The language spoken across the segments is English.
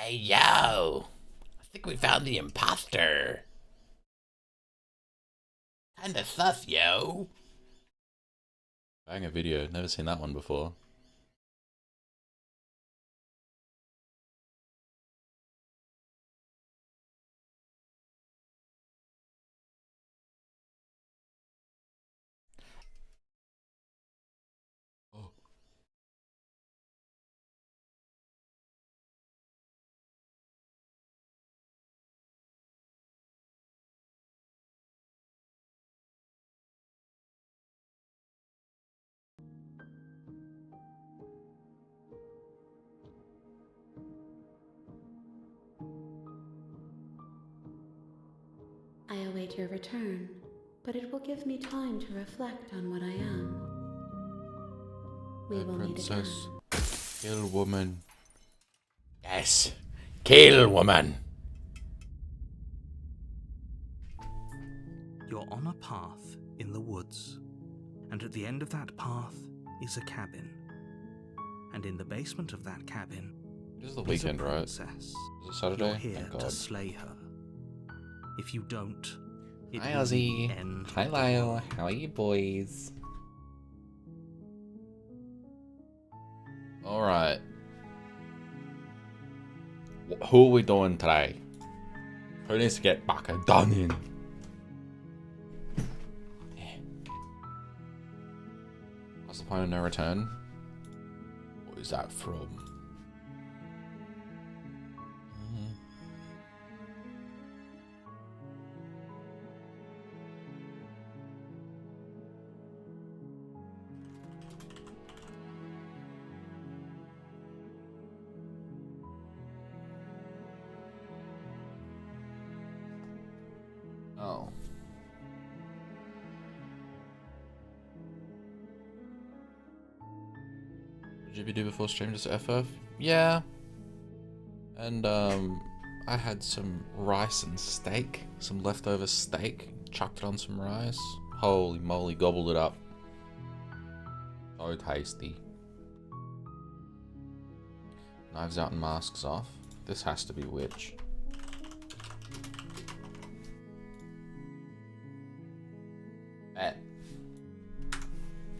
Hey, yo! I think we found the imposter. Kinda sus, yo. Banger video, never seen that one before. Oh. I await your return, but it will give me time to reflect on what I am. We will meet again. Princess. Kill woman. Yes. Kill, woman. You're on a path in the woods, and at the end of that path is a cabin. And in the basement of that cabin It is the is weekend, a right? princess. Is it Saturday? You're here Thank to God. slay her. If you don't, it Hi, will be Ozzy. the end Hi, of the Lyle. world. How are you, boys? Alright. Who are we doing today? Who needs to get back and done in? What's the point of no return? What is that from? Oh. What did you do before stream? Just FF? Yeah. And I had some rice and steak, some leftover steak, chucked it on some rice. Holy moly, gobbled it up. So tasty. Knives out and masks off. This has to be witch. Bet.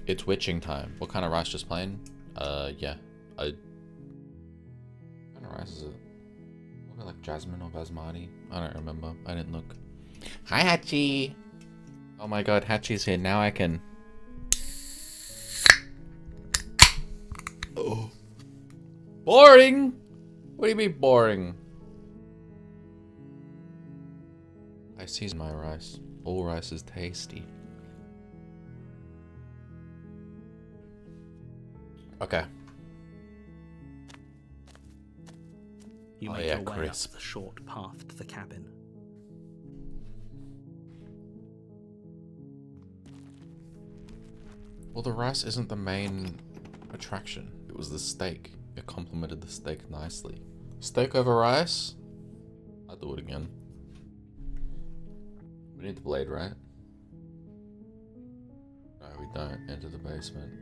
It's witching time. What kind of rice? Just plain? Yeah. What kind of rice is it? Maybe like jasmine or basmati? I don't remember. I didn't look. Hi, Hachi! Oh my god, Hachi's here. Now I can... Oh. Boring! What do you mean boring? I season my rice. All rice is tasty. Okay. You Oh, make yeah, your way crisp. up the short path to the cabin. Well, the rice isn't the main attraction. It was the steak. It complemented the steak nicely. Steak over rice? I'll do it again. We need the blade, right? No, we don't. Enter the basement.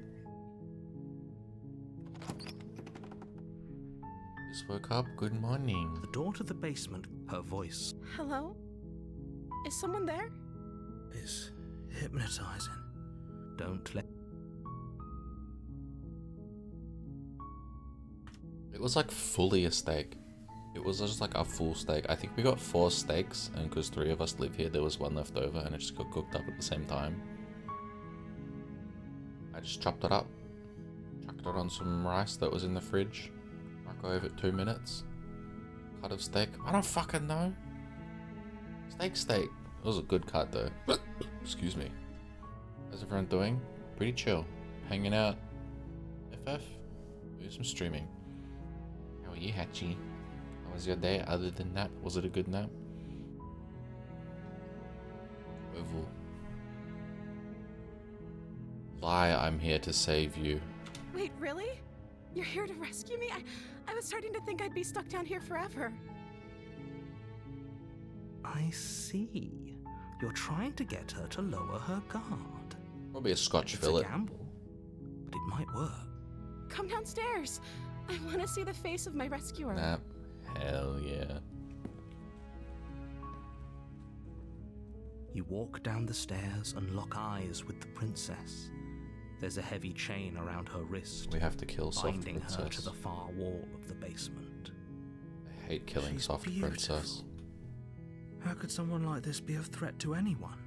Just woke up. Good morning. The door to the basement, her voice Hello? Is someone there? is hypnotizing. Don't let... It was like fully a steak. It was just like a full steak. I think we got 4 steaks, and because 3 of us live here, there was 1 left over, and it just got cooked up at the same time. I just chopped it up, chucked it on some rice that was in the fridge, microwave it 2 minutes, cut of steak. I don't fucking know. Steak. It was a good cut though. Excuse me. How's everyone doing? Pretty chill. Hanging out. FF? Do some streaming. How are you, Hachi? How was your day other than nap? Was it a good nap? Oval. Lie, I'm here to save you. Wait, really? You're here to rescue me? I was starting to think I'd be stuck down here forever. I see. You're trying to get her to lower her guard. Probably a Scotch It's fillet. a gamble, but it might work. Come downstairs. I want to see the face of my rescuer. Nap. Hell yeah. You walk down the stairs and lock eyes with the princess. There's a heavy chain around her wrist, We have to kill Soft binding her to Princess. the far wall of the basement. I hate killing She's Soft Princess. beautiful. How could someone like this be a threat to anyone?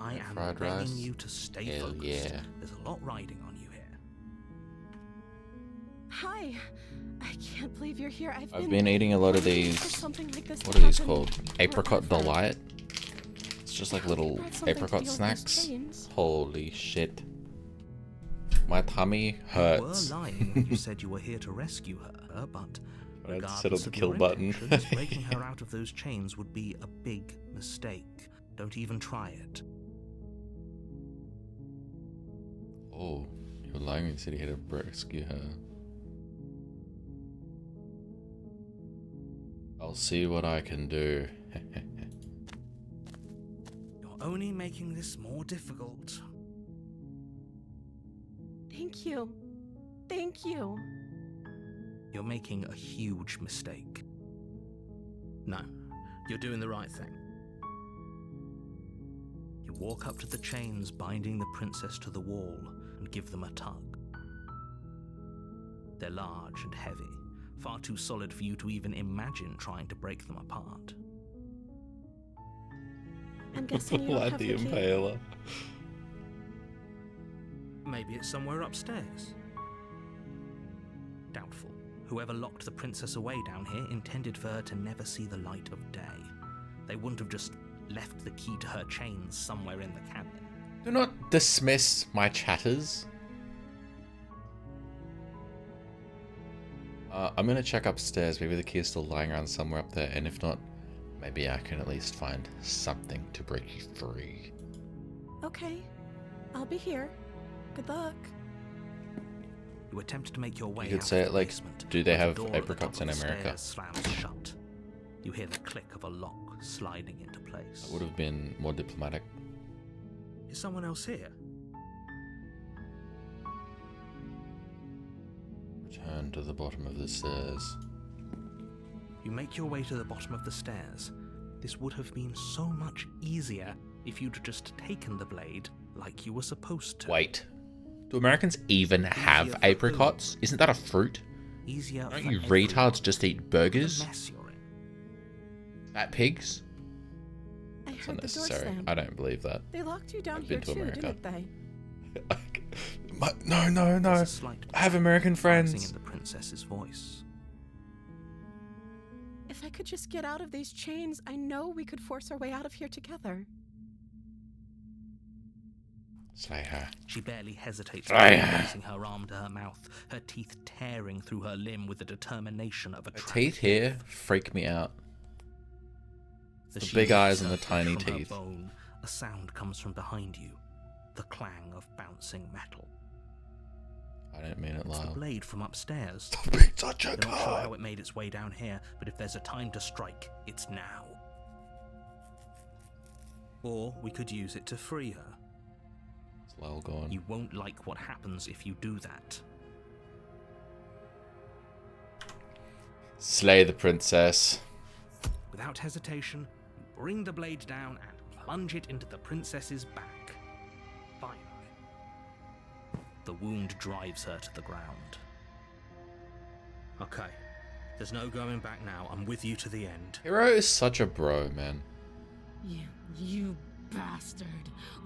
I am Fried begging rice? you to stay Hell focused. yeah. There's a lot riding on you here. Hi. I can't believe you're here. I've been eating a lot of waiting these. for something like this What to are these happen called? Apricot forever. Delight. It's just like little Brought something to apricot deal with those snacks. chains. Holy shit. My tummy You hurts. were lying when you said you were here to rescue her, but I had to regardless set up the of kill your button. intentions, breaking her out of those chains would be a big mistake. Don't even try it. Oh, you were lying when you said you had to rescue her. I'll see what I can do. You're only making this more difficult. Thank you. Thank you. You're making a huge mistake. No, you're doing the right thing. You walk up to the chains binding the princess to the wall and give them a tug. They're large and heavy, far too solid for you to even imagine trying to break them apart. I'm guessing you don't have the key. Impaler. Maybe it's somewhere upstairs. Doubtful. Whoever locked the princess away down here intended for her to never see the light of day. They wouldn't have just left the key to her chains somewhere in the cabin. Do not dismiss my chatters. I'm gonna check upstairs. Maybe the key is still lying around somewhere up there, and if not, maybe I can at least find something to break you free. Okay. I'll be here. Good luck. You attempt to make your way You could out say of it the like, basement, do they but the have door at the apricots top in of the America? stairs slams shut. You hear the click of a lock sliding into place. That would have been more diplomatic. Is someone else here? Return to the bottom of the stairs. You make your way to the bottom of the stairs. This would have been so much easier if you'd just taken the blade like you were supposed to. Wait. Do Americans even have Easier for apricots? Isn't that a fruit? Easier Don't for you everyone. retards just eat Look at burgers? the mess you're in. Fat pigs? I It's heard the door unnecessary. slam. I don't believe that. They locked you down I've here been to too, America. didn't they? No. There's a slight I have American rising friends. in the princess's voice. If I could just get out of these chains, I know we could force our way out of here together. Slay her. She barely hesitates, Slay her. raising her arm to her mouth, her teeth tearing through her limb with the determination of a Her trapped teeth here freak me out. As The she big eyes lifts and her the foot tiny from her teeth. bone, a sound comes from behind you, the clang of bouncing metal. I don't mean it It's the loud. blade from upstairs. Stop being such a You're not sure god. how it made its way down here, but if there's a time to strike, it's now. Or we could use it to free her. It's Lyle gone. You won't like what happens if you do that. Slay the princess. Without hesitation, you bring the blade down and plunge it into the princess's back. Finally. The wound drives her to the ground. Okay. There's no going back now. I'm with you to the end. Hero is such a bro, man. You bastard.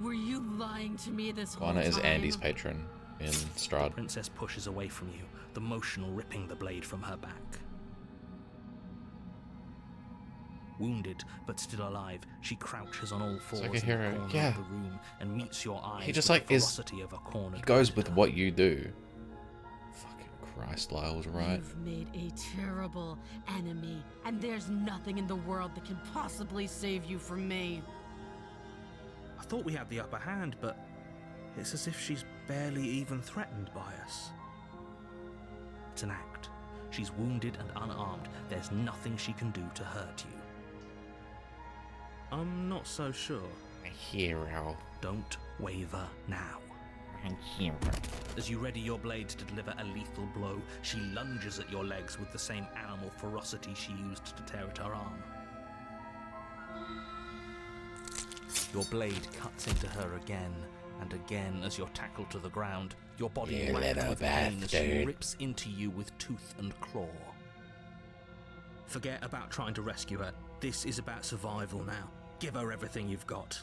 Were you lying to me this whole time? Guana is Andy's patron in The Strahd. princess pushes away from you, the motion ripping the blade from her back. Wounded, but still alive, she crouches on all fours like a in hero. the corner Yeah. of the room and meets your eyes He just with like the is. ferocity of a cornered He goes with predator. what you do. Fucking Christ, Lyle was right. You've made a terrible enemy, and there's nothing in the world that can possibly save you from me. I thought we had the upper hand, but it's as if she's barely even threatened by us. It's an act. She's wounded and unarmed. There's nothing she can do to hurt you. I'm not so sure. A hero. Don't waver now. As you ready your blade to deliver a lethal blow, she lunges at your legs with the same animal ferocity she used to tear at her arm. Your blade cuts into her again and again as you're tackled to the ground, your body You racked little with pain as she bastard. rips into you with tooth and claw. Forget about trying to rescue her. This is about survival now. Give her everything you've got.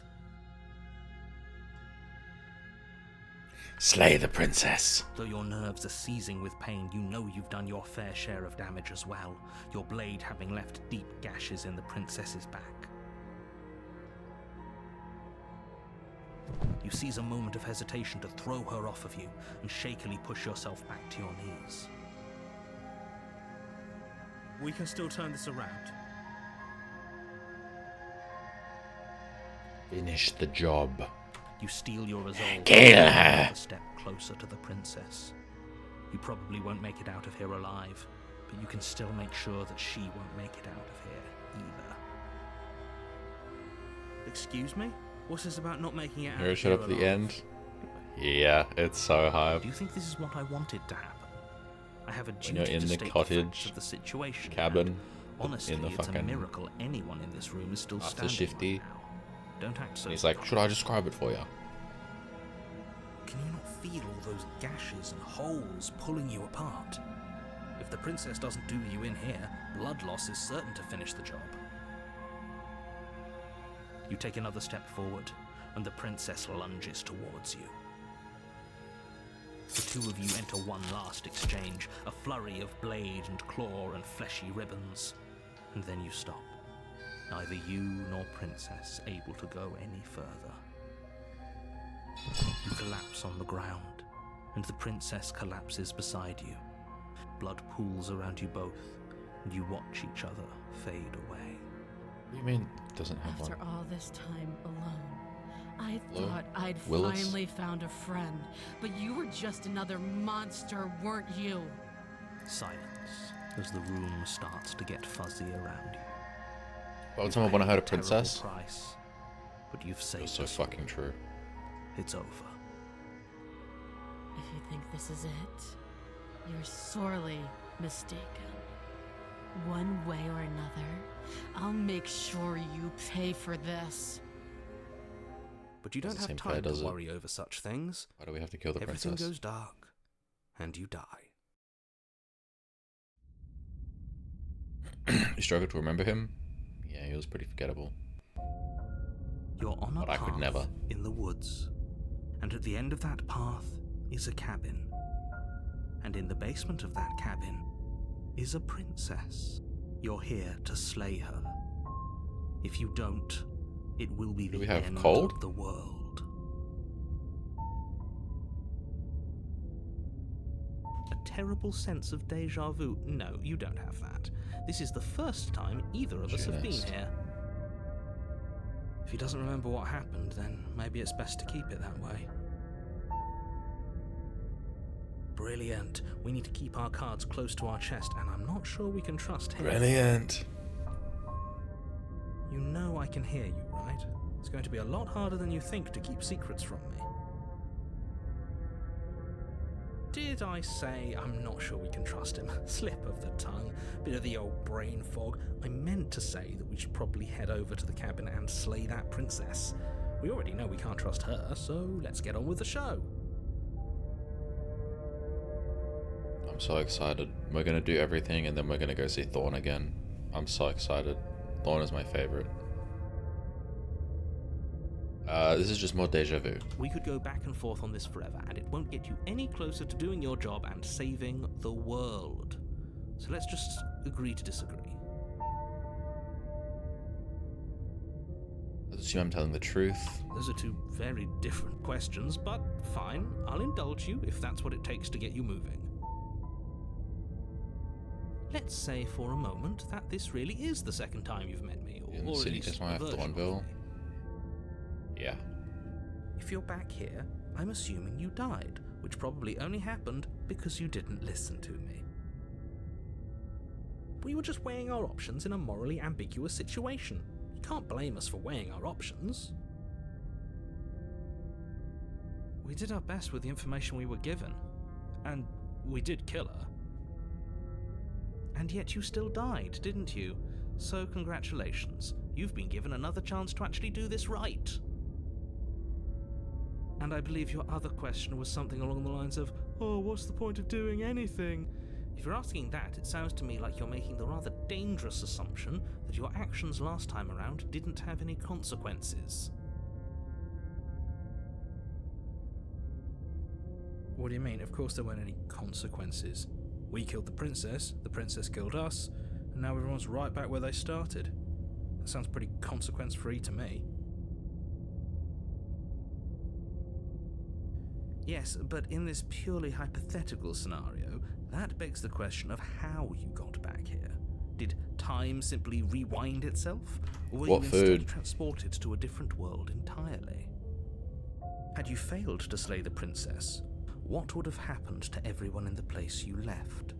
Slay the princess. Though your nerves are seizing with pain, you know you've done your fair share of damage as well, your blade having left deep gashes in the princess's back. You seize a moment of hesitation to throw her off of you and shakily push yourself back to your knees. We can still turn this around. Finish the job. You steel your resolve Kill to her. a step closer to the princess. You probably won't make it out of here alive, but you can still make sure that she won't make it out of here either. Excuse me? What's this about not making it out Here of shut here up at the alive? end. Yeah, it's so hype. Do you think this is what I wanted to happen? I have a When you're duty in to the state cottage, the facts of the situation. cabin, and honestly, in the it's a fucking miracle anyone in this room is still after standing shifty. right now. Don't act so. And he's like, should I describe it for you? Can you not feel all those gashes and holes pulling you apart? If the princess doesn't do you in here, blood loss is certain to finish the job. You take another step forward, and the princess lunges towards you. The two of you enter one last exchange, a flurry of blade and claw and fleshy ribbons, and then you stop. Neither you nor princess able to go any further. You collapse on the ground, and the princess collapses beside you. Blood pools around you both, and you watch each other fade away. What do you mean it doesn't have After one? all this time alone, I Hello? thought I'd Willis? finally found a friend, but you were just another monster, weren't you? Silence as the room starts to get fuzzy around you. Why would You've someone want to paid hurt a terrible princess? price, but you've saved That's so the soul. fucking true. It's over. If you think this is it, you're sorely mistaken. One way or another, I'll make sure you pay for this. But you don't Doesn't have seem fair, time does to it? worry over such things. Why do we have to kill the Everything princess? goes dark, and you die. You struggle to remember him? Yeah, he was pretty forgettable. You're on a But I path could never. in the woods, and at the end of that path is a cabin. And in the basement of that cabin is a princess. You're here to slay her. If you don't, it will be Do we the have end cold? of the world. A terrible sense of deja vu. No, you don't have that. This is the first time either of us have been Just. here. If he doesn't remember what happened, then maybe it's best to keep it that way. Brilliant. We need to keep our cards close to our chest, and I'm not sure we can trust him. Brilliant. You know I can hear you, right? It's going to be a lot harder than you think to keep secrets from me. Did I say I'm not sure we can trust him? Slip of the tongue, bit of the old brain fog. I meant to say that we should probably head over to the cabin and slay that princess. We already know we can't trust her, so let's get on with the show. I'm so excited. We're gonna do everything and then we're gonna go see Thorn again. I'm so excited. Thorn is my favorite. This is just more deja vu. We could go back and forth on this forever, and it won't get you any closer to doing your job and saving the world. So let's just agree to disagree. Let's assume I'm telling the truth. Those are two very different questions, but fine, I'll indulge you if that's what it takes to get you moving. Let's say for a moment that this really is the second time you've met me, In the or at city least just might a have version of Thornville. me. Yeah. If you're back here, I'm assuming you died, which probably only happened because you didn't listen to me. We were just weighing our options in a morally ambiguous situation. You can't blame us for weighing our options. We did our best with the information we were given. And we did kill her. And yet you still died, didn't you? So congratulations. You've been given another chance to actually do this right. And I believe your other question was something along the lines of, oh, what's the point of doing anything? If you're asking that, it sounds to me like you're making the rather dangerous assumption that your actions last time around didn't have any consequences. What do you mean? Of course there weren't any consequences. We killed the princess killed us, and now everyone's right back where they started. That sounds pretty consequence-free to me. Yes, but in this purely hypothetical scenario, that begs the question of how you got back here. Did time simply rewind itself? Or were you instead transported to a different world entirely? Had you failed to slay the princess, what would have happened to everyone in the place you left?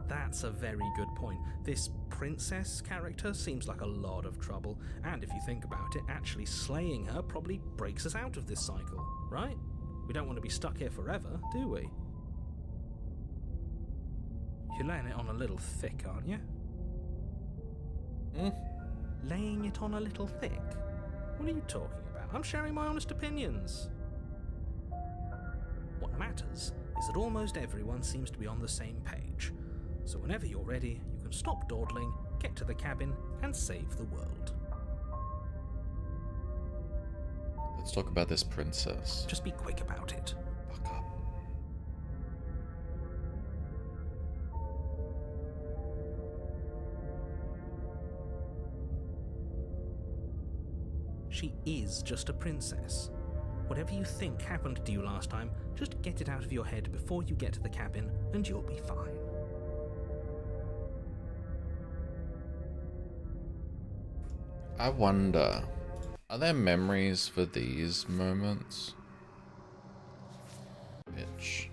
That's a very good point. This princess character seems like a lot of trouble, and if you think about it, actually slaying her probably breaks us out of this cycle, right? We don't want to be stuck here forever, do we? You're laying it on a little thick, aren't you? Laying it on a little thick? What are you talking about? I'm sharing my honest opinions. What matters is that almost everyone seems to be on the same page. So whenever you're ready, you can stop dawdling, get to the cabin, and save the world. Let's talk about this princess. Just be quick about it. Fuck up. She is just a princess. Whatever you think happened to you last time, just get it out of your head before you get to the cabin, and you'll be fine. I wonder, are there memories for these moments? Bitch.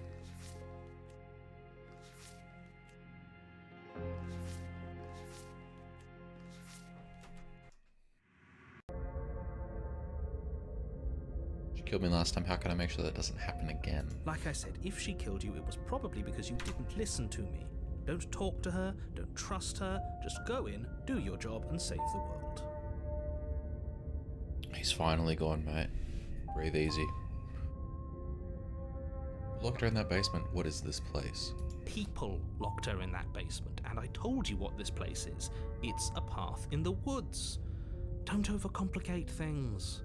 She killed me last time, how can I make sure that doesn't happen again? Like I said, if she killed you, it was probably because you didn't listen to me. Don't talk to her, don't trust her, just go in, do your job, and save the world. He's finally gone, mate. Breathe easy. Locked her in that basement. What is this place? People locked her in that basement, and I told you what this place is. It's a path in the woods. Don't overcomplicate things.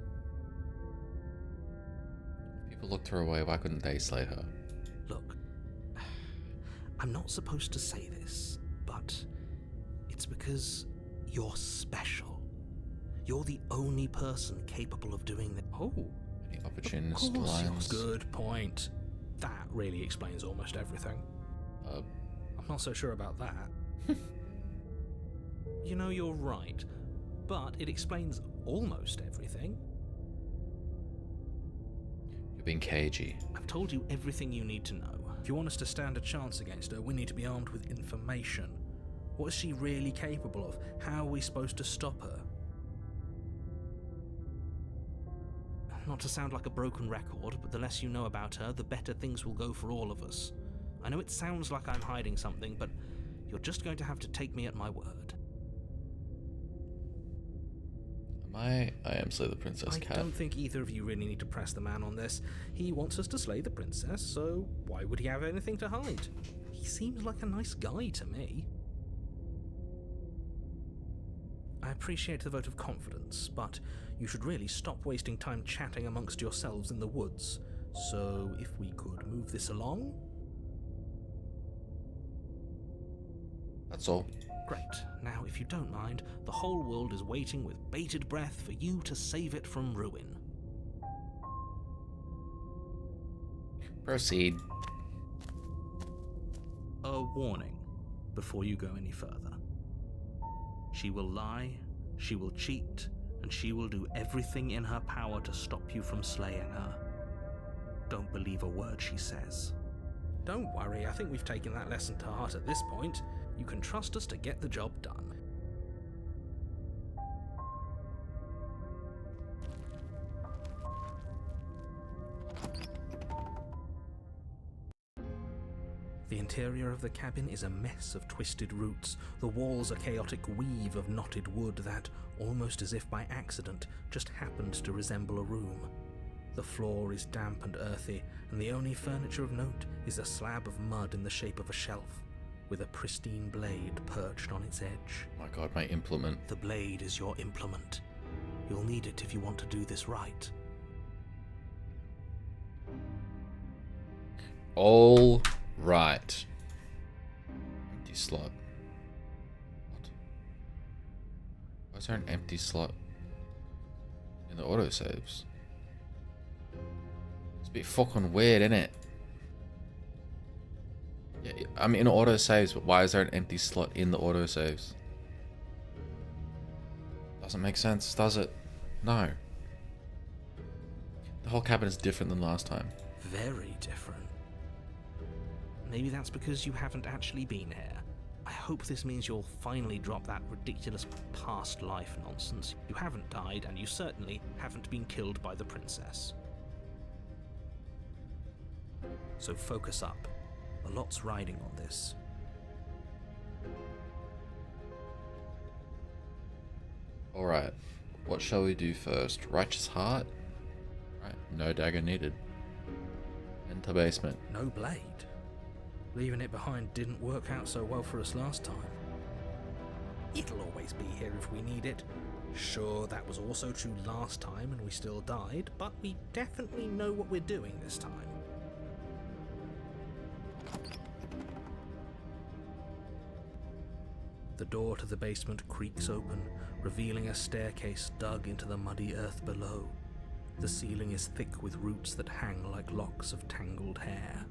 People locked her away. Why couldn't they slay her? Look, I'm not supposed to say this, but it's because you're special. You're the only person capable of doing that. Oh, any opportunist lines? Good point. That really explains almost everything. I'm not so sure about that. You know, you're right, but it explains almost everything. You're being cagey. I've told you everything you need to know. If you want us to stand a chance against her, we need to be armed with information. What is she really capable of? How are we supposed to stop her? Not to sound like a broken record, but the less you know about her, the better things will go for all of us. I know it sounds like I'm hiding something, but you're just going to have to take me at my word. I am Slay the Princess Cat. I don't think either of you really need to press the man on this. He wants us to slay the princess, so why would he have anything to hide? He seems like a nice guy to me. I appreciate the vote of confidence, but you should really stop wasting time chatting amongst yourselves in the woods. So, if we could move this along? That's all. Great. Now, if you don't mind, the whole world is waiting with bated breath for you to save it from ruin. Proceed. A warning before you go any further. She will lie, she will cheat, and she will do everything in her power to stop you from slaying her. Don't believe a word she says. Don't worry, I think we've taken that lesson to heart at this point. You can trust us to get the job done. The interior of the cabin is a mess of twisted roots. The walls a chaotic weave of knotted wood that, almost as if by accident, just happened to resemble a room. The floor is damp and earthy, and the only furniture of note is a slab of mud in the shape of a shelf, with a pristine blade perched on its edge. My god, my implement. The blade is your implement. You'll need it if you want to do this right. All right. Empty slot. What? Why is there an empty slot in the autosaves? It's a bit fucking weird, isn't it? Yeah, I'm in autosaves, but why is there an empty slot in the autosaves? Doesn't make sense, does it? No. The whole cabin is different than last time. Very different. Maybe that's because you haven't actually been here. I hope this means you'll finally drop that ridiculous past life nonsense. You haven't died, and you certainly haven't been killed by the princess. So focus up. A lot's riding on this. Alright, what shall we do first? Righteous Heart? Right, no dagger needed. Enter basement. No blade. Leaving it behind didn't work out so well for us last time. It'll always be here if we need it. Sure, that was also true last time and we still died, but we definitely know what we're doing this time. The door to the basement creaks open, revealing a staircase dug into the muddy earth below. The ceiling is thick with roots that hang like locks of tangled hair.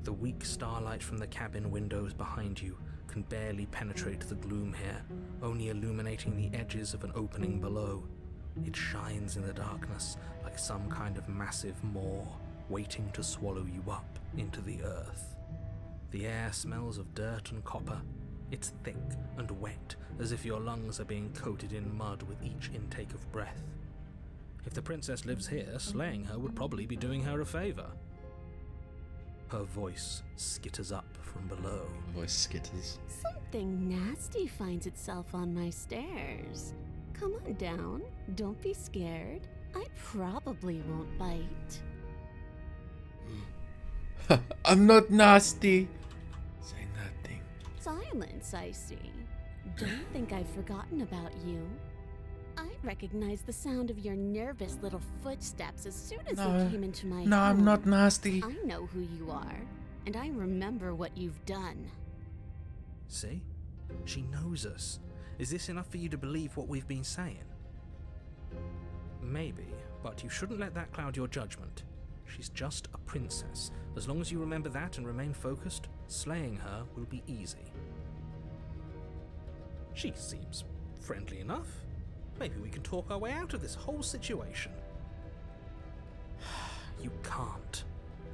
The weak starlight from the cabin windows behind you can barely penetrate the gloom here, only illuminating the edges of an opening below. It shines in the darkness like some kind of massive maw, waiting to swallow you up into the earth. The air smells of dirt and copper. It's thick and wet, as if your lungs are being coated in mud with each intake of breath. If the princess lives here, slaying her would probably be doing her a favor. Her voice skitters up from below. Voice skitters. Something nasty finds itself on my stairs. Come on down. Don't be scared. I probably won't bite. I'm not nasty. Say nothing. Silence, I see. Don't think I've forgotten about you. I recognize the sound of your nervous little footsteps as soon as No. they came into my No, I'm home. not nasty. I know who you are, and I remember what you've done. See? She knows us. Is this enough for you to believe what we've been saying? Maybe, but you shouldn't let that cloud your judgment. She's just a princess. As long as you remember that and remain focused, slaying her will be easy. She seems friendly enough. Maybe we can talk our way out of this whole situation. You can't.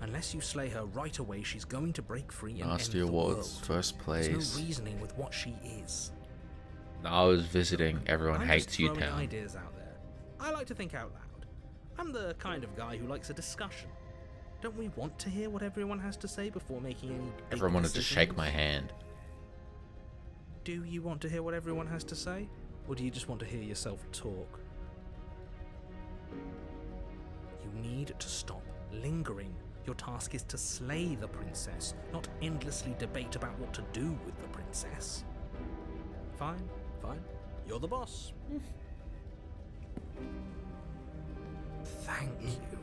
Unless you slay her right away, she's going to break free and Nasty end the Awards, world. first There's place. no reasoning with what she is. I was visiting Everyone I'm Hates just You throwing Town. ideas out there. I like to think out loud. I'm the kind of guy who likes a discussion. Don't we want to hear what everyone has to say before making any big Everyone wanted to shake decisions? my hand. Do you want to hear what everyone has to say? Or do you just want to hear yourself talk? You need to stop lingering. Your task is to slay the princess, not endlessly debate about what to do with the princess. Fine, fine. You're the boss. Thank you.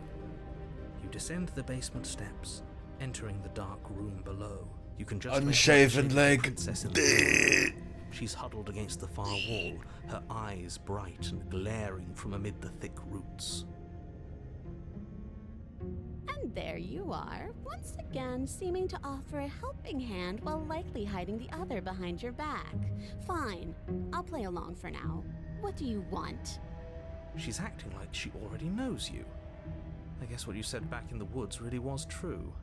You descend the basement steps, entering the dark room below. You can just Unshaven make out the leg. princess in the She's huddled against the far wall, her eyes bright and glaring from amid the thick roots. And there you are, once again seeming to offer a helping hand while likely hiding the other behind your back. Fine, I'll play along for now. What do you want? She's acting like she already knows you. I guess what you said back in the woods really was true.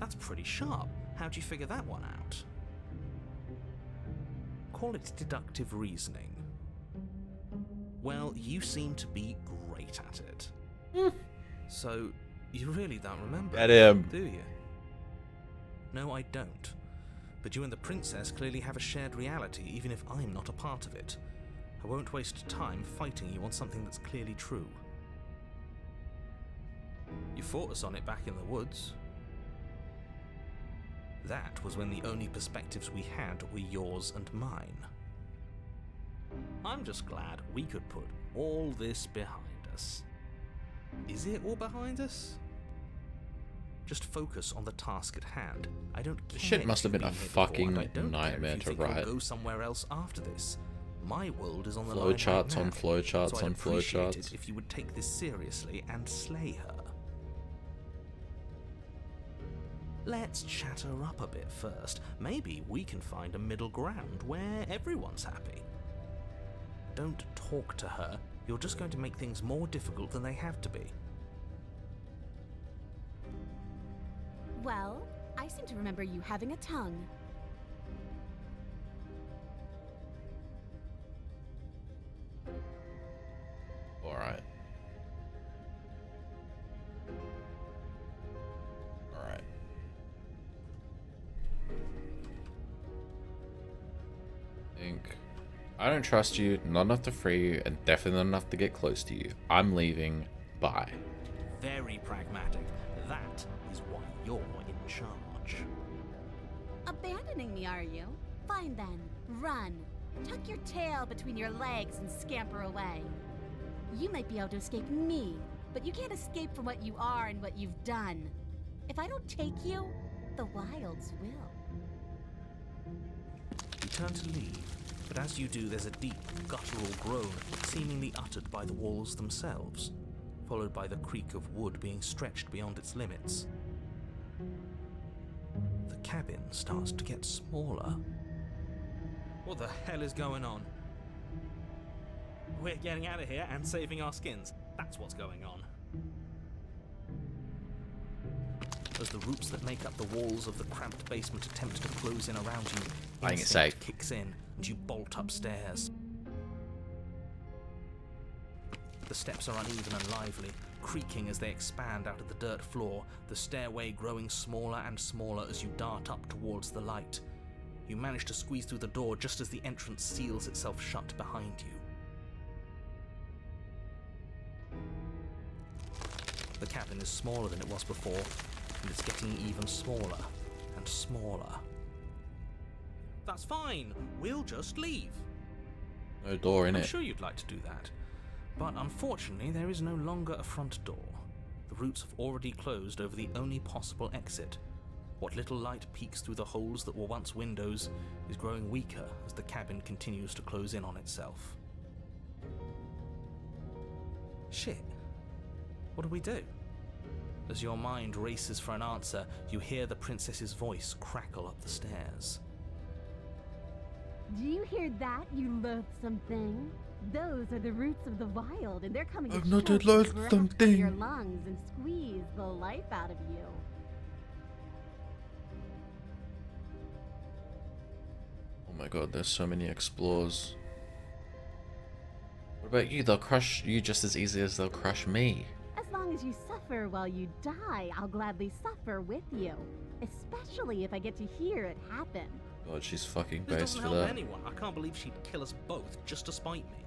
That's pretty sharp. How'd you figure that one out? Call it deductive reasoning. Well, you seem to be great at it. So, You really don't remember, Get him. do you? No, I don't. But you and the princess clearly have a shared reality, even if I'm not a part of it. I won't waste time fighting you on something that's clearly true. You fought us on it back in the woods. That was when the only perspectives we had were yours and mine. I'm just glad we could put all this behind us. Is it all behind us? Just focus on the task at hand. I don't care. This shit must have if been a you've been here before, fucking and I don't care nightmare if you to think you'll write. Go somewhere else after this. My world is on the line right Flowcharts now, on flowcharts so I'd on appreciate it flowcharts. if you would take this seriously and slay her. Let's chat her up a bit first. Maybe we can find a middle ground where everyone's happy. Don't talk to her. You're just going to make things more difficult than they have to be. Well, I seem to remember you having a tongue. Alright. Alright. I don't trust you, not enough to free you, and definitely not enough to get close to you. I'm leaving. Bye. Very pragmatic. That is why you're in charge. Abandoning me, are you? Fine then. Run. Tuck your tail between your legs and scamper away. You might be able to escape me, but you can't escape from what you are and what you've done. If I don't take you, the wilds will. You turn to leave, but as you do, there's a deep, guttural groan, seemingly uttered by the walls themselves, followed by the creak of wood being stretched beyond its limits. The cabin starts to get smaller. What the hell is going on? We're getting out of here and saving our skins. That's what's going on. As the roots that make up the walls of the cramped basement attempt to close in around you, Playing it instinct safe. kicks in and you bolt upstairs. The steps are uneven and lively, creaking as they expand out of the dirt floor, the stairway growing smaller and smaller as you dart up towards the light. You manage to squeeze through the door just as the entrance seals itself shut behind you. The cabin is smaller than it was before, and it's getting even smaller and smaller. That's fine. We'll just leave. No door in I'm it. sure you'd like to do that. But unfortunately, there is no longer a front door. The roots have already closed over the only possible exit. What little light peeks through the holes that were once windows is growing weaker as the cabin continues to close in on itself. Shit. What do we do? As your mind races for an answer, you hear the princess's voice crackle up the stairs. Do you hear that, you loathsome thing? Those are the roots of the wild, and they're coming I'm to not a choke, loathsome grasp at your thing. lungs and squeeze the life out of you. Oh my god, there's so many explores. What about you? They'll crush you just as easy as they'll crush me. As long as you suffer while you die, I'll gladly suffer with you. Especially if I get to hear it happen. God, she's fucking This based doesn't for help that. anyone. I can't believe she'd kill us both just to spite me.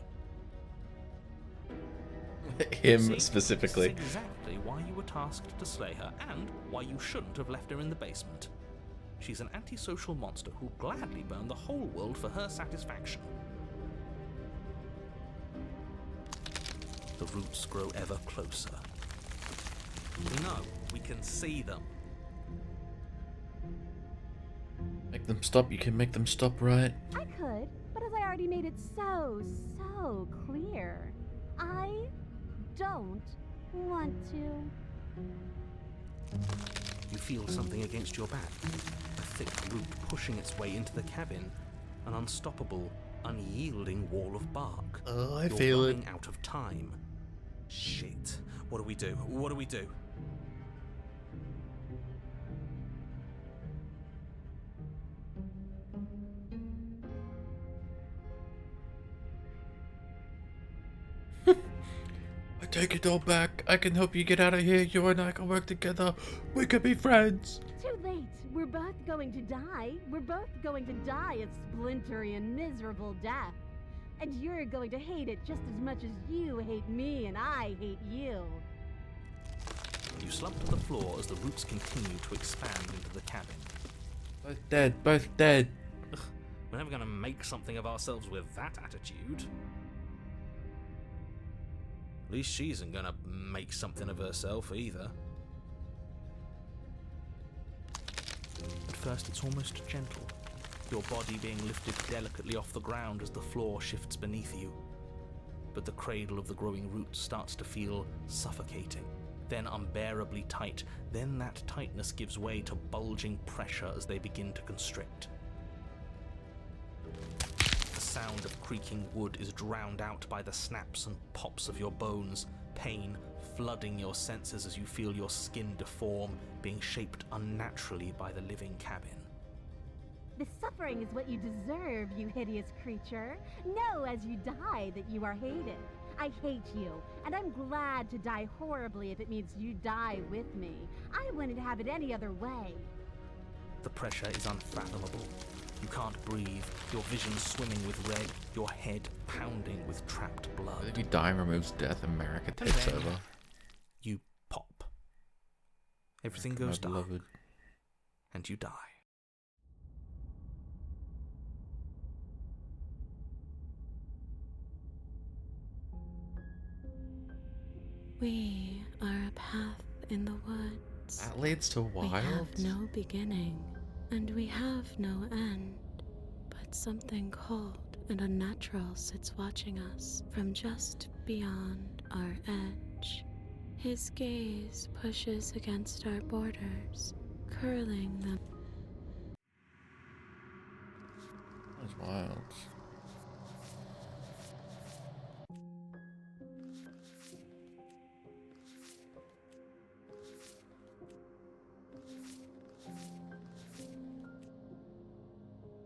Him See, specifically. This is exactly why you were tasked to slay her, and why you shouldn't have left her in the basement. She's an antisocial monster who'll gladly burn the whole world for her satisfaction. The roots grow ever closer. We know, we can see them. Make them stop. You can make them stop, right? I could, but as I already made it so clear, I don't want to. You feel something against your back, a thick root pushing its way into the cabin, an unstoppable, unyielding wall of bark. Oh, I You're feel it. running out of time. Shit. What do we do? What do we do? I take it all back. I can help you get out of here. You and I can work together. We could be friends. Too late. We're both going to die. We're both going to die a splintery and miserable death. And you're going to hate it just as much as you hate me and I hate you. You slump to the floor as the roots continue to expand into the cabin. Both dead. Both dead. Ugh, we're never going to make something of ourselves with that attitude. At least she isn't going to make something of herself either. At first it's almost gentle, your body being lifted delicately off the ground as the floor shifts beneath you. But the cradle of the growing roots starts to feel suffocating, then unbearably tight, then that tightness gives way to bulging pressure as they begin to constrict. The sound of creaking wood is drowned out by the snaps and pops of your bones, pain flooding your senses as you feel your skin deform, being shaped unnaturally by the living cabin. The suffering is what you deserve, you hideous creature. Know as you die that you are hated. I hate you, and I'm glad to die horribly if it means you die with me. I wouldn't have it any other way. The pressure is unfathomable. You can't breathe, your vision swimming with red, your head pounding with trapped blood. I think you dying removes death. America And takes then over. you pop. Everything goes My dark, beloved. and you die. We are a path in the woods. That leads to We wild. have no beginning, and we have no end. But something cold and unnatural sits watching us from just beyond our edge. His gaze pushes against our borders, curling them. That's wild.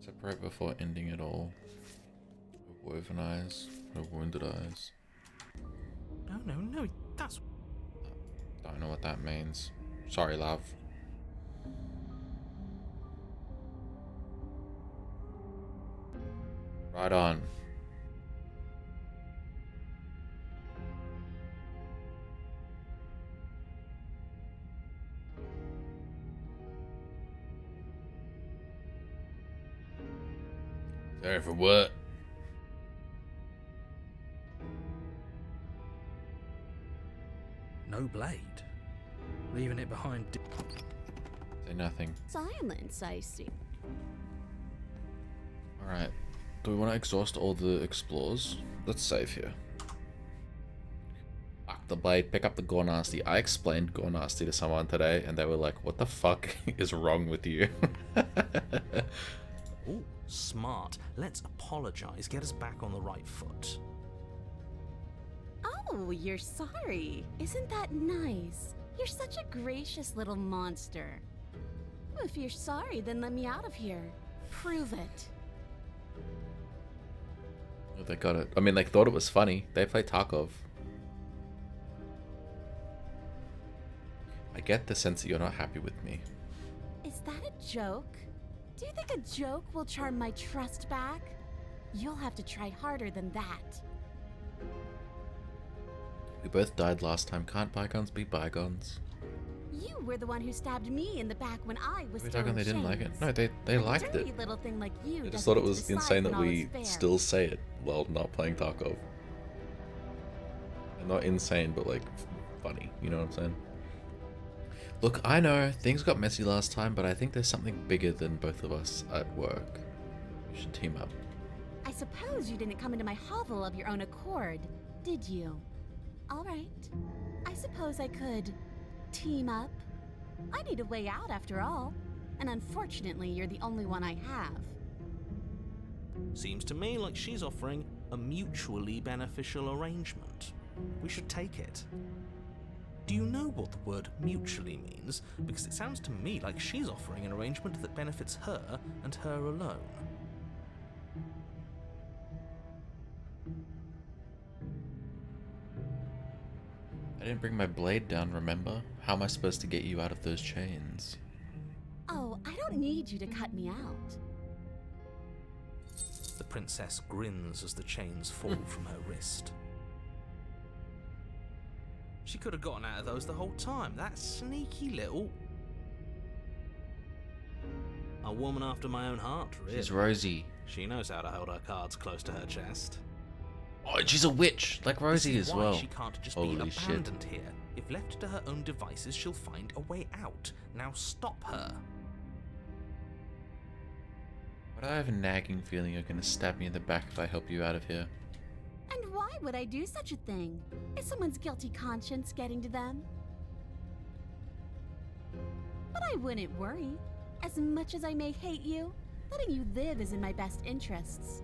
Separate before ending it all. Her woven eyes, her wounded eyes. No, that's... Don't know what that means. Sorry, love. Right on. Sorry for what? no blade. Leaving it behind... Say nothing. Silence, I see. Alright. Do we want to exhaust all the explores? Let's save here. Fuck the blade, pick up the Gore Nasty. I explained Gore Nasty to someone today and they were like, what the fuck is wrong with you? Ooh, smart. Let's apologize. Get us back on the right foot. Oh, you're sorry. Isn't that nice? You're such a gracious little monster. Well, if you're sorry, then let me out of here. Prove it. They got it. I mean, they thought it was funny. They play Tarkov. I get the sense that you're not happy with me. Is that a joke? Do you think a joke will charm my trust back? You'll have to try harder than that. We both died last time. Can't bygones be bygones? You were the one who stabbed me in the back when I was We're still talking in they didn't like it. chains. No, they A liked dirty it. little thing like you They just doesn't thought it get to was decide insane when that all we is fair. still say it while not playing Tarkov. And not insane, but like funny. You know what I'm saying? Look, I know things got messy last time, but I think there's something bigger than both of us at work. We should team up. I suppose you didn't come into my hovel of your own accord, did you? All right. I suppose I could team up. I need a way out after all. And unfortunately, you're the only one I have. Seems to me like she's offering a mutually beneficial arrangement. We should take it. Do you know what the word mutually means? Because it sounds to me like she's offering an arrangement that benefits her and her alone. I didn't bring my blade down, remember? How am I supposed to get you out of those chains? Oh, I don't need you to cut me out. The princess grins as the chains fall from her wrist. She could have gotten out of those the whole time. That sneaky little... A woman after my own heart, really. She's Rosie. She knows how to hold her cards close to her chest. Oh, and she's a witch, like Rosie This is as why well. She can't just Holy be shit. abandoned here. If left to her own devices, she'll find a way out. Now stop her. But I have a nagging feeling you're gonna stab me in the back if I help you out of here. And why would I do such a thing? Is someone's guilty conscience getting to them? But I wouldn't worry. As much as I may hate you, letting you live is in my best interests.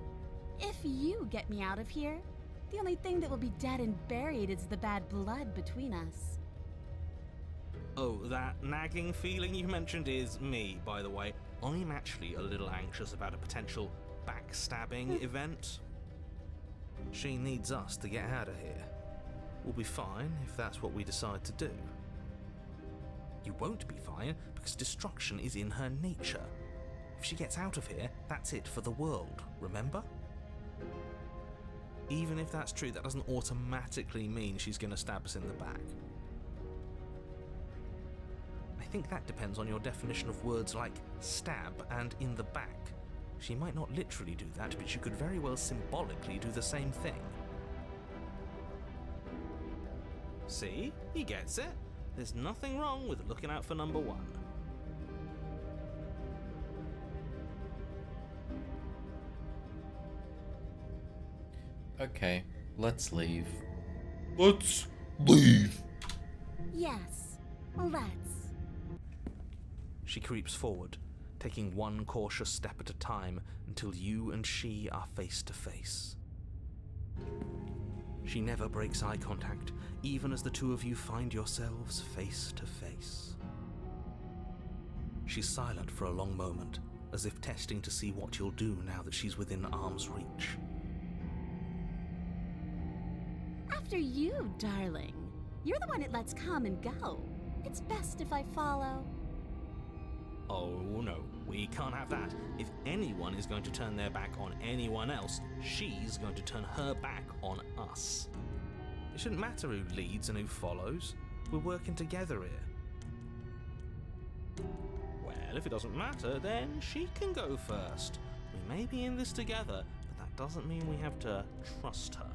If you get me out of here, the only thing that will be dead and buried is the bad blood between us. Oh, that nagging feeling you mentioned is me, by the way. I'm actually a little anxious about a potential backstabbing event. She needs us to get out of here. We'll be fine if that's what we decide to do. You won't be fine because destruction is in her nature. If she gets out of here, that's it for the world, remember? Even if that's true, that doesn't automatically mean she's going to stab us in the back. I think that depends on your definition of words like stab and in the back. She might not literally do that, but she could very well symbolically do the same thing. See? He gets it. There's nothing wrong with looking out for number one. Okay, let's leave. Let's leave! Yes, let's. She creeps forward, taking one cautious step at a time until you and she are face to face. She never breaks eye contact, even as the two of you find yourselves face to face. She's silent for a long moment, as if testing to see what you'll do now that she's within arm's reach. After you, darling. You're the one it lets come and go. It's best if I follow. Oh no, we can't have that. If anyone is going to turn their back on anyone else, she's going to turn her back on us. It shouldn't matter who leads and who follows. We're working together here. Well, if it doesn't matter, then she can go first. We may be in this together, but that doesn't mean we have to trust her.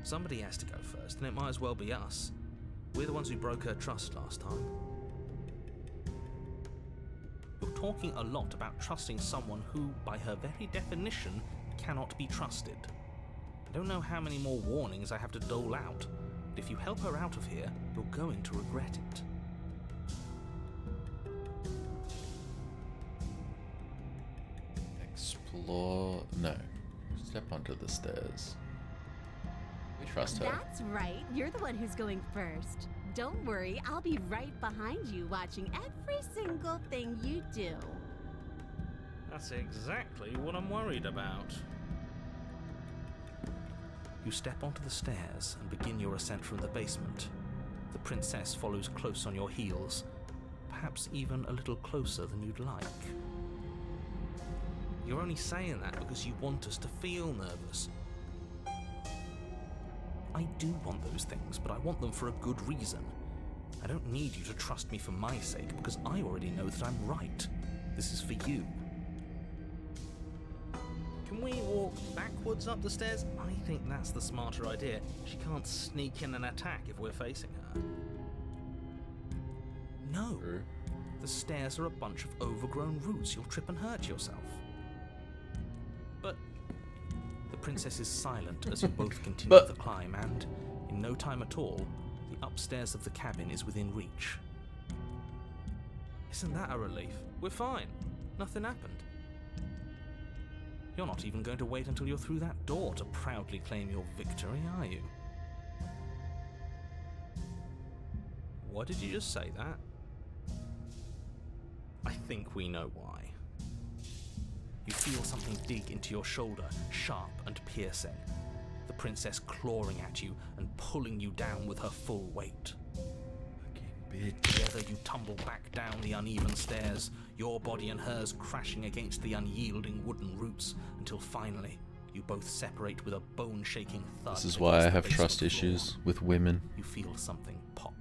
Somebody has to go first, and it might as well be us. We're the ones who broke her trust last time. You're talking a lot about trusting someone who, by her very definition, cannot be trusted. I don't know how many more warnings I have to dole out, but if you help her out of here, you're going to regret it. Explore... no. Step onto the stairs. We trust her. That's right. You're the one who's going first. Don't worry, I'll be right behind you watching every single thing you do. That's exactly what I'm worried about. You step onto the stairs and begin your ascent from the basement. The princess follows close on your heels, perhaps even a little closer than you'd like. You're only saying that because you want us to feel nervous. I do want those things, but I want them for a good reason. I don't need you to trust me for my sake, because I already know that I'm right. This is for you. Can we walk backwards up the stairs? I think that's the smarter idea. She can't sneak in and attack if we're facing her. No. True. The stairs are a bunch of overgrown roots. You'll trip and hurt yourself. But the princess is silent as you both continue the climb, and in no time at all, the upstairs of the cabin is within reach. Isn't that a relief? We're fine. Nothing happened. You're not even going to wait until you're through that door to proudly claim your victory, are you? What did you just say that? I think we know why. You feel something dig into your shoulder, sharp and piercing. the princess clawing at you and pulling you down with her full weight. Together you tumble back down the uneven stairs, your body and hers crashing against the unyielding wooden roots, until finally you both separate with a bone-shaking thud. This is why I against the have base of trust the floor. issues with women. You feel something pop.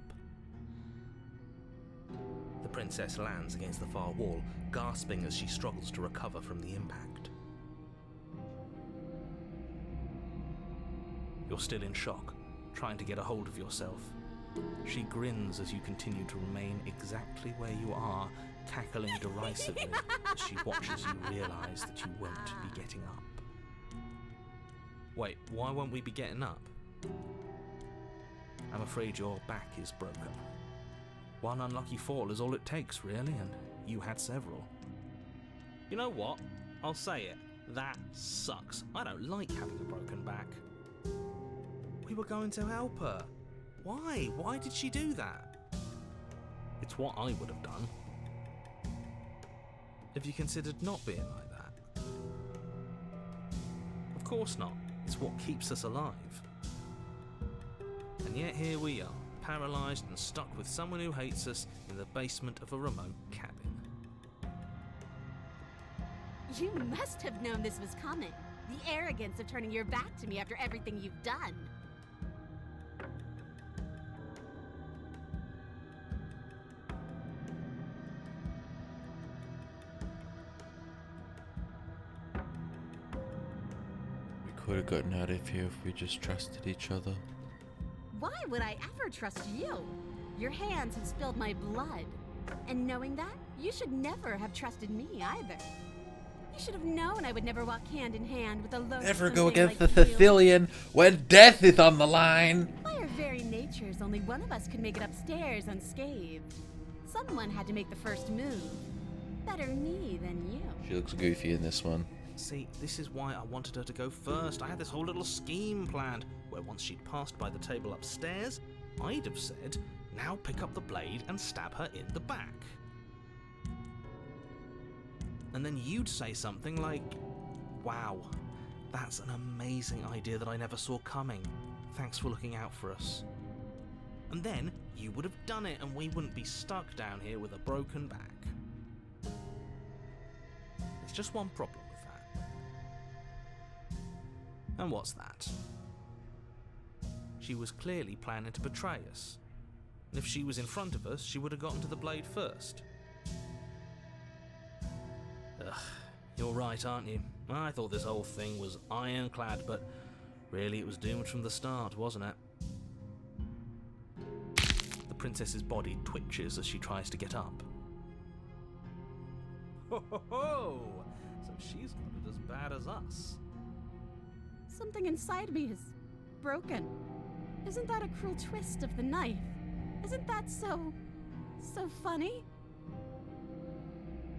The princess lands against the far wall, gasping as she struggles to recover from the impact. You're still in shock, trying to get a hold of yourself. She grins as you continue to remain exactly where you are, cackling derisively as she watches you realize that you won't be getting up. Wait, why won't we be getting up? I'm afraid your back is broken. One unlucky fall is all it takes, really, and you had several. You know what? I'll say it. That sucks. I don't like having a broken back. We were going to help her. Why? Why did she do that? It's what I would have done. Have you considered not being like that? Of course not. It's what keeps us alive. And yet here we are, paralysed and stuck with someone who hates us in the basement of a remote cabin. You must have known this was coming. The arrogance of turning your back to me after everything you've done. Could have gotten out of here if we just trusted each other. Why would I ever trust you? Your hands have spilled my blood. And knowing that, you should never have trusted me either. You should have known I would never walk hand in hand with a low. Never go against the Sicilian when death is on the line. By our very natures, only one of us could make it upstairs unscathed. Someone had to make the first move. Better me than you. She looks goofy in this one. See, this is why I wanted her to go first. I had this whole little scheme planned, where once she'd passed by the table upstairs, I'd have said, now pick up the blade and stab her in the back. And then you'd say something like, wow, that's an amazing idea that I never saw coming. Thanks for looking out for us. And then you would have done it and we wouldn't be stuck down here with a broken back. There's just one problem with that. And what's that? She was clearly planning to betray us. And if she was in front of us, she would have gotten to the blade first. Ugh, you're right, aren't you? I thought this whole thing was ironclad, but really it was doomed from the start, wasn't it? The princess's body twitches as she tries to get up. Ho ho ho! So she's got it as bad as us. Something inside me is broken. Isn't that a cruel twist of the knife? Isn't that so funny?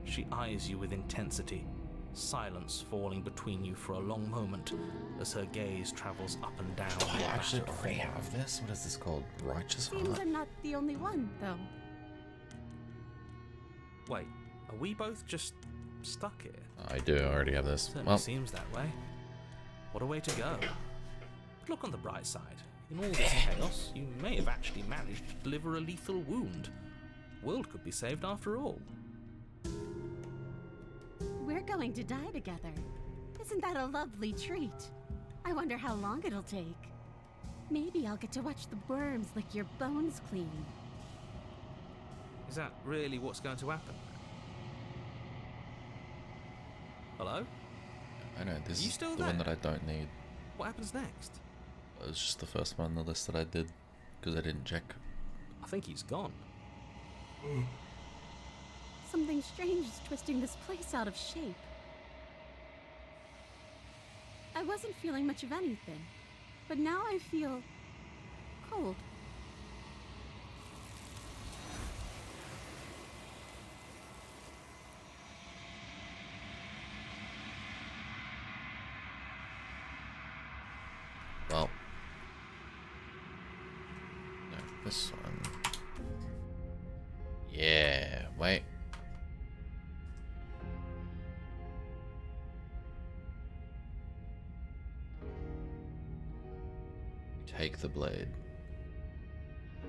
She eyes you with intensity, silence falling between you for a long moment as her gaze travels up and down. Do I your actually back. already have this? What is this called? Righteous Seems Heart? I'm not the only one, though. Wait, are we both just stuck here? I do already have this. Certainly Well, seems that way. What a way to go. But look on the bright side. In all this chaos, you may have actually managed to deliver a lethal wound. World could be saved after all. We're going to die together. Isn't that a lovely treat? I wonder how long it'll take. Maybe I'll get to watch the worms lick your bones clean. Is that really what's going to happen? Hello? I know, this Are you is still the one there? that I don't need. What happens next? It was just the first one on the list that I did, because I didn't check. I think he's gone. Something strange is twisting this place out of shape. I wasn't feeling much of anything, but now I feel cold. Well. No, this one. Yeah, wait. Take the blade.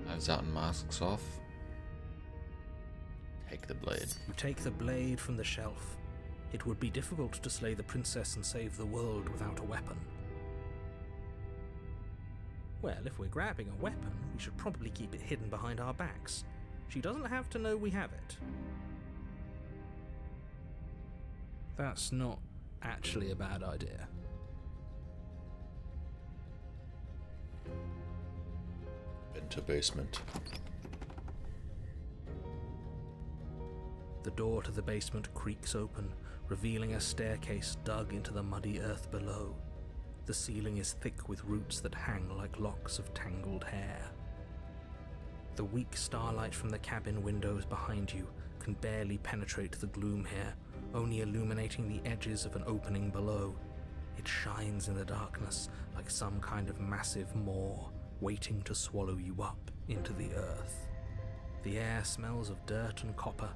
Knives out and masks off. Take the blade. You take the blade from the shelf. It would be difficult to slay the princess and save the world without a weapon. Well, if we're grabbing a weapon, we should probably keep it hidden behind our backs. She doesn't have to know we have it. That's not actually a bad idea. Into basement. The door to the basement creaks open, revealing a staircase dug into the muddy earth below. The ceiling is thick with roots that hang like locks of tangled hair. The weak starlight from the cabin windows behind you can barely penetrate the gloom here, only illuminating the edges of an opening below. It shines in the darkness like some kind of massive maw, waiting to swallow you up into the earth. The air smells of dirt and copper.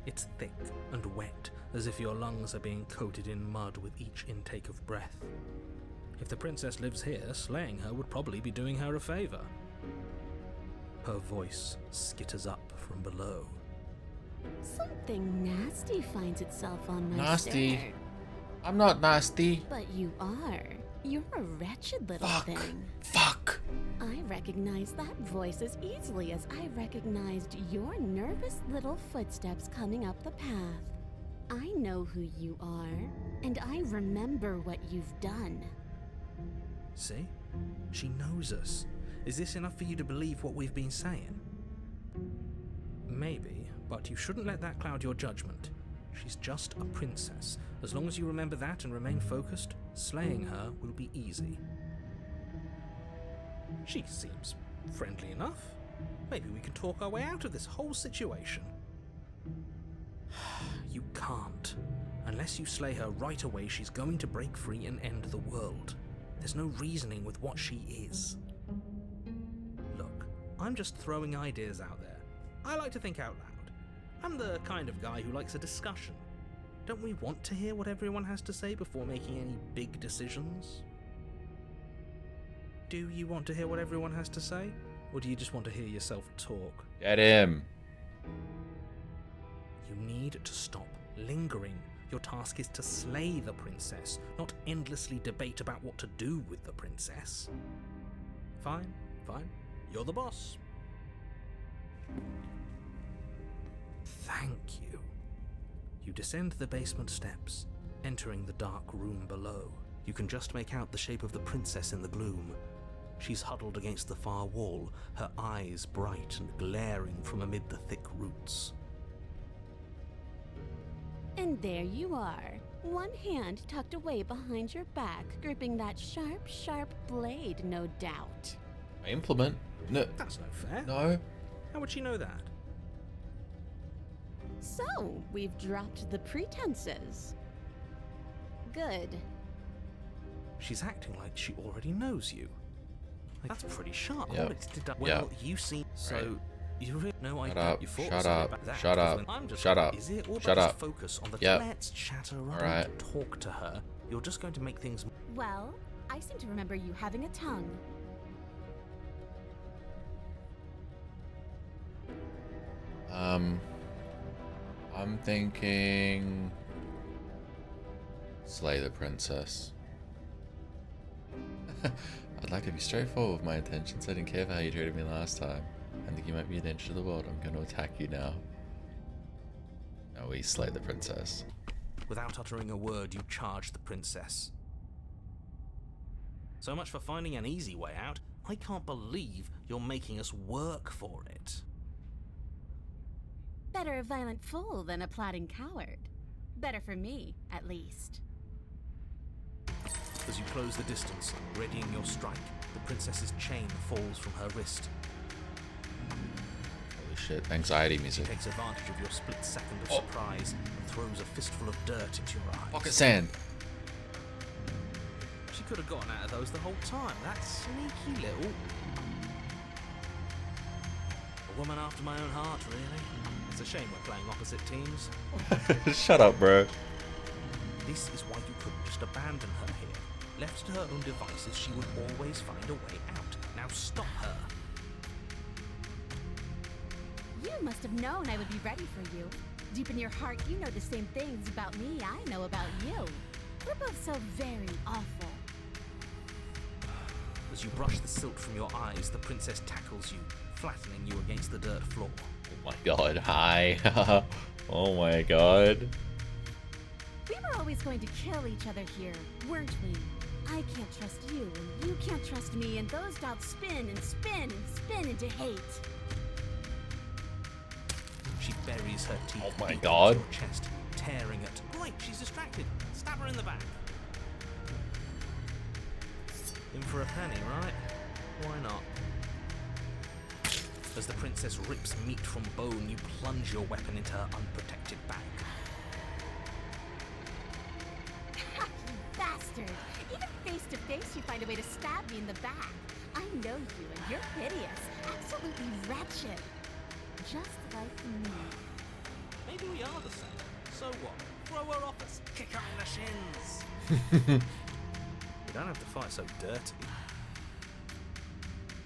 It's thick and wet, as if your lungs are being coated in mud with each intake of breath. If the princess lives here, slaying her would probably be doing her a favor. Her voice skitters up from below. Something nasty finds itself on my Nasty. stair. I'm not nasty. But you are. You're a wretched little Fuck. thing. Fuck. I recognize that voice as easily as I recognized your nervous little footsteps coming up the path. I know who you are, and I remember what you've done. See? She knows us. Is this enough for you to believe what we've been saying? Maybe, but you shouldn't let that cloud your judgment. She's just a princess. As long as you remember that and remain focused, slaying her will be easy. She seems friendly enough. Maybe we can talk our way out of this whole situation. You can't. Unless you slay her right away, she's going to break free and end the world. There's no reasoning with what she is. Look, I'm just throwing ideas out there. I like to think out loud. I'm the kind of guy who likes a discussion. Don't we want to hear what everyone has to say before making any big decisions? Do you want to hear what everyone has to say? Or do you just want to hear yourself talk? Get him. You need to stop lingering. Your task is to slay the princess, not endlessly debate about what to do with the princess. Fine, fine. You're the boss. Thank you. You descend the basement steps, entering the dark room below. You can just make out the shape of the princess in the gloom. She's huddled against the far wall, her eyes bright and glaring from amid the thick roots. And there you are, one hand tucked away behind your back, gripping that sharp, sharp blade, no doubt. My implement? No. That's no fair. No. How would she know that? So, we've dropped the pretenses. Good. She's acting like she already knows you. That's pretty sharp. Yep. Well, you seem so. Right. You really know Shut I up, you thought shut something up, about that, shut because up, when I'm just shut like, up, Is it all shut about up. focus on the Yep. let's chatter rather Alright. than talk to her? You're just going to make things. Well, I seem to remember you having a tongue. I'm thinking slay the princess. I'd like to be straightforward with my intentions. I didn't care for how you treated me last time. I think you might be an inch of the world. I'm going to attack you now. No, we slay the princess. Without uttering a word, you charge the princess. So much for finding an easy way out. I can't believe you're making us work for it. Better a violent fool than a plotting coward. Better for me, at least. As you close the distance, readying your strike, the princess's chain falls from her wrist. Holy shit, anxiety She music. takes advantage of your split second of surprise and throws a fistful of dirt into your eyes. Pocket sand. She could have gotten out of those the whole time. That sneaky little... A woman after my own heart, really. It's a shame we're playing opposite teams. Shut up, bro. This is why you couldn't just abandon her here. Left to her own devices, she would always find a way out. Now stop her. You must have known I would be ready for you. Deep in your heart, you know the same things about me I know about you. We're both so very awful. As you brush the silt from your eyes, the princess tackles you, flattening you against the dirt floor. Oh my god, hi. Oh my god. We were always going to kill each other here, weren't we? I can't trust you, and you can't trust me, and those doubts spin and spin and spin into hate. She buries her teeth Oh my deep God. into your chest, tearing it. Right, she's distracted. Stab her in the back. In for a penny, right? Why not? As the princess rips meat from bone, you plunge your weapon into her unprotected back. Ha, you bastard! Even face to face, you find a way to stab me in the back. I know you, and you're hideous, absolutely wretched. Just like me. Maybe we are the same. So what? Throw her off us. Kick her in the shins. We don't have to fight so dirty.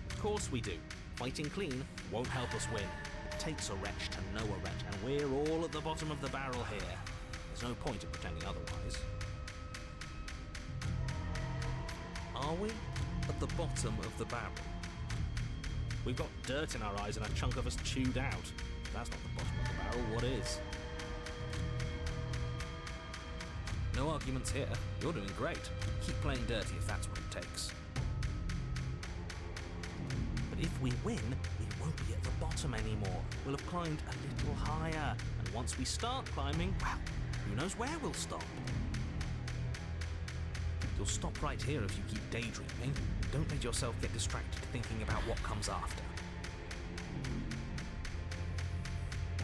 Of course we do. Fighting clean won't help us win. It takes a wretch to know a wretch, and we're all at the bottom of the barrel here. There's no point in pretending otherwise. Are we at the bottom of the barrel? We've got dirt in our eyes and a chunk of us chewed out. If that's not the bottom of the barrel, what is? No arguments here. You're doing great. Keep playing dirty if that's what it takes. But if we win, we won't be at the bottom anymore. We'll have climbed a little higher. And once we start climbing, well, who knows where we'll stop? You'll stop right here if you keep daydreaming. Don't let yourself get distracted thinking about what comes after.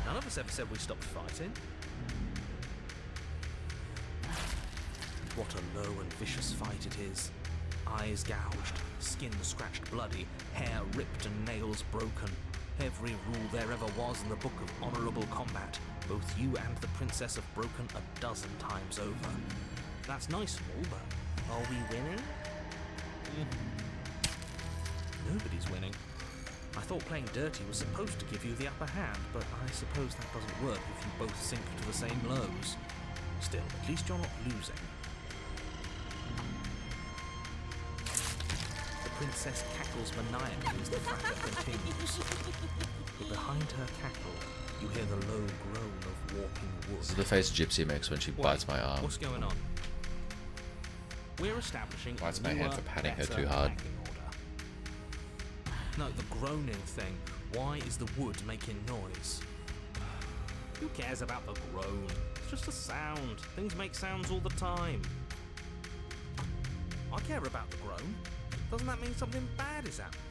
None of us ever said we stopped fighting. What a low and vicious fight it is. Eyes gouged, skin scratched bloody, hair ripped and nails broken. Every rule there ever was in the book of honorable combat. Both you and the princess have broken a dozen times over. That's nice and all, but are we winning? Nobody's winning. I thought playing dirty was supposed to give you the upper hand, but I suppose that doesn't work if you both sink to the same lows. Still, at least you're not losing. The princess cackles maniacally as the fracas continues. But behind her cackle, you hear the low groan of walking wood. This is the face Gypsy makes when she bites my arm. What's going on? We're establishing Bites a my hand newer, for patting her better too hard. packing order. No, the groaning thing. Why is the wood making noise? Who cares about the groan? It's just a sound. Things make sounds all the time. I care about the groan. Doesn't that mean something bad is happening?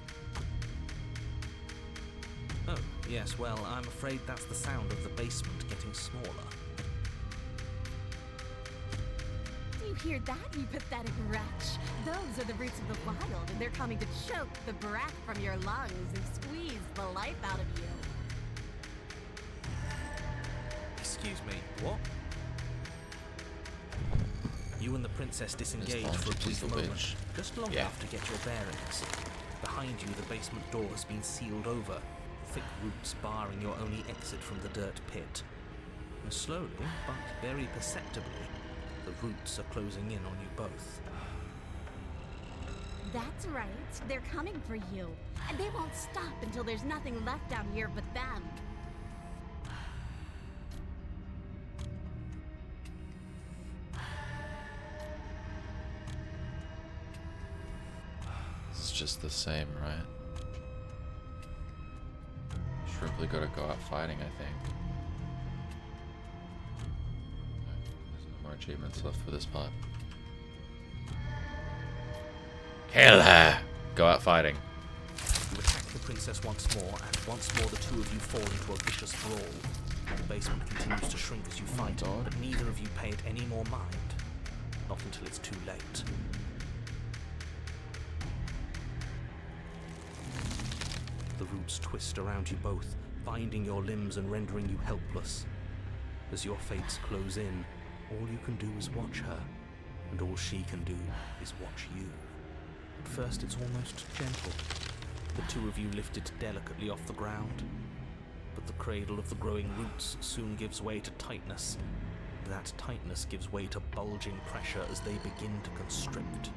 Oh, yes, well, I'm afraid that's the sound of the basement getting smaller. Do you hear that, you pathetic wretch? Those are the roots of the wild, and they're coming to choke the breath from your lungs and squeeze the life out of you. Excuse me, what? You and the princess disengage This for a bastard brief is the moment, witch. just long Yeah. enough to get your bearings. Behind you, the basement door has been sealed over, thick roots barring your only exit from the dirt pit. And slowly, but very perceptibly, the roots are closing in on you both. That's right. They're coming for you. And they won't stop until there's nothing left out here but them. It's just the same, right? Shrimply gotta go out fighting, I think. There's no more achievements left for this part. Kill her! Go out fighting. You attack the princess once more, and once more the two of you fall into a vicious brawl. The basement continues to shrink as you fight, but neither of you pay it any more mind. Not until it's too late. The roots twist around you both, binding your limbs and rendering you helpless. As your fates close in, all you can do is watch her, and all she can do is watch you. At first, it's almost gentle. The two of you lift it delicately off the ground. But the cradle of the growing roots soon gives way to tightness. That tightness gives way to bulging pressure as they begin to constrict.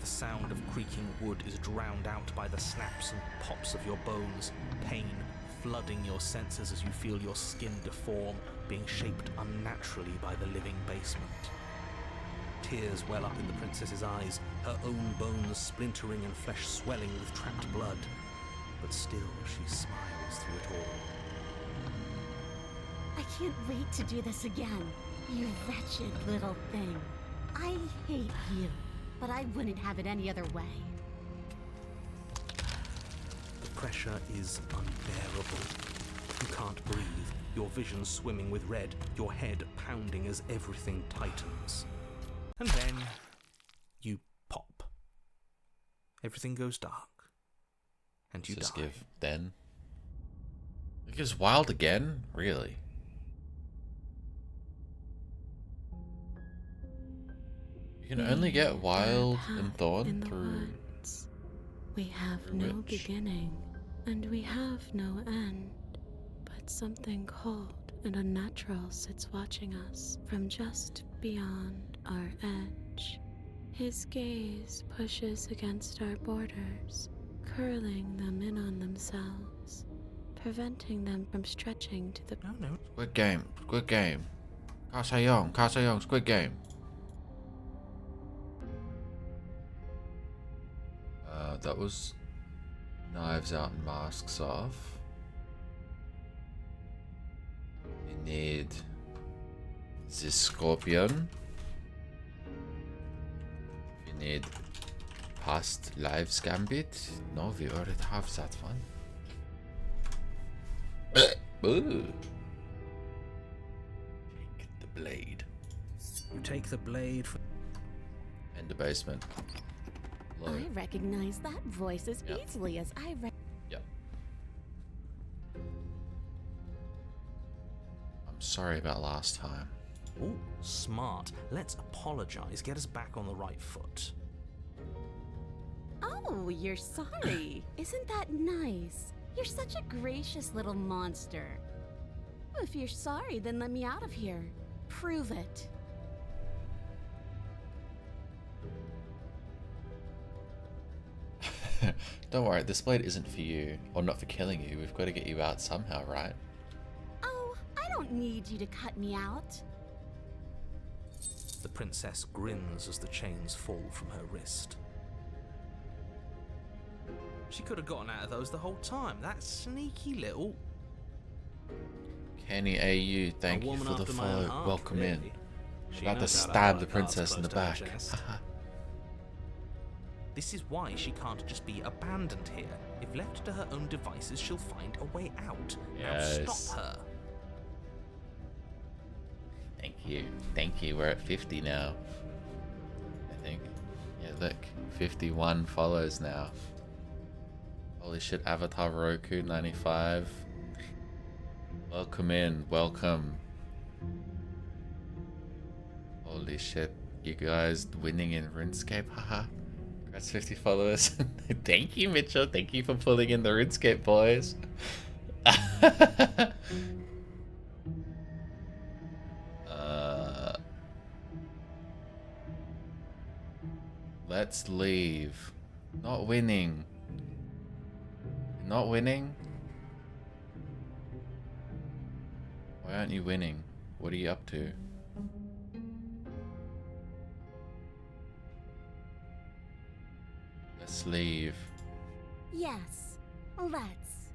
The sound of creaking wood is drowned out by the snaps and pops of your bones, pain flooding your senses as you feel your skin deform, being shaped unnaturally by the living basement. Tears well up in the princess's eyes, her own bones splintering and flesh swelling with trapped blood. But still she smiles through it all. I can't wait to do this again, you wretched little thing. I hate you, but I wouldn't have it any other way. The pressure is unbearable. You can't breathe, your vision swimming with red, your head pounding as everything tightens. And then you pop. Everything goes dark. And you Just die. give then. It goes wild again? Really? You can only get wild and thorn in the through. woods. We have the no witch. beginning, and we have no end. But something cold and unnatural sits watching us from just beyond our edge. His gaze pushes against our borders, curling them in on themselves, preventing them from stretching to the No. Squid Game. Squid Game. Ka-se-yong. Squid Game. That was Knives Out and Masks Off. We need the Scorpion. We need Past Lives Gambit. No, we already have that one. Ooh. Take the blade. You take the blade from... In the basement. Low. I recognize that voice as Yep. easily as I Yep. I'm sorry about last time. Ooh, smart. Let's apologize. Get us back on the right foot. Oh, you're sorry. Isn't that nice? You're such a gracious little monster. If you're sorry, then let me out of here. Prove it. Don't worry, this blade isn't for you. Or not for killing you. We've got to get you out somehow, right? Oh, I don't need you to cut me out. The princess grins as the chains fall from her wrist. She could have gotten out of those the whole time. That sneaky little... Kenny AU, thank A you woman for the after my own follow. heart, Welcome in. really. She About to knows how to stab hold the her cards princess in the close to her back. chest. This is why she can't just be abandoned here. If left to her own devices, she'll find a way out. Now Yes. stop her. Thank you. Thank you. We're at 50 now. I think. Yeah, look. 51 follows now. Holy shit, Avatar Roku 95. Welcome in. Welcome. Holy shit. You guys winning in RuneScape. Haha. Congrats, 50 followers. Thank you, Mitchell. Thank you for pulling in the RuneScape, boys. Let's leave. Not winning. Not winning? Why aren't you winning? What are you up to? Let's leave. Yes, let's.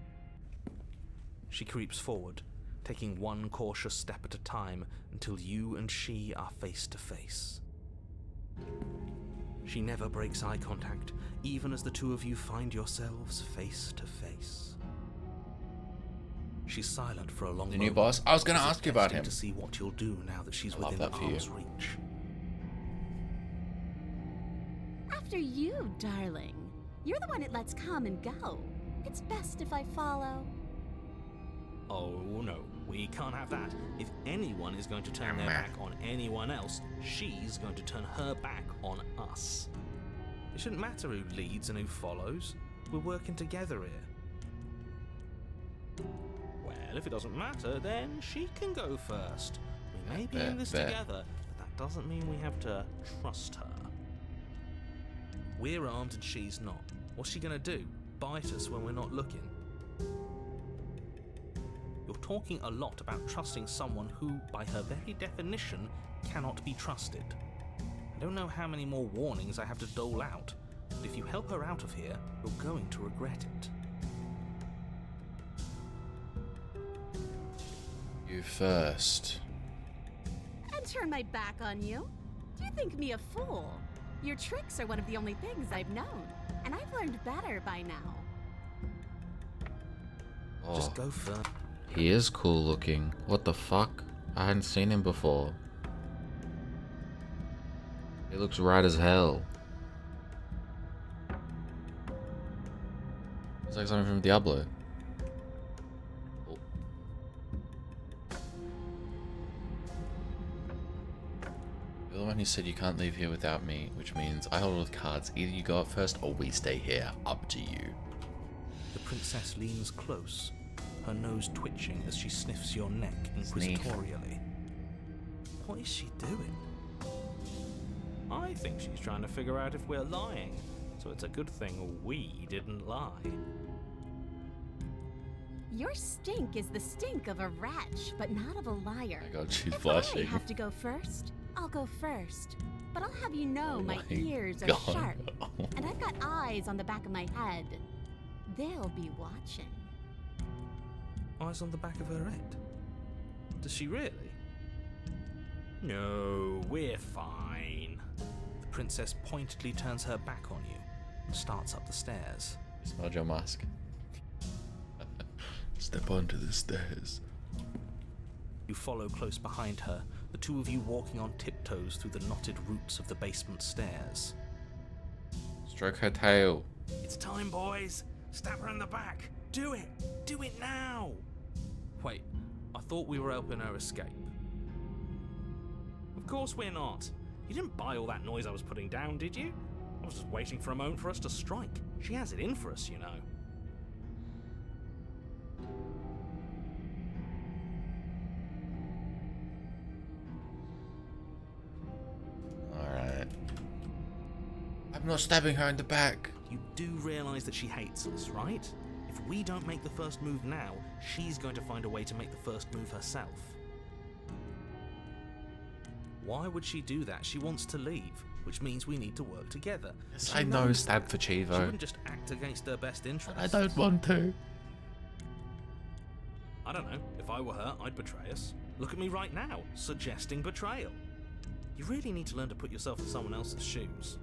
She creeps forward, taking one cautious step at a time until you and she are face to face. She never breaks eye contact, even as the two of you find yourselves face to face. She's silent for a long The moment. new boss? I was gonna as if ask you about testing him. to see what you'll do now that she's I love within that for you. arm's reach. After you, darling. You're the one it lets come and go. It's best if I follow. Oh no. We can't have that. If anyone is going to turn their back on anyone else, she's going to turn her back on us. It shouldn't matter who leads and who follows. We're working together here. Well, if it doesn't matter, then she can go first. We may be in this together, but that doesn't mean we have to trust her. We're armed and she's not. What's she gonna do? Bite us when we're not looking? You're talking a lot about trusting someone who, by her very definition, cannot be trusted. I don't know how many more warnings I have to dole out, but if you help her out of here, you're going to regret it. You first. And turn my back on you? Do you think me a fool? Your tricks are one of the only things I've known, and I've learned better by now. Oh, Just go first. he is cool looking. What the fuck? I hadn't seen him before. He looks right as hell. It's like something from Diablo. Oh. You're the one who said you can't leave here without me, which means I hold all the cards. Either you go up first or we stay here. Up to you. The princess leans close, her nose twitching as she sniffs your neck inquisitorially. What is she doing? I think she's trying to figure out if we're lying, so it's a good thing we didn't lie. Your stink is the stink of a wretch, but not of a liar. Oh my god, she's If blushing. I have to go first, I'll go first. But I'll have you know Oh my my ears are God. sharp, and I've got eyes on the back of my head. They'll be watching. Eyes on the back of her head? Does she really? No, we're fine. The princess pointedly turns her back on you and starts up the stairs. Smudge your mask. Step onto the stairs. You follow close behind her, the two of you walking on tiptoes through the knotted roots of the basement stairs. Stroke her tail. It's time, boys! Stab her in the back! Do it! Do it now! Wait, I thought we were helping her escape. Of course we're not. You didn't buy all that noise I was putting down, did you? I was just waiting for a moment for us to strike. She has it in for us, you know. Alright. I'm not stabbing her in the back. You do realize that she hates us, right? If we don't make the first move now, she's going to find a way to make the first move herself. Why would she do that? She wants to leave, which means we need to work together. Yes, She I know, knows stab for She Chivo. wouldn't just act against her best interests. I don't want to. I don't know. If I were her, I'd betray us. Look at me right now, suggesting betrayal. You really need to learn to put yourself in someone else's shoes.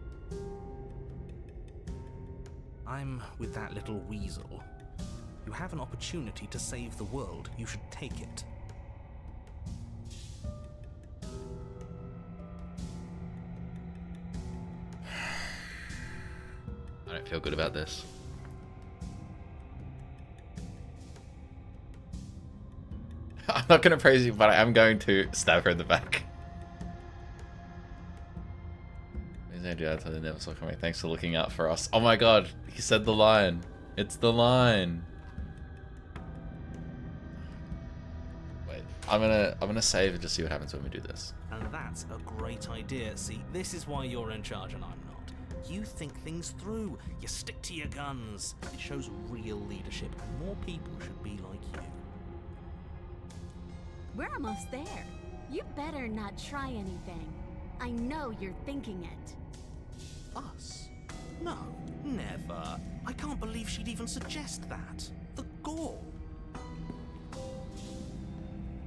I'm with that little weasel. You have an opportunity to save the world. You should take it. I don't feel good about this. I'm not going to praise you, but I am going to stab her in the back. Please don't do that until they never saw coming. Thanks for looking out for us. Oh my god, he said the line. It's the line. Wait, I'm gonna save and just see what happens when we do this. And that's a great idea. See, this is why you're in charge and I'm not. You think things through. You stick to your guns. It shows real leadership, and more people should be like you. We're almost there. You better not try anything. I know you're thinking it. Us? No, never. I can't believe she'd even suggest that. The gall.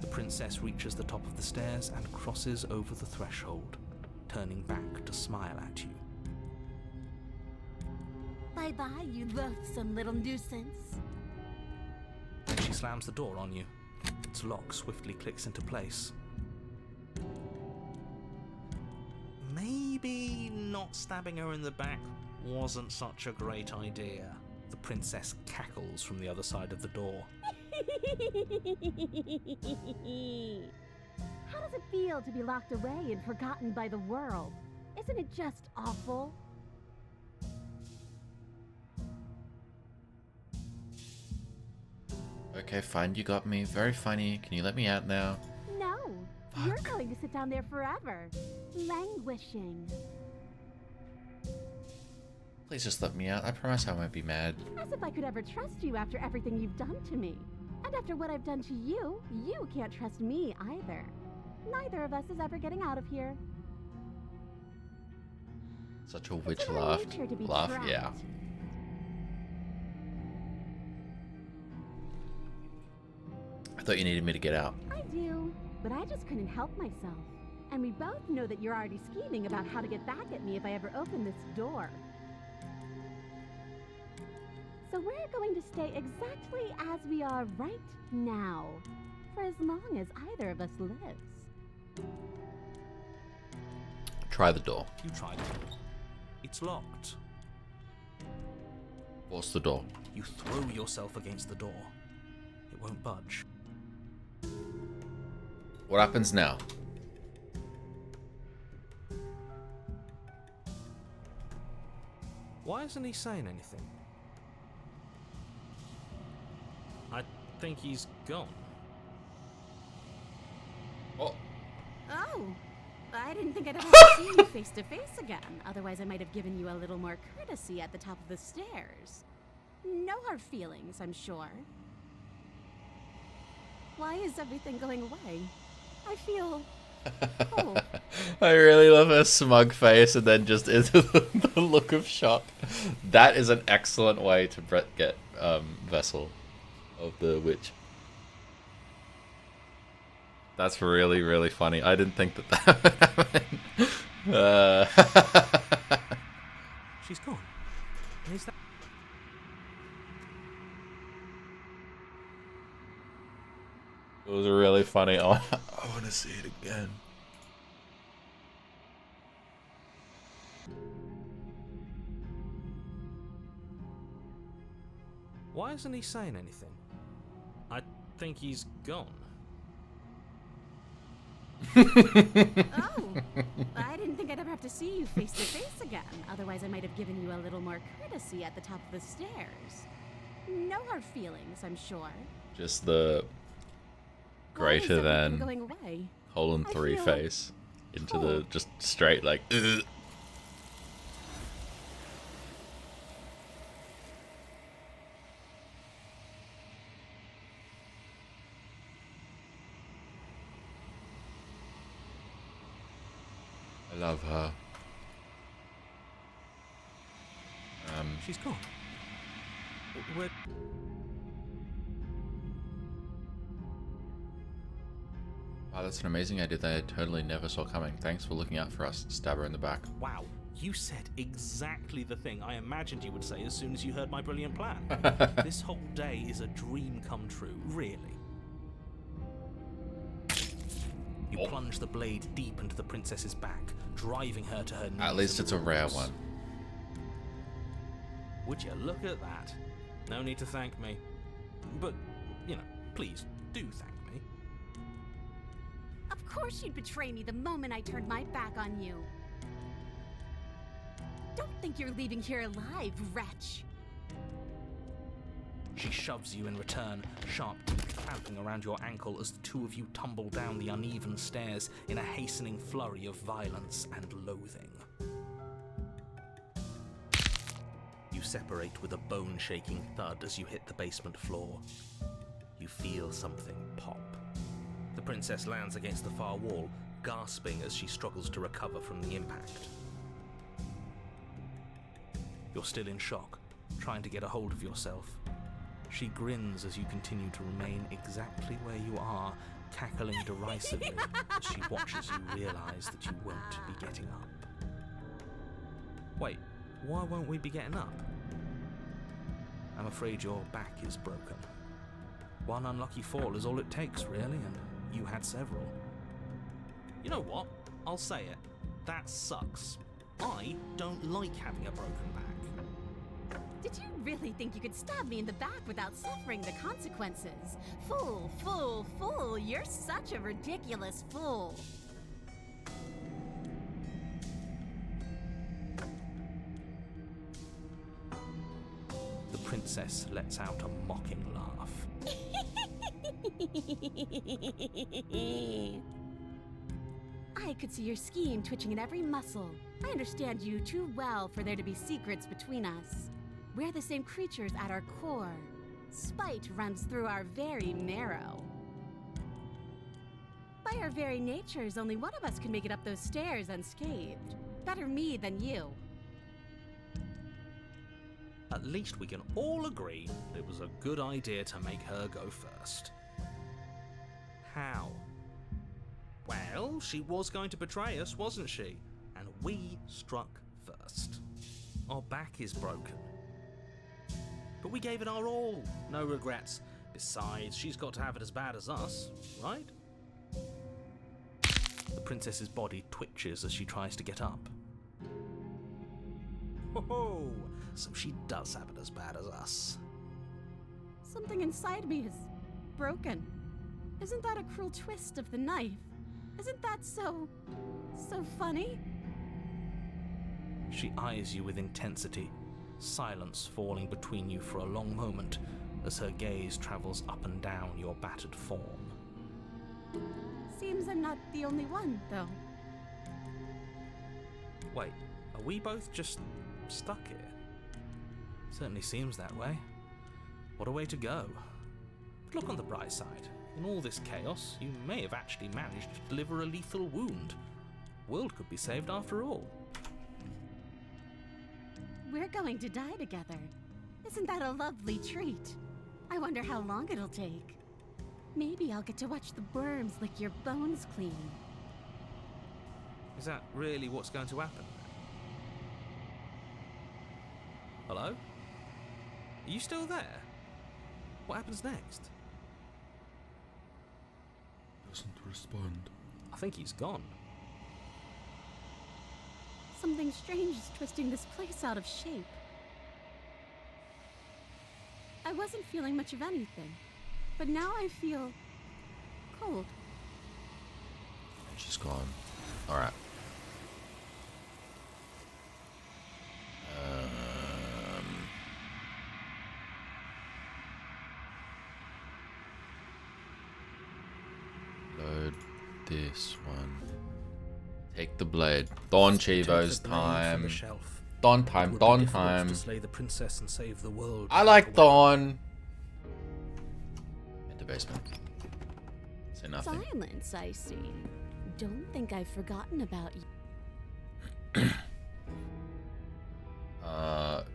The princess reaches the top of the stairs and crosses over the threshold, turning back to smile at you. Bye-bye, you loathsome little nuisance. Then she slams the door on you. Its lock swiftly clicks into place. Maybe not stabbing her in the back wasn't such a great idea. The princess cackles from the other side of the door. How does it feel to be locked away and forgotten by the world? Isn't it just awful? Okay, fine, you got me. Very funny. Can you let me out now? No, you're Fuck. going to sit down there forever, languishing. Please just let me out. I promise I won't be mad. As if I could ever trust you after everything you've done to me. And after what I've done to you, you can't trust me either. Neither of us is ever getting out of here. Such a witch It's in our laugh. nature to be Laugh, trapped. yeah. I thought you needed me to get out. I do, but I just couldn't help myself. And we both know that you're already scheming about how to get back at me if I ever open this door. So we're going to stay exactly as we are right now, for as long as either of us lives. Try the door. You tried it. It's locked. Force the door. You throw yourself against the door. It won't budge. What happens now? Why isn't he saying anything? I think he's gone. Oh, Oh, I didn't think I'd ever see you face to face again. Otherwise, I might have given you a little more courtesy at the top of the stairs. No hard feelings, I'm sure. Why is everything going away? I feel cold. I really love her smug face and then just into the look of shock. That is an excellent way to get Vessel of the Witch. That's really, really funny. I didn't think that would happen. She's gone. Is that... It was really funny. I want to see it again. Why isn't he saying anything? I think he's gone. Oh, I didn't think I'd ever have to see you face to face again. Otherwise, I might have given you a little more courtesy at the top of the stairs. No hard feelings, I'm sure. Just the Why is greater everything than going away? colon I 3 feel face into the cold. just straight like. Ugh. I love her. She's gone. We're... Wow, that's an amazing idea that I totally never saw coming. Thanks for looking out for us. Stab her in the back. Wow, you said exactly the thing I imagined you would say as soon as you heard my brilliant plan. This whole day is a dream come true, really. You plunge the blade deep into the princess's back, driving her to her knees. At least in it's the a rare walls. one. Would you look at that? No need to thank me. But, you know, please, do thank me. Of course you'd betray me the moment I turned my back on you. Don't think you're leaving here alive, wretch. She shoves you in return, sharp teeth clamping around your ankle as the two of you tumble down the uneven stairs in a hastening flurry of violence and loathing. You separate with a bone-shaking thud as you hit the basement floor. You feel something pop. The princess lands against the far wall, gasping as she struggles to recover from the impact. You're still in shock, trying to get a hold of yourself. She grins as you continue to remain exactly where you are, cackling derisively as she watches you realize that you won't be getting up. Wait, why won't we be getting up? I'm afraid your back is broken. One unlucky fall is all it takes, really, and you had several. You know what? I'll say it. That sucks. I don't like having a broken back. Did you really think you could stab me in the back without suffering the consequences. Fool, fool, fool, you're such a ridiculous fool. The princess lets out a mocking laugh. I could see your scheme twitching in every muscle. I understand you too well for there to be secrets between us. We're the same creatures at our core. Spite runs through our very marrow. By our very natures, only one of us can make it up those stairs unscathed. Better me than you. At least we can all agree that it was a good idea to make her go first. How? Well, she was going to betray us, wasn't she? And we struck first. Our back is broken. But we gave it our all. No regrets. Besides, she's got to have it as bad as us, right? The princess's body twitches as she tries to get up. Ho-ho! So she does have it as bad as us. Something inside me is broken. Isn't that a cruel twist of the knife? Isn't that so funny? She eyes you with intensity, silence falling between you for a long moment as her gaze travels up and down your battered form. Seems I'm not the only one, though. Wait, are we both just stuck here? Certainly seems that way. What a way to go. But look on the bright side. In all this chaos, you may have actually managed to deliver a lethal wound. World could be saved after all. We're going to die together. Isn't that a lovely treat? I wonder how long it'll take. Maybe I'll get to watch the worms lick your bones clean. Is that really what's going to happen? Hello? Are you still there? What happens next? Doesn't respond. I think he's gone. Something strange is twisting this place out of shape. I wasn't feeling much of anything, but now I feel cold. And she's gone. Alright. Load this one. Take the blade. Dawn Chivo's time. Dawn time. Dawn time. To slay the princess and save the world. I like Dawn. Enter basement. Say nothing. Silence, I see. Don't think I've forgotten about you.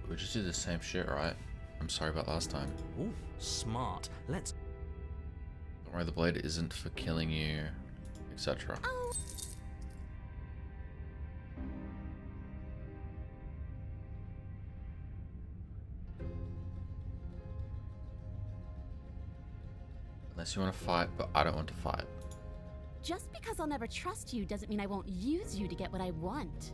We just did the same shit, right? I'm sorry about last time. Ooh, smart. Let's... Don't worry, the blade isn't for killing you, etc. Oh. Unless you want to fight, but I don't want to fight. Just because I'll never trust you doesn't mean I won't use you to get what I want.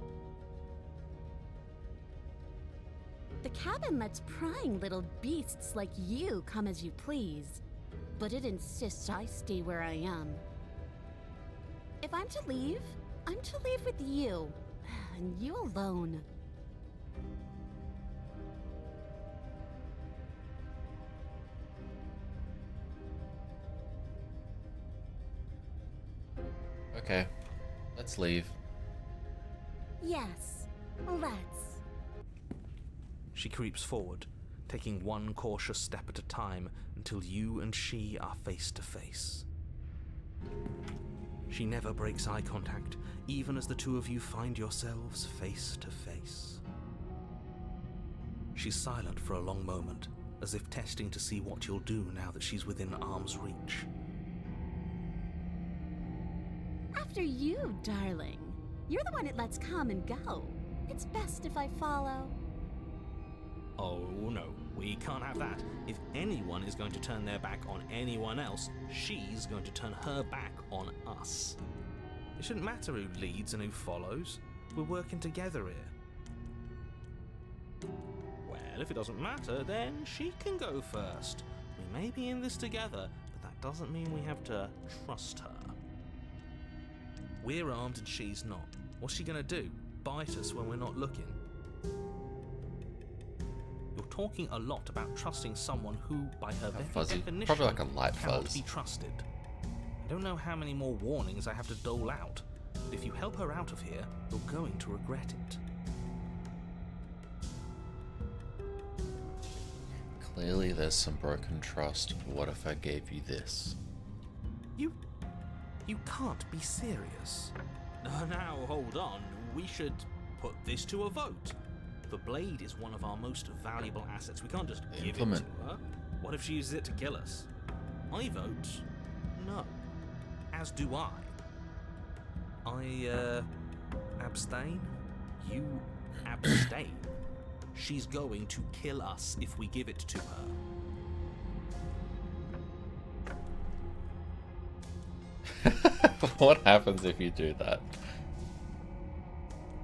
The cabin lets prying little beasts like you come as you please, but it insists I stay where I am. If I'm to leave, I'm to leave with you, and you alone. Okay, let's leave. Yes, let's. She creeps forward, taking one cautious step at a time until you and she are face to face. She never breaks eye contact, even as the two of you find yourselves face to face. She's silent for a long moment, as if testing to see what you'll do now that she's within arm's reach. After you, darling. You're the one it lets come and go. It's best if I follow. Oh no, we can't have that. If anyone is going to turn their back on anyone else, she's going to turn her back on us. It shouldn't matter who leads and who follows. We're working together here. Well, if it doesn't matter, then she can go first. We may be in this together, but that doesn't mean we have to trust her. We're armed and she's not. What's she gonna do? Bite us when we're not looking? You're talking a lot about trusting someone who, by her very fuzzy. definition, Probably like a light cannot fuzz. be trusted. I don't know how many more warnings I have to dole out, but if you help her out of here, you're going to regret it. Clearly there's some broken trust. What if I gave you this? You can't be serious. Now, hold on. We should put this to a vote. The blade is one of our most valuable assets. We can't just give it to Implement. her. What if she uses it to kill us? I vote no. As do I. I abstain. You abstain. She's going to kill us if we give it to her. What happens if you do that?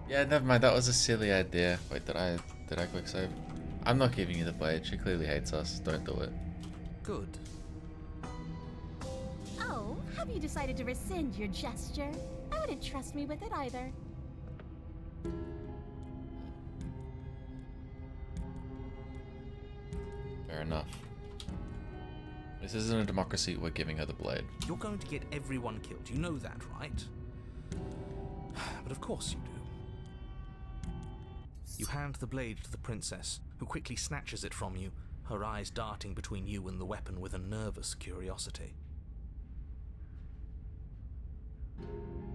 Yeah, never mind. That was a silly idea. Wait, did I quick save? I'm not giving you the blade. She clearly hates us. Don't do it. Good. Oh, have you decided to rescind your gesture? I wouldn't trust me with it either. Fair enough. This isn't a democracy. We're giving her the blade. You're going to get everyone killed. You know that, right? But of course you do. You hand the blade to the princess, who quickly snatches it from you, her eyes darting between you and the weapon with a nervous curiosity.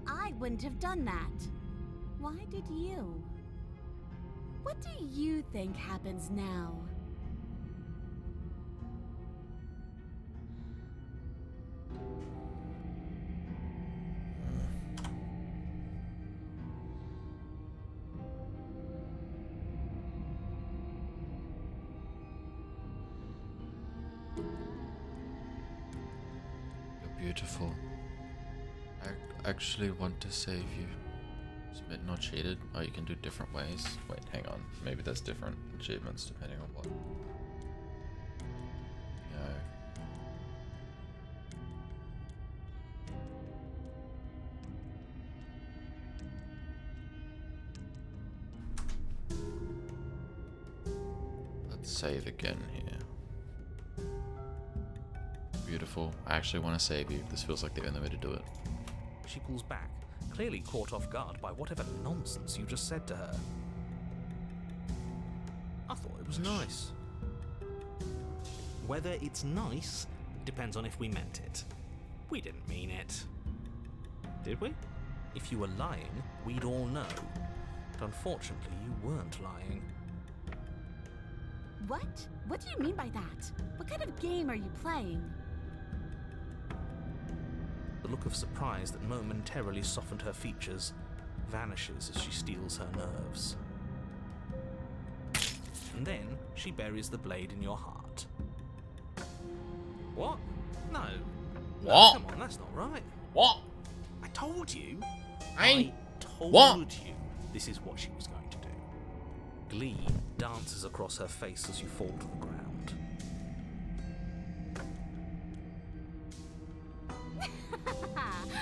I wouldn't have done that. Why did you? What do you think happens now? Beautiful. I actually want to save you. Submit not cheated. Oh, you can do different ways. Wait, hang on. Maybe there's different achievements depending on what. Let's save again here. Beautiful. I actually want to save you. This feels like the only way to do it. She pulls back, clearly caught off guard by whatever nonsense you just said to her. I thought it was nice. Whether it's nice depends on if we meant it. We didn't mean it. Did we? If you were lying, we'd all know. But unfortunately, you weren't lying. What? What do you mean by that? What kind of game are you playing? The look of surprise that momentarily softened her features vanishes as she steals her nerves. And then she buries the blade in your heart. What? No. No, What? come on, that's not right. What? I told you. I told what? you this is what she was going to do. Glee dances across her face as you fall to the ground.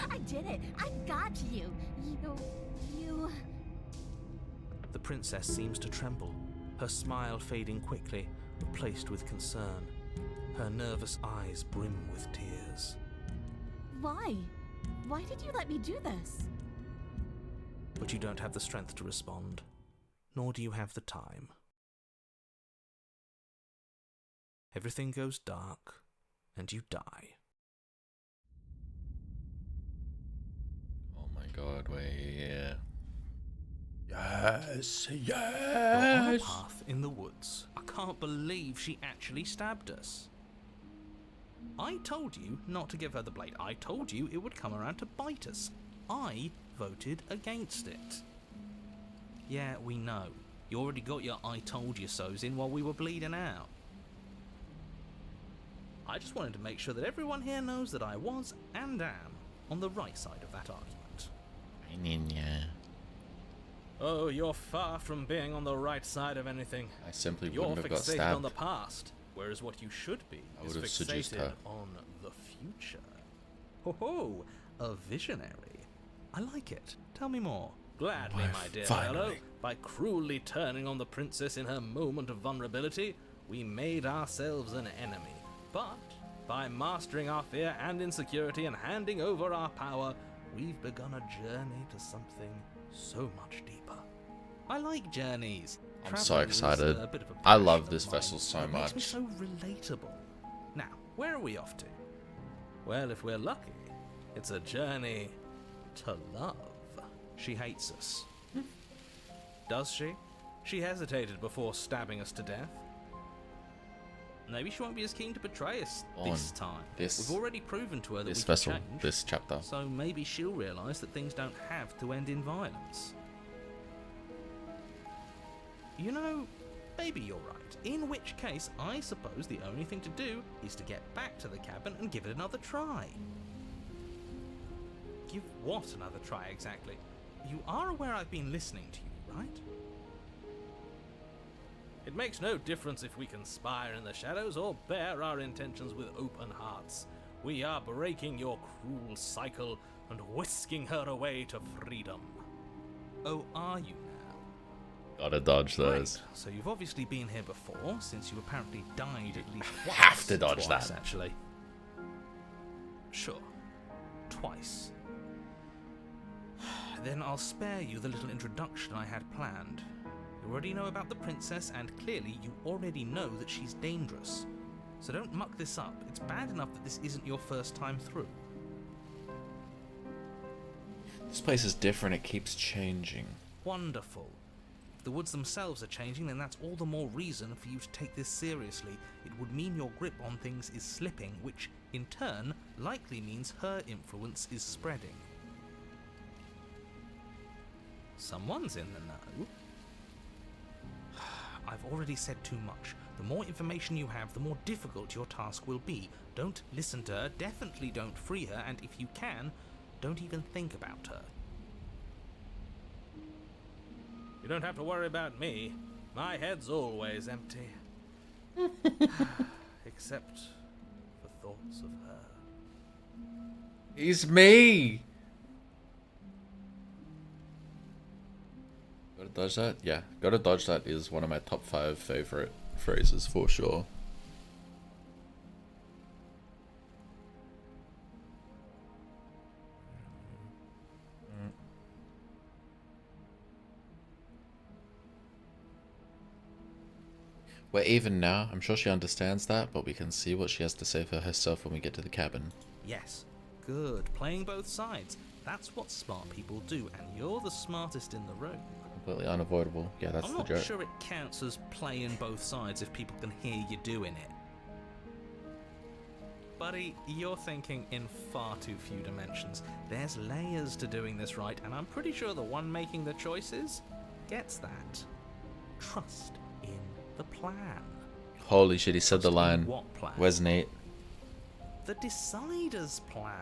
I did it. I got you. You... The princess seems to tremble, her smile fading quickly, replaced with concern. Her nervous eyes brim with tears. Why? Why did you let me do this? But you don't have the strength to respond, nor do you have the time. Everything goes dark, and you die. Oh my god, we're here. Yes, You're on a yes. path in the woods. I can't believe she actually stabbed us. I told you not to give her the blade. I told you it would come around to bite us. I voted against it. Yeah, we know. You already got your I told you so's in while we were bleeding out. I just wanted to make sure that everyone here knows that I was and am on the right side of that argument. Ninja. Oh, you're far from being on the right side of anything. I simply You're wouldn't have got fixated stabbed. on the past, whereas what you should be I is would have seduced fixated her. on the future. Ho ho, a visionary. I like it. Tell me more. Gladly, Why, my dear finally. fellow. By cruelly turning on the princess in her moment of vulnerability, we made ourselves an enemy. But by mastering our fear and insecurity and handing over our power, we've begun a journey to something so much deeper. I like journeys. I'm so Travelling is excited. a bit of a I passion love of this mine. vessel so It makes me much. so relatable. Now, where are we off to? Well, if we're lucky, it's a journey to love. She hates us. Does she? She hesitated before stabbing us to death. Maybe she won't be as keen to betray us this On time. this- We've already proven to her that This we can vessel, change. this chapter. So maybe she'll realise that things don't have to end in violence. You know, maybe you're right. In which case, I suppose the only thing to do is to get back to the cabin and give it another try. Give what another try exactly? You are aware I've been listening to you, right? It makes no difference if we conspire in the shadows or bear our intentions with open hearts. We are breaking your cruel cycle and whisking her away to freedom. Oh, are you now? Gotta dodge those. Right. So you've obviously been here before, since you apparently died at least once. Have to dodge Twice, that. actually. Sure. Twice. Then I'll spare you the little introduction I had planned. You already know about the princess, and clearly you already know that she's dangerous. So don't muck this up. It's bad enough that this isn't your first time through. This place is different. It keeps changing. Wonderful. If the woods themselves are changing, then that's all the more reason for you to take this seriously. It would mean your grip on things is slipping, which, in turn, likely means her influence is spreading. Someone's in the know. I've already said too much. The more information you have, the more difficult your task will be. Don't listen to her, definitely don't free her, and if you can, don't even think about her. You don't have to worry about me. My head's always empty. Except for thoughts of her. He's me! Gotta dodge that? Yeah. Gotta dodge that is one of my top 5 favorite phrases for sure. We're even now. I'm sure she understands that, but we can see what she has to say for herself when we get to the cabin. Yes. Good. Playing both sides. That's what smart people do, and you're the smartest in the room. Completely unavoidable. Yeah, that's I'm the not joke. sure it counts as playing both sides if people can hear you doing it. Buddy, you're thinking in far too few dimensions. There's layers to doing this right, and I'm pretty sure the one making the choices gets that. Trust in the plan. Holy shit, he said the Trust in line. What plan? Where's Nate? The Decider's plan.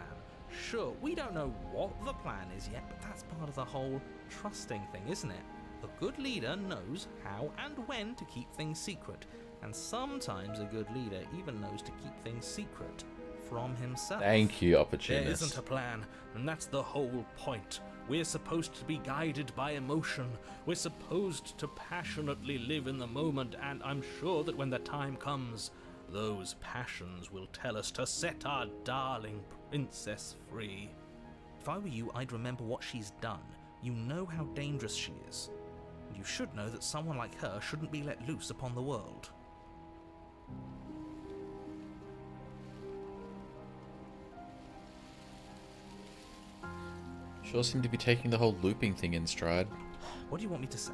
Sure, we don't know what the plan is yet, but that's part of the whole trusting thing, isn't it? A good leader knows how and when to keep things secret, and sometimes a good leader even knows to keep things secret from himself. Thank you, There opportunist. isn't a plan, and that's the whole point. We're supposed to be guided by emotion. We're supposed to passionately live in the moment, and I'm sure that when the time comes, those passions will tell us to set our darling princess free. If I were you, I'd remember what she's done. You know how dangerous she is. And you should know that someone like her shouldn't be let loose upon the world. Sure seem to be taking the whole looping thing in stride. What do you want me to say?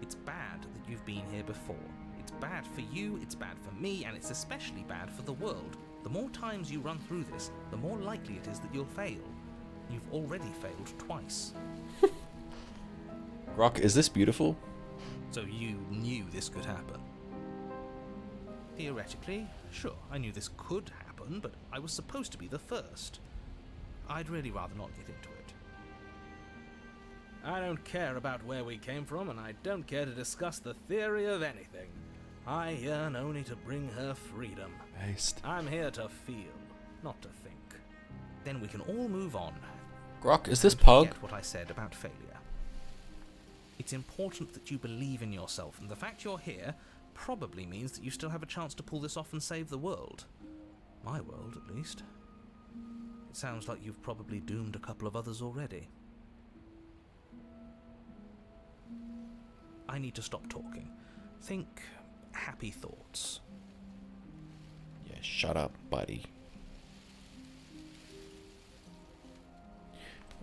It's bad that you've been here before. It's bad for you, it's bad for me, and it's especially bad for the world. The more times you run through this, the more likely it is that you'll fail. You've already failed twice. Rock, is this beautiful? So you knew this could happen? Theoretically, sure, I knew this could happen, but I was supposed to be the first. I'd really rather not get into it. I don't care about where we came from, and I don't care to discuss the theory of anything. I yearn only to bring her freedom. Based. I'm here to feel, not to think. Then we can all move on. Grok, is this And Pog? forget what I said about failure. It's important that you believe in yourself, and the fact you're here probably means that you still have a chance to pull this off and save the world. My world, at least. It sounds like you've probably doomed a couple of others already. I need to stop talking. Think happy thoughts. Yeah, shut up, buddy.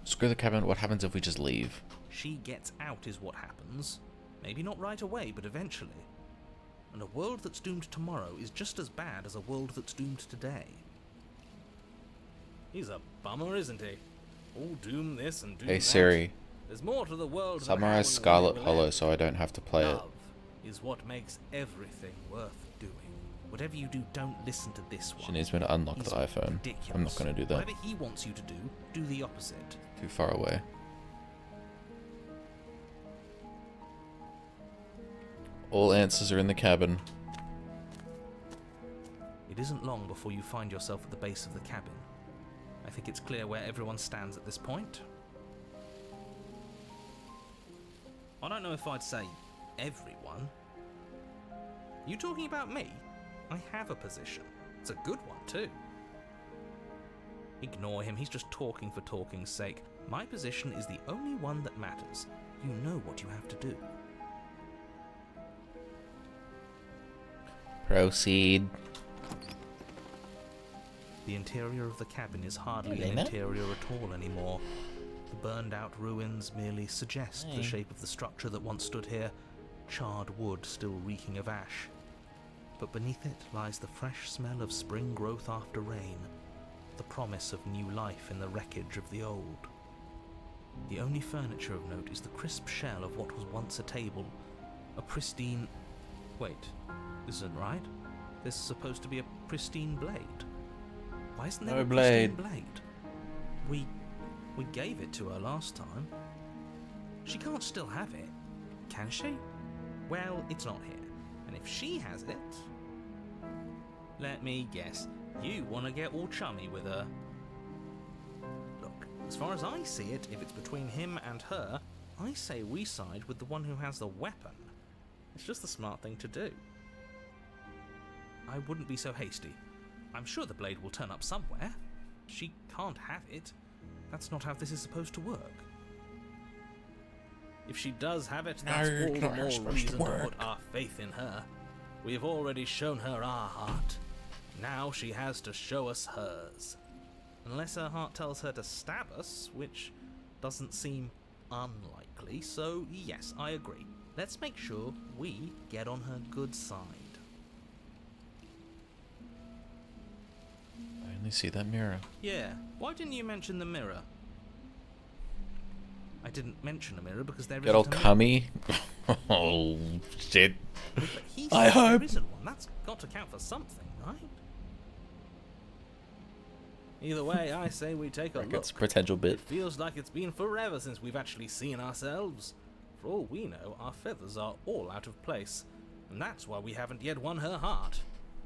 Screw the cabin. What happens if we just leave? She gets out is what happens. Maybe not right away, but eventually. And a world that's doomed tomorrow is just as bad as a world that's doomed today. He's a bummer, isn't he? All doom this and doom Hey that. Siri, There's more to the world than summarize how and Scarlet when we Hollow live. so I don't have to play it. Love is what makes everything worth doing. Whatever you do, don't listen to this one. She needs me to unlock He's the iPhone. ridiculous. I'm not going to do that. Whatever he wants you to do the opposite. Too far away. All answers are in the cabin. It isn't long before you find yourself at the base of the cabin. I think it's clear where everyone stands at this point. I don't know if I'd say everyone. You talking about me? I have a position. It's a good one, too. Ignore him, he's just talking for talking's sake. My position is the only one that matters. You know what you have to do. Proceed. The interior of the cabin is hardly Hello, an mate. interior at all anymore. The burned out ruins merely suggest Hey. the shape of the structure that once stood here, charred wood still reeking of ash. But beneath it lies the fresh smell of spring growth after rain, the promise of new life in the wreckage of the old. The only furniture of note is the crisp shell of what was once a table, a pristine... Wait, this isn't right. This is supposed to be a pristine blade. Why isn't there No a pristine blade. blade? We gave it to her last time. She can't still have it, can she? Well, it's not here. And if she has it... Let me guess. You want to get all chummy with her. Look, as far as I see it, if it's between him and her, I say we side with the one who has the weapon. It's just the smart thing to do. I wouldn't be so hasty. I'm sure the blade will turn up somewhere. She can't have it. That's not how this is supposed to work. If she does have it, that's No, all it's the not how it's more supposed to reason to work. put our faith in her. We have already shown her our heart. Now she has to show us hers. Unless her heart tells her to stab us, which doesn't seem unlikely, so yes, I agree. Let's make sure we get on her good side. I only see that mirror. Yeah, why didn't you mention the mirror? I didn't mention a mirror because there Get all isn't a mirror. cummy. Oh, shit. But he I said there hope. isn't one. That's got to count for something, right? Either way, I say we take a Brackets, look. potential bit. It feels like it's been forever since we've actually seen ourselves. For all we know, our feathers are all out of place. And that's why we haven't yet won her heart.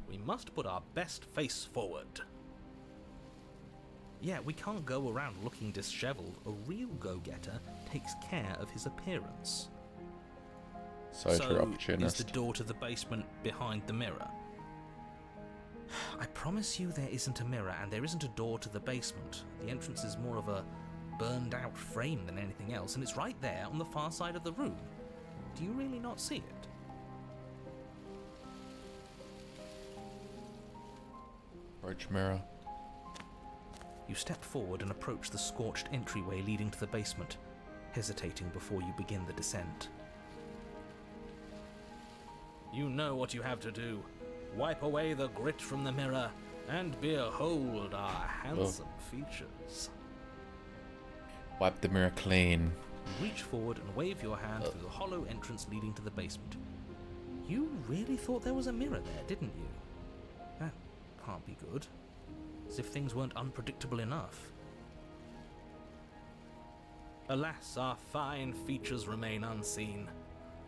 We must put our best face forward. Yeah, we can't go around looking disheveled. A real go-getter takes care of his appearance. So true, is opportunist. the door to the basement behind the mirror? I promise you there isn't a mirror, and there isn't a door to the basement. The entrance is more of a burned-out frame than anything else, and it's right there on the far side of the room. Do you really not see it? Approach mirror. You step forward and approach the scorched entryway leading to the basement, hesitating before you begin the descent. You know what you have to do. Wipe away the grit from the mirror, and behold our handsome features. Wipe the mirror clean. You reach forward and wave your hand through the hollow entrance leading to the basement. You really thought there was a mirror there, didn't you? That can't be good. As if things weren't unpredictable enough. Alas, our fine features remain unseen.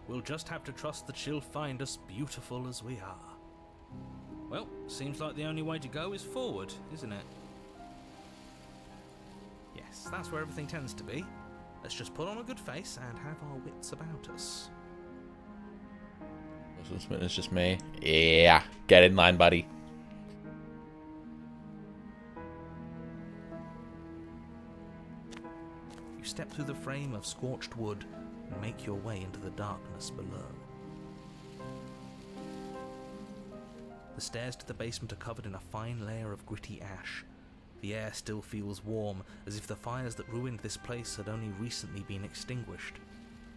We'll just have to trust that she'll find us beautiful as we are. Well, seems like the only way to go is forward, isn't it? Yes, that's where everything tends to be. Let's just put on a good face and have our wits about us. It's just me. Yeah, get in line, buddy. You step through the frame of scorched wood and make your way into the darkness below. The stairs to the basement are covered in a fine layer of gritty ash. The air still feels warm, as if the fires that ruined this place had only recently been extinguished.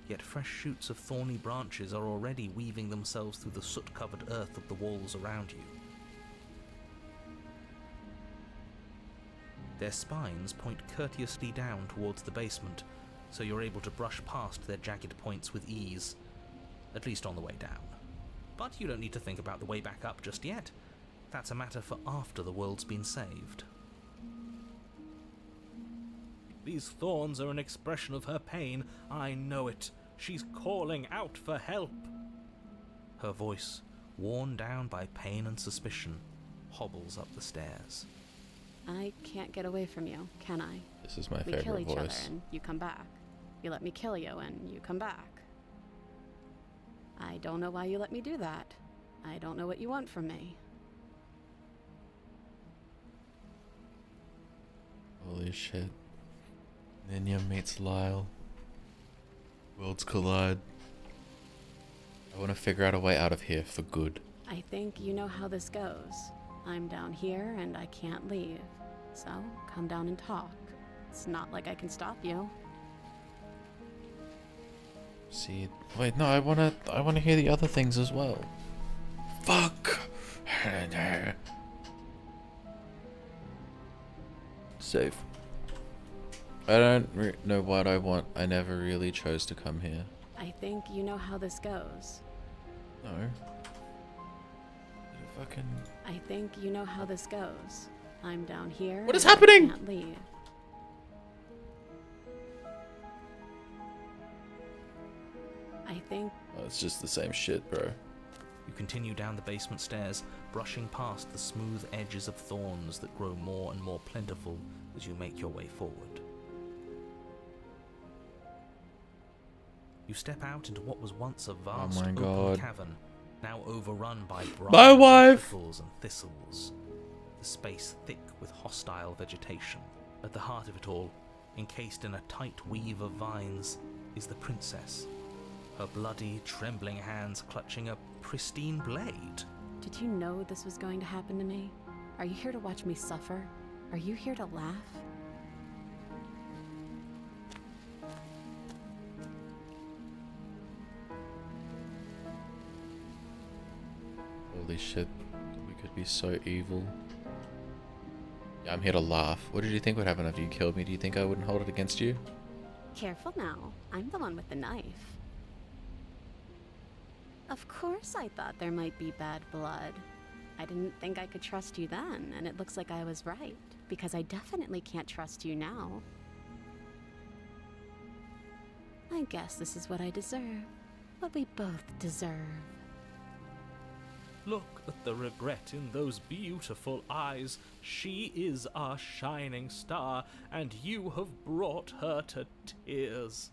Yet fresh shoots of thorny branches are already weaving themselves through the soot-covered earth of the walls around you. Their spines point courteously down towards the basement, so you're able to brush past their jagged points with ease, at least on the way down. But you don't need to think about the way back up just yet. That's a matter for after the world's been saved. These thorns are an expression of her pain. I know it. She's calling out for help. Her voice, worn down by pain and suspicion, hobbles up the stairs. I can't get away from you, can I? This is my We kill favorite each other voice. and you come back. You let me kill you and you come back. I don't know why you let me do that. I don't know what you want from me. Holy shit. Ninya meets Lyle. Worlds collide. I want to figure out a way out of here for good. I think you know how this goes. I'm down here and I can't leave. So, come down and talk. It's not like I can stop you. See, wait, no, I wanna hear the other things as well. Fuck. Save. I don't know what I want. I never really chose to come here. I think you know how this goes. No. Fucking. I think you know how this goes. I'm down here. What is and I happening? can't leave. I think Oh, it's just the same shit, bro. You continue down the basement stairs, brushing past the smooth edges of thorns that grow more and more plentiful as you make your way forward. You step out into what was once a vast my open God. cavern, now overrun by My briars, wife! prickles and thistles. The space thick with hostile vegetation. At the heart of it all, encased in a tight weave of vines, is the princess. Her bloody, trembling hands clutching a pristine blade. Did you know this was going to happen to me? Are you here to watch me suffer? Are you here to laugh? Holy shit. We could be so evil. Yeah, I'm here to laugh. What did you think would happen after you killed me? Do you think I wouldn't hold it against you? Careful now. I'm the one with the knife. Of course I thought there might be bad blood. I didn't think I could trust you then, and it looks like I was right, because I definitely can't trust you now. I guess this is what I deserve. What we both deserve. Look at the regret in those beautiful eyes. She is our shining star, and you have brought her to tears.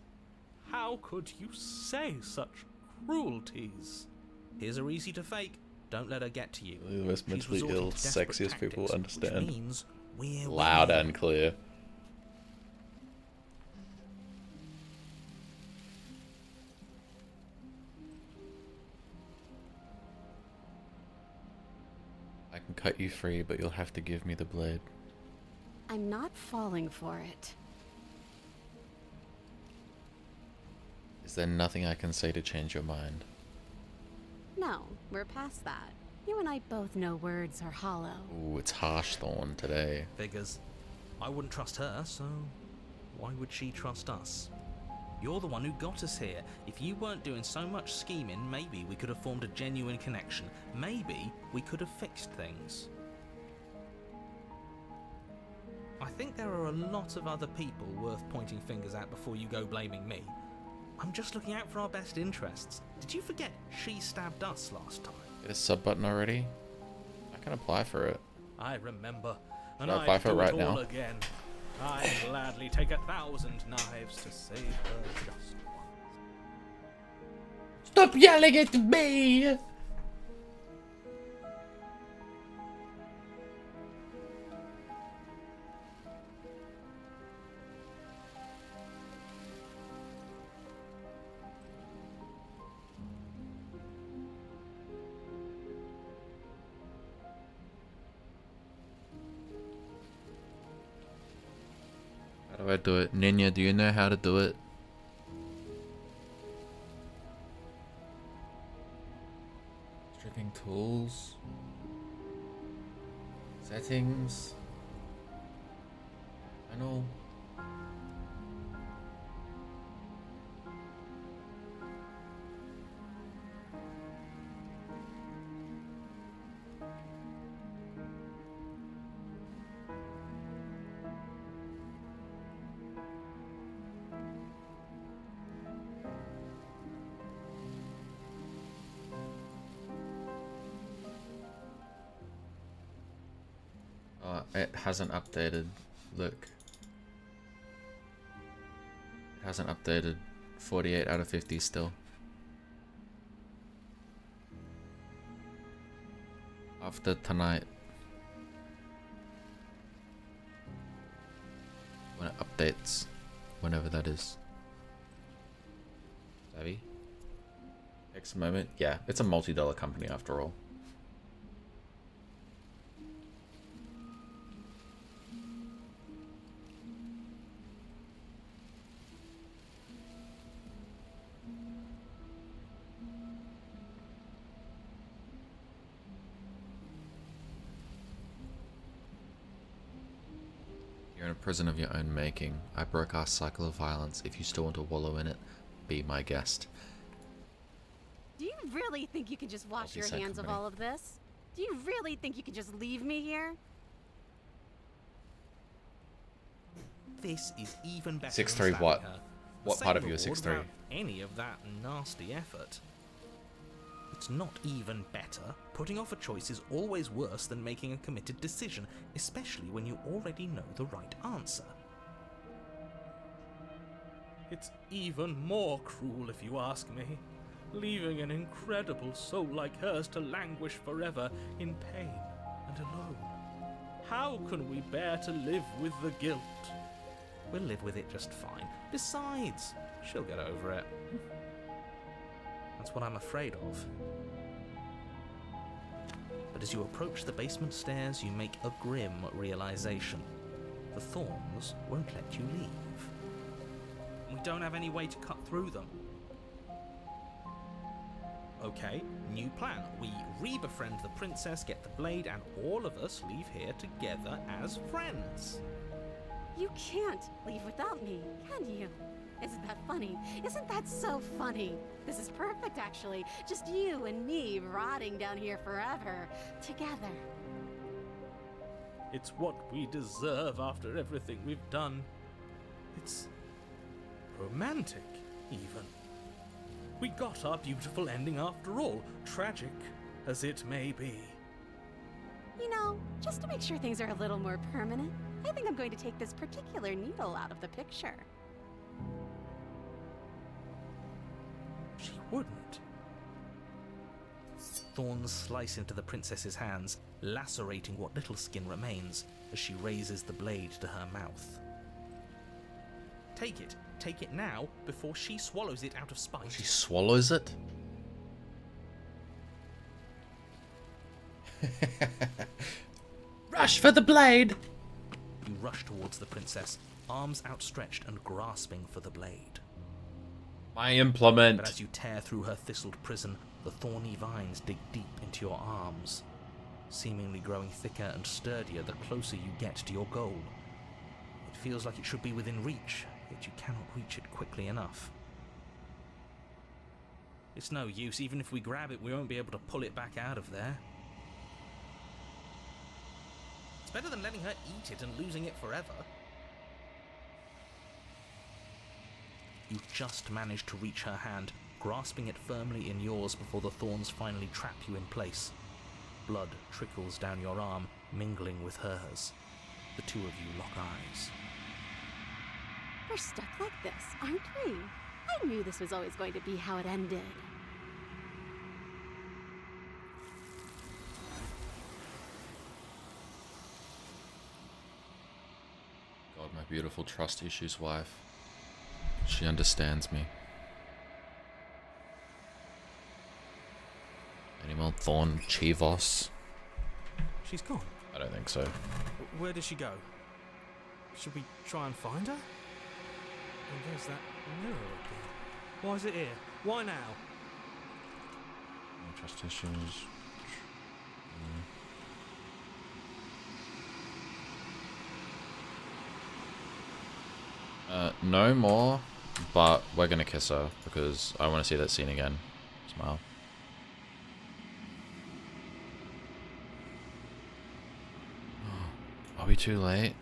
How could you say such cruelties? Here's are easy to fake. Don't let her get to you. The most She's mentally resorting ill, to desperate sexiest people tactics, which understand. means we're Loud winning. and clear. I can cut you free, but you'll have to give me the blade. I'm not falling for it. Is there nothing I can say to change your mind? No, we're past that. You and I both know words are hollow. Ooh, it's harsh thorn today. Figures. I wouldn't trust her, so why would she trust us? You're the one who got us here. If you weren't doing so much scheming, maybe we could have formed a genuine connection. Maybe we could have fixed things. I think there are a lot of other people worth pointing fingers at before you go blaming me. I'm just looking out for our best interests. Did you forget she stabbed us last time? Get a sub button already? I can apply for it. I remember. Should And I apply I'd for it do right it all now? again. I'd gladly take 1,000 knives to save her just one. Stop yelling at me! How do I do it? Ninya, do you know how to do it? Stripping tools. Settings. Panel. It hasn't updated. Look. It hasn't updated. 48 out of 50 still. After tonight. When it updates. Whenever that is. Savvy? Next moment. Yeah, it's a multi-dollar company after all. You're in a prison of your own making. I broke our cycle of violence. If you still want to wallow in it, be my guest. Do you really think you can just wash your Multi-site hands of company. all of this? Do you really think you can just leave me here? This is even better 6'3" than what? stabbing her. What The part of same you is reward 6'3"? without any of that nasty effort. It's not even better. Putting off a choice is always worse than making a committed decision, especially when you already know the right answer. It's even more cruel if you ask me, leaving an incredible soul like hers to languish forever in pain and alone. How can we bear to live with the guilt? We'll live with it just fine. Besides, she'll get over it. That's what I'm afraid of. But as you approach the basement stairs, you make a grim realization. The thorns won't let you leave. We don't have any way to cut through them. Okay, new plan. We re-befriend the princess, get the blade, and all of us leave here together as friends. You can't leave without me, can you? Isn't that funny? Isn't that so funny? This is perfect, actually. Just you and me rotting down here forever, together. It's what we deserve after everything we've done. It's romantic, even. We got our beautiful ending after all, tragic as it may be. You know, just to make sure things are a little more permanent, I think I'm going to take this particular needle out of the picture. She wouldn't. Thorns slice into the princess's hands, lacerating what little skin remains as she raises the blade to her mouth. Take it. Take it now, before she swallows it out of spite. She swallows it? Rush for the blade! You rush towards the princess, arms outstretched and grasping for the blade. My implement. But as you tear through her thistled prison, the thorny vines dig deep into your arms, seemingly growing thicker and sturdier the closer you get to your goal. It feels like it should be within reach, yet you cannot reach it quickly enough. It's no use. Even if we grab it, we won't be able to pull it back out of there. It's better than letting her eat it and losing it forever. You just manage to reach her hand, grasping it firmly in yours before the thorns finally trap you in place. Blood trickles down your arm, mingling with hers. The two of you lock eyes. We're stuck like this, aren't we? I knew this was always going to be how it ended. God, my beautiful trust issues wife. She understands me. Any more Thorn Chivos? She's gone. I don't think so. Where did she go? Should we try and find her? And there's that mirror again. Why is it here? Why now? No trust issues. No more, but we're gonna kiss her because I want to see that scene again. Smile. Are we too late?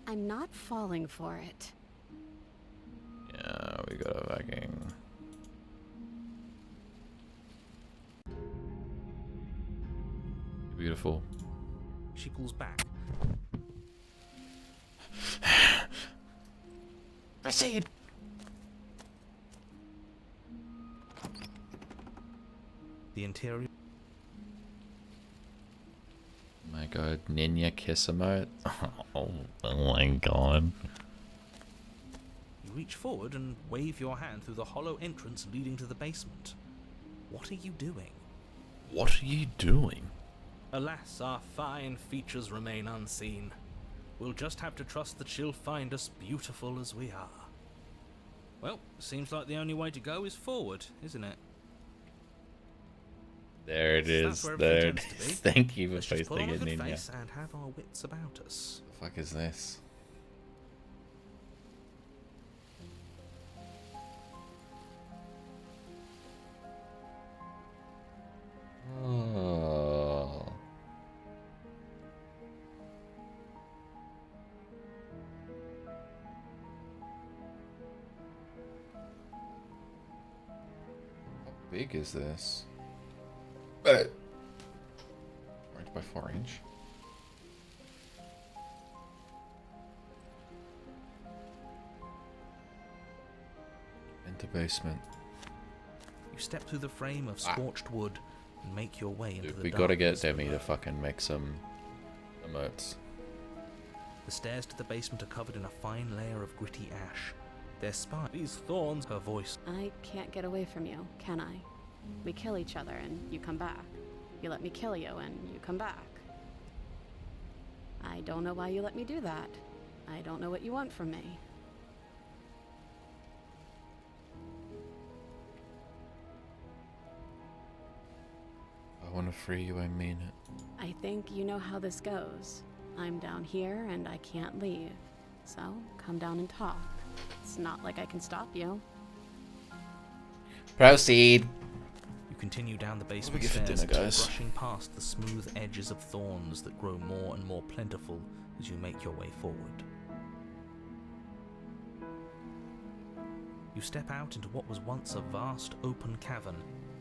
I'm not falling for it. Yeah, we got a Viking. Beautiful. She pulls back. Proceed. The interior. Oh my god, Ninja kiss emote. Oh my god. You reach forward and wave your hand through the hollow entrance leading to the basement. What are you doing? What are you doing? Alas, our fine features remain unseen. We'll just have to trust that she'll find us beautiful as we are. Well, seems like the only way to go is forward, isn't it? There it That's is. where There everything it tends to be. is. Thank you Let's for just put on posting a it, good Ninja. face and have our wits about us. The fuck is this? Oh. How big is this? Orange by 4 inch. Into basement. You step through the frame of scorched wood and make your way into Dude, the we gotta get darkness Demi to below. fucking make some emotes. The stairs to the basement are covered in a fine layer of gritty ash. Their spine. These thorns, her voice. I can't get away from you, can I? We kill each other and you come back. You let me kill you and you come back. I don't know why you let me do that. I don't know what you want from me. I want to free you, I mean it. I think you know how this goes. I'm down here and I can't leave. So, come down and talk. It's not like I can stop you. Proceed. You continue down the we basement get for stairs, dinner, guys? brushing past the smooth edges of thorns that grow more and more plentiful as you make your way forward. You step out into what was once a vast open cavern,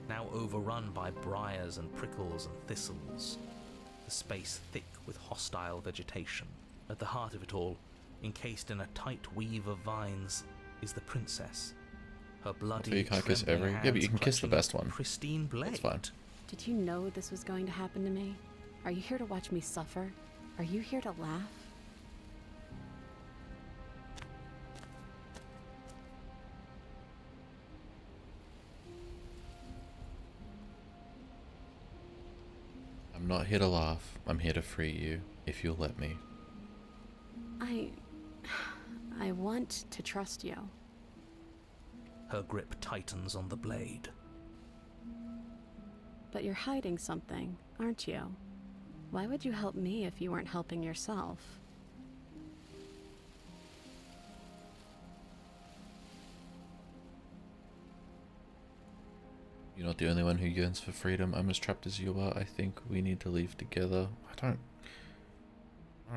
now overrun by briars and prickles and thistles. The space thick with hostile vegetation. At the heart of it all, encased in a tight weave of vines, is the princess. Her bloody, you can't kiss trembling every- yeah, but you hands can kiss the clutching a best one. Pristine blade. That's fine. Did you know this was going to happen to me? Are you here to watch me suffer? Are you here to laugh? I'm not here to laugh. I'm here to free you, if you'll let me. I want to trust you. Her grip tightens on the blade. But you're hiding something, aren't you? Why would you help me if you weren't helping yourself? You're not the only one who yearns for freedom. I'm as trapped as you are. I think we need to leave together. I don't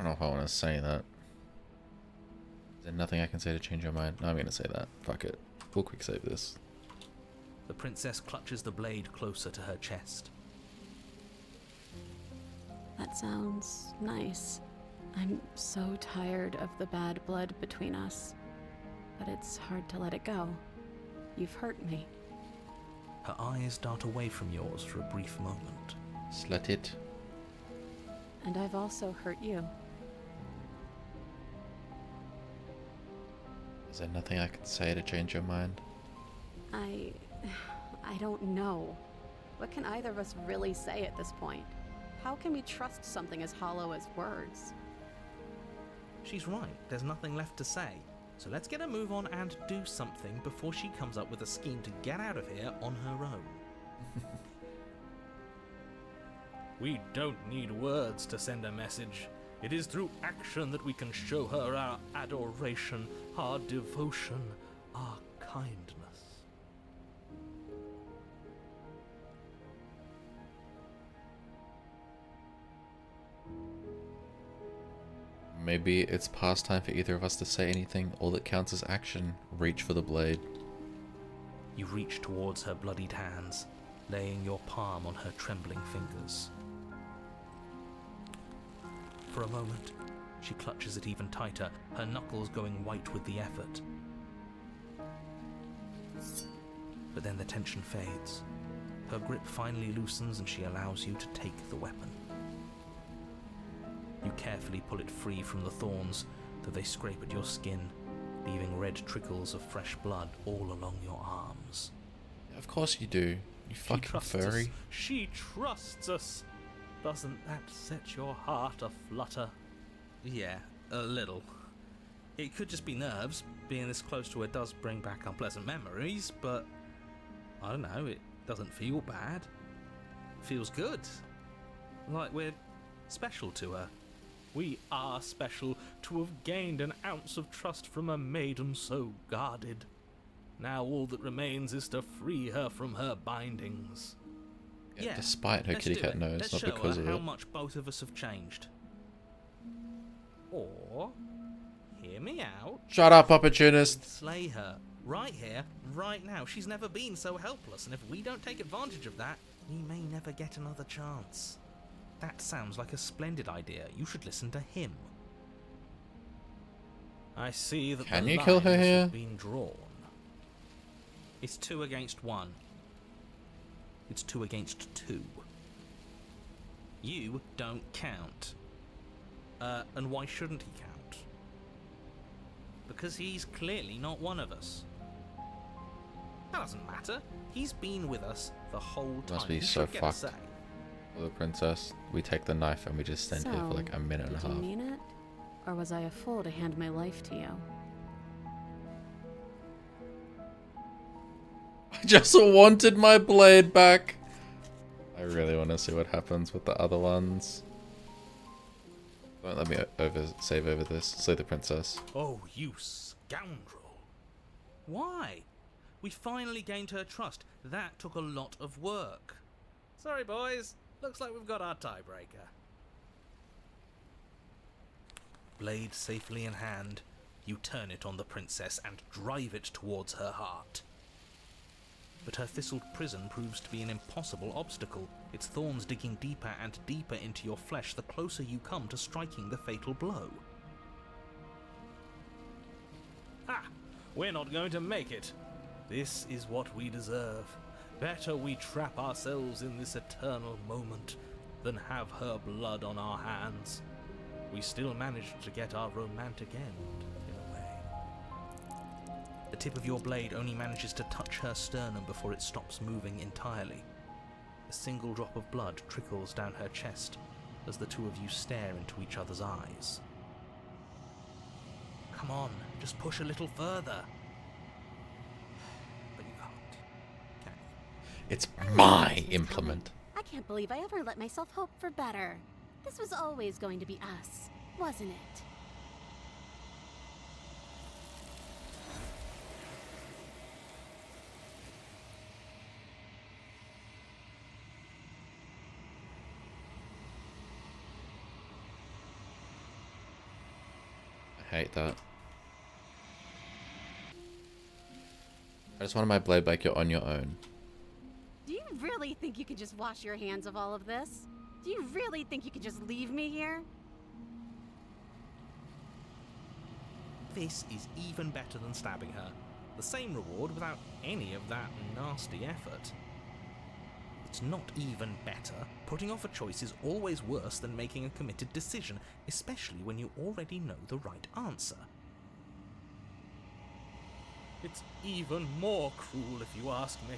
know if I want to say that. Is there nothing I can say to change your mind? No, I'm going to say that. Fuck it. We'll quick save this. The princess clutches the blade closer to her chest. That sounds nice. I'm so tired of the bad blood between us, but it's hard to let it go. You've hurt me. Her eyes dart away from yours for a brief moment. Slut it. And I've also hurt you. Is there nothing I can say to change your mind? I don't know. What can either of us really say at this point? How can we trust something as hollow as words? She's right, there's nothing left to say. So let's get a move on and do something before she comes up with a scheme to get out of here on her own. We don't need words to send a message. It is through action that we can show her our adoration, our devotion, our kindness. Maybe it's past time for either of us to say anything. All that counts is action. Reach for the blade. You reach towards her bloodied hands, laying your palm on her trembling fingers. For a moment, she clutches it even tighter, her knuckles going white with the effort. But then the tension fades. Her grip finally loosens and she allows you to take the weapon. You carefully pull it free from the thorns, though they scrape at your skin, leaving red trickles of fresh blood all along your arms. Of course you do. You fucking furry. She trusts us. Doesn't that set your heart aflutter? Yeah, a little. It could just be nerves. Being this close to her does bring back unpleasant memories, but I don't know, it doesn't feel bad. It feels good. Like we're special to her. We are special to have gained an ounce of trust from a maiden so guarded. Now all that remains is to free her from her bindings. Yeah, despite her kitty cat nose, not because of it. How much both of us have changed. Or, hear me out. Shut up, opportunist. Slay her. Right here, right now. She's never been so helpless, and if we don't take advantage of that, we may never get another chance. That sounds like a splendid idea. You should listen to him. I see that Can the you kill her lines here? have been drawn. It's 2 against 1. It's 2 against 2. You don't count. And why shouldn't he count? Because he's clearly not one of us. That doesn't matter. He's been with us the whole time. Must be He so should get a fucked. say. For the princess, we take the knife and we just stand here for like a minute and a Did you half. mean it? Or was I a fool to hand my life to you? I just wanted my blade back. I really want to see what happens with the other ones. Don't let me save over this. Slay the princess. Oh, you scoundrel. Why? We finally gained her trust. That took a lot of work. Sorry, boys. Looks like we've got our tiebreaker. Blade safely in hand, you turn it on the princess and drive it towards her heart. But her thistled prison proves to be an impossible obstacle, its thorns digging deeper and deeper into your flesh the closer you come to striking the fatal blow. Ha! We're not going to make it. This is what we deserve. Better we trap ourselves in this eternal moment than have her blood on our hands. We still managed to get our romantic end, in a way. The tip of your blade only manages to touch her sternum before it stops moving entirely. A single drop of blood trickles down her chest as the two of you stare into each other's eyes. Come on, just push a little further. But you can't, can you? It's my implement. I can't believe I ever let myself hope for better. This was always going to be us, wasn't it? hate that. I just wanted my blade back. You're on your own. Do you really think you can just wash your hands of all of this? Do you really think you can just leave me here? This is even better than stabbing her. The same reward without any of that nasty effort. It's not even better. Putting off a choice is always worse than making a committed decision, especially when you already know the right answer. It's even more cruel if you ask me,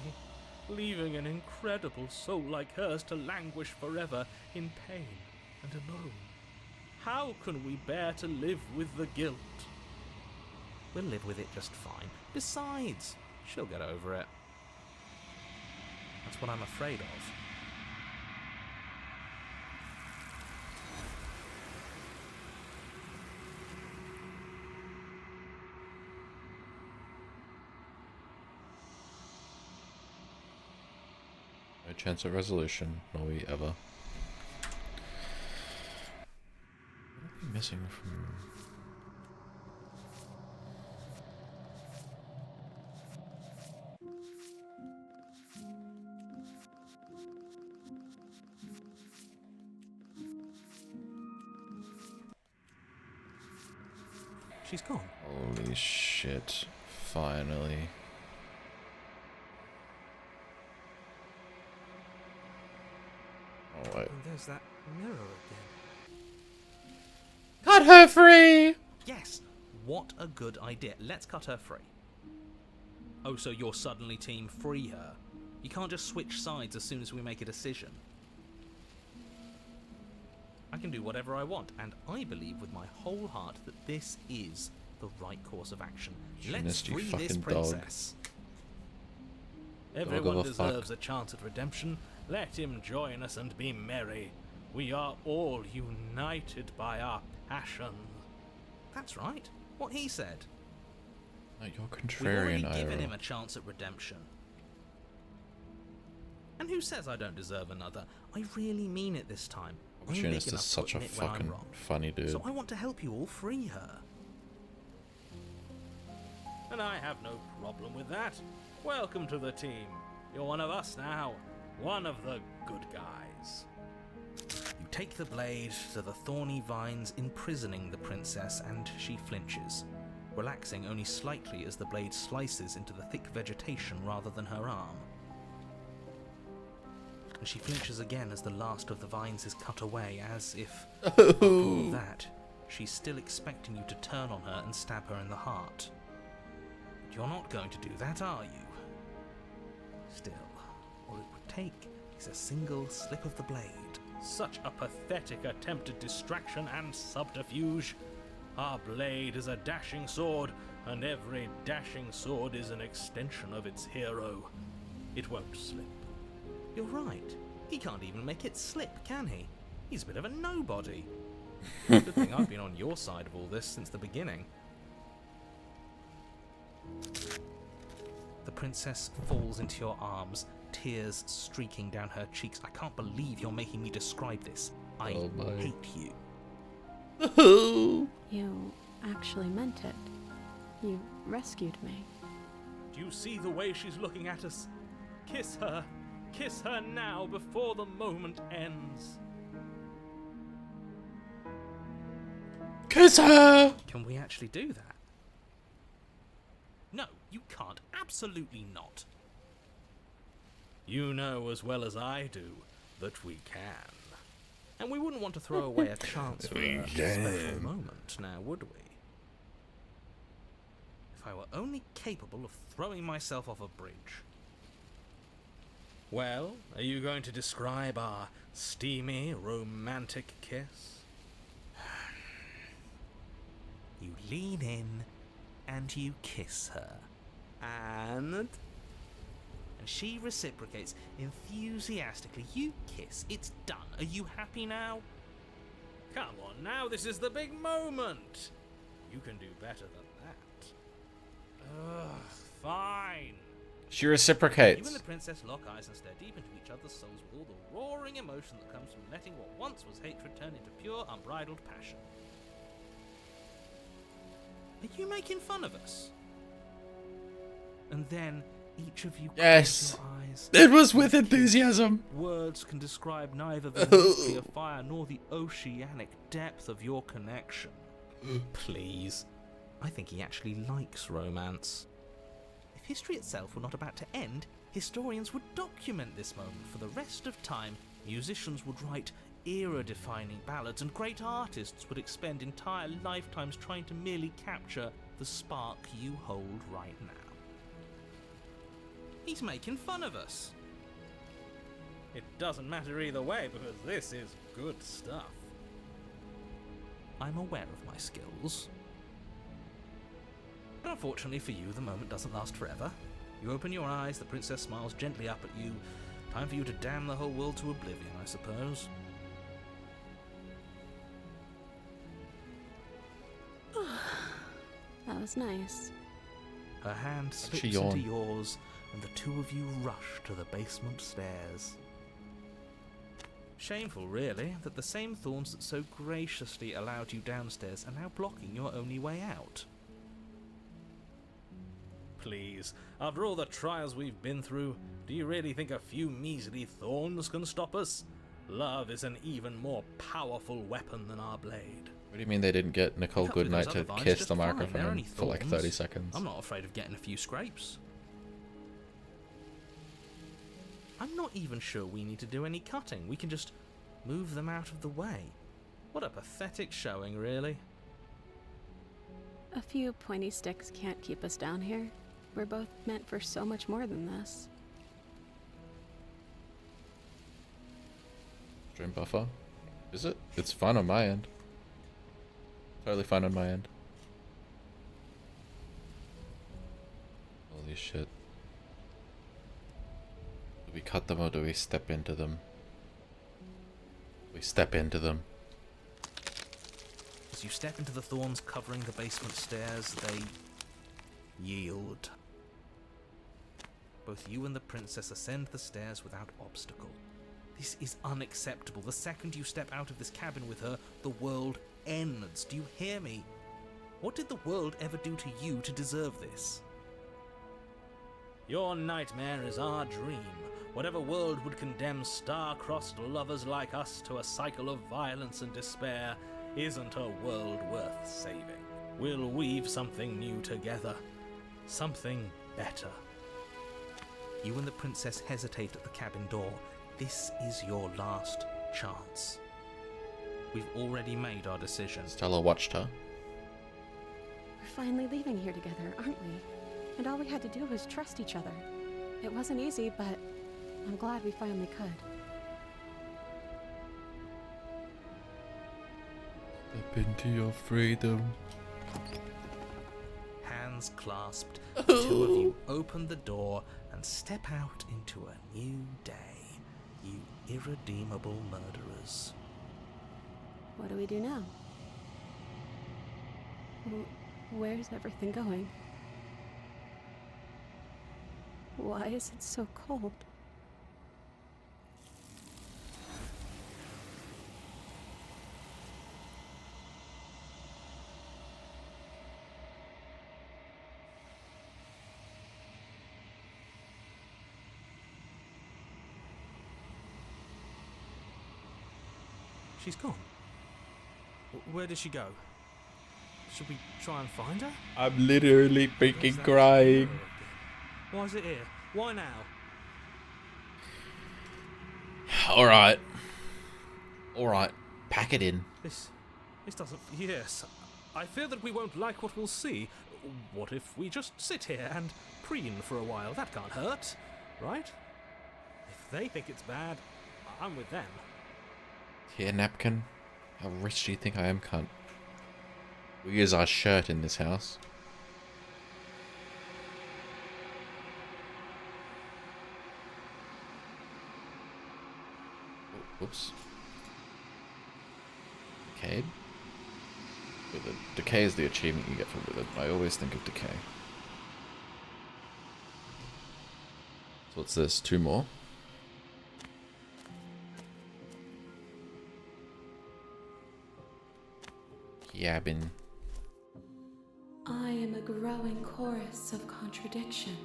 leaving an incredible soul like hers to languish forever in pain and alone. How can we bear to live with the guilt? We'll live with it just fine. Besides, she'll get over it. That's what I'm afraid of. No chance of resolution, nor we ever. What are we missing from? She's gone. Holy shit! Finally. Oh wait. And there's that mirror again. Cut her free! Yes! What a good idea. Let's cut her free. Oh, so you're suddenly team free her. You can't just switch sides as soon as we make a decision. I can do whatever I want, and I believe with my whole heart that this is the right course of action. Let's Trinity, free this fucking princess. Everyone deserves a chance at redemption. Let him join us and be merry. We are all united by our passion. That's right. What he said. No, you're We've already contrarian, given Iroh. him a chance at redemption. And who says I don't deserve another? I really mean it this time. I'm big Opportunist enough is to such a admit when I'm fucking wrong. funny dude. So I want to help you all free her. And I have no problem with that. Welcome to the team. You're one of us now. One of the good guys. You take the blade to the thorny vines imprisoning the princess, and she flinches, relaxing only slightly as the blade slices into the thick vegetation rather than her arm. And she flinches again as the last of the vines is cut away, as if, after all that, she's still expecting you to turn on her and stab her in the heart. But you're not going to do that, are you? Still, all it would take is a single slip of the blade. Such a pathetic attempt at distraction and subterfuge. Our blade is a dashing sword, and every dashing sword is an extension of its hero. It won't slip. You're right. He can't even make it slip, can he? He's a bit of a nobody. Good thing I've been on your side of all this since the beginning. The princess falls into your arms, tears streaking down her cheeks. I can't believe you're making me describe this. I hate you. You actually meant it. You rescued me. Do you see the way she's looking at us? Kiss her. Kiss her now before the moment ends. Kiss her! Can we actually do that? No, you can't. Absolutely not. You know as well as I do that we can. And we wouldn't want to throw away a chance for a special moment, now would we? If I were only capable of throwing myself off a bridge. Well, are you going to describe our steamy, romantic kiss? You lean in and you kiss her. And she reciprocates enthusiastically. You kiss. It's done. Are you happy now? Come on now, this is the big moment. You can do better than that. Ugh, fine. She You and reciprocates. the princess lock eyes and stare deep into each other's souls with all the roaring emotion that comes from letting what once was hatred turn into pure, unbridled passion. Are you making fun of us? And then each of you Yes. close your eyes. It was with enthusiasm. Words can describe neither the nuclear fire nor the oceanic depth of your connection. Please. I think he actually likes romance. If history itself were not about to end, historians would document this moment for the rest of time. Musicians would write era-defining ballads, and great artists would expend entire lifetimes trying to merely capture the spark you hold right now. He's making fun of us. It doesn't matter either way, because this is good stuff. I'm aware of my skills. But unfortunately for you, the moment doesn't last forever. You open your eyes, the princess smiles gently up at you. Time for you to damn the whole world to oblivion, I suppose. That was nice. Her hand slips She yawned. into yours, and the two of you rush to the basement stairs. Shameful, really, that the same thorns that so graciously allowed you downstairs are now blocking your only way out. Please, after all the trials we've been through, do you really think a few measly thorns can stop us? Love is an even more powerful weapon than our blade. What do you mean they didn't get Nicole Cut through Goodnight those to other vines kiss just the fine. They're microphone only for like thorns. 30 seconds? I'm not afraid of getting a few scrapes. I'm not even sure we need to do any cutting. We can just move them out of the way. What a pathetic showing, really. A few pointy sticks can't keep us down here. We're both meant for so much more than this. Stream buffer? Is it? It's fine on my end. Totally fine on my end. Holy shit. Do we cut them or do we step into them? We step into them. As you step into the thorns covering the basement stairs, they yield. Both you and the princess ascend the stairs without obstacle. This is unacceptable. The second you step out of this cabin with her, the world ends. Do you hear me? What did the world ever do to you to deserve this? Your nightmare is our dream. Whatever world would condemn star-crossed lovers like us to a cycle of violence and despair isn't a world worth saving. We'll weave something new together. Something better. You and the princess hesitate at the cabin door. This is your last chance. We've already made our decision. Stella watched her. We're finally leaving here together, aren't we? And all we had to do was trust each other. It wasn't easy, but I'm glad we finally could. Step into your freedom. Hands clasped, the two of you open the door and step out into a new day. You irredeemable murderers. What do we do now? Where's everything going? Why is it so cold? She's gone. Where did she go? Should we try and find her? I'm literally freaking Where's that crying. girl? Why is it here? Why now? Alright. Alright. Pack it in. This doesn't... Yes. I fear that we won't like what we'll see. What if we just sit here and preen for a while? That can't hurt, right? If they think it's bad, I'm with them. Here, napkin. How rich do you think I am, cunt? We use our shirt in this house. Whoops. Decayed? Withered. Decay is the achievement you get for Withered. I always think of Decay. So what's this? 2 more? Cabin. I am a growing chorus of contradiction,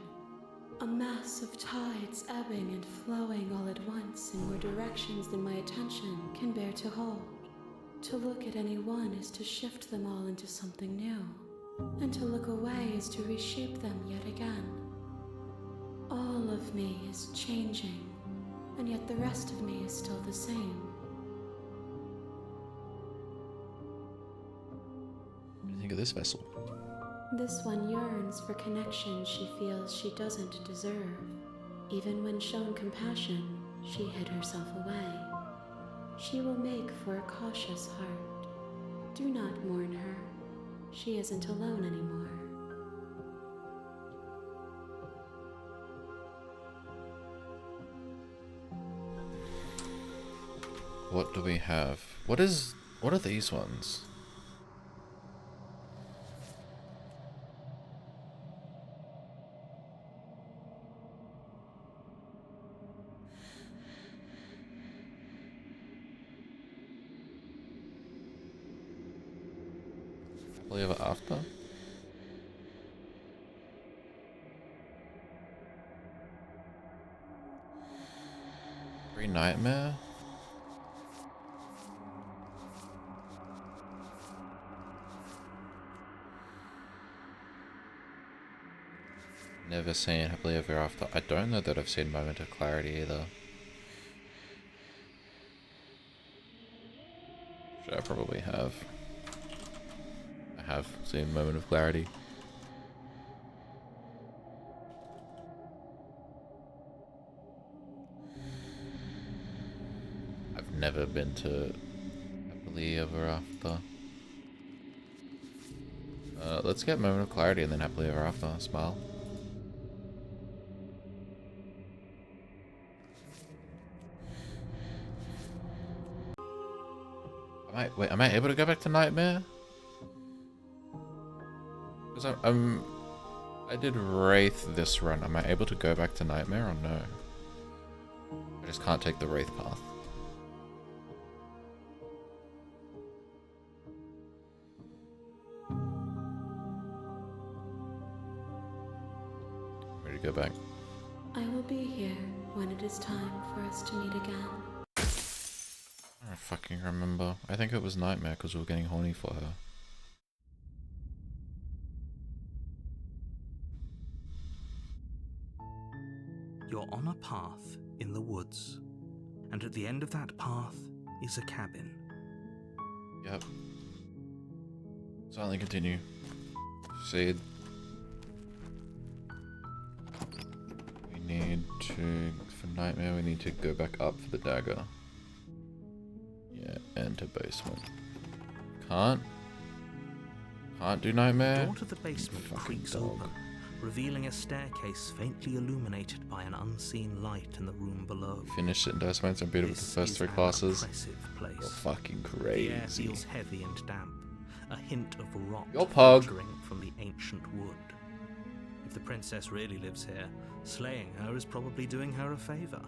a mass of tides ebbing and flowing all at once in more directions than my attention can bear to hold. To look at any one is to shift them all into something new, and to look away is to reshape them yet again. All of me is changing, and yet the rest of me is still the same. What do you think of this vessel? This one yearns for connection she feels she doesn't deserve. Even when shown compassion, she hid herself away. She will make for a cautious heart. Do not mourn her. She isn't alone anymore. What do we have? What are these ones? Happily Ever After? Free Nightmare? Never seen Happily Ever After. I don't know that I've seen Moment of Clarity either. Should I probably have. I have seen Moment of Clarity. I've never been to Happily Ever After. Let's get Moment of Clarity and then Happily Ever After. Smile. Am I able to go back to Nightmare? Because I did Wraith this run. Am I able to go back to Nightmare or no? I just can't take the Wraith path. Ready to go back? I will be here when it is time for us to meet again. I don't fucking remember. I think it was Nightmare because we were getting horny for her. You're on a path in the woods, and at the end of that path is a cabin. Yep. Silently continue. Proceed. We need to, for Nightmare, we need to go back up for the dagger. Yeah, enter basement. Can't do Nightmare? The door to the basement Fucking creaks dog. open, revealing a staircase faintly illuminated by an unseen light in the room below. Finish it and Dice and beat it with the This first is 3 an classes. impressive place. You're fucking The air crazy. feels heavy and damp, a hint of rot You're pug. filtering from the ancient wood. If the princess really lives here, slaying her is probably doing her a favor.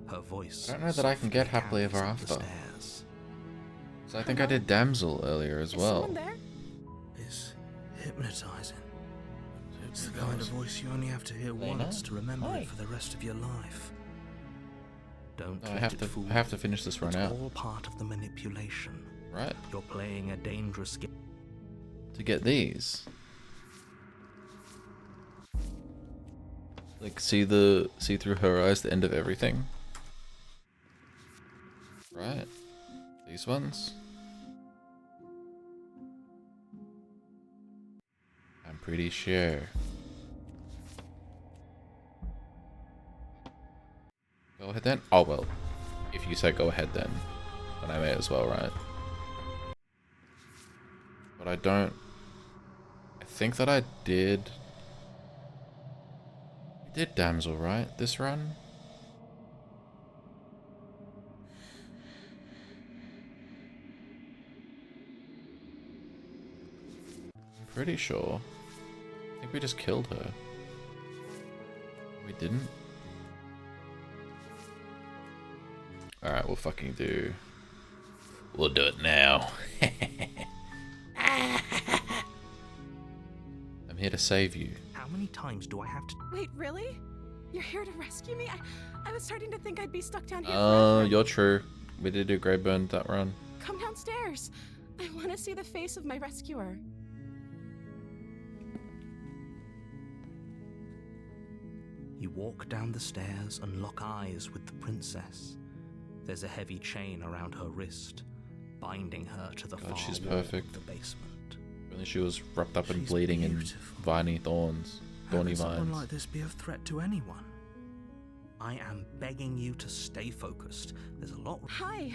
Her voice. I don't know that I can get softly Happily Ever carries up the After. stairs. So I think I did Damsel earlier as Is well. someone there? It's hypnotizing. It's the kind of voice you only have to hear once to remember Hi. it for the rest of your life. Don't No, let I have it to. fool I have to you. finish this run It's out, all part of the manipulation. right? You're playing a dangerous game. To get these. Like see through her eyes the end of everything. Right. These ones. I'm pretty sure. Go ahead then. Oh well. If you say go ahead then I may as well, right? But I don't. I think that I did. I did Damsel, right? This run? I'm pretty sure. I think we just killed her. We didn't? Alright, we'll fucking do. We'll do it now. here to save you. How many times do I have to... Wait, really? You're here to rescue me? I was starting to think I'd be stuck down here Oh, forever. you're true. We did do Greyburn that run. Come downstairs. I want to see the face of my rescuer. You walk down the stairs and lock eyes with the princess. There's a heavy chain around her wrist, binding her to the God, far she's wall perfect. of the basement. Only she was wrapped up and She's bleeding beautiful. in viney thorns. How Thorny can someone vines. like this be a threat to anyone? I am begging you to stay focused. There's a lot... Hi.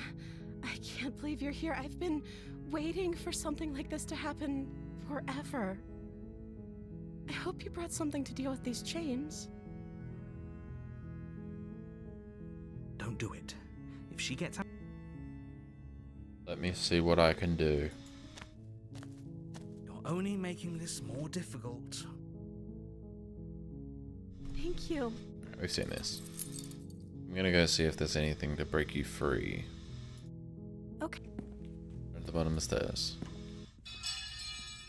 I can't believe you're here. I've been waiting for something like this to happen forever. I hope you brought something to deal with these chains. Don't do it. If she gets out... Let me see what I can do. You're only making this more difficult. Thank you. Alright, we've seen this. I'm gonna go see if there's anything to break you free. Okay. At the bottom of the stairs.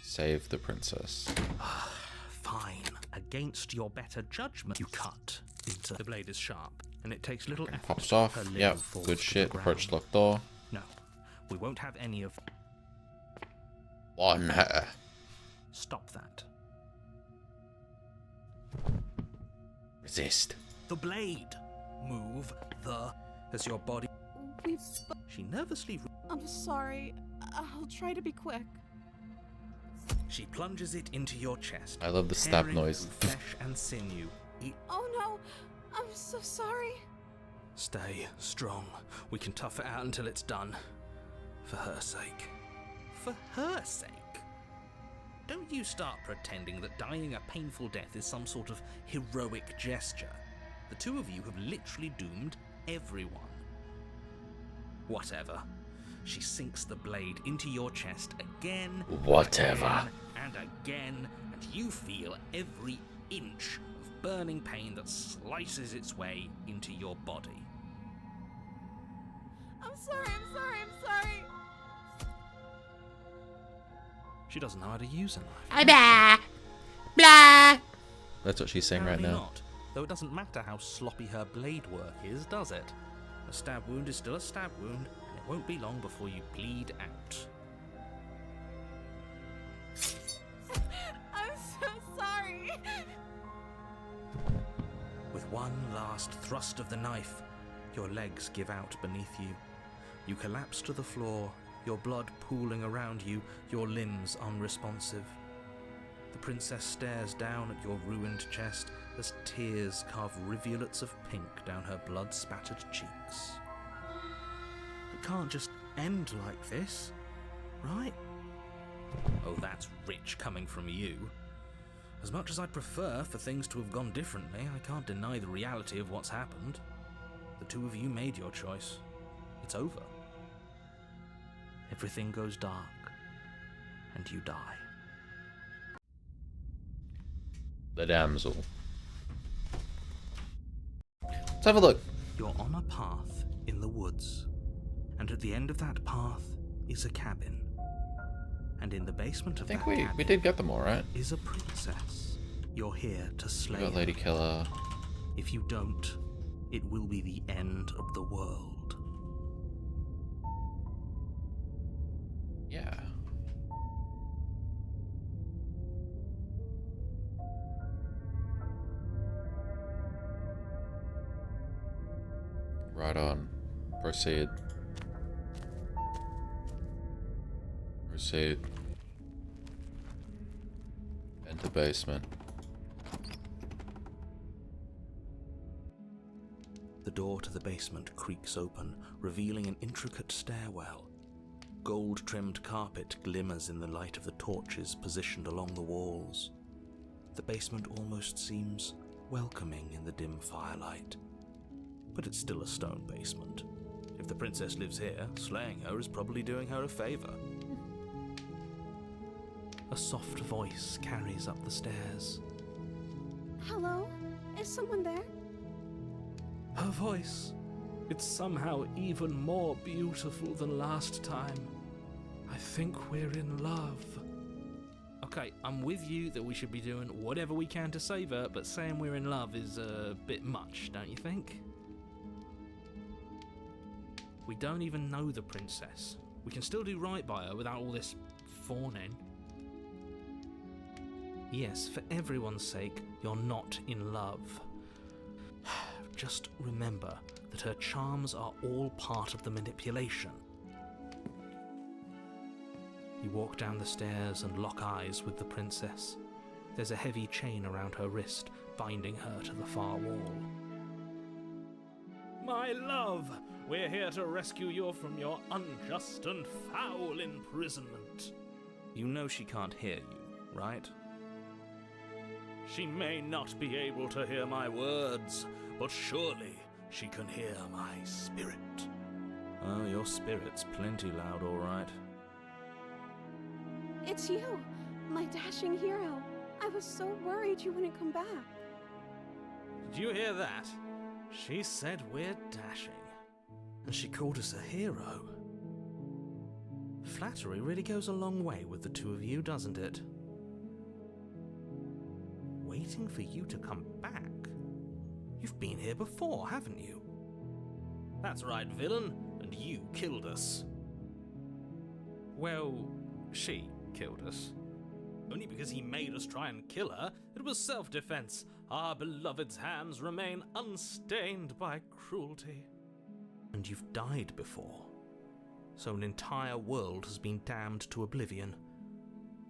Save the princess. Fine. Against your better judgment, you cut into... The blade is sharp, and it takes little effort. Pops to off. her limb Yep, falls good to the shit. ground. Approach locked door. No, we won't have any of... On her. Stop that. Resist. The blade. Move the... As your body... We've She nervously... I'm sorry. I'll try to be quick. She plunges it into your chest. I love the stab tearing noise. through flesh and sinew. Oh no. I'm so sorry. Stay strong. We can tough it out until it's done. For her sake. For her sake? Don't you start pretending that dying a painful death is some sort of heroic gesture. The two of you have literally doomed everyone. Whatever. She sinks the blade into your chest again, Whatever. again, and again, and you feel every inch of burning pain that slices its way into your body. I'm sorry. She doesn't know how to use a knife. Blah. Blah. That's what she's saying right Apparently now. not. Though it doesn't matter how sloppy her blade work is, does it? A stab wound is still a stab wound, and it won't be long before you bleed out. I'm so sorry. With one last thrust of the knife, your legs give out beneath you. You collapse to the floor, your blood pooling around you, your limbs unresponsive. The princess stares down at your ruined chest as tears carve rivulets of pink down her blood-spattered cheeks. It can't just end like this, right? Oh, that's rich coming from you. As much as I'd prefer for things to have gone differently, I can't deny the reality of what's happened. The two of you made your choice. It's over. Everything goes dark, and you die. The damsel. Let's have a look. You're on a path in the woods, and at the end of that path is a cabin. And in the basement I of think that we cabin did get them all right. is a princess. You're here to We slay got her. Lady Killer. If you don't, it will be the end of the world. Yeah. Right on. Proceed. Proceed. Enter basement. The door to the basement creaks open, revealing an intricate stairwell. Gold-trimmed carpet glimmers in the light of the torches positioned along the walls. The basement almost seems welcoming in the dim firelight. But it's still a stone basement. If the princess lives here, slaying her is probably doing her a favor. A soft voice carries up the stairs. Hello? Is someone there? Her voice. It's somehow even more beautiful than last time. I think we're in love. A Okay, I'm with you that we should be doing whatever we can to save her, but saying we're in love is a bit much, don't you think? We don't even know the princess. We can still do right by her without all this fawning. Yes, for everyone's sake, you're not in love. Just remember that her charms are all part of the manipulation. You walk down the stairs and lock eyes with the princess. There's a heavy chain around her wrist, binding her to the far wall. My love, we're here to rescue you from your unjust and foul imprisonment. You know she can't hear you, right? She may not be able to hear my words, but surely she can hear my spirit. Oh, your spirit's plenty loud, all right. It's you, my dashing hero. I was so worried you wouldn't come back. Did you hear that? She said we're dashing, and she called us a hero. Flattery really goes a long way with the two of you, doesn't it? Waiting for you to come back? You've been here before, haven't you? That's right, villain, and you killed us. Well, she killed us. Only because he made us try and kill her. It was self-defense. Our beloved's hands remain unstained by cruelty. And you've died before. So an entire world has been damned to oblivion.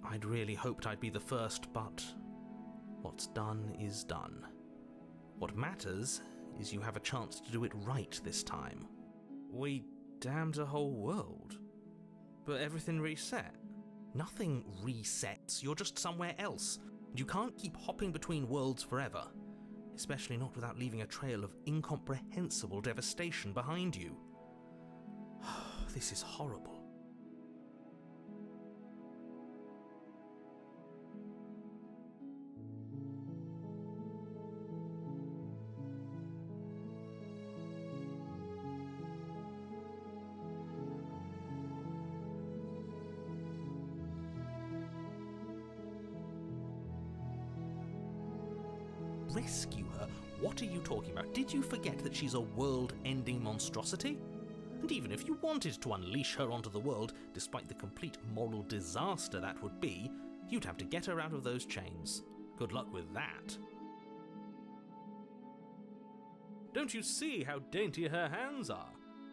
I'd really hoped I'd be the first, but what's done is done. What matters is you have a chance to do it right this time. We damned a whole world, but everything reset. Nothing resets, you're just somewhere else. You can't keep hopping between worlds forever, especially not without leaving a trail of incomprehensible devastation behind you. This is horrible. Rescue her? What are you talking about? Did you forget that she's a world-ending monstrosity? And even if you wanted to unleash her onto the world, despite the complete moral disaster that would be, you'd have to get her out of those chains. Good luck with that. Don't you see how dainty her hands are?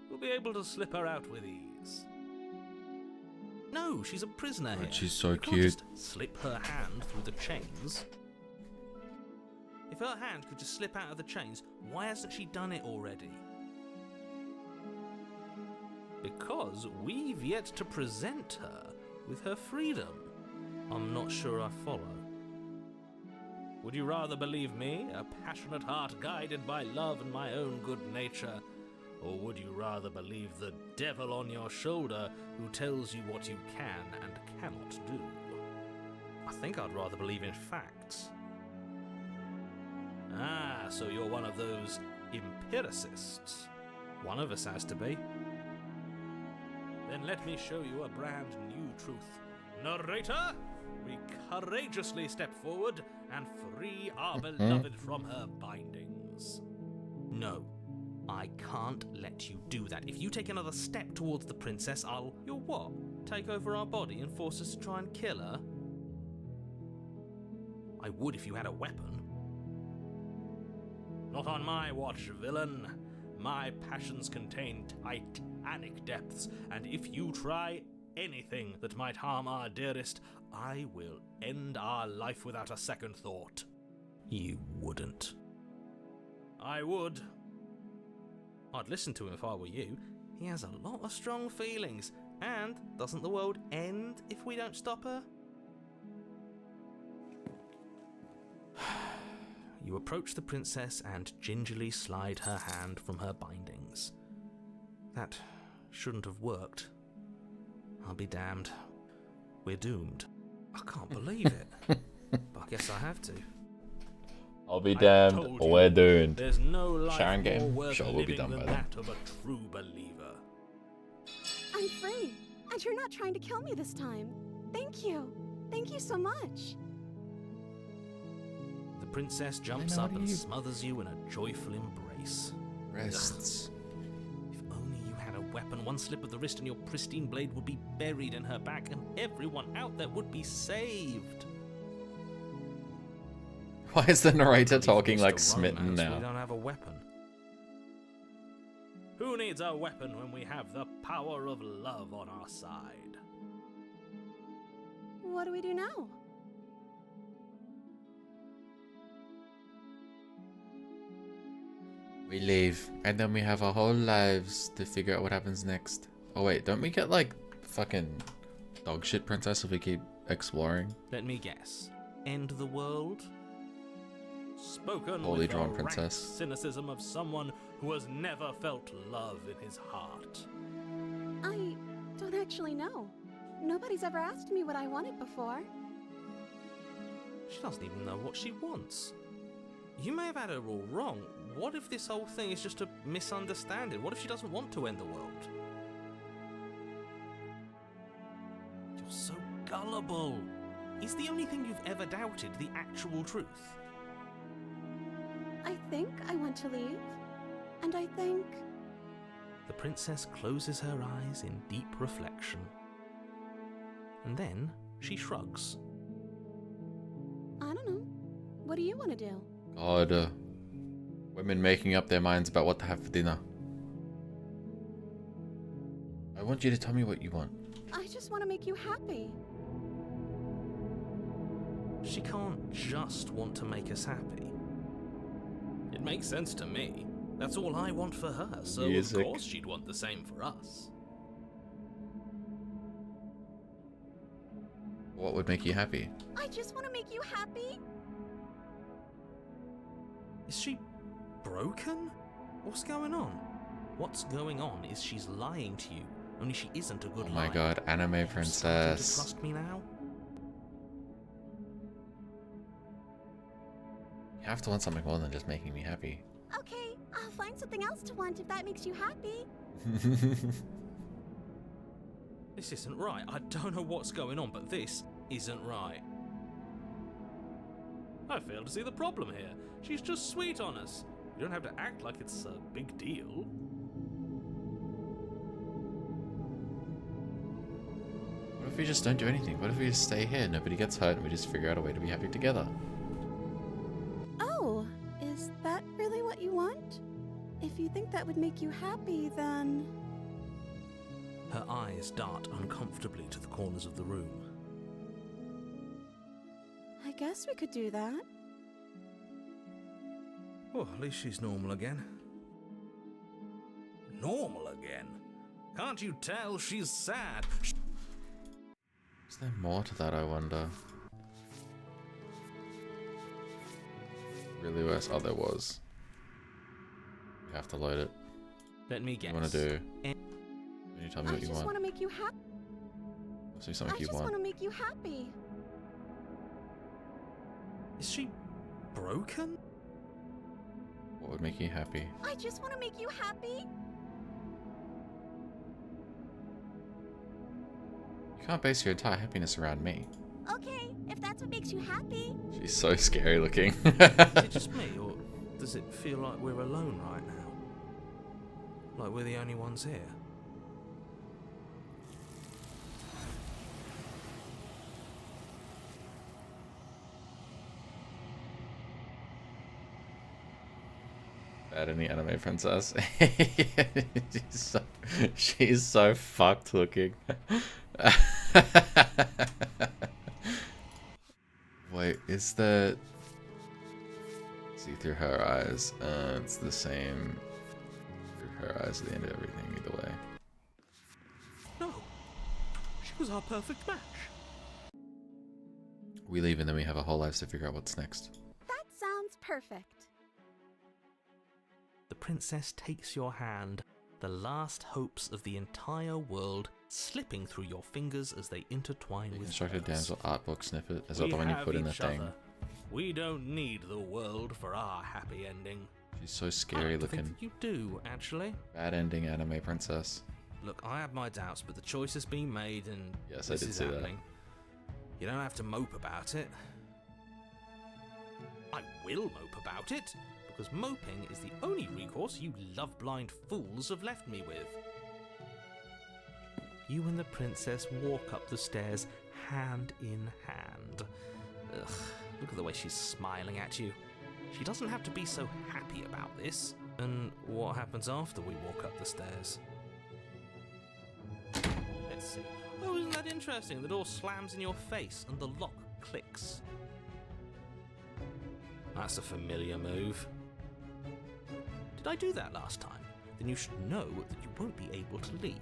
We'll be able to slip her out with ease. No, she's a prisoner here. She's so you cute. Can't just slip her hand through the chains. If her hand could just slip out of the chains, why hasn't she done it already? Because we've yet to present her with her freedom. I'm not sure I follow. Would you rather believe me, a passionate heart guided by love and my own good nature? Or would you rather believe the devil on your shoulder who tells you what you can and cannot do? I think I'd rather believe in facts. Ah, so you're one of those empiricists. One of us has to be. Then let me show you a brand new truth. Narrator, we courageously step forward and free our beloved from her bindings. No, I can't let you do that. If you take another step towards the princess, You'll what? Take over our body and force us to try and kill her? I would if you had a weapon. Not on my watch, villain. My passions contain titanic depths, and if you try anything that might harm our dearest, I will end our life without a second thought. You wouldn't. I would. I'd listen to him if I were you. He has a lot of strong feelings, and doesn't the world end if we don't stop her? You approach the princess and gingerly slide her hand from her bindings. That shouldn't have worked. I'll be damned. We're doomed. I can't believe it. But I guess I have to. I'll be damned, we're doomed. There's no life Sharon game, more worth sure we'll be living done than by that of a true believer. I'm free, and you're not trying to kill me this time. Thank you. Thank you so much. The princess jumps know up what and you- smothers you in a joyful embrace. Rests. If only you had a weapon, one slip of the wrist and your pristine blade would be buried in her back and everyone out there would be saved. Why is the narrator We've talking missed like a smitten romance, We now? don't have a weapon. Who needs a weapon when we have the power of love on our side? What do we do now? We leave, and then we have our whole lives to figure out what happens next. Oh wait, don't we get like fucking dog shit princess if we keep exploring? Let me guess. End the world? Spoken Holy with drawn the rank princess. cynicism of someone who has never felt love in his heart. I don't actually know. Nobody's ever asked me what I wanted before. She doesn't even know what she wants. You may have had her all wrong. What if this whole thing is just a misunderstanding? What if she doesn't want to end the world? You're so gullible. Is the only thing you've ever doubted the actual truth? I think I want to leave. And I think... The princess closes her eyes in deep reflection. And then she shrugs. I don't know. What do you want to do? God, women making up their minds about what to have for dinner. I want you to tell me what you want. I just want to make you happy. She can't just want to make us happy. It makes sense to me. That's all I want for her, so Music. of course she'd want the same for us. What would make you happy? I just want to make you happy. Is she broken? What's going on? What's going on is she's lying to you, only she isn't a good Oh my liar. god, anime Are you starting to princess. trust me now? You have to want something more than just making me happy. Okay, I'll find something else to want if that makes you happy. This isn't right. I don't know what's going on, but this isn't right. I fail to see the problem here. She's just sweet on us. You don't have to act like it's a big deal. What if we just don't do anything? What if we just stay here, nobody gets hurt, and we just figure out a way to be happy together? Oh, is that really what you want? If you think that would make you happy, then... Her eyes dart uncomfortably to the corners of the room. I guess we could do that. Oh, at least she's normal again. Normal again? Can't you tell she's sad? Is there more to that, I wonder? Really worse? Oh, there was. You have to load it. Let me What guess. do you want to do? Can you tell me I what you just want? want to make you happy. Let's do something I you just want want. to make you happy. Is she broken? What would make you happy? I just want to make you happy. You can't base your entire happiness around me. Okay, if that's what makes you happy. She's so scary looking. Is it just me, or does it feel like we're alone right now? Like we're the only ones here? Bad any anime princess. she's so fucked looking. Wait, is that... See through her eyes. It's the same through her eyes at the end of everything either way. No. She was our perfect match. We leave and then we have our whole lives to figure out what's next. That sounds perfect. The princess takes your hand, the last hopes of the entire world slipping through your fingers as they intertwine with Constructed hers. damsel art book snippet. Is that We the one you have put in the each thing? other. We don't need the world for our happy ending. She's so I scary like to think looking. that you do, actually. Bad ending anime princess. Look, I have my doubts, but the choice has been made, and Yes, I this did is see that. happening. You don't have to mope about it. I will mope about it, because moping is the only recourse you love-blind fools have left me with. You and the princess walk up the stairs hand in hand. Ugh, look at the way she's smiling at you. She doesn't have to be so happy about this. And what happens after we walk up the stairs? Let's see. Oh, isn't that interesting? The door slams in your face and the lock clicks. That's a familiar move. Did I do that last time? Then you should know that you won't be able to leave.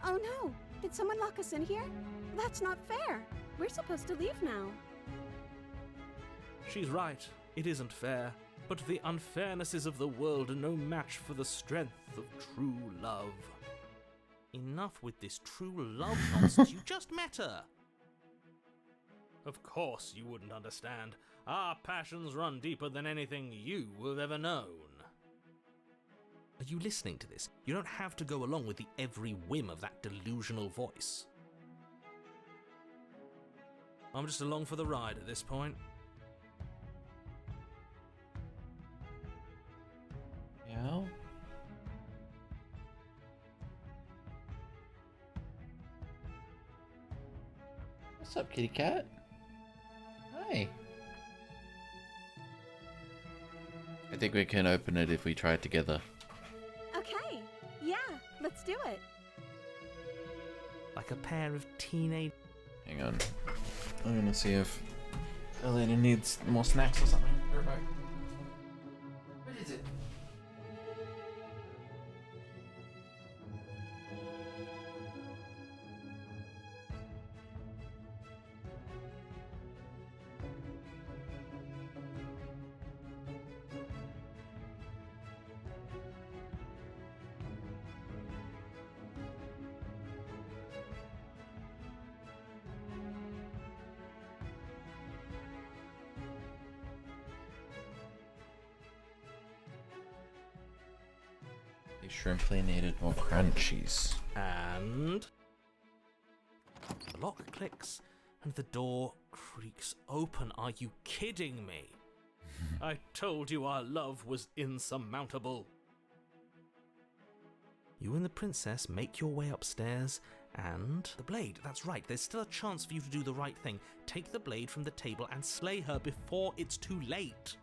Oh no! Did someone lock us in here? That's not fair. We're supposed to leave now. She's right. It isn't fair. But the unfairnesses of the world are no match for the strength of true love. Enough with this true love nonsense. You just met her. Of course you wouldn't understand. Our passions run deeper than anything you have ever known. Are you listening to this? You don't have to go along with the every whim of that delusional voice. I'm just along for the ride at this point. Yeah. What's up, kitty cat? Hi. I think we can open it if we try it together. Okay, yeah, let's do it. Like a pair of teenage... Hang on. I'm gonna see if Elena needs more snacks or something. What is it? These shrimply needed more crunchies. And... the lock clicks and the door creaks open. Are you kidding me? I told you our love was insurmountable. You and the princess make your way upstairs and... the blade, that's right, there's still a chance for you to do the right thing. Take the blade from the table and slay her before it's too late.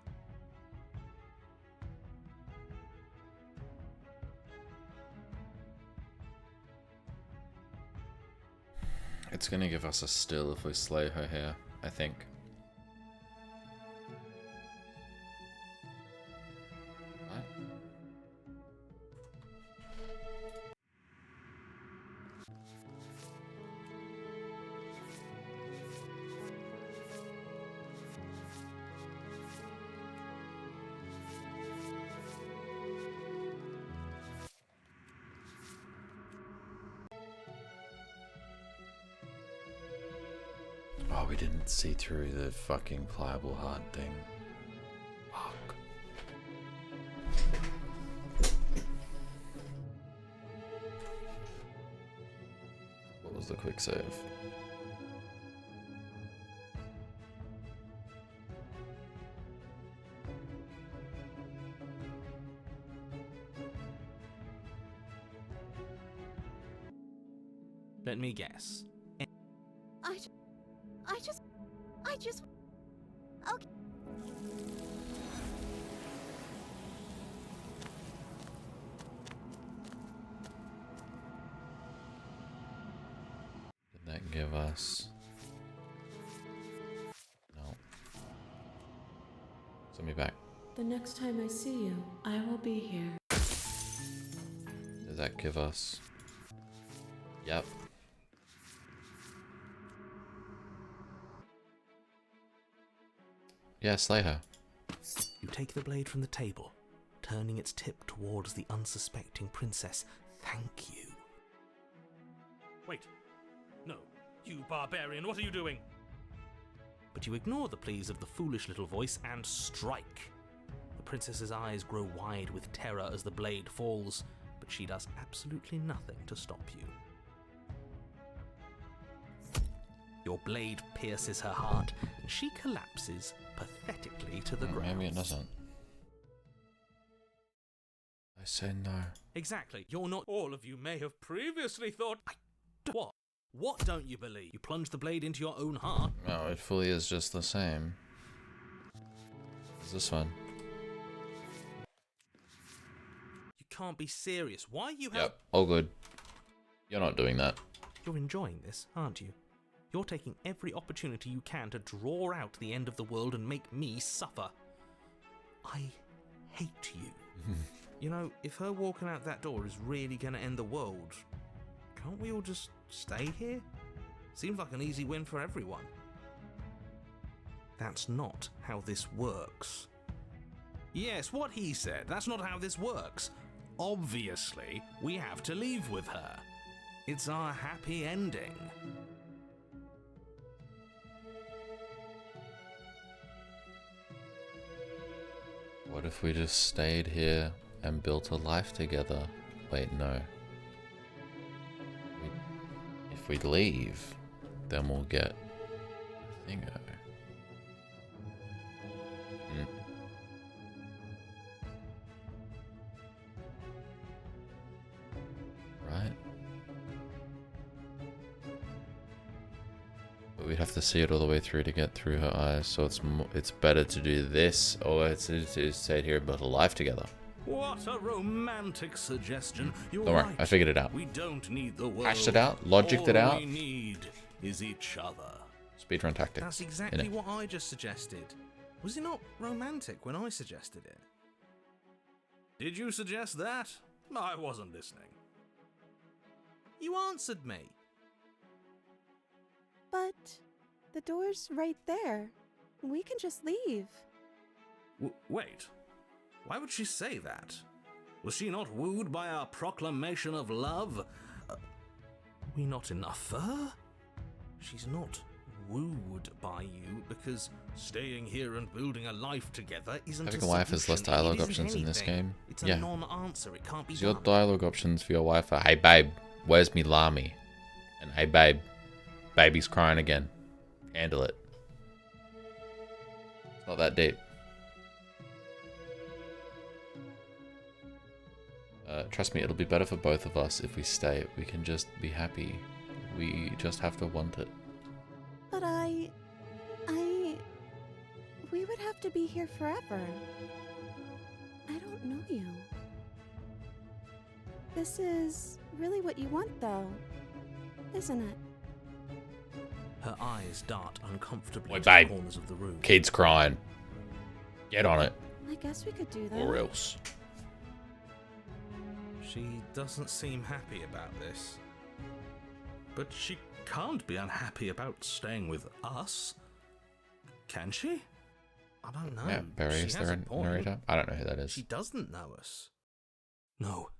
It's gonna give us a still if we slay her here, I think. What? Oh, we didn't see through the fucking pliable heart thing. Fuck. What was the quick save? Let me guess. I just... Okay. Did that give us... No. Send me back. The next time I see you, I will be here. Did that give us... Yep. Yeah, slay her. You take the blade from the table, turning its tip towards the unsuspecting princess. Thank you. Wait. No. You barbarian, what are you doing? But you ignore the pleas of the foolish little voice and strike. The princess's eyes grow wide with terror as the blade falls, but she does absolutely nothing to stop you. Your blade pierces her heart, and she collapses pathetically to the ground. Maybe it doesn't. I say no. Exactly. You're not. All of you may have previously thought. What? What don't you believe? You plunge the blade into your own heart. No, it fully is just the same. Is this one? You can't be serious. Why you have... Yep, all good. You're not doing that. You're enjoying this, aren't you? You're taking every opportunity you can to draw out the end of the world and make me suffer. I hate you. You know, if her walking out that door is really going to end the world, can't we all just stay here? Seems like an easy win for everyone. That's not how this works. Yes, what he said. That's not how this works. Obviously, we have to leave with her. It's our happy ending. What if we just stayed here and built a life together? Wait, no. If we leave, then we'll get Thingo. Right? But we'd have to see it all the way through to get through her eyes, so it's better to do this, or it's to stay here and build a life together. What a romantic suggestion. You're Don't worry, right. I figured it out. We don't need the world. Hashed it out, logicked it out. All we need is each other. Speedrun tactics. That's exactly what I just suggested. Was it not romantic when I suggested it? Did you suggest that? I wasn't listening. You answered me. But the door's right there. We can just leave. Wait. Why would she say that? Was she not wooed by our proclamation of love? We not enough for her? She's not wooed by you because staying here and building a life together isn't Having a a wife has less solution. dialogue It isn't options in this anything. game. It's a Yeah. non-answer. It can't be So your done. dialogue options for your wife are, hey babe, where's me Lami? And hey babe, baby's crying again. Handle it. It's not that deep. Trust me, it'll be better for both of us if we stay. We can just be happy. We just have to want it. But we would have to be here forever. I don't know you. This is really what you want, though, isn't it? Her eyes dart uncomfortably Oi, to the babe. corners of the room. Kid's crying. Get on it, I guess we could do that. or else. She doesn't seem happy about this. But she can't be unhappy about staying with us. Can she? I don't know. Yeah, Barry, She is has there a a point. narrator? I don't know who that is. She doesn't know us. No.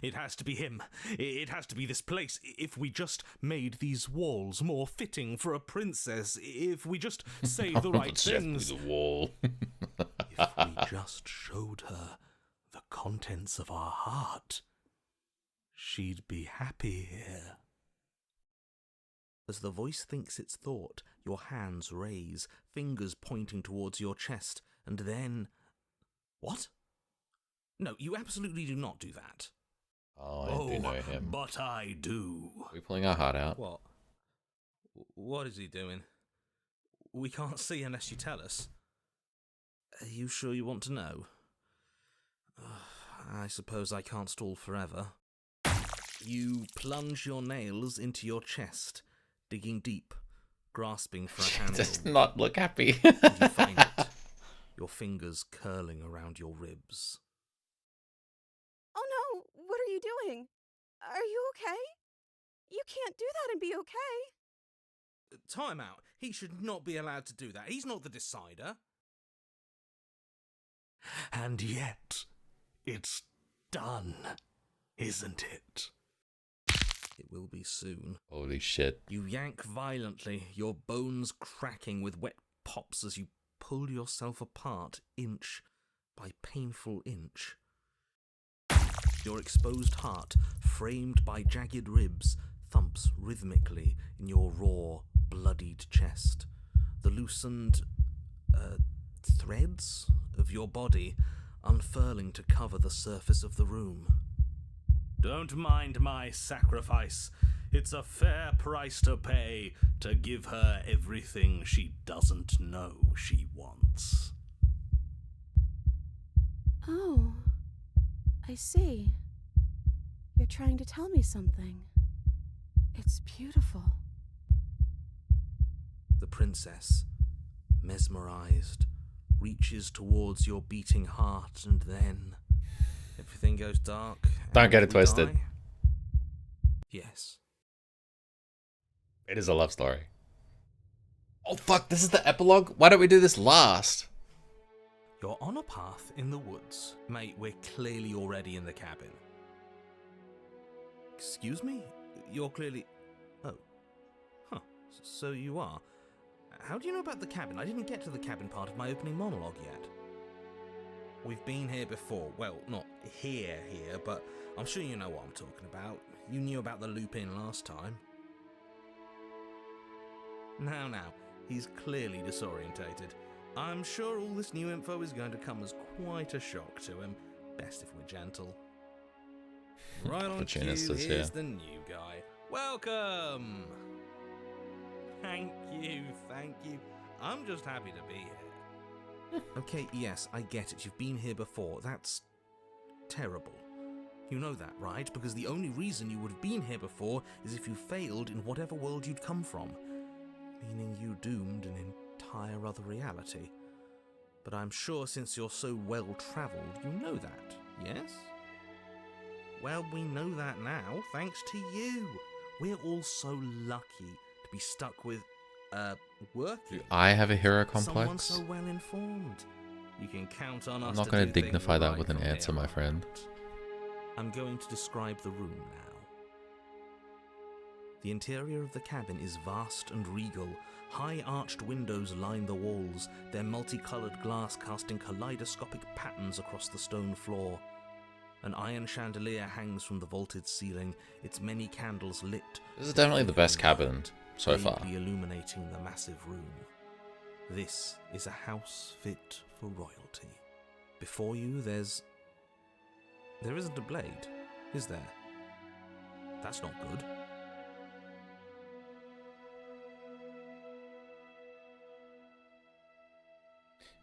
It has to be him. It has to be this place. If we just made these walls more fitting for a princess, if we just say the right It's just things, the wall. if we just showed her the contents of our heart, she'd be happy here. As the voice thinks its thought, your hands raise, fingers pointing towards your chest, and then... What? No, you absolutely do not do that. Oh, I do know him. But I do. Are we pulling our heart out? What? What is he doing? We can't see unless you tell us. Are you sure you want to know? I suppose I can't stall forever. You plunge your nails into your chest, digging deep, grasping for a handle. Does not look happy. And you find it, your fingers curling around your ribs. Oh no! What are you doing? Are you okay? You can't do that and be okay. Time out. He should not be allowed to do that. He's not the decider. And yet, it's done, isn't it? It will be soon. Holy shit. You yank violently, your bones cracking with wet pops as you pull yourself apart inch by painful inch. Your exposed heart, framed by jagged ribs, thumps rhythmically in your raw, bloodied chest, the loosened threads of your body unfurling to cover the surface of the room. Don't mind my sacrifice. It's a fair price to pay to give her everything she doesn't know she wants. Oh, I see. You're trying to tell me something. It's beautiful. The princess, mesmerized, reaches towards your beating heart, and then everything goes dark. Don't and get it we twisted. die. Yes. It is a love story. Oh fuck, this is the epilogue? Why don't we do this last? You're on a path in the woods. Mate, we're clearly already in the cabin. Excuse me? You're clearly... Oh. Huh. So you are. How do you know about the cabin? I didn't get to the cabin part of my opening monologue yet. We've been here before. Well, not here, but I'm sure you know what I'm talking about. You knew about the loop-in last time. Now, he's clearly disorientated. I'm sure all this new info is going to come as quite a shock to him. Best if we're gentle. Right on cue, Opportunist is here's here. the new guy. Welcome! Thank you. I'm just happy to be here. Okay, yes, I get it. You've been here before. That's terrible. You know that, right? Because the only reason you would have been here before is if you failed in whatever world you'd come from. Meaning you doomed an entire other reality. But I'm sure since you're so well-travelled, you know that, yes? Well, we know that now, thanks to you. We're all so lucky to be stuck with, working. Do I have a hero Someone complex? so well-informed. You can count on us. I'm not to going do to things dignify that right with an from answer, here my on friend. out. I'm going to describe the room now. The interior of the cabin is vast and regal. High arched windows line the walls, their multicolored glass casting kaleidoscopic patterns across the stone floor. An iron chandelier hangs from the vaulted ceiling, its many candles lit. This is definitely the best cabin so far. Bravely illuminating the massive room. This is a house fit for royalty. Before you, there isn't a blade, is there? That's not good.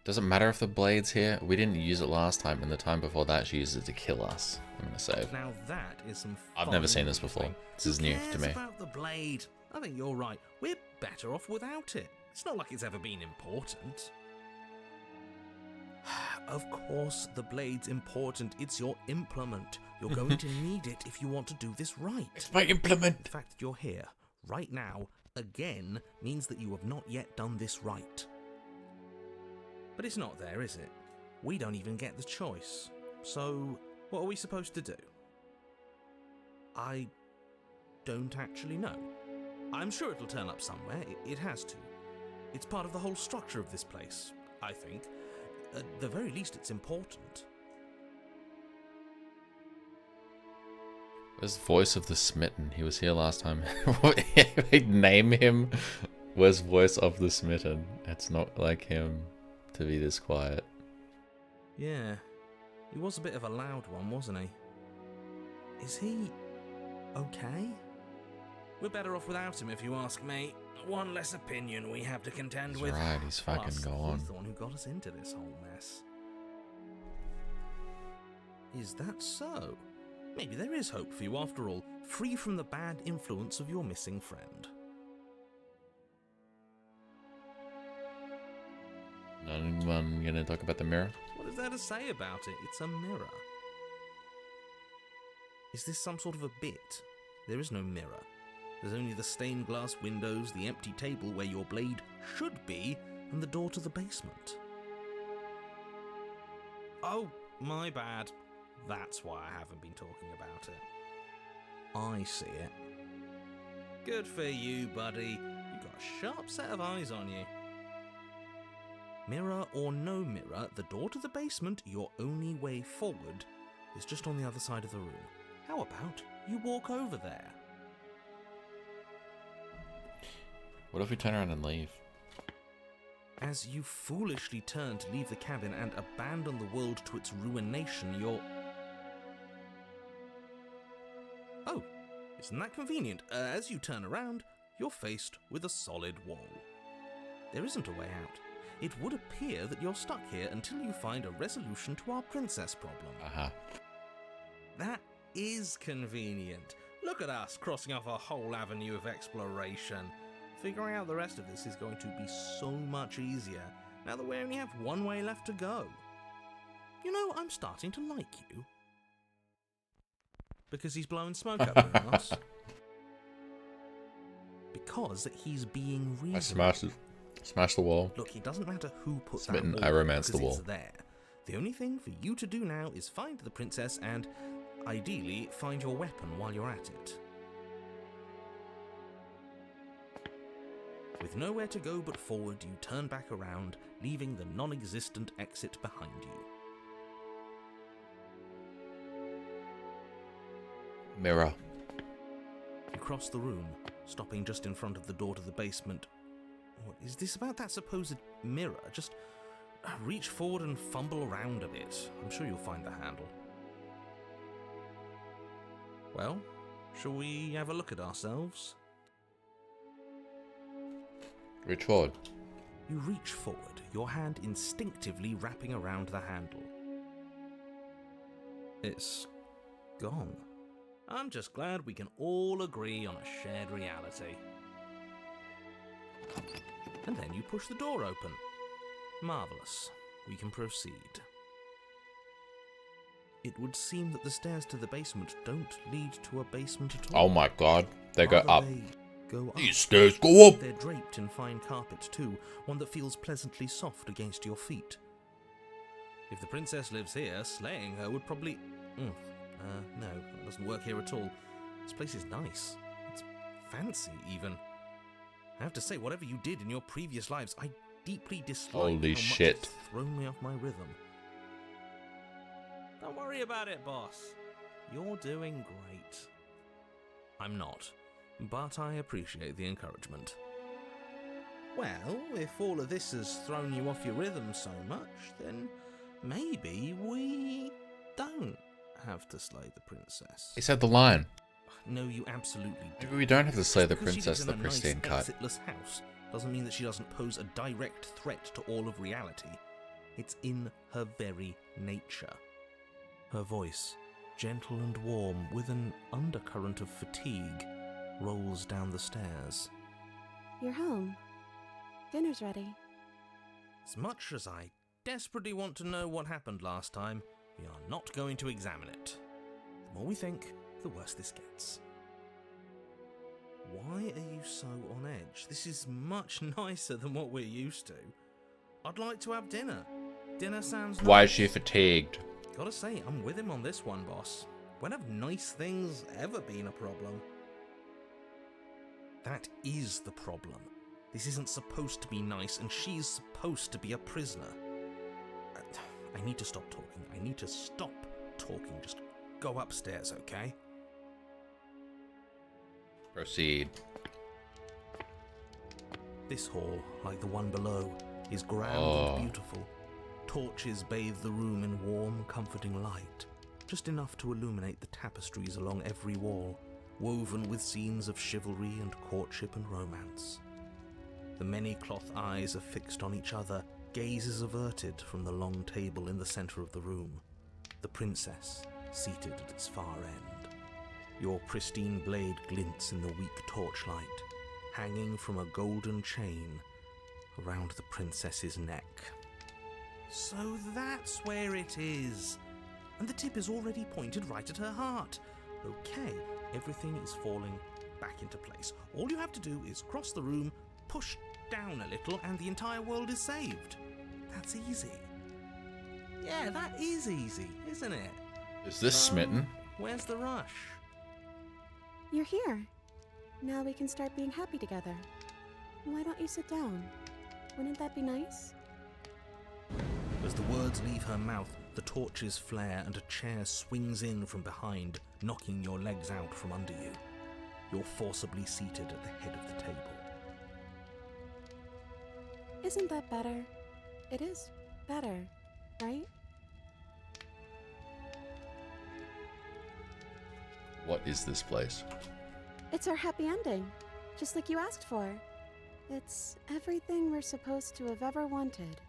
Doesn't matter if the blade's here. We didn't use it last time, and the time before that she used it to kill us. I'm gonna save. Now that is some I've never fine seen this before. thing. This is Who new cares to me. about the blade? I think you're right. We're better off without it. It's not like it's ever been important. Of course, the blade's important. It's your implement. You're going to need it if you want to do this right. It's my implement. The fact that you're here, right now, again, means that you have not yet done this right. But it's not there, is it? We don't even get the choice. So, what are we supposed to do? I don't actually know. I'm sure it'll turn up somewhere. It has to. It's part of the whole structure of this place, I think. At the very least, it's important. Where's the voice of the smitten? He was here last time. Name him. Where's voice of the smitten? It's not like him to be this quiet. Yeah, he was a bit of a loud one, wasn't he? Is he okay? We're better off without him, if you ask me. One less opinion we have to contend He's with. right, he's fucking Plus, gone. he's the one who got us into this whole mess. Is that so? Maybe there is hope for you after all, free from the bad influence of your missing friend. Anyone gonna talk about the mirror? What is there to say about it? It's a mirror. Is this some sort of a bit? There is no mirror. There's only the stained glass windows, the empty table where your blade should be, and the door to the basement. Oh, my bad. That's why I haven't been talking about it. I see it. Good for you, buddy. You've got a sharp set of eyes on you. Mirror or no mirror, the door to the basement, your only way forward, is just on the other side of the room. How about you walk over there? What if we turn around and leave? As you foolishly turn to leave the cabin and abandon the world to its ruination, you're... Oh, isn't that convenient? As you turn around, you're faced with a solid wall. There isn't a way out. It would appear that you're stuck here until you find a resolution to our princess problem. Uh-huh. That is convenient. Look at us crossing off a whole avenue of exploration. Figuring out the rest of this is going to be so much easier now that we only have one way left to go. You know, I'm starting to like you. Because he's blowing smoke up your ass. Because he's being reasonable. I smash the wall. Look, it doesn't matter who put Smitten, that wall I romance because the wall. it's there. The only thing for you to do now is find the princess and, ideally, find your weapon while you're at it. With nowhere to go but forward, you turn back around, leaving the non-existent exit behind you. Mirror. You cross the room, stopping just in front of the door to the basement. What is this about that supposed mirror? Just reach forward and fumble around a bit. I'm sure you'll find the handle. Well, shall we have a look at ourselves? Reach forward. You reach forward, your hand instinctively wrapping around the handle. It's gone. I'm just glad we can all agree on a shared reality. And then you push the door open. Marvellous. We can proceed. It would seem that the stairs to the basement don't lead to a basement at all. Oh my god. They go Rather, up. they go up. These stairs go up! They're draped in fine carpet too, one that feels pleasantly soft against your feet. If the princess lives here, slaying her would probably... no, that doesn't work here at all. This place is nice. It's fancy, even. I have to say, whatever you did in your previous lives, I deeply dislike Holy how much shit. it's thrown me off my rhythm. Don't worry about it, boss. You're doing great. I'm not, but I appreciate the encouragement. Well, if all of this has thrown you off your rhythm so much, then maybe we don't have to slay the princess. He said the line. No, you absolutely do. Maybe we don't have to slay the Because she princess lives the in a pristine nice, cut. exitless house doesn't mean that she doesn't pose a direct threat to all of reality. It's in her very nature. Her voice, gentle and warm, with an undercurrent of fatigue, rolls down the stairs. You're home. Dinner's ready. As much as I desperately want to know what happened last time, we are not going to examine it. The more we think, the worse this gets. Why are you so on edge? This is much nicer than what we're used to. I'd like to have dinner. Dinner sounds nice. Why is she fatigued? Gotta say, I'm with him on this one, boss. When have nice things ever been a problem? That is the problem. This isn't supposed to be nice, and she's supposed to be a prisoner. I need to stop talking. I need to stop talking. Just go upstairs, okay? Proceed. This hall, like the one below, is grand and beautiful. Torches bathe the room in warm, comforting light, just enough to illuminate the tapestries along every wall, woven with scenes of chivalry and courtship and romance. The many cloth eyes are fixed on each other, gazes averted from the long table in the center of the room, the princess seated at its far end. Your pristine blade glints in the weak torchlight, hanging from a golden chain around the princess's neck. So that's where it is. And the tip is already pointed right at her heart. Okay, everything is falling back into place. All you have to do is cross the room, push down a little, and the entire world is saved. That's easy. Yeah, that is easy, isn't it? Is this smitten? Where's the rush? You're here. Now we can start being happy together. Why don't you sit down? Wouldn't that be nice? As the words leave her mouth, the torches flare and a chair swings in from behind, knocking your legs out from under you. You're forcibly seated at the head of the table. Isn't that better? It is better, right? What is this place? It's our happy ending, just like you asked for. It's everything we're supposed to have ever wanted.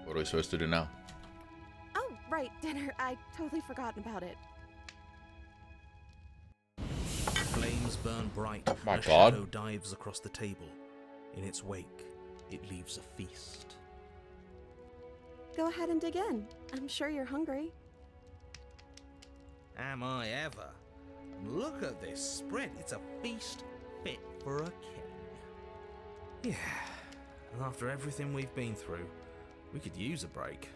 What are we supposed to do now? Oh, right, dinner. I'd totally forgotten about it. Flames burn bright. My and a God. shadow dives across the table. In its wake, it leaves a feast. Go ahead and dig in. I'm sure you're hungry. Am I ever? Look at this spread. It's a feast fit for a king. Yeah, and after everything we've been through, we could use a break.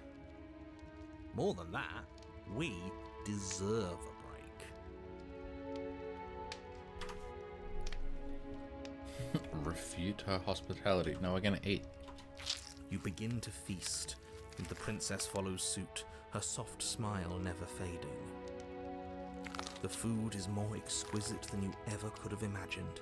More than that, we deserve a break. Refute her hospitality. No, we're gonna eat. You begin to feast, and the princess follows suit, her soft smile never fading. The food is more exquisite than you ever could have imagined.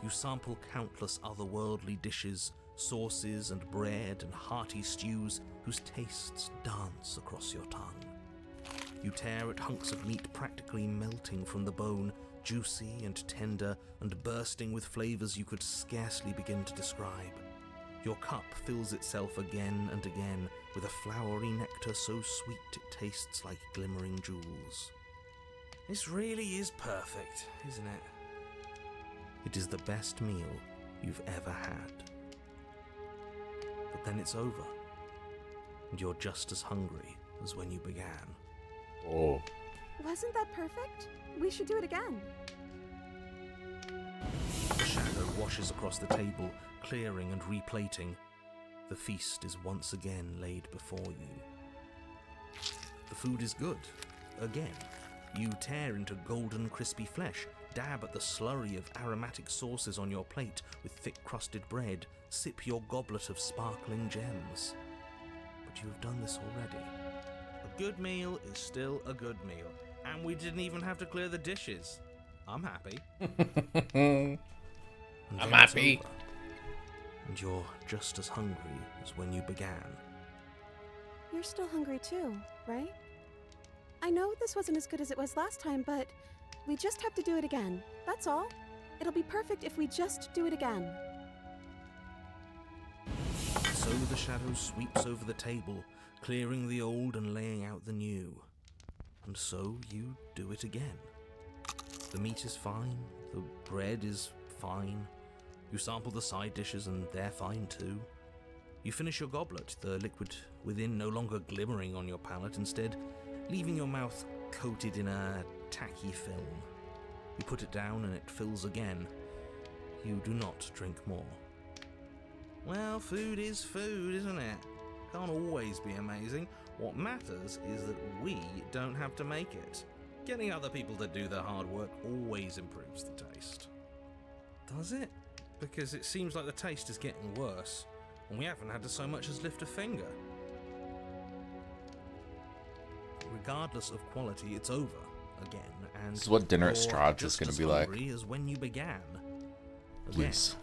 You sample countless otherworldly dishes, sauces and bread and hearty stews whose tastes dance across your tongue. You tear at hunks of meat practically melting from the bone, juicy and tender and bursting with flavors you could scarcely begin to describe. Your cup fills itself again and again with a flowery nectar so sweet it tastes like glimmering jewels. This really is perfect, isn't it? It is the best meal you've ever had. But then it's over, and you're just as hungry as when you began. Oh. Wasn't that perfect? We should do it again. The shadow washes across the table, clearing and replating. The feast is once again laid before you. The food is good, again. You tear into golden crispy flesh, dab at the slurry of aromatic sauces on your plate with thick crusted bread, sip your goblet of sparkling gems. But you have done this already. A good meal is still a good meal, and we didn't even have to clear the dishes. I'm happy. And I'm then it's happy. over, and you're just as hungry as when you began. You're still hungry too, right? I know this wasn't as good as it was last time, but we just have to do it again. That's all. It'll be perfect if we just do it again. So the shadow sweeps over the table, clearing the old and laying out the new. And so you do it again. The meat is fine, the bread is fine. You sample the side dishes and they're fine too. You finish your goblet, the liquid within no longer glimmering on your palate, instead leaving your mouth coated in a tacky film. You put it down and it fills again. You do not drink more. Well, food is food, isn't it? Can't always be amazing. What matters is that we don't have to make it. Getting other people to do the hard work always improves the taste. Does it? Because it seems like the taste is getting worse, and we haven't had to so much as lift a finger. Regardless of quality, it's over again, and This is what dinner at you're Strahd's is just gonna as be like. hungry as when you began. Again. Please.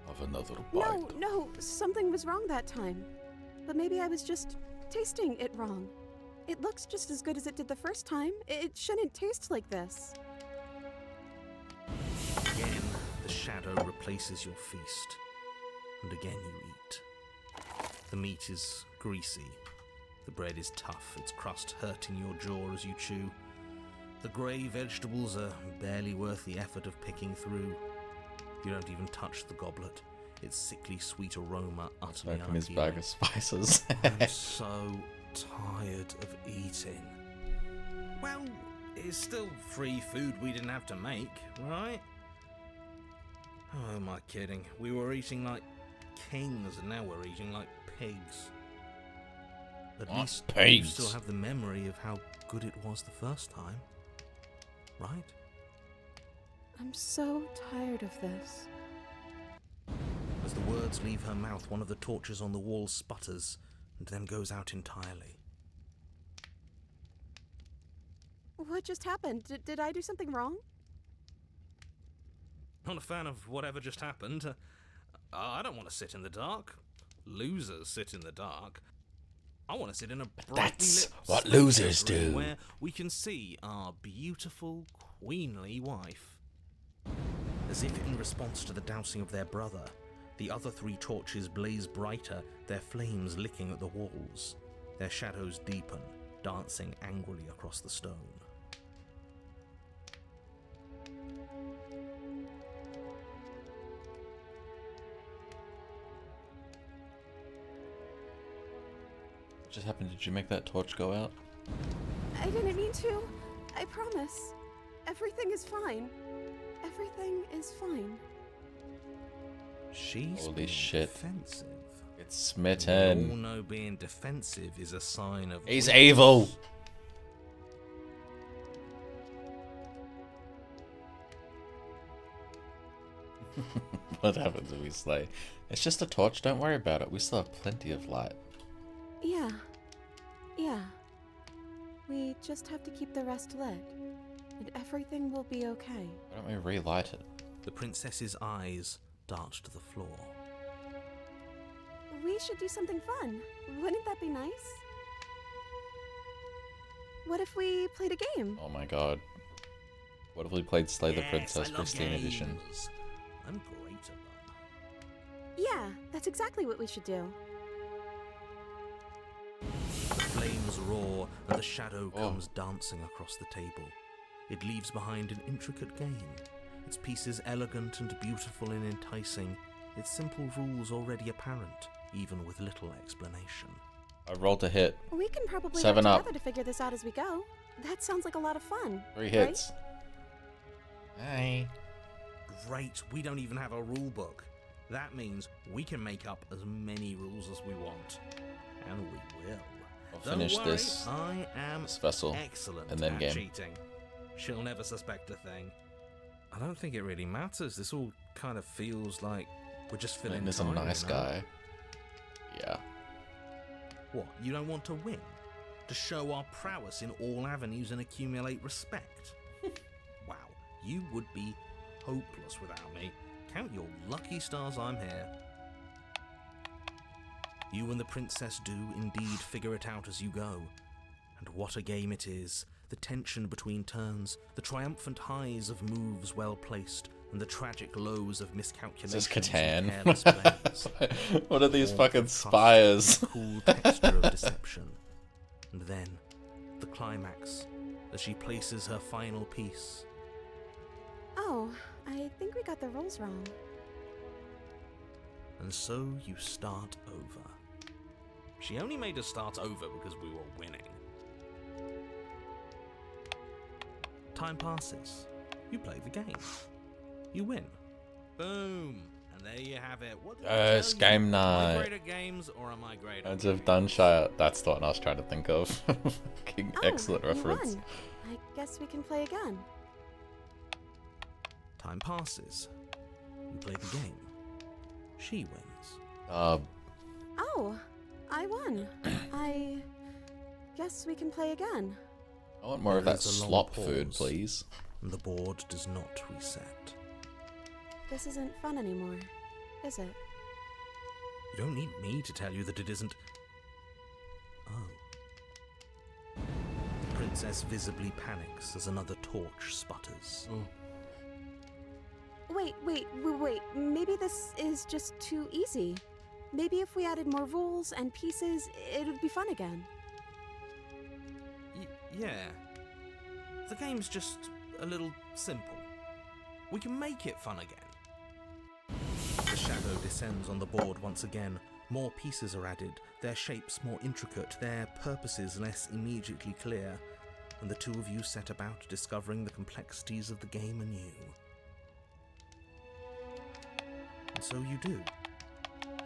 Have another bite. No, something was wrong that time. But maybe I was just tasting it wrong. It looks just as good as it did the first time. It shouldn't taste like this. Again, the shadow replaces your feast, and again you eat. The meat is greasy. The bread is tough, its crust hurting your jaw as you chew. The grey vegetables are barely worth the effort of picking through. You don't even touch the goblet, its sickly sweet aroma utterly Open his bag unappealing. of spices. I'm so tired of eating. Well, it's still free food we didn't have to make, right? Oh, am I kidding? We were eating like kings and now we're eating like pigs. At What? least you Pigs? still have the memory of how good it was the first time, right? I'm so tired of this. As the words leave her mouth, one of the torches on the wall sputters and then goes out entirely. What just happened? Did I do something wrong? Not a fan of whatever just happened. I don't want to sit in the dark. Losers sit in the dark. I want to sit in a brightly That's lit what spacious losers room do. where we can see our beautiful, queenly wife. As if in response to the dousing of their brother, the other 3 torches blaze brighter, their flames licking at the walls. Their shadows deepen, dancing angrily across the stone. What just happened? Did you make that torch go out? I didn't mean to. I promise. Everything is fine. Everything is fine. She's Holy being shit. defensive. It's We all smitten. know being defensive is a sign of He's weakness. evil. What happens if we slay? It's just a torch, don't worry about it. We still have plenty of light. Yeah. Yeah. We just have to keep the rest lit, and everything will be okay. Why don't we relight it? The princess's eyes dart to the floor. We should do something fun. Wouldn't that be nice? What if we played a game? Oh my god. What if we played Slay the Yes, Princess I love Pristine Edition? games. I'm great at them. Yeah, that's exactly what we should do. The flames roar and the shadow Oh. comes dancing across the table. It leaves behind an intricate game, its pieces elegant and beautiful and enticing, its simple rules already apparent, even with little explanation. I rolled a hit. We can probably 7 work up. together to figure this out as we go. That sounds like a lot of fun. 3 right? hits. Hi. Great, we don't even have a rule book. That means we can make up as many rules as we want. And we will. I'll Don't finish worry, this I am vessel excellent and then at game. cheating. She'll never suspect a thing. I don't think it really matters. This all kind of feels like we're just filling And there's a time, nice you know? guy. Yeah. What, you don't want to win? To show our prowess in all avenues and accumulate respect? Wow, you would be hopeless without me. Count your lucky stars I'm here. You and the princess do indeed figure it out as you go. And what a game it is. The tension between turns, the triumphant highs of moves well placed, and the tragic lows of Is miscalculations this and Catan? careless plays. What are these Warmth fucking of trust, spires? the cool texture of deception. And then, the climax, as she places her final piece. Oh, I think we got the rules wrong. And so you start over. She only made us start over because we were winning. Time passes. You play the game. You win. Boom. And there you have it. What did I Yes, tell you? game Am I night. great at games or am I great at Hands of games? Dunshire. That's the one I was trying to think of. Fucking Oh, excellent you reference. won. I guess we can play again. Time passes. You play the game. She wins. Oh, I won. I guess we can play again. I want more of that There is a long slop food, pause. please. And the board does not reset. This isn't fun anymore, is it? You don't need me to tell you that it isn't. Oh. The princess visibly panics as another torch sputters. Wait. Maybe this is just too easy. Maybe if we added more rules and pieces, it would be fun again. Yeah. The game's just a little simple. We can make it fun again. The shadow descends on the board once again. More pieces are added, their shapes more intricate, their purposes less immediately clear, and the two of you set about discovering the complexities of the game anew. And so you do.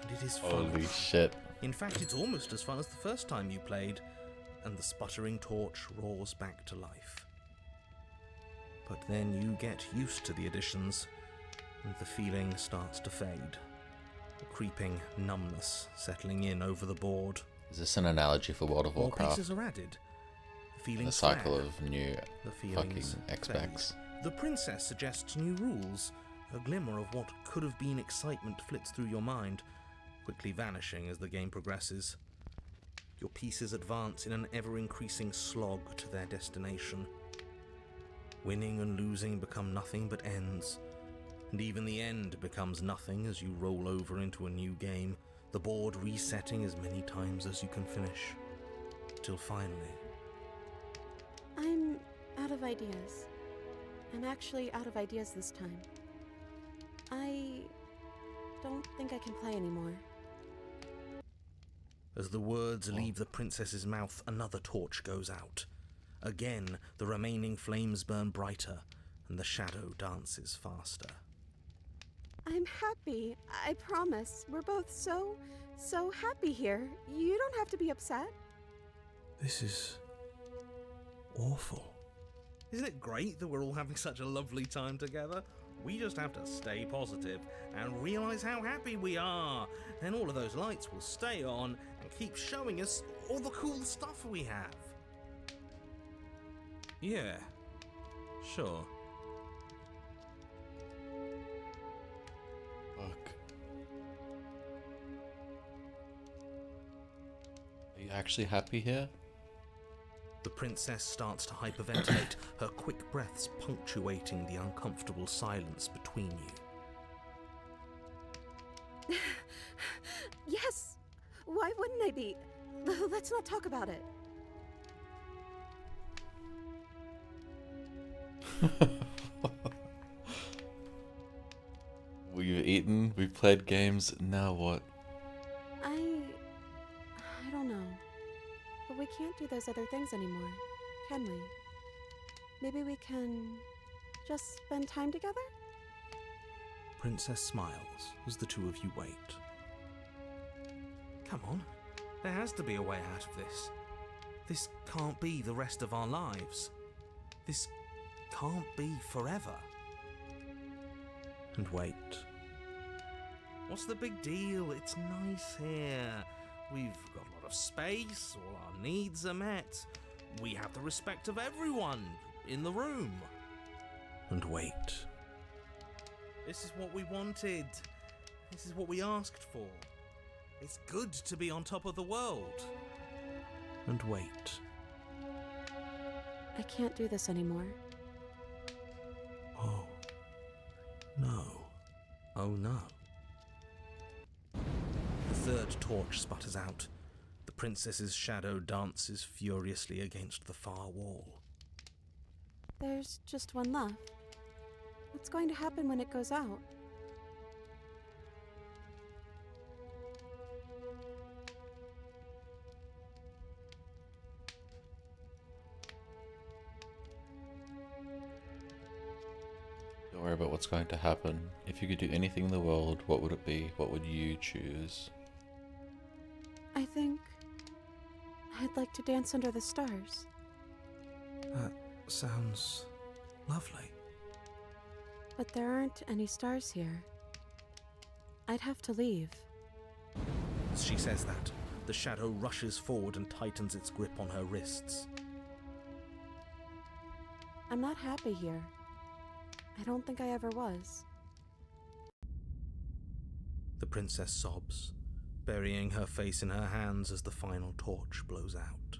And it is fun. Holy shit. In fact, it's almost as fun as the first time you played, and the sputtering torch roars back to life. But then you get used to the additions, and the feeling starts to fade. A creeping numbness settling in over the board. Is this an analogy for World of More Warcraft? pieces are added. The feelings The cycle flare. of new The fucking feelings X-Packs. fade. The princess suggests new rules, A glimmer of what could have been excitement flits through your mind, quickly vanishing as the game progresses. Your pieces advance in an ever-increasing slog to their destination. Winning and losing become nothing but ends, and even the end becomes nothing as you roll over into a new game, the board resetting as many times as you can finish. Till finally... I'm out of ideas. I'm actually out of ideas this time. I don't think I can play anymore. As the words leave the princess's mouth, another torch goes out. Again, the remaining flames burn brighter, and the shadow dances faster. I'm happy. I promise. We're both so happy here. You don't have to be upset. This is... awful. Isn't it great that we're all having such a lovely time together? We just have to stay positive and realize how happy we are. Then all of those lights will stay on and keep showing us all the cool stuff we have. Yeah, sure. Fuck. Are you actually happy here? The princess starts to hyperventilate, her quick breaths punctuating the uncomfortable silence between you. Yes! Why wouldn't I be? Let's not talk about it. We've eaten, we've played games, now what? I don't know. But we can't do those other things anymore, can we? Maybe we can just spend time together? Princess smiles as the two of you wait. Come on, there has to be a way out of this. This can't be the rest of our lives. This can't be forever. And wait. What's the big deal? It's nice here. We've got a lot of space, all our needs are met. We have the respect of everyone in the room. And wait. This is what we wanted. This is what we asked for. It's good to be on top of the world. And wait. I can't do this anymore. Oh. No. Oh no. The third torch sputters out. The princess's shadow dances furiously against the far wall. There's just one left. What's going to happen when it goes out? Don't worry about what's going to happen. If you could do anything in the world, what would it be? What would you choose? I think I'd like to dance under the stars. That sounds lovely. But there aren't any stars here. I'd have to leave. As she says that, the shadow rushes forward and tightens its grip on her wrists. I'm not happy here. I don't think I ever was. The princess sobs, burying her face in her hands as the final torch blows out.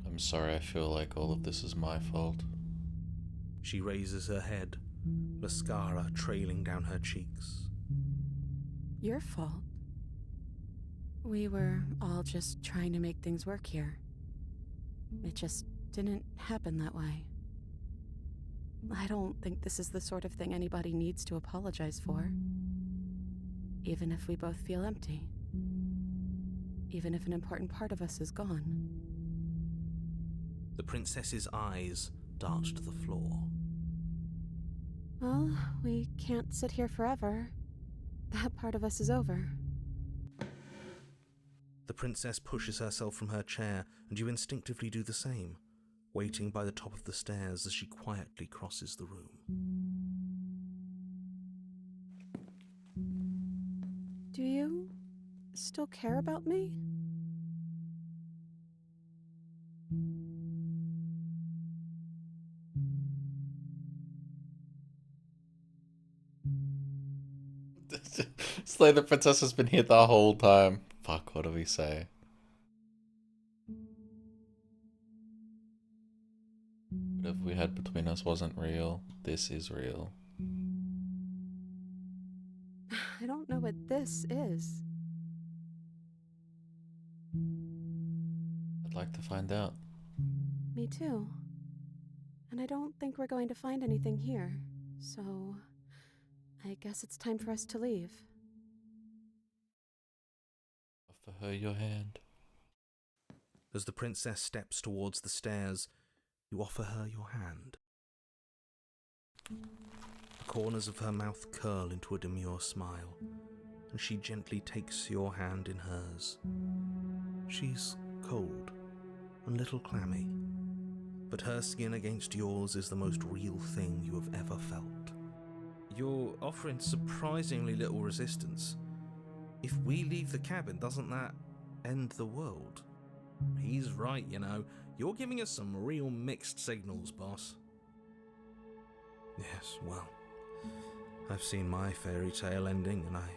I'm sorry, I feel like all of this is my fault. She raises her head, mascara trailing down her cheeks. Your fault. We were all just trying to make things work here. It just didn't happen that way. I don't think this is the sort of thing anybody needs to apologize for. Even if we both feel empty. Even if an important part of us is gone. The princess's eyes dart to the floor. Well, we can't sit here forever. That part of us is over. The princess pushes herself from her chair, and you instinctively do the same, waiting by the top of the stairs as she quietly crosses the room. Do you still care about me? Slay the Princess has been here the whole time. Fuck, what do we say? Whatever we had between us wasn't real. This is real. I don't know what this is. I'd like to find out. Me too. And I don't think we're going to find anything here. So, I guess it's time for us to leave. Offer her your hand. As the princess steps towards the stairs, you offer her your hand. The corners of her mouth curl into a demure smile, and she gently takes your hand in hers. She's cold and a little clammy, but her skin against yours is the most real thing you have ever felt. You're offering surprisingly little resistance. If we leave the cabin, doesn't that end the world? He's right, you know. You're giving us some real mixed signals, boss. Yes, well, I've seen my fairy tale ending, and I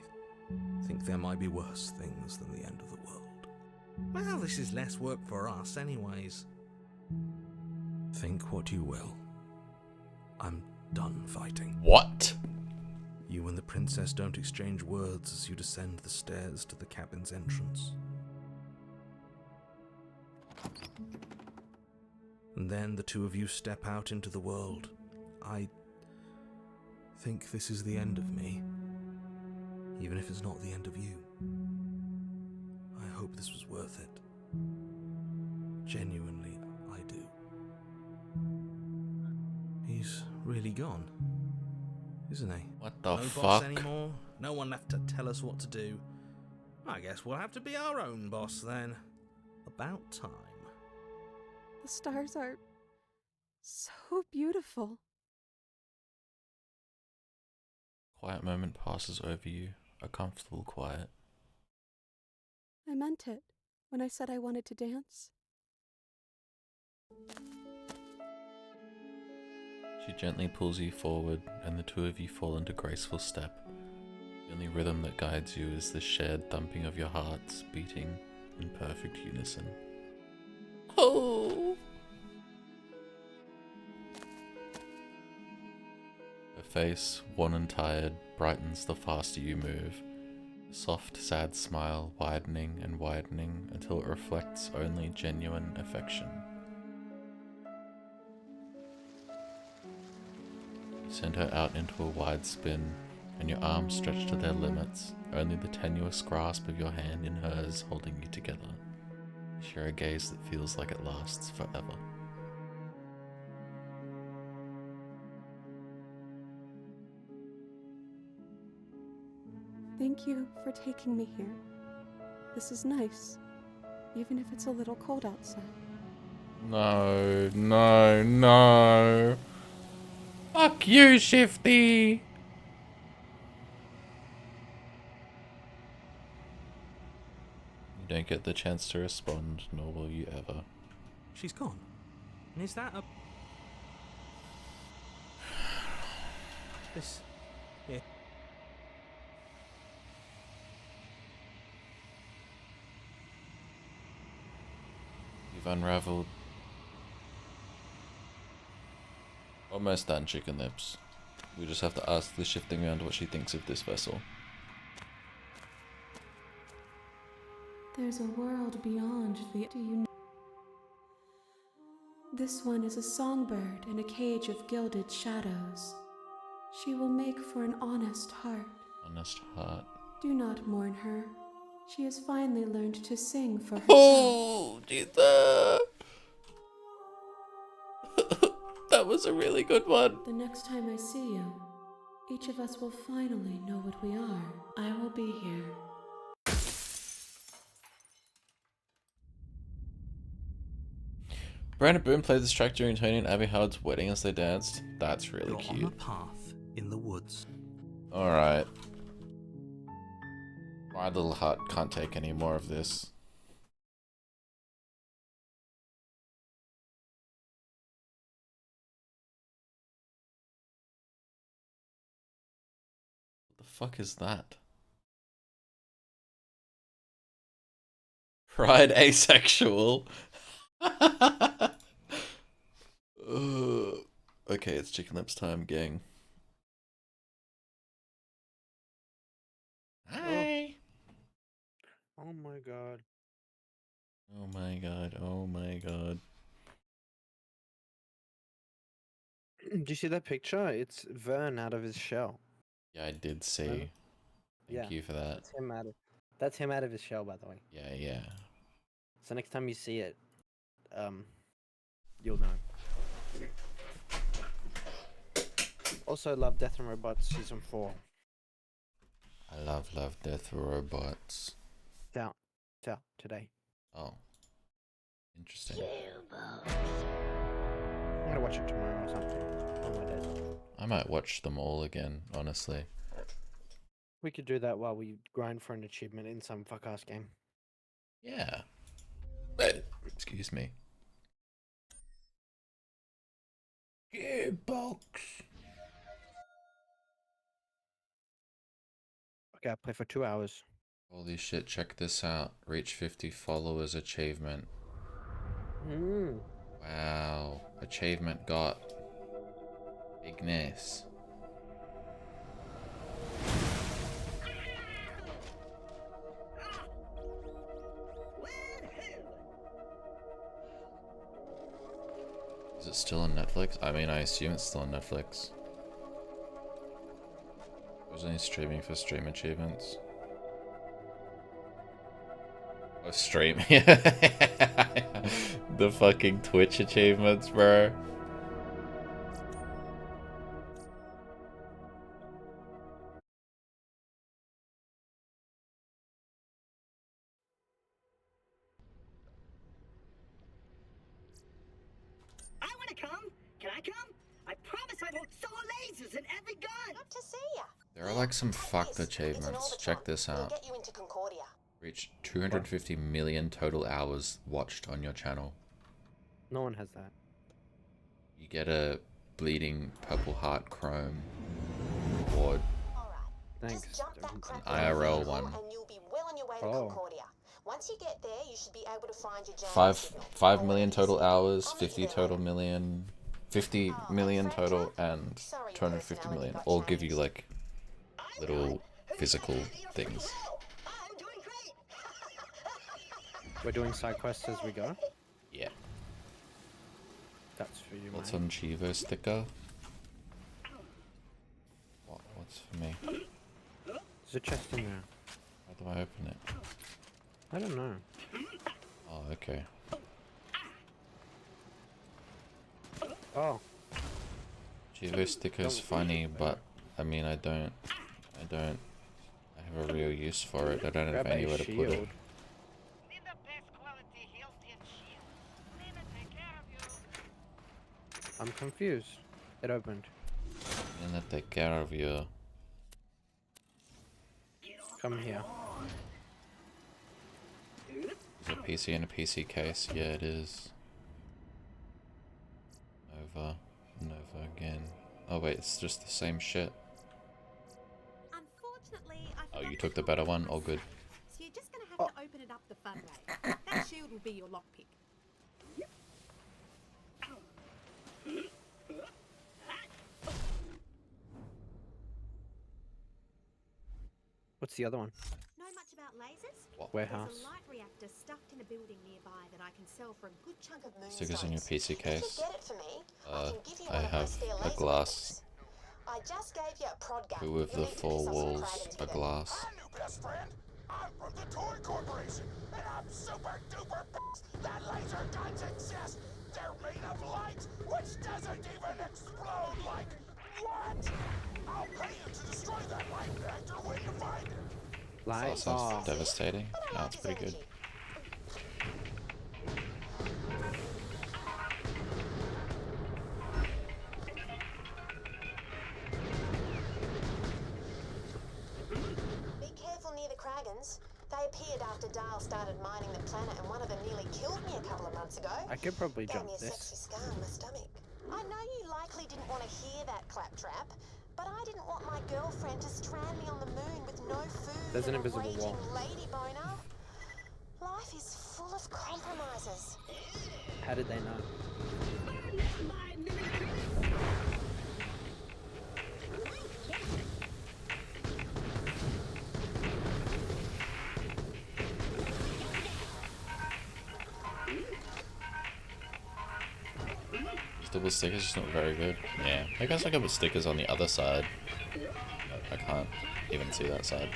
think there might be worse things than the end of the world. Well, this is less work for us anyways. Think what you will. I'm done fighting. What? You and the princess don't exchange words as you descend the stairs to the cabin's entrance. And then the two of you step out into the world. I think this is the end of me, even if it's not the end of you. I hope this was worth it. Genuinely, I do. He's really gone, isn't he? What the No fuck? boss anymore? No one left to tell us what to do. I guess we'll have to be our own boss then. About time. The stars are so beautiful. Quiet moment passes over you. A comfortable quiet. I meant it when I said I wanted to dance. She gently pulls you forward, and the two of you fall into graceful step. The only rhythm that guides you is the shared thumping of your hearts, beating in perfect unison. Oh! Her face, worn and tired, brightens the faster you move. A soft, sad smile widening and widening until it reflects only genuine affection. You send her out into a wide spin, and your arms stretch to their limits, only the tenuous grasp of your hand in hers holding you together. You share a gaze that feels like it lasts forever. Thank you for taking me here. This is nice, even if it's a little cold outside. No, no, no. Fuck you, Shifty! You don't get the chance to respond, nor will you ever. She's gone. And is that a... This... Yeah. You've unraveled. Almost done, Chicken Lips. We just have to ask the shifting around what she thinks of this vessel. There's a world beyond the... Do you know? This one is a songbird in a cage of gilded shadows. She will make for an honest heart. Honest heart. Do not mourn her. She has finally learned to sing for herself. Oh, Jesus! That was a really good one. The next time I see you, each of us will finally know what we are. I will be here. Brandon Boone played this track during Tony and Abby Howard's wedding as they danced. That's really You're on cute. a path in the woods. Alright. My little heart can't take any more of this. What the fuck is that? Pride asexual. Okay, it's chicken lips time, gang. Hi. Oh my god. Oh my god. Oh my god. Do you see that picture? It's Vern out of his shell. Yeah, I did see. Really? Thank you for that. That's him out of his shell, by the way. Yeah, yeah. So next time you see it, you'll know. Also, love Death and Robots season 4. I love Death Robots. It's out. It's out today. Oh. Interesting. I'm gonna watch it tomorrow or something. On my days off. I might watch them all again, honestly. We could do that while we grind for an achievement in some fuck-ass game. Yeah. Excuse me. Gearbox. Okay, I'll play for 2 hours. Holy shit, check this out. Reach 50 followers achievement. Wow. Achievement got. Ignis. Is it still on Netflix? I mean, I assume it's still on Netflix. Was only streaming for stream achievements. Oh, stream. The fucking Twitch achievements, bro. I want to come. Can I come? I promise I won't throw lasers in every gun. Good to see ya. There are like some fucked achievements. Check this We'll out. get you into Concordia. Reach 250 million total hours watched on your channel. No one has that. You get a bleeding purple heart chrome reward. Alright. Thanks. Just jump that Devin. crack An IRL vehicle one. And you'll be well on your way to Oh. Concordia. Once you get there, you should be able to find your Five signal. 5 million total hours, I'll meet 50 you there total then. million, 50 Oh, million Frank, total, and sorry, 250 personality million. got All give you changed. like little physical things. I'm doing great. We're doing side quests as we go. Yeah. That's for you, What's mate. on Chivo sticker? What's for me? There's a chest in there. How do I open it? I don't know. Oh, okay. Oh, Chivo sticker's funny, but I mean, I have a real use for it. I don't have grab a anywhere to put it. shield. Need the best quality Hilton shield. Lena, take care of you. I'm confused. It opened. And I take care of you. Come here. Is it a PC in a PC case? Yeah, it is. Nova again. Oh wait, it's just the same shit. Unfortunately, I Oh, forgot you to took the fill better it one? up All good. So you're just gonna have to open it up the fun way. That shield will be your lockpick. What's the other one? Know much about lasers? What? Warehouse. There's a light reactor stuffed in a building nearby that I can sell for a good chunk of moon Stickers in your sites. PC If case. you get it for me, I can give you I one of my have spare a laser glass. weapons. I just gave you a prod gun. Two of You'll the need to 4 piss off some walls, Kragans a with it. glass. New best friend. I'm from the Toy Corporation, and I'm super duper pissed that laser guns exist. They're made of light, which doesn't even explode like what? I'll pay you to destroy that light reactor when you find it. Light. That sounds Oh, devastating. But I No, like it's his pretty good. energy. Be careful near the Kragans. They appeared after Dahl started mining the planet, and one of them nearly killed me a couple of months ago. I could probably Gave jump me a sexy this. scar on my stomach. I know you likely didn't want to hear that, Claptrap, but I didn't want my girlfriend to strand me on the moon with no food There's an and a invisible raging wall. lady boner. Life is full of compromises. How did they know? Double stickers just not very good. Yeah, I guess I could put stickers on the other side. I can't even see that side.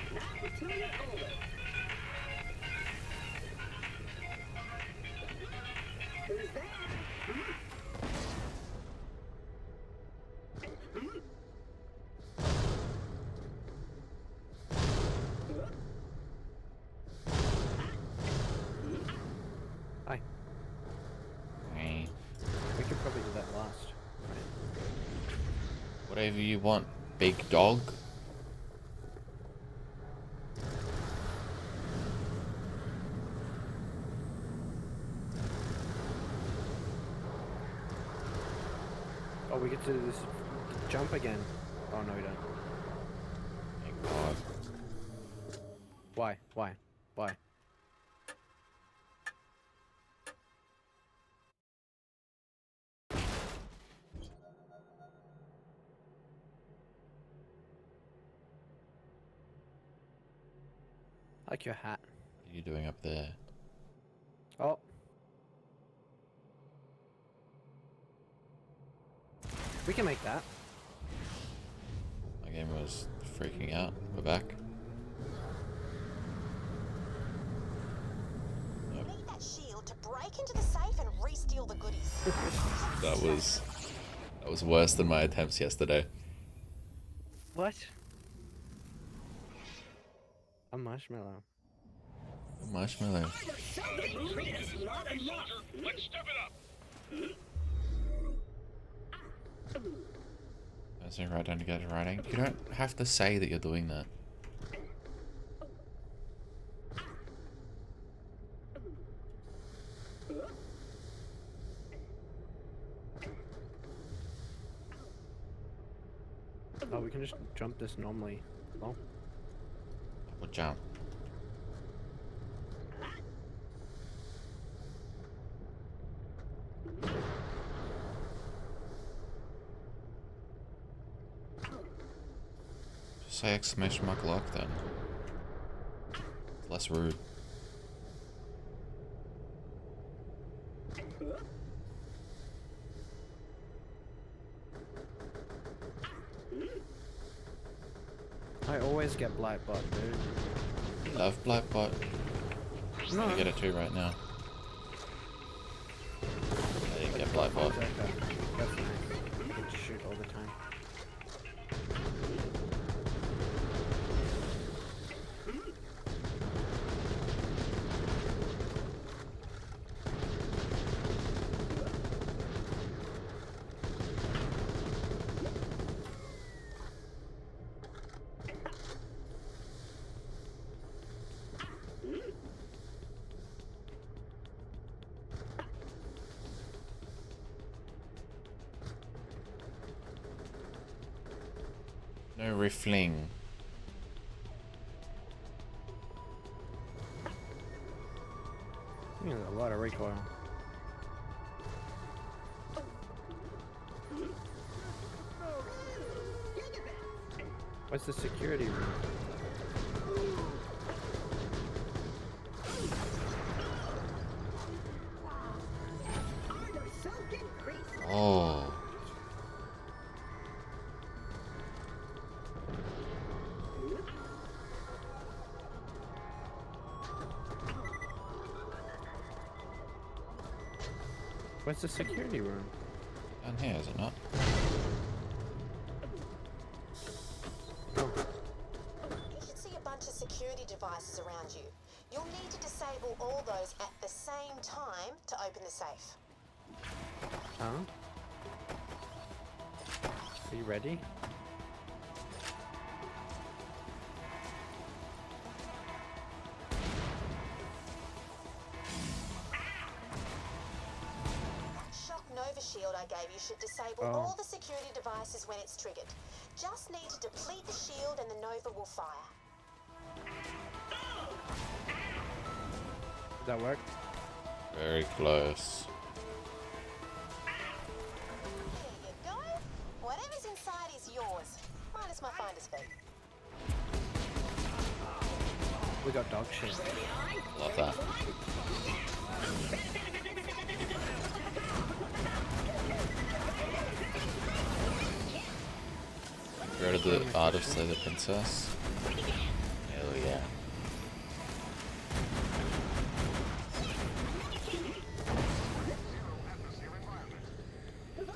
Hi. Hey. We could probably do that last. Whatever you want, big dog. Oh, we get to do this jump again. Oh no, we don't. Thank God. Why? Why? Why? I like your hat. What are you doing up there? Oh. We can make that. My game was freaking out. We're back. You need that shield to break into the safe and re-steal the goodies. That was worse than my attempts yesterday. What? A marshmallow. Marshmallow. Let's step it up. That's it, right down to get writing. You don't have to say that you're doing that. Oh, we can just jump this normally. Oh. Double jump. Just say exclamation mark lock then. It's less rude. I always get Blightbot, dude. Love Blightbot. I'm No. gonna get it too right now. I didn't get Blightbot. That's nice. I get to shoot all the time. No riffling. There's a lot of recoil. What's the security room? Oh. What's the security room? Down here, is it not? You should see a bunch of security devices around you. You'll need to disable all those at the same time to open the safe. Huh? Are you ready? Nova shield I gave you should disable all the security devices when it's triggered. Just need to deplete the shield and the Nova will fire. Does that work? Very close. There you go. Whatever's inside is yours. Minus my finder's fee. We got dog shit. Love that. Where did the artist say the princess? Hell yeah. You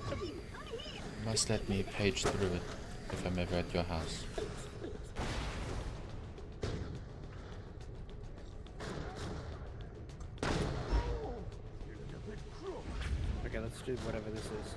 must let me page through it if I'm ever at your house. Okay, let's do whatever this is.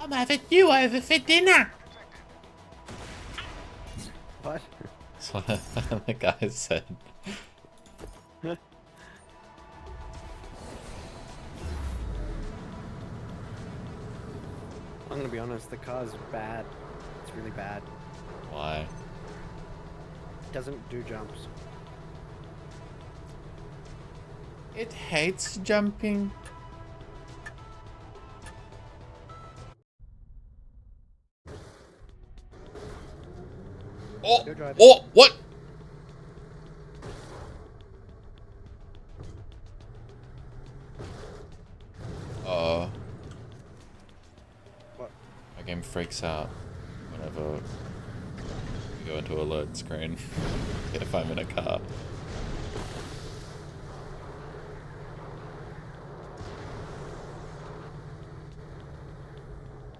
I'm having you over for dinner. What? That's what the guy said. I'm gonna be honest, the car's bad. It's really bad. Why? It doesn't do jumps. It hates jumping. Oh! You're driving. Oh! What? What? My game freaks out whenever we go into a load screen if I'm in a car.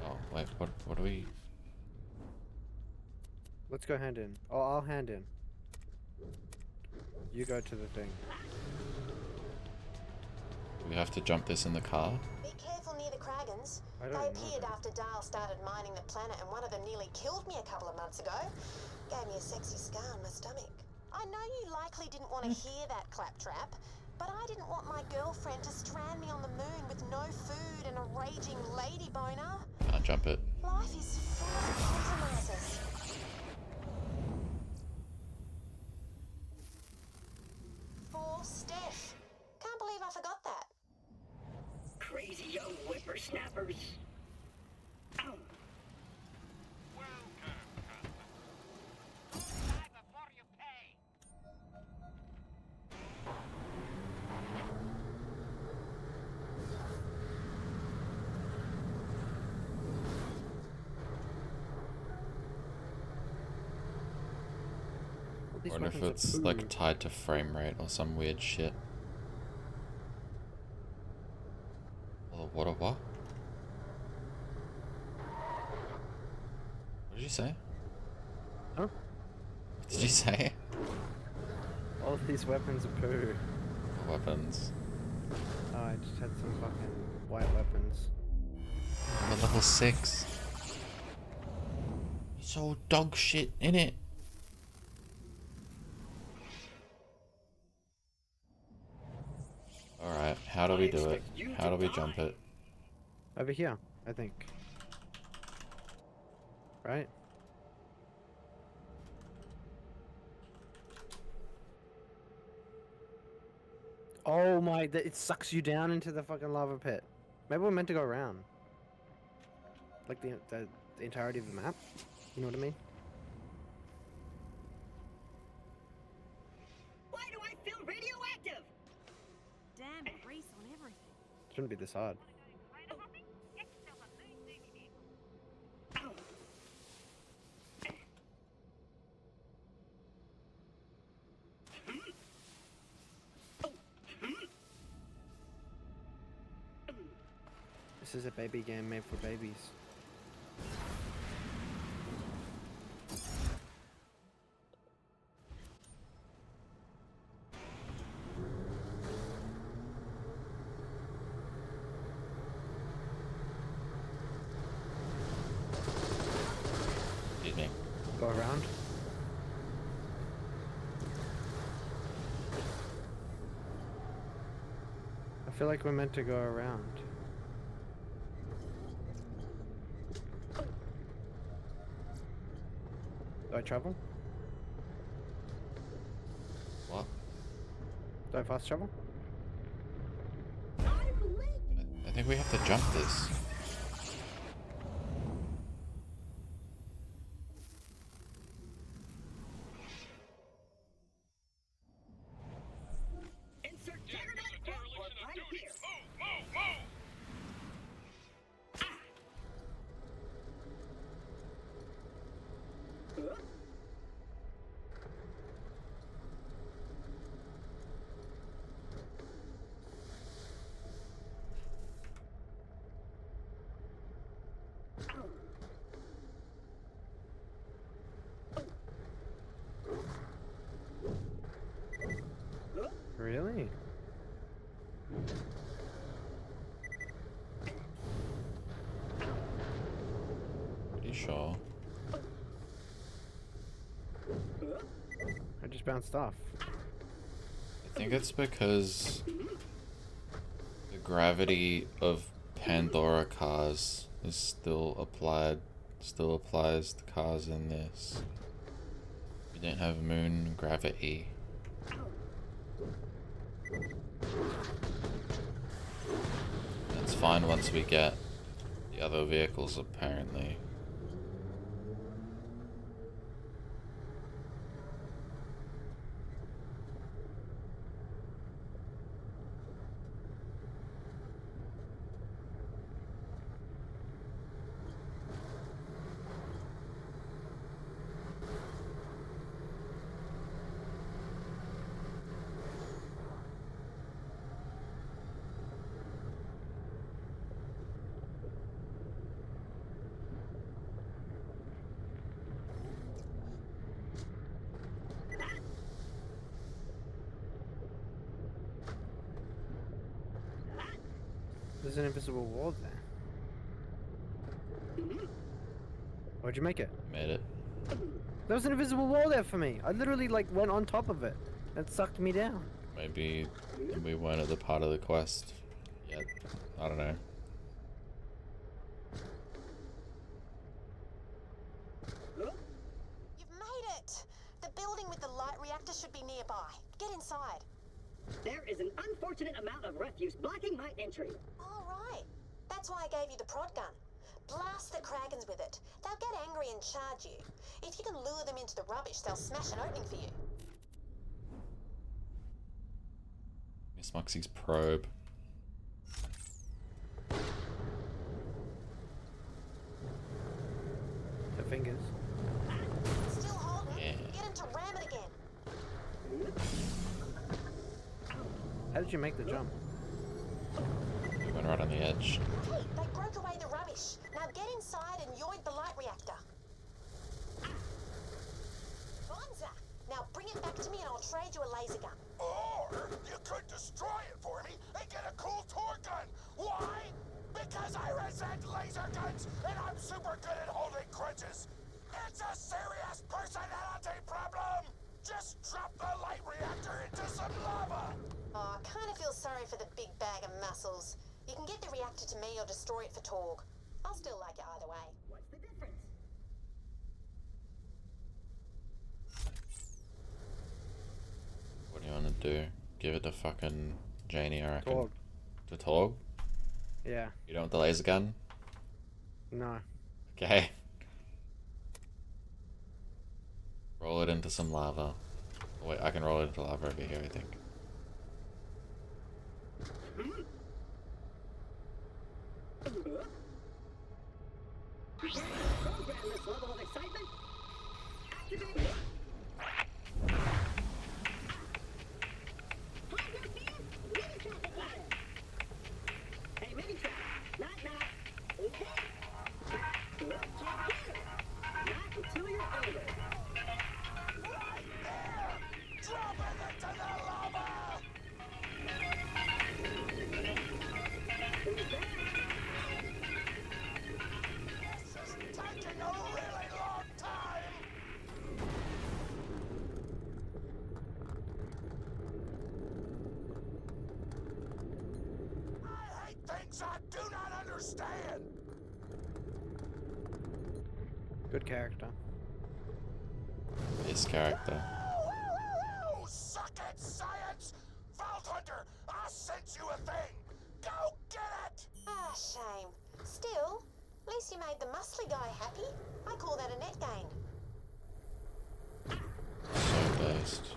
Oh, wait, what do we... Let's go hand in. Oh, I'll hand in. You go to the thing. Do we have to jump this in the car? Be careful near the Kragans. I They don't know. appeared after Dale started mining the planet and one of them nearly killed me a couple of months ago. Gave me a sexy scar on my stomach. I know you likely didn't want to hear that, Claptrap, but I didn't want my girlfriend to strand me on the moon with no food and a raging lady boner. Can't jump it. Life is full of compromises. For Steph. Can't believe I forgot that. Crazy young whippersnappers. Ow. Die before you pay. These I wonder if weapons are it's poo. like tied to frame rate or some weird shit. Oh, what a what? What did you say? Huh? What did you say? All of these weapons are poo. Weapons. Oh, I just had some fucking white weapons. I'm at level 6. It's all dog shit in it. Alright, how do we do it? How do we jump it? Over here, I think. Right? Oh my, it sucks you down into the fucking lava pit. Maybe we're meant to go around. Like the entirety of the map? You know what I mean? Why do I feel radioactive? Damn grease on everything. Shouldn't be this hard. This is a baby game made for babies. Excuse me. Go around. I feel like we're meant to go around. Do I travel? What? Do I fast travel? I think we have to jump this. Insert juggernaut or right here. Really? Pretty sure. I just bounced off. I think it's because the gravity of Pandora cars is still applies to cars in this. We don't have moon gravity. That's fine once we get the other vehicles, apparently. There's an invisible wall there. Where'd you make it? Made it. There was an invisible wall there for me. I literally like went on top of it. It sucked me down. Maybe we weren't at the part of the quest yet. I don't know. You've made it! The building with the light reactor should be nearby. Get inside. There is an unfortunate amount of refuse blocking my entry. All right. That's why I gave you the prod gun. Blast the Kragans with it. They'll get angry and charge you. If you can lure them into the rubbish, they'll smash an opening for you. Miss Muxie's probe. The fingers. Still holding? Yeah. Get him to ram it again. How did you make the jump? We went right on the edge. Hey, they broke away the rubbish. Now get inside and yoid the light reactor. Bonza! Now bring it back to me and I'll trade you a laser gun. Or you could destroy it for me and get a cool tour gun. Why? Because I resent laser guns and I'm super good at holding grudges. It's a serious personality problem. Just drop the light reactor into some lava. Oh, I kind of feel sorry for the big bag of muscles. You can get the reactor to me or destroy it for Torg. I'll still like it either way. What's the difference? What do you want to do? Give it to fucking Janie, I reckon. Torg. To Torg? Yeah. You don't want the laser gun? No. Okay. Roll it into some lava. Oh, wait, I can roll it into lava over here, I think. Program this level of excitement. Activate. Hey, mini trap. Knock. Okay. Look, check here. Not until you're older. Right there! Drop it into the lava! Who's that? This is taking a really long time! I hate things I do not understand! Good character. This character. Woo! Suck it, science! Vault Hunter, I sent you a thing! Go get it! Ah, shame. Still, at least you made the muscly guy happy. I call that a net gain. So based.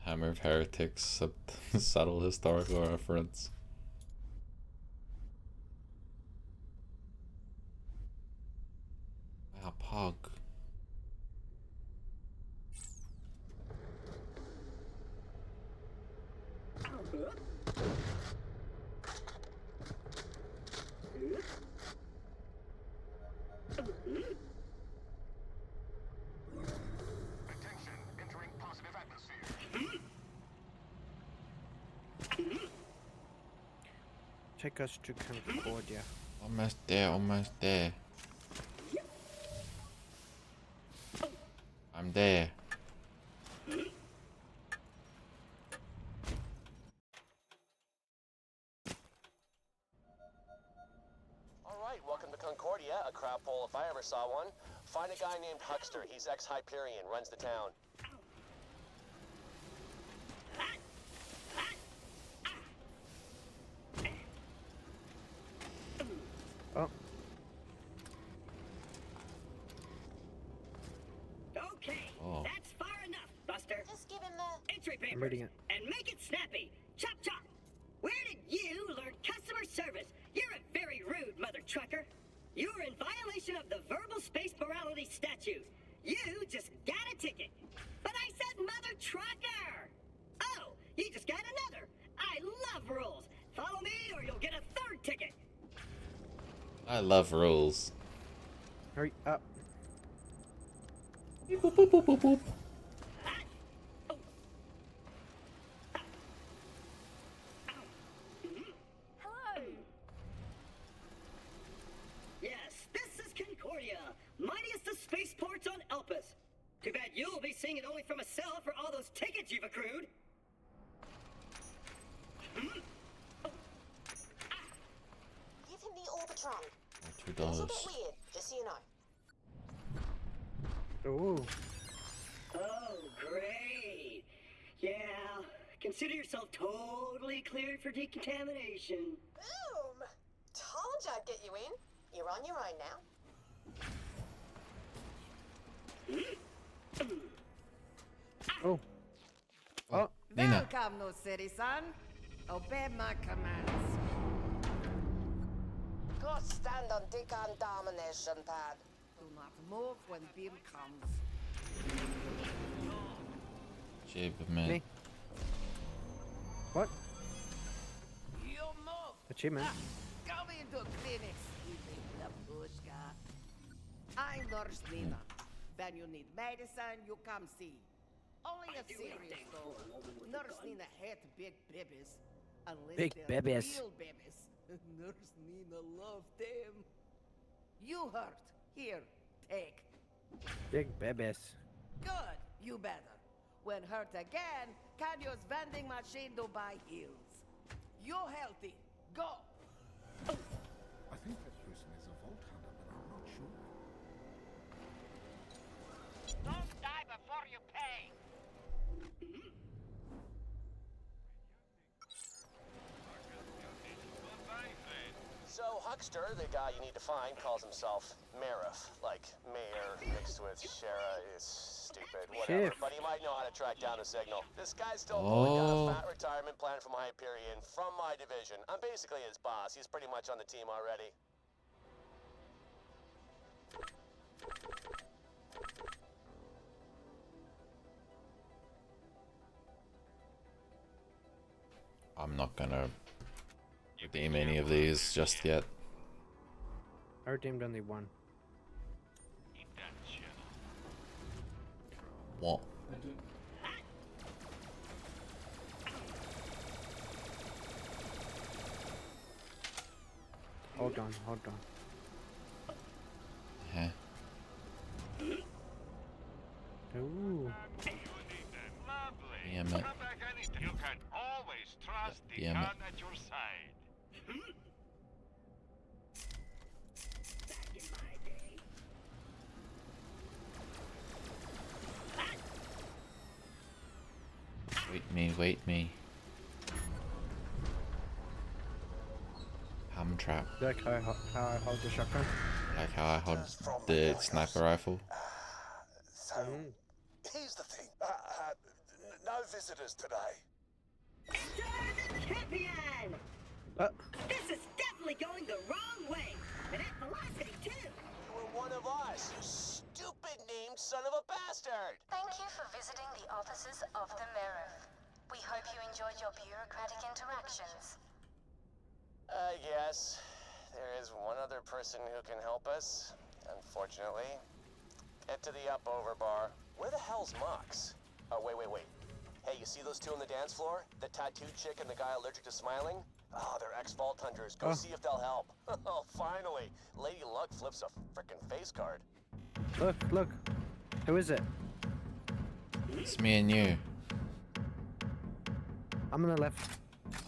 Hammer of Heretics, a subtle historical reference. Wow, Pog. Attention, entering positive atmosphere. Take us to Concordia. Almost there, almost there. I'm there. Alright, welcome to Concordia, a crap hole if I ever saw one. Find a guy named Huckster. He's ex-Hyperion, runs the town. Oh, Okay, Oh. that's far enough, Buster. Just give him the... Entry I'm reading papers. it. And make it snappy. Chop chop. Where did you learn customer service? You're a very rude mother trucker. You're in violation of the verbal space morality statute. You just got a ticket. But I said mother trucker. Oh, you just got another. I love rules. Follow me or you'll get a third ticket. I love rules. hurry up. Beep, boop, boop, boop, boop, boop. Hello. Yes, this is Concordia, mightiest of spaceports on Elpis. Too bad you'll be seeing it only from a cell for all those tickets you've accrued. Give him the Orbitron. $2. It's a bit weird, just so you know. Ooh. Oh, great. Yeah, consider yourself totally cleared for decontamination. Boom! Told you I'd get you in. You're on your own now. Oh. Oh. Nina. Welcome, new citizen. Obey my commands. Go stand on decontamination pad. Do not move when beam comes. Achievement. Me. What? You move. Achievement. Come into clinics, sleeping Lapushka. I'm Nurse Nina. When you need medicine, you come see. Only a serious though. Nurse Nina hates big babies. Unless Big they're babies. real babies. Nurse Nina loves them. You hurt. Here, take. Big babies. Good, you better. When hurt again, can use vending machine to buy heals. You healthy. Go. I think that person is a Vault Hunter, but I'm not sure. Don't die before you pay. So, Huckster, the guy you need to find, calls himself Marif, like mayor mixed with Shara. Is stupid, whatever. Shift. But he might know how to track down the signal. This guy's still pulling down Oh. a fat retirement plan from Hyperion from my division. I'm basically his boss. He's pretty much on the team already. I'm not gonna redeem any of these just yet. I redeemed only one. What? Hold on, hold on. Huh? Ooh. Damn it. You can always trust the Damn it. gun at your side. Wait me. Ham trap. Like how I hold the shotgun? Like how I hold the sniper rifle. So, here's the thing. No visitors today. Champion! This is definitely going the wrong way. And at velocity, too. You were one of us, you stupid named son of a bastard! Thank you for visiting the offices of the Marif. We hope you enjoyed your bureaucratic interactions. Yes. There is one other person who can help us, unfortunately. Get to the up-over bar. Where the hell's Mox? Oh, wait. Hey, you see those two on the dance floor? The tattooed chick and the guy allergic to smiling? Oh, they're ex-Vault Hunters. Go see if they'll help. Oh, finally. Lady Luck flips a frickin' face card. Look. Who is it? It's me and you. I'm on the left.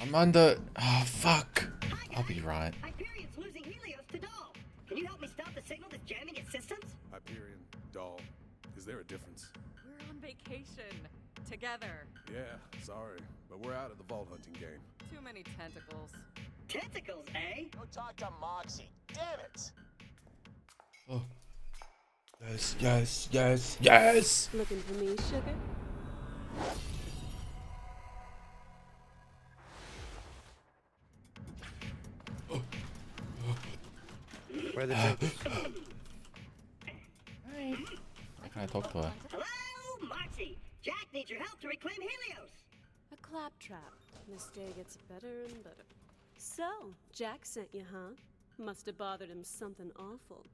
I'm under. Oh fuck. I'll be right. Hyperion's losing Helios to Dahl. Can you help me stop the signal that's jamming its systems? Hyperion, Dahl. Is there a difference? We're on vacation. Together. Yeah, sorry, but we're out of the vault hunting game. Too many tentacles. Tentacles, eh? Go talk to Moxie. Damn it! Oh. Yes. Looking for me, sugar? Where are the drinks? How can I talk to her? Hello, Moxie. Jack needs your help to reclaim Helios. A claptrap. This day gets better and better. So, Jack sent you, huh? Must have bothered him something awful.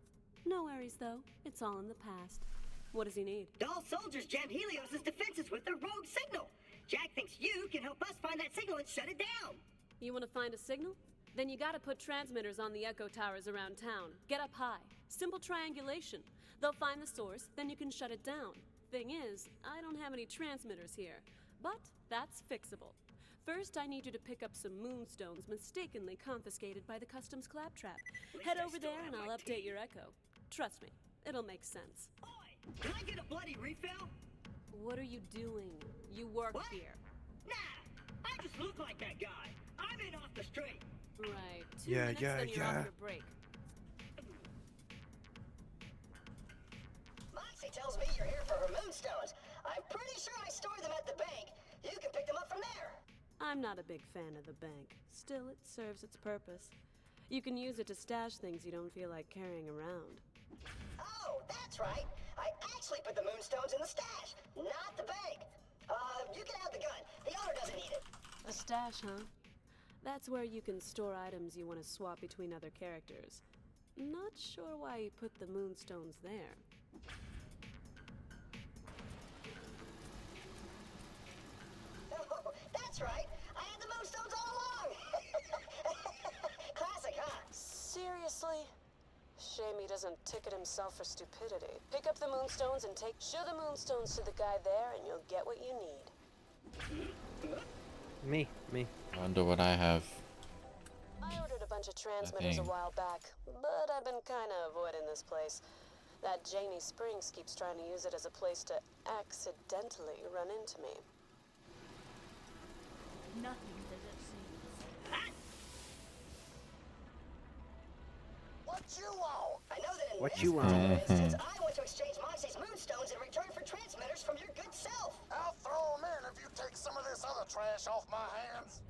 No worries, though. It's all in the past. What does he need? Dahl soldiers jammed Helios' defenses with their rogue signal. Jack thinks you can help us find that signal and shut it down. You want to find a signal? Then you gotta put transmitters on the echo towers around town. Get up high. Simple triangulation. They'll find the source, then you can shut it down. Thing is, I don't have any transmitters here. But that's fixable. First, I need you to pick up some moonstones mistakenly confiscated by the customs claptrap. Head over there and I'll update your echo. Trust me, it'll make sense. Can I get a bloody refill? What are you doing? You work What? here. Nah, I just look like that guy. I'm in off the street. Right. 2 Yeah, minutes, yeah, then you're yeah. off your break. Moxie tells me you're here for her moonstones. I'm pretty sure I stored them at the bank. You can pick them up from there. I'm not a big fan of the bank. Still, it serves its purpose. You can use it to stash things you don't feel like carrying around. Oh, that's right. I actually put the moonstones in the stash, not the bank. You can have the gun. The owner doesn't need it. A stash, huh? That's where you can store items you want to swap between other characters. Not sure why you put the moonstones there. Oh, that's right. I had the moonstones all along. Classic, huh? Seriously? Shame he doesn't ticket himself for stupidity. Pick up the moonstones and show the moonstones to the guy there and you'll get what you need. Me. I wonder what I have. I ordered a bunch of transmitters a Nothing. while back, but I've been kind of avoiding this place. That Janie Springs keeps trying to use it as a place to accidentally run into me. Nothing does it seem. What you want? I know that in What this you want? particular instance, I want to exchange Moxie's moonstones in return for transmitters from your good self. I'll throw them in if you take some of this other trash off my hands.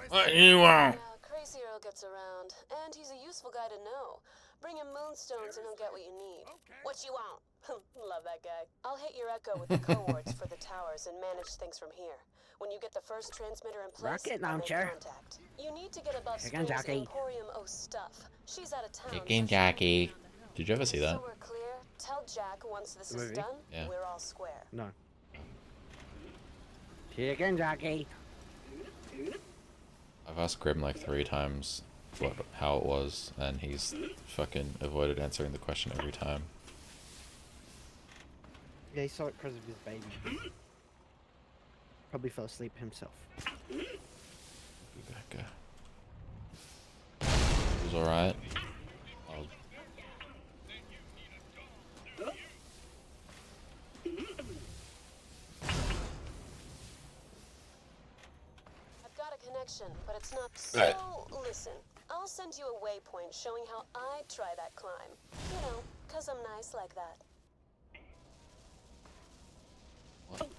What you want? Yeah, Crazy Earl gets around, and he's a useful guy to know. Bring him moonstones and he'll get what you need. What you want? Love that guy. I'll hit your echo with the coords for the towers and manage things from here. When you get the first transmitter in place, Rocket I'll make launcher. contact. You need to get above Chicken Spring's jockey. Emporium O stuff. She's out of town. Chicken Jackie. Did you ever see that? So we're clear. Tell Jack once this is Movie? done, Yeah. we're all square. No. Chicken jockey. I've asked Grim like 3 times how it was, and he's fucking avoided answering the question every time. Yeah, he saw it because of his baby. Probably fell asleep himself. That guy. It was alright. I've got a connection, but it's not. Right. So, listen. I'll send you a waypoint showing how I try that climb. You know, 'cause I'm nice like that. What?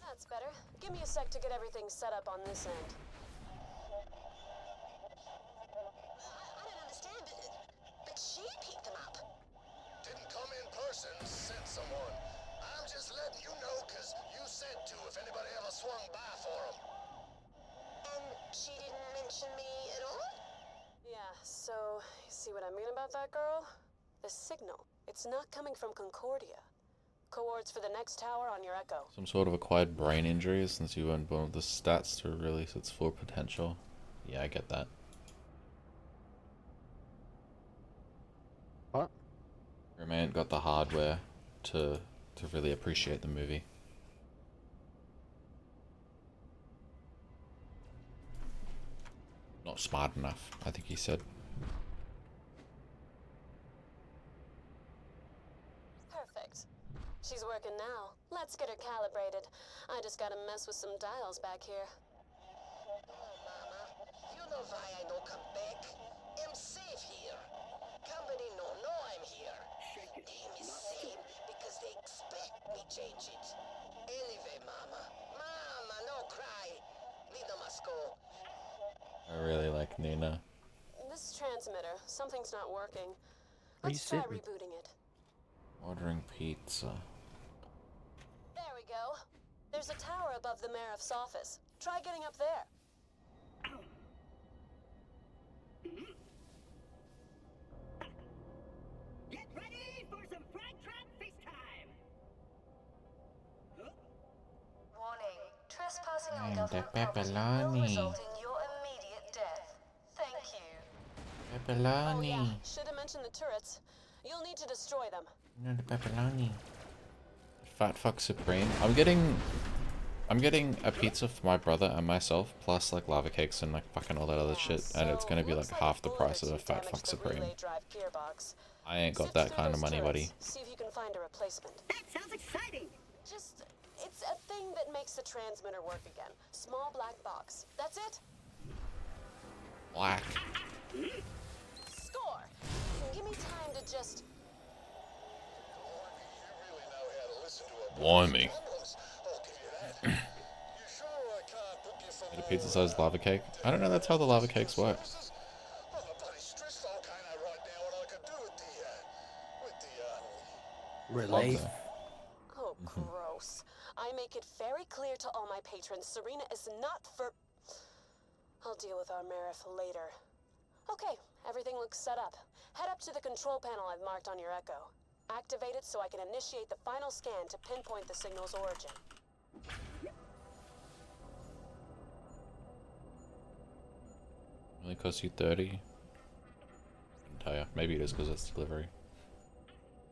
That's better. Give me a sec to get everything set up on this end. I don't understand, but she picked them up. Didn't come in person, sent someone. I'm just letting you know because you said to if anybody ever swung by for them. And she didn't mention me at all? Yeah, so, you see what I mean about that girl? The signal. It's not coming from Concordia. Coords for the next tower on your echo. Some sort of acquired brain injury since you weren't born with the stats to release its full potential. Yeah, I get that. What? Grim ain't got the hardware to really appreciate the movie. Not smart enough, I think he said. Perfect. She's working now. Let's get her calibrated. I just gotta mess with some dials back here. You know why I no come back? I'm safe here. Company no know I'm here. Aim is same because they expect me change it. Anyway, Mama, no cry. Nina must go. I really like Nina. This transmitter, something's not working. Are you Let's try sitting? rebooting it. Ordering pizza. There we go. There's a tower above the Mariff's office. Try getting up there. Get ready for some Frag Trap feast time! Warning. Trespassing on And government the property will pepperoni. result in your immediate death. Thank you. Oh Pepperoni. yeah, should have mentioned the turrets. You'll need to destroy them. No, the pepperoni. Fat fuck supreme. I'm getting a pizza for my brother and myself, plus like lava cakes and like fucking all that other shit, and it's gonna be like half the price of a fat fuck supreme. I ain't got that kind of money, buddy. See if you can find a replacement. That sounds exciting! Just, it's a thing that makes the transmitter work again. Small black box. That's it. Black. Score. Give me time to just. Blimey. Get a pizza-sized lava cake? I don't know that's how the lava cakes work. Relief. Oh, gross. I make it very clear to all my patrons Serena is not for. I'll deal with our Marif later. Okay, everything looks set up. Head up to the control panel I've marked on your echo. Activate it so I can initiate the final scan to pinpoint the signal's origin. Only costs you 30. Couldn't tell ya. Maybe it is because it's delivery.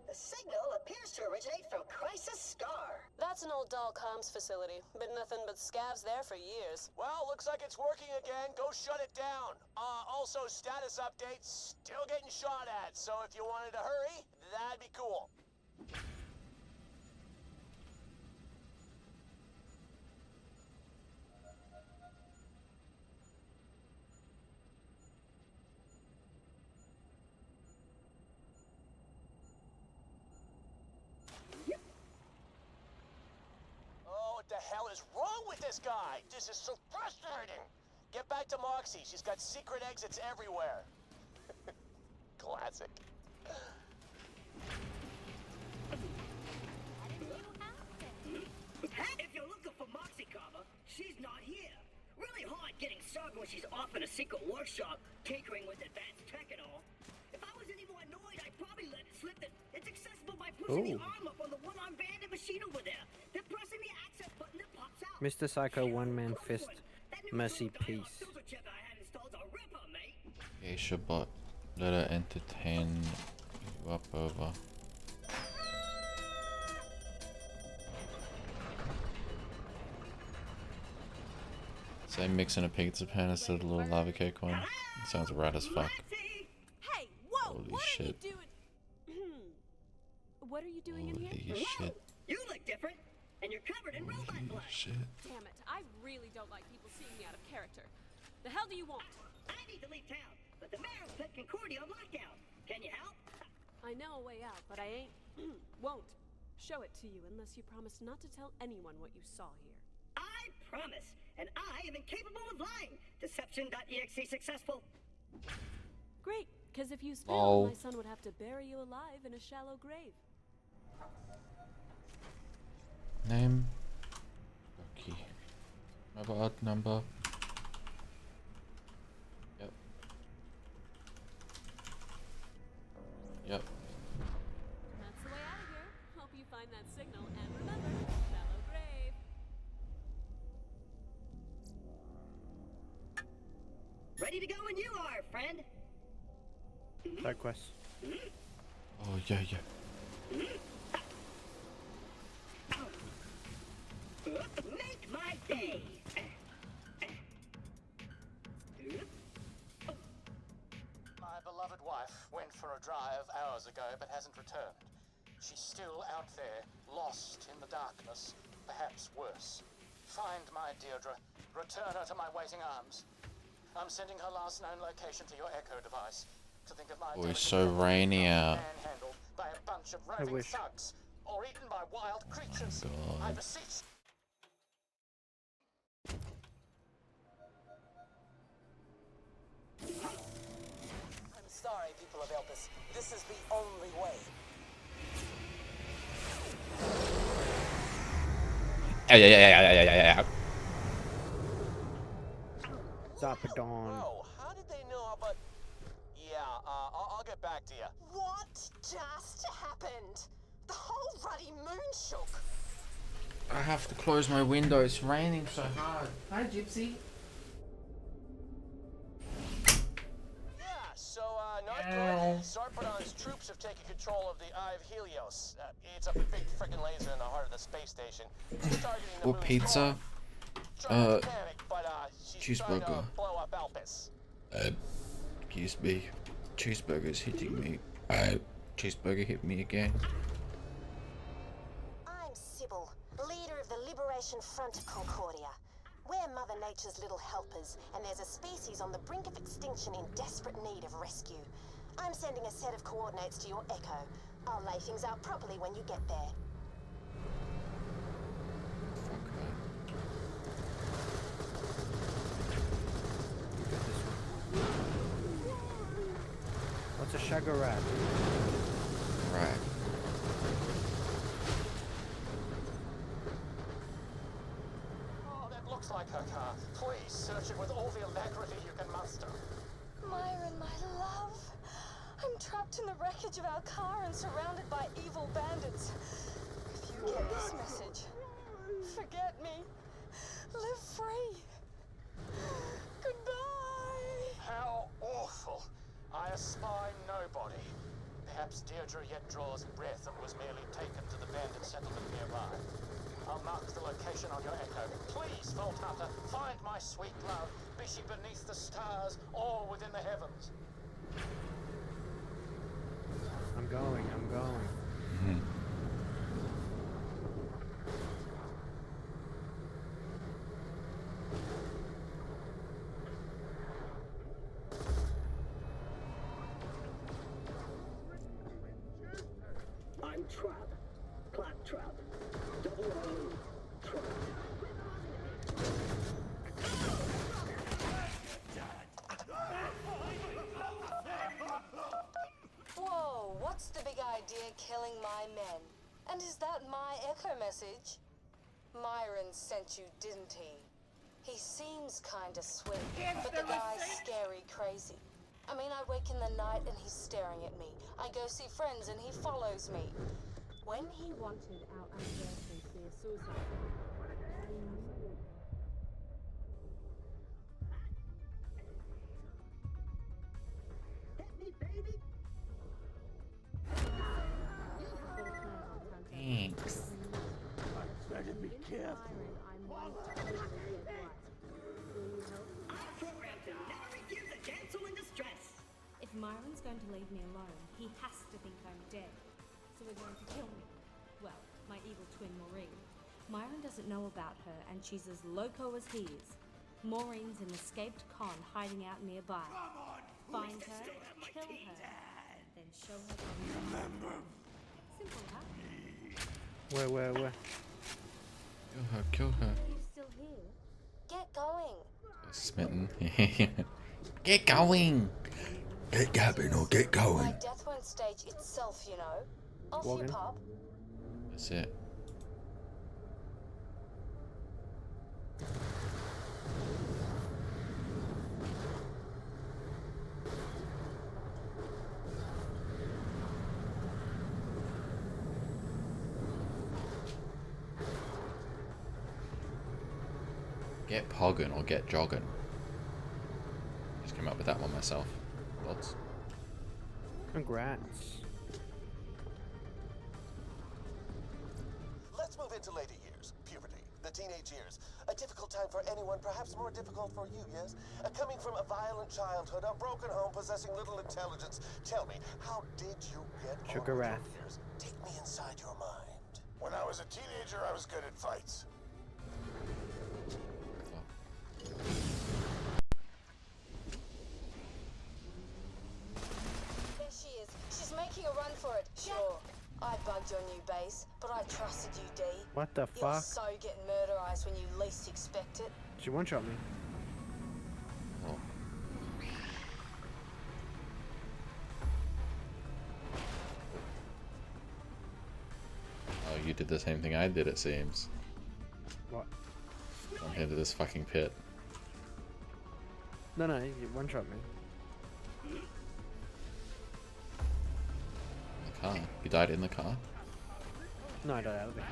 The signal appears to originate from Crisis Scar. That's an old doll comms facility. Been nothing but scavs there for years. Well, looks like it's working again. Go shut it down. Also, status updates, still getting shot at. So if you wanted to hurry, that'd be cool. this guy. This is so frustrating. Get back to Moxie. She's got secret exits everywhere. Classic. If you're looking for Moxie Carver, she's not here. Really hard getting stuck when she's off in a secret workshop, tinkering with advanced tech and all. If I was any more annoyed, I'd probably let it slip that it's accessible by pushing the arm up on the one-arm banded machine over there, then pressing the access button that pops out. Mr. Psycho one-man fist. Mercy peace. Geisha bot. Let her entertain you up over. Say mixing a pizza pan instead of a little lava cake one. It sounds right as fuck. Hey, whoa! Holy what shit. are you doing? What are you doing in here? Holy shit. You look different, and you're covered in robot blood. Shit. Damn it! I really don't like people seeing me out of character. The hell do you want? I need to leave town, but the mayor put Concordia on lockdown. Can you help? I know a way out, but I ain't won't show it to you unless you promise not to tell anyone what you saw here. I promise, and I am incapable of lying. Deception.exe successful. Great, because if you spill, Oh. my son would have to bury you alive in a shallow grave. Name. Okay. Mobile number. Yep. Yep. That's the way out of here. Hope you find that signal, and remember, shallow grave. Ready to go when you are, friend. Side quest. Oh yeah, yeah. Make my day. My beloved wife went for a drive hours ago but hasn't returned. She's still out there, lost in the darkness, perhaps worse. Find my Deirdre. Return her to my waiting arms. I'm sending her last known location to your Echo device. To think of my Oh, it's so rainy out. manhandled by a bunch of roving wish. thugs, or eaten by wild creatures. God. I beseech. I'm sorry, people of Elpis. This is the only way. Yeah. Zapadon. Oh, how did they know about... Yeah, I'll get back to you. What just happened? The whole ruddy moon shook. I have to close my window. It's raining so hard. Hi, Gypsy. Yeah, so, North Sarpedon's troops have taken control of the Eye of Helios. It's a big frickin' laser in the heart of the space station. She's targeting the Or moon's pizza. core. Trying not to panic, but, she's trying to cheeseburger. blow up Elpis. Excuse me. Cheeseburger's hitting me. Cheeseburger hit me again. I'm Sybil, leader of the Liberation Front of Concordia. We're Mother Nature's little helpers, and there's a species on the brink of extinction in desperate need of rescue. I'm sending a set of coordinates to your Echo. I'll lay things out properly when you get there. What's a sugar rat? Right. Oh, that looks like her car. Please search it with all the alacrity you can muster. Myron, my love. I'm trapped in the wreckage of our car and surrounded by evil bandits. If you get this message, forget me. Live free. Goodbye. How awful. I espy nobody. Perhaps Deirdre yet draws breath and was merely taken to the bandit settlement nearby. I'll mark the location on your Echo. Please, Vault Hunter, find my sweet love. Be she beneath the stars or within the heavens. I'm going. I'm Trap. Claptrap. Double O. Trap. What's the big idea killing my men? And is that my echo message? Myron sent you, didn't he? He seems kinda sweet, but the guy's scary crazy. I mean, I wake in the night and he's staring at me. I go see friends and he follows me. When he wanted our unwelcome suicide, I knew. Hit me, baby! Thanks. Better be careful. Our program to never refuse a damsel in distress. If Myron's going to leave me alone, he has to think I'm dead. So he's going to kill me. Well, my evil twin Maureen. Myron doesn't know about her, and she's as loco as he is. Maureen's an escaped con hiding out nearby. Find her, kill her, then show her the Remember. Simple, huh? Where? Kill her. Are you still here? Get going. Smitten. Get going. Get gabbing or get My going. death won't stage itself, you know. Off you Walking. pop. That's it. Get poggin' or get joggin'. Just came up with that one myself. Thoughts? Congrats. Let's move into later years. Puberty. The teenage years. A difficult time for anyone, perhaps more difficult for you, yes? Coming from a violent childhood, a broken home, possessing little intelligence. Tell me, how did you get on Sugar with Wrath. your years? Take me inside your mind. When I was a teenager, I was good at fights. There she is. She's making a run for it. Sure. I bugged your new base, but I trusted you, D. What the You're fuck? so getting murderized when you least expect it. She one-shot me. Oh. Oh, you did the same thing I did, it seems. What? Jump into this fucking pit. No, you one-shot me. The car. You died in the car? No, I died out of the car.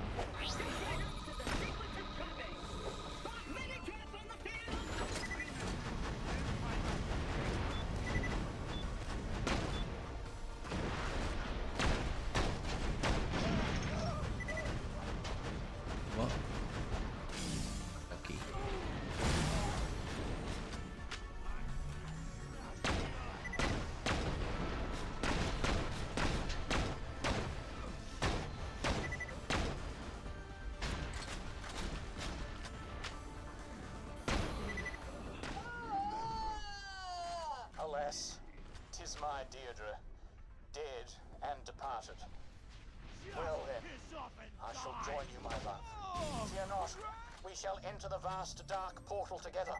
What? Okay. Alas, 'tis my Deirdre, dead and departed. Well then, I shall join you, my love. Fear not, we shall enter the vast dark portal together.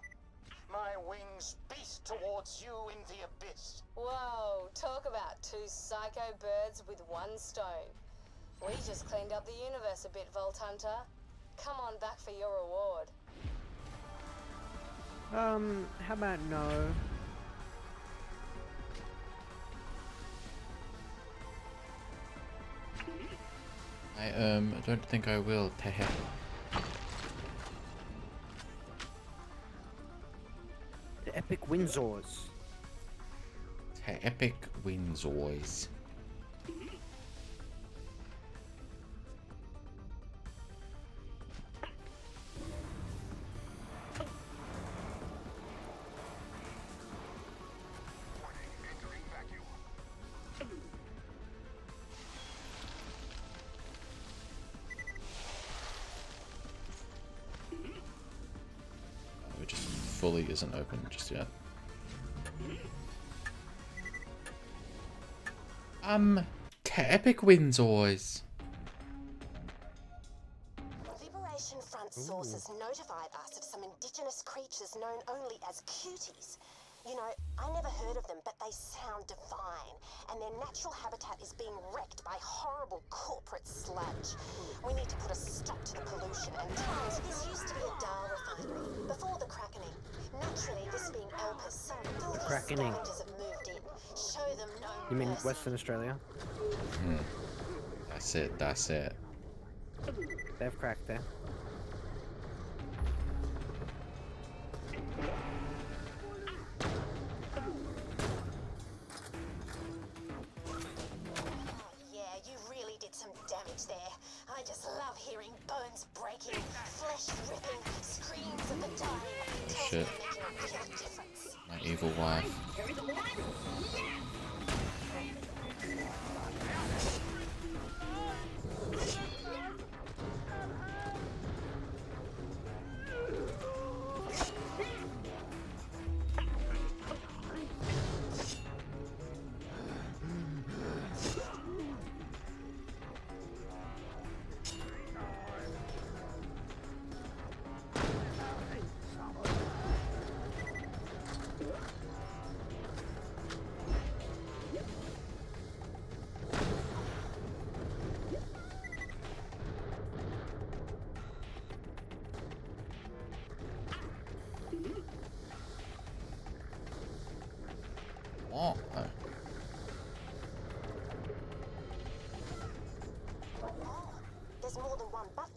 My wings beat towards you in the abyss. Whoa, talk about two psycho birds with one stone. We just cleaned up the universe a bit, Vault Hunter. Come on back for your reward. How about no? I don't think I will. Tehe. The Epic Windsors. Epic Windsors. It just fully isn't open just yet. Epic Windsors. Liberation Front sources notified us of some indigenous creatures known only as cuties. You know, I never heard of them, but they sound divine. And their natural habitat is being wrecked by horrible corporate sludge. We need to put a stop to the pollution and towns. This used to be a Dahl refinery before the Crackening. Naturally, this being Elpis, some filthy Crackening. scavengers have moved in. Show them no You mean mercy. Western Australia? That's it. That's it. They have crack there. Yeah, you really did some damage there. I just love hearing bones breaking, flesh ripping, screams of the dying. Tells me Shit. I'm making a real difference. My evil wife. Oh. There's more than one button.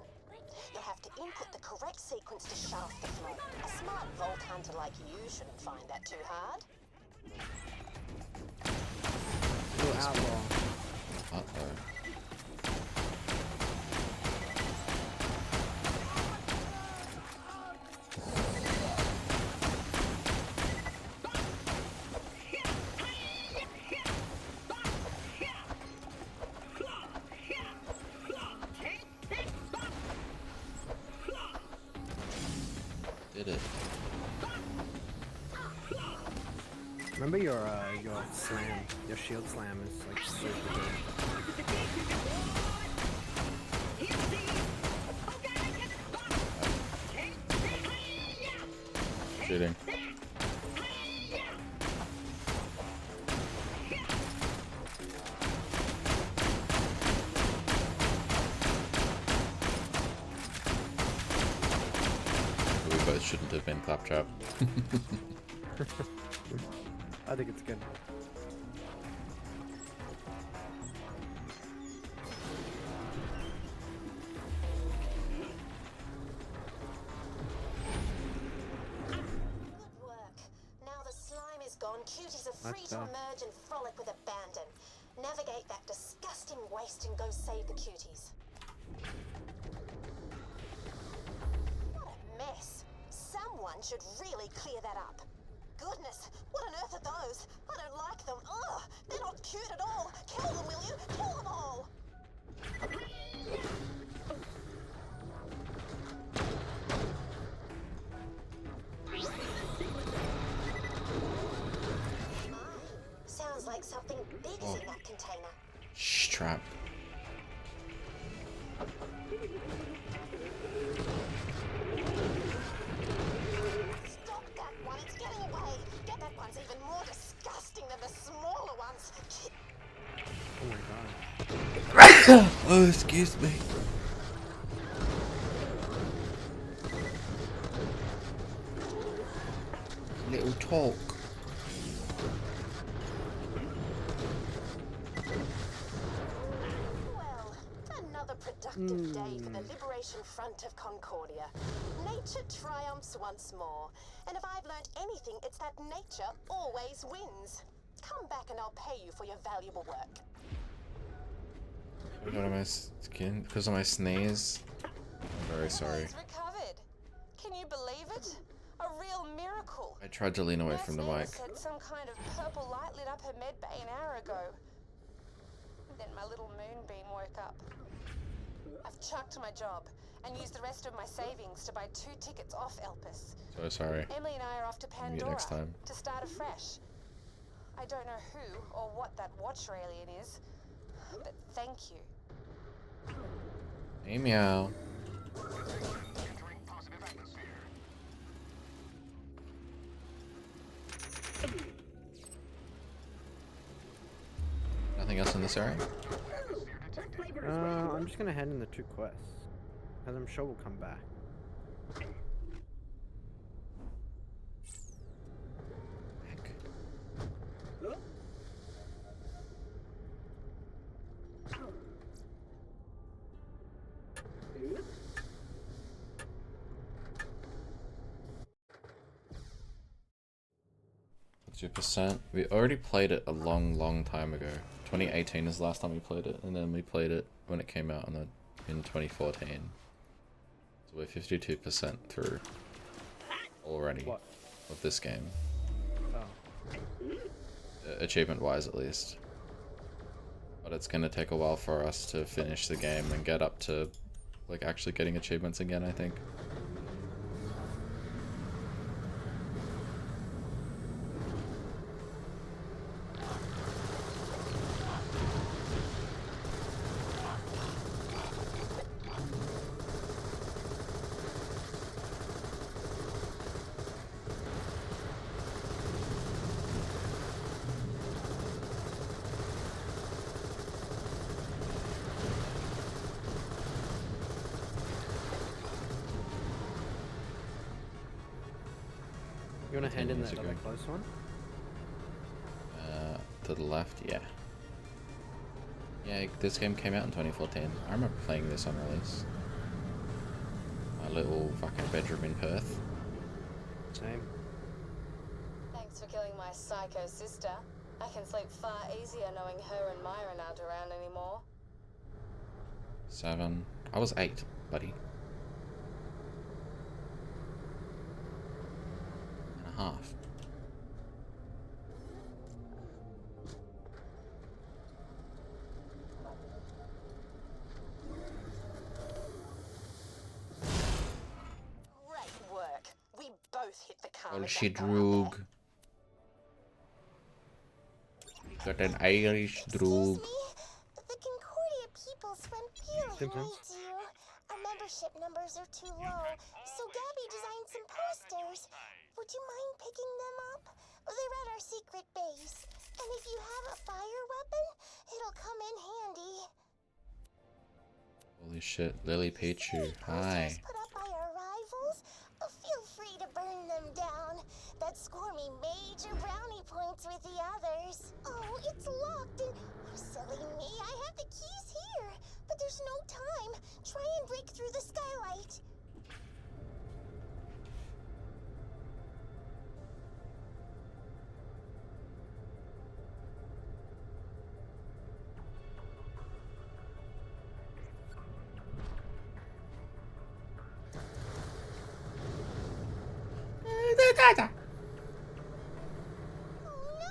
You'll have to input the correct sequence to shut off the flow. A smart vault hunter like you shouldn't find that too hard. Little outlaw. Uh-oh. Did it. Remember your slam, your shield slam is like super good. Shooting. We both shouldn't have been Claptrap. I think it's good. Good work. Now the slime is gone, cuties are free That's to done. emerge and frolic with abandon. Navigate that disgusting waste and go save the cuties. What a mess. Someone should really clear that up. Goodness, what on earth are those? I don't like them. Ugh, they're not cute at all. Kill them, will you? Kill them all. Sounds like something big is in that container. Shh, trap. Stop that one, it's getting away. Get that one's even more disgusting than the smaller ones. Oh my god. Oh, excuse me. Little talk. Well, another productive day for the Liberation Front of Concordia. Nature triumphs once more. And if I've learned anything, it's that nature always wins. Come back and I'll pay you for your valuable work. Because of my skin, because of my sneeze. I'm very sorry. He's recovered. Can you believe it? A real miracle. I tried to lean away from the Nurse Nina mic. said some kind of purple light lit up her med bay an hour ago. Then my little moonbeam woke up. I've chucked my job and used the rest of my savings to buy 2 tickets off Elpis. So sorry. Emily and I are off to Meet Pandora next time. to start afresh. I don't know who or what that Watcher alien is, but thank you. Hey, meow. this area? I'm just gonna hand in the 2 quests, as I'm sure we'll come back. %. We already played it a long time ago. 2018 is the last time we played it, and then we played it when it came out in 2014. So we're 52% through already of this game. Achievement wise, at least. But it's gonna take a while for us to finish the game and get up to like actually getting achievements again, I think. You want to hand in that other close one? To the left, yeah. Yeah, this game came out in 2014. I remember playing this on release. My little fucking bedroom in Perth. Same. Thanks for killing my psycho sister. I can sleep far easier knowing her and Myron aren't around anymore. 7. I was 8, buddy. And a half. Great work. We both hit the car. She droog. Got an Irish droog. The Concordia people's went really late to you. Our membership numbers are too low, so Gabby designed some posters. Would you mind picking them up? They're at our secret base, and if you have a fire weapon, it'll come in handy. Holy shit, Lily Pichu. Hi. Put up by our rivals, feel free to burn them down. That score me major brownie points with the others. Oh, it's locked and silly me, I have the keys here. But there's no time. Try and break through the skylight.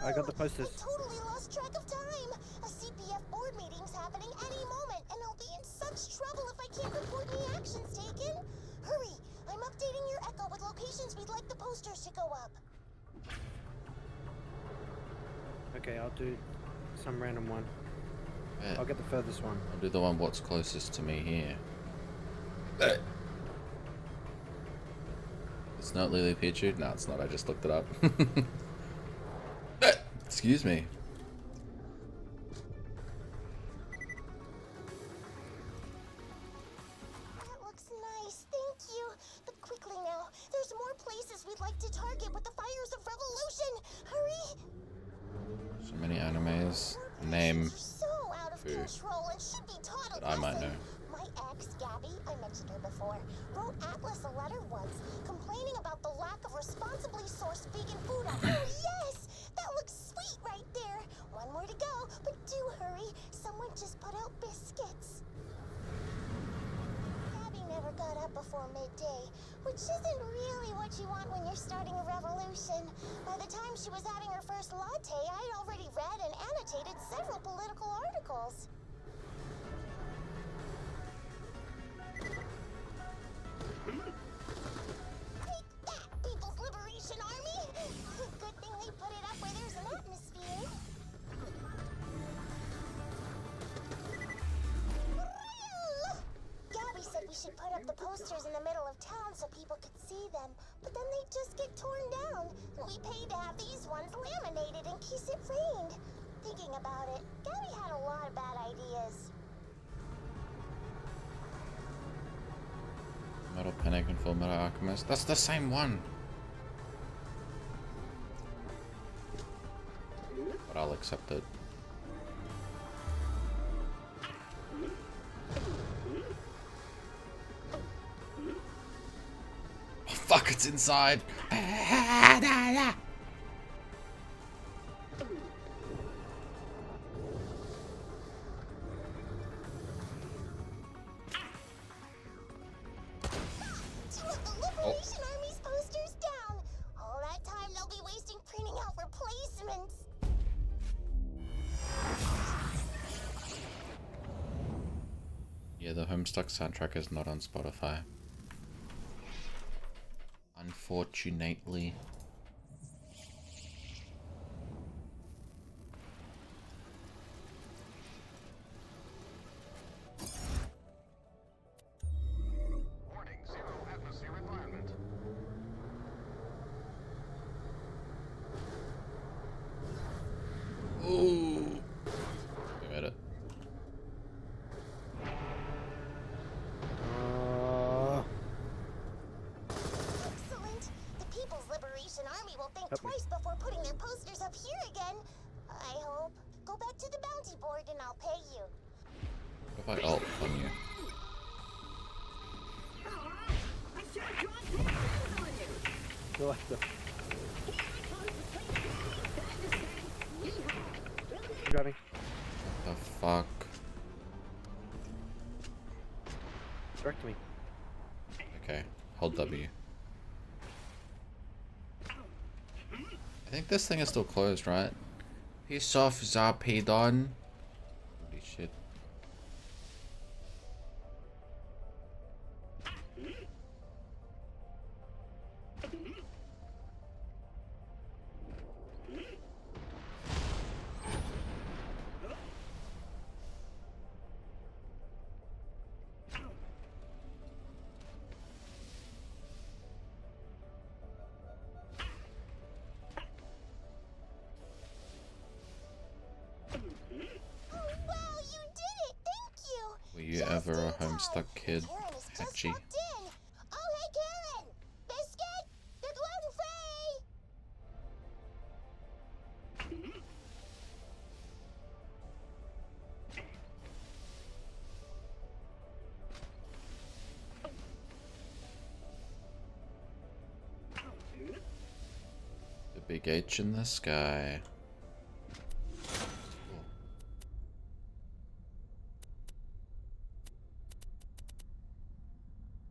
I got the posters. Totally lost track of time. A CPF board meeting's happening any moment, and I'll be in such trouble if I can't report any actions taken. Hurry! I'm updating your Echo with locations we'd like the posters to go up. Okay, I'll do some random one. Yeah. I'll get the furthest one. I'll do the one what's closest to me here. It's not Lily Pichu? No, it's not. I just looked it up. Excuse me. That looks nice, thank you. But quickly now, there's more places we'd like to target with the fires of revolution. Hurry! So many animes. Name So out of control and should be taught a that I might know. My ex, Gabby, I mentioned her before, wrote Atlas a letter once, complaining about the lack of responsibly sourced vegan food. Oh yes! That looks sweet right there. One more to go, but do hurry. Someone just put out biscuits. Gabby never got up before midday, which isn't really what you want when you're starting a revolution. By the time she was having her first latte, I'd already read and annotated several political articles. Take that, People's Liberation Army! Good thing they put it up where there's an atmosphere. Gabby said we should put up the posters in the middle of town so people could see them, but then they'd just get torn down. We paid to have these ones laminated in case it rained. thinking about it, Gabby had a lot of bad ideas. Metal Panic and Full Metal Alchemist. That's the same one. But I'll accept it. Oh, fuck, it's inside. Yeah, the Homestuck soundtrack is not on Spotify. Unfortunately. Warning, 0 atmosphere environment. Ooh. We made it. Excellent. The People's Liberation Army will think twice before putting their posters up here again. I hope. Go back to the bounty board and I'll pay you. If I ult on you. What the? Got me. What the fuck? Direct me. Okay, hold W. I think this thing is still closed, right? Piss off, Zarpedon. Holy shit. Were you ever a Homestuck kid, Hatchie? Oh, hey, Karen! Biscuit! They're gluten-free! The big H in the sky.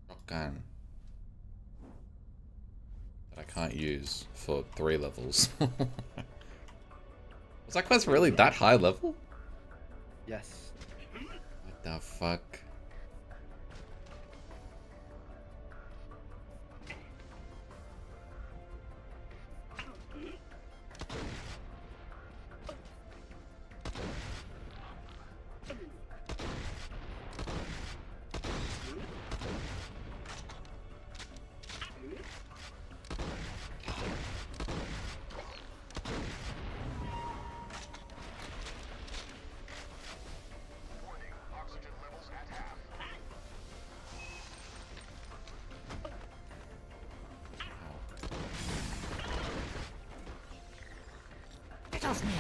Shotgun. That I can't use for 3 levels. Was that quest really that high level? Yes. What the fuck? Get off me!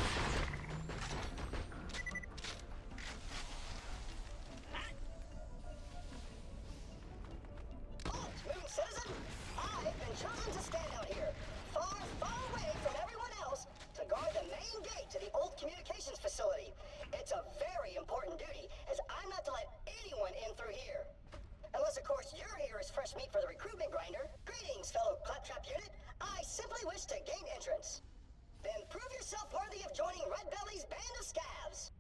Moon Citizen, I've been chosen to stand out here, far, far away from everyone else, to guard the main gate to the old communications facility. It's a very important duty, as I'm not to let anyone in through here. Unless, of course, you're here as fresh meat for the recruitment grinder. Greetings, fellow Claptrap unit. I simply wish to gain entrance. Then prove yourself worthy of joining Red Belly's band of scavs.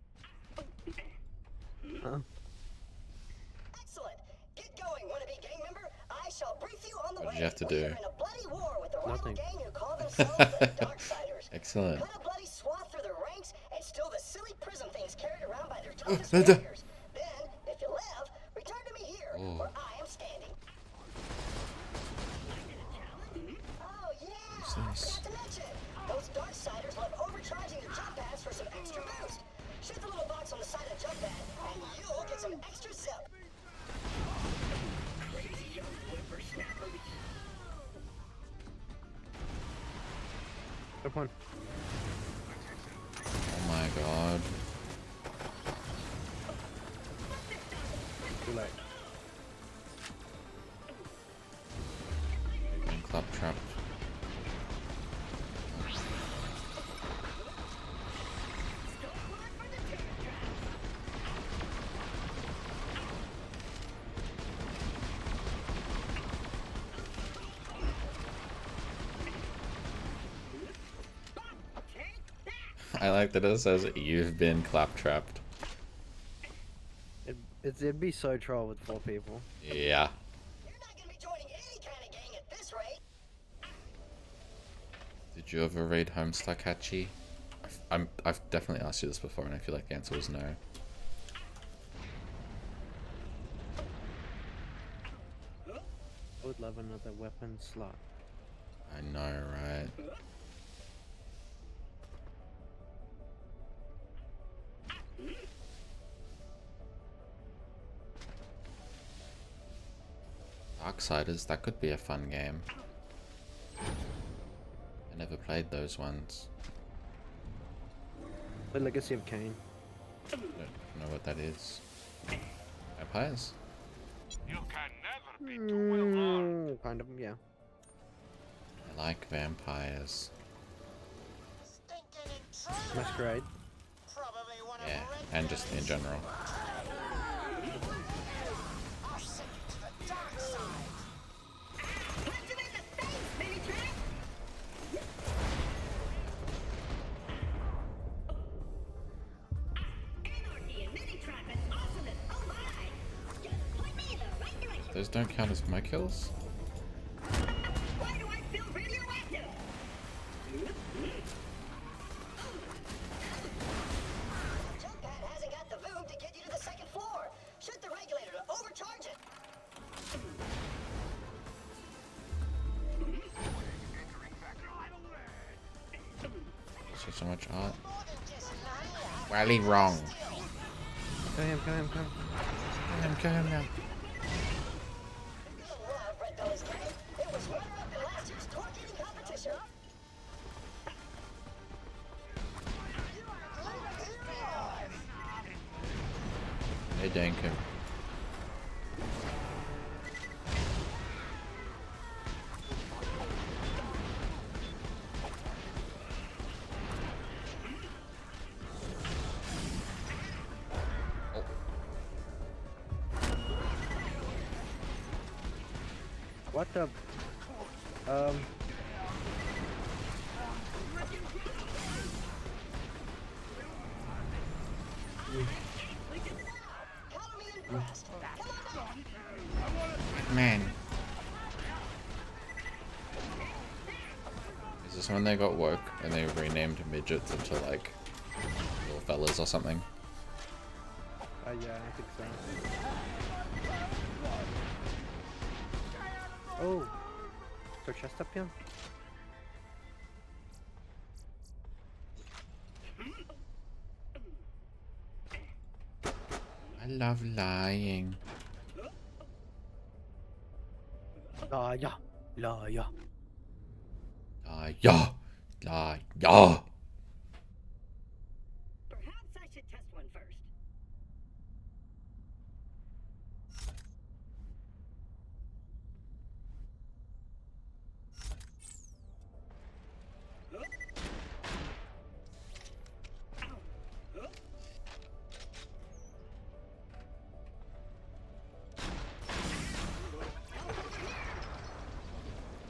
Excellent. Get going, wannabe gang member. I shall brief you on the way. What did you have to do? We're in a bloody war with the rival Nothing. gang who call themselves the Darksiders. Excellent. Cut a bloody swath through the ranks and steal the silly prism things carried around by their toughest warriors. Then, if you live, return to me here, where I am standing. Oh yeah, What's this? forgot to mention. Those Darksiders love overcharging your jump pads for some extra Good one. Oh my god. Too late. Been claptrapped. I like that it says you've been claptrapped. It'd be so troll with 4 people. Yeah. Did you ever read Homestar Catchy? I've definitely asked you this before, and I feel like the answer was no. I would love another weapon slot. I know, right? Darksiders, that could be a fun game. I never played those ones. The Legacy of Kain. I don't know what that is. Vampires? You can never be too well armed. Kind of, yeah. I like vampires. Masquerade. Yeah, and just in general. Those don't count as my kills? Why do I feel radioactive? Jumpad hasn't got the boom to get you to the second floor. Shoot the regulator to overcharge it. So much art. Wally wrong. Kill him, kill him, kill him. Kill him, kill him now. It was runner-up in last year's torque-eating competition. Hey, Danko. What the? Man. Is this when they got woke and they renamed midgets into like little fellas or something? Yeah, I think so. Oh, so chest up here? I love lying. Liar, liar. Liar, liar. Perhaps I should test one first.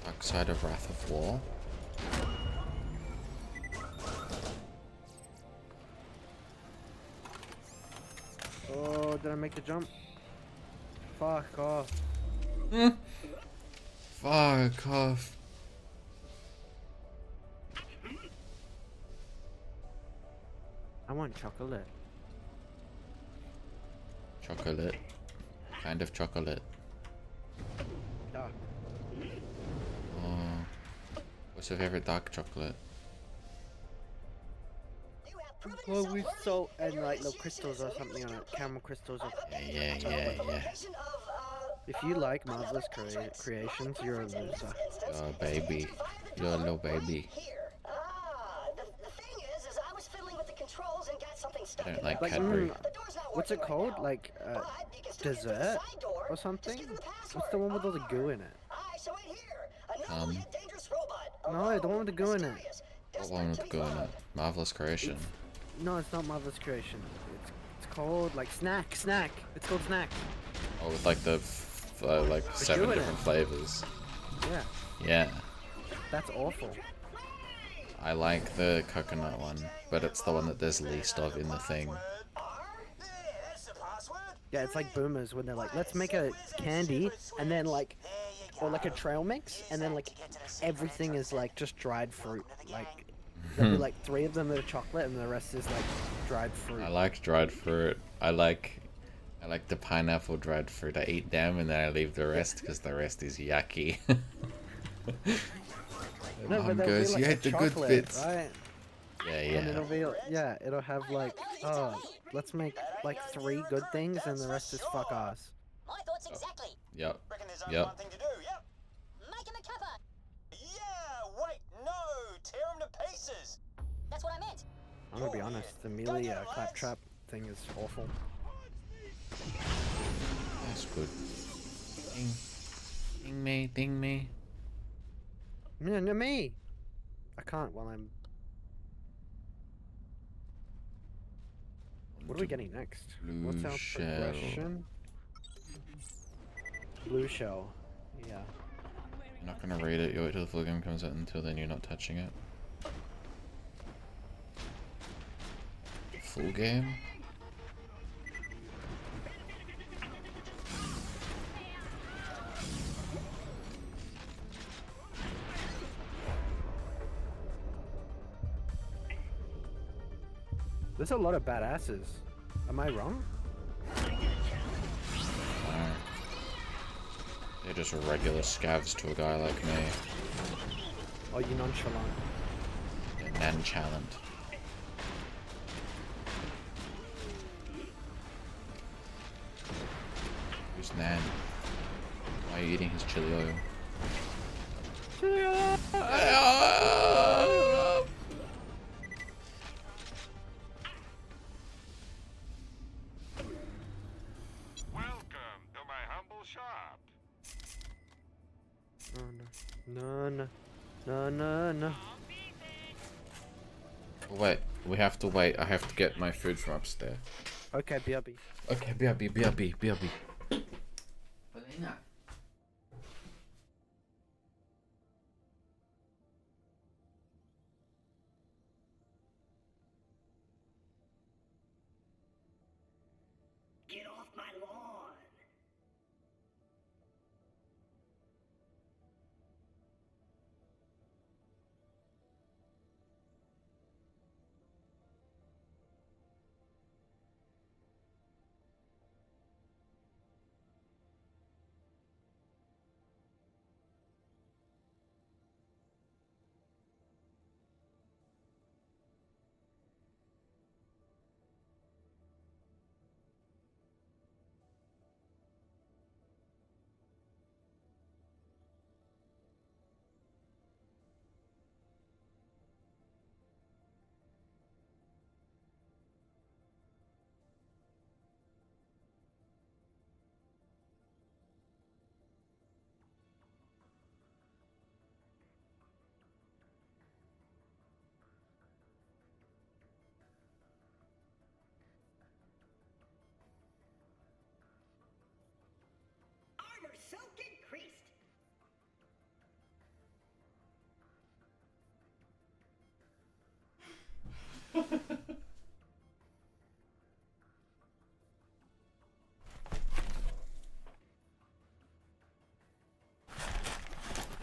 Dark Side of Wrath of War. Oh, did I make the jump? Fuck off. Fuck off. I want chocolate. Chocolate. Kind of chocolate. Dark. Oh. What's your favorite dark chocolate? Well, with salt and like little crystals or something on it. Caramel crystals or Yeah. If you like Marvelous Creations, you're a loser. Oh, baby. You're a little baby. I don't like Like, Cadbury. what's it called? Like, dessert or something? What's the one with all the goo in it? No, the one with the goo in it. What one with the goo in it? Marvelous Creation. No, it's not Marvelous Creation. It's called like snack. It's called snack. Oh, with like the like The 7 goo in different it. flavors. Yeah, Yeah. that's awful. I like the coconut one, but it's the one that there's least of in the thing. Yeah, it's like boomers when they're like, let's make a candy, and then like, or like a trail mix, and then like everything is like just dried fruit. Like there'll be like 3 of them that are chocolate, and the rest is like dried fruit. I like dried fruit. I like the pineapple dried fruit. I eat them and then I leave the rest because the rest is yucky. No, Mom but there'll goes, be like you a ate the good chocolate, bits. right? Yeah, And it'll yeah. be it'll have like, oh, let's make like 3 good things, and the rest is fuck ass. My thoughts exactly. Yep. Reckon there's only Yep. one thing to do, yep. Make him a cuppa. Yeah, wait, no, tear him to pieces. That's what I meant. I'm gonna be honest, the melee claptrap thing is awful. That's good. Ding. Ding me, ding me. No, no, me. I can't while I'm. What are we getting next? What's Blue our shell. progression? Blue shell. Yeah. You're not gonna read it. You wait till the full game comes out. Until then, you're not touching it. Full game? There's a lot of badasses. Am I wrong? No. They're just regular scavs to a guy like me. Or you nonchalant? They're nonchalant. Who's Nan? Why are you eating his chili oil? Welcome to my humble shop. No. Wait, we have to wait. I have to get my food from upstairs. Okay, BRB. Okay, BRB. Get off my lawn! Armor soak increased!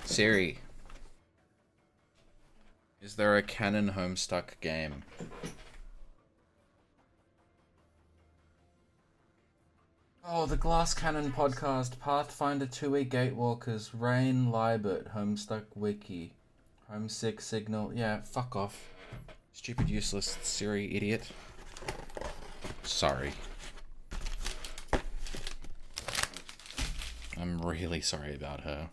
Siri. Is there a canon Homestuck game? Oh, the Glass Cannon podcast, Pathfinder 2E Gatewalkers, Rain, Libert, Homestuck Wiki, Homesick Signal. Yeah, fuck off. Stupid, useless Siri idiot. Sorry. I'm really sorry about her.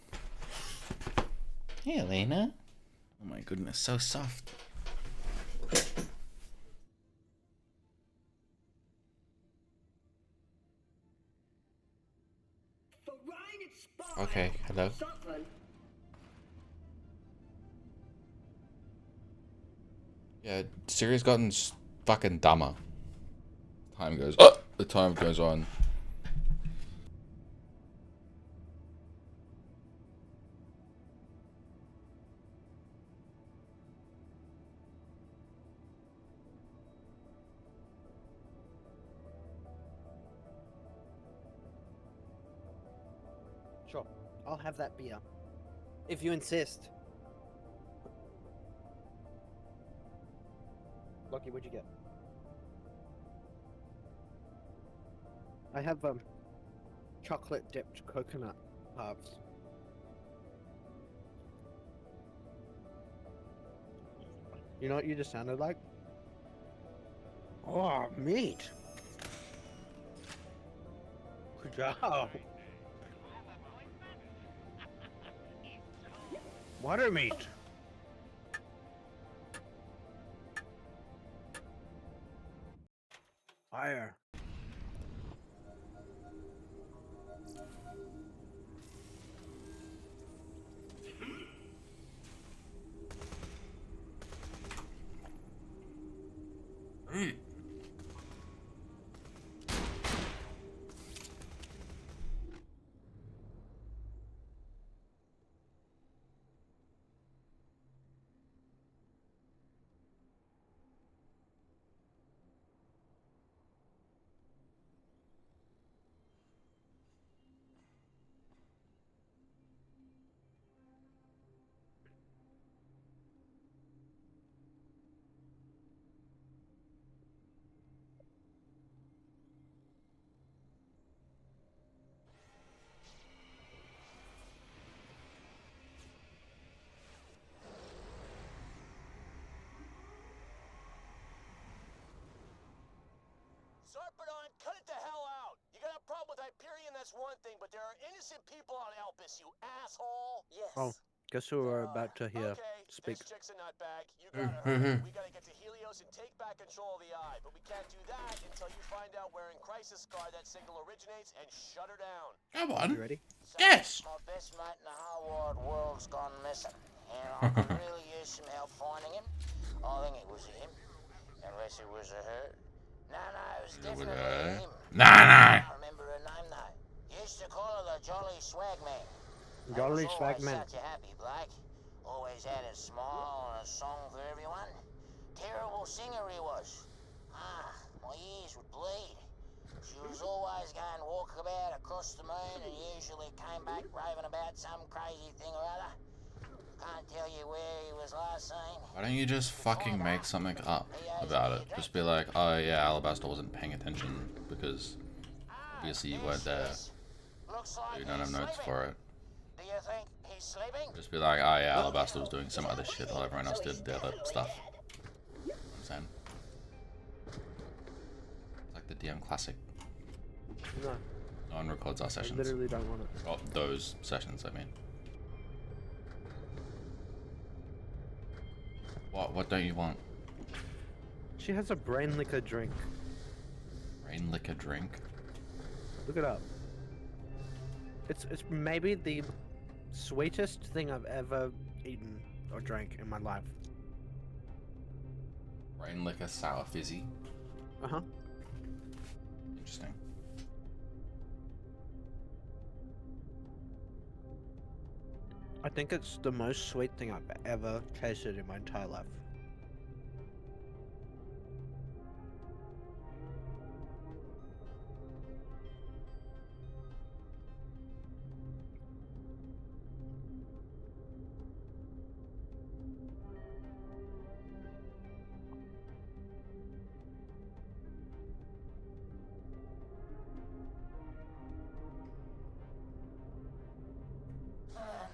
Hey, Elena. Oh my goodness, so soft. For Ryan, it's Spy. Okay, hello. Something. Yeah, Siri's gotten fucking dumber. The time goes on. Sure, I'll have that beer. If you insist. Lucky, what'd you get? I have chocolate dipped coconut halves. You know what you just sounded like? Oh, meat. Good job. Water meat. Fire. Sarpedon, cut it the hell out! You got a problem with Hyperion, that's one thing, but there are innocent people on Elpis, you asshole! Yes. Oh, guess who we're about to hear speak. This chick's a nutbag. You gotta hurry. We gotta get to Helios and take back control of the Eye, but we can't do that until you find out where in Crisis Scar that signal originates and shut her down. Come on. You ready? Yes. My best mate in the whole wide world's gone missing, and I could really use some help finding him. I think it was a him, unless it was a her. No, it was definitely him. No. I remember her name though. Used to call her the Jolly Swag Man. Jolly Swag Man. Such a happy bloke. Always had a smile and a song for everyone. Terrible singer he was. My ears would bleed. She was always going walkabout across the moon and usually came back raving about some crazy thing or other. Can't tell you where he was last seen. Why don't you just fucking make something up about it? Just be like, oh yeah, Alabaster wasn't paying attention because obviously you weren't there. You don't have notes for it. Do you think he's sleeping? Just be like, oh yeah, Alabaster was doing some other shit while everyone else did the other stuff. You know what I'm saying? It's like the DM Classic. No. No one records our sessions. I literally don't want it. Oh, those sessions, I mean. What don't you want? She has a brain liquor drink. Brain liquor drink? Look it up. It's maybe the sweetest thing I've ever eaten or drank in my life. Brain liquor sour fizzy? Uh-huh. Interesting. I think it's the most sweet thing I've ever tasted in my entire life.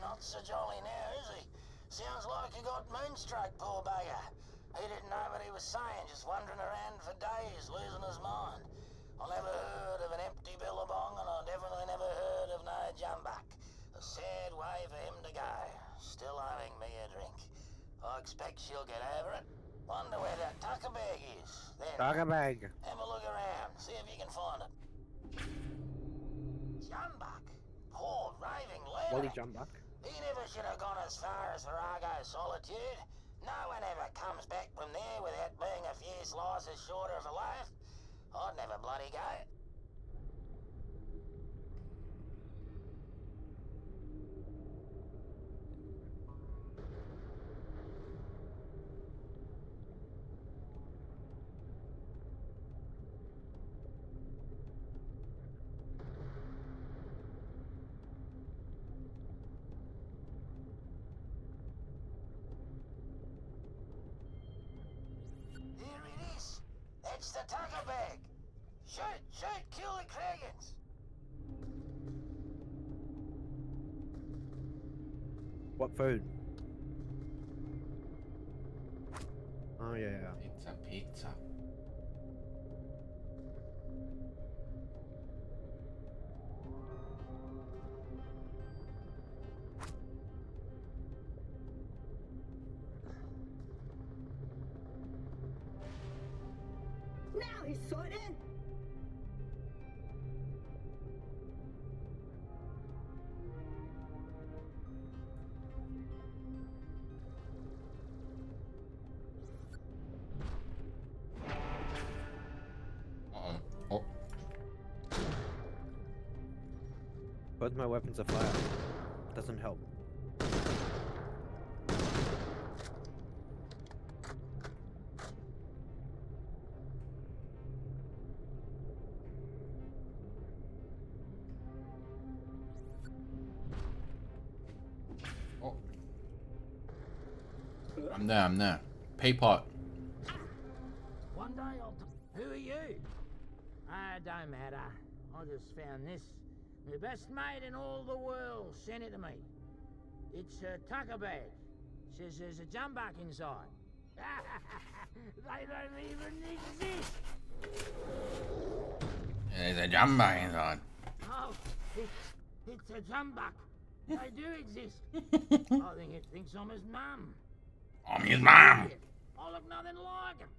Not so jolly now, is he? Sounds like he got moonstruck, poor bugger. He didn't know what he was saying, just wandering around for days, losing his mind. I never heard of an empty billabong, and I definitely never heard of no jumbuck. A sad way for him to go. Still owing me a drink. I expect she'll get over it. Wonder where that tucker bag is. Then Tucker bag. have a look around, see if you can find it. Jumbuck? Wally Jumbuck. He never should have gone as far as Virago Solitude. No one ever comes back from there without being a few slices shorter of a loaf. I'd never bloody go. It's the taco bag! Shoot! Kill the Kragans! What food? Oh yeah. Pizza. Now he's sorted. Oh. Both my weapons are fire. Doesn't help. I'm there. Peapot. One day who are you? Ah, don't matter. I just found this. The best mate in all the world sent it to me. It's a tucker bag. Says there's a jumbuck inside. They don't even exist. There's a jumbuck inside. Oh, it's a jumbuck. They do exist. I think it thinks I'm his mum. I'm his mum. I look nothing like him.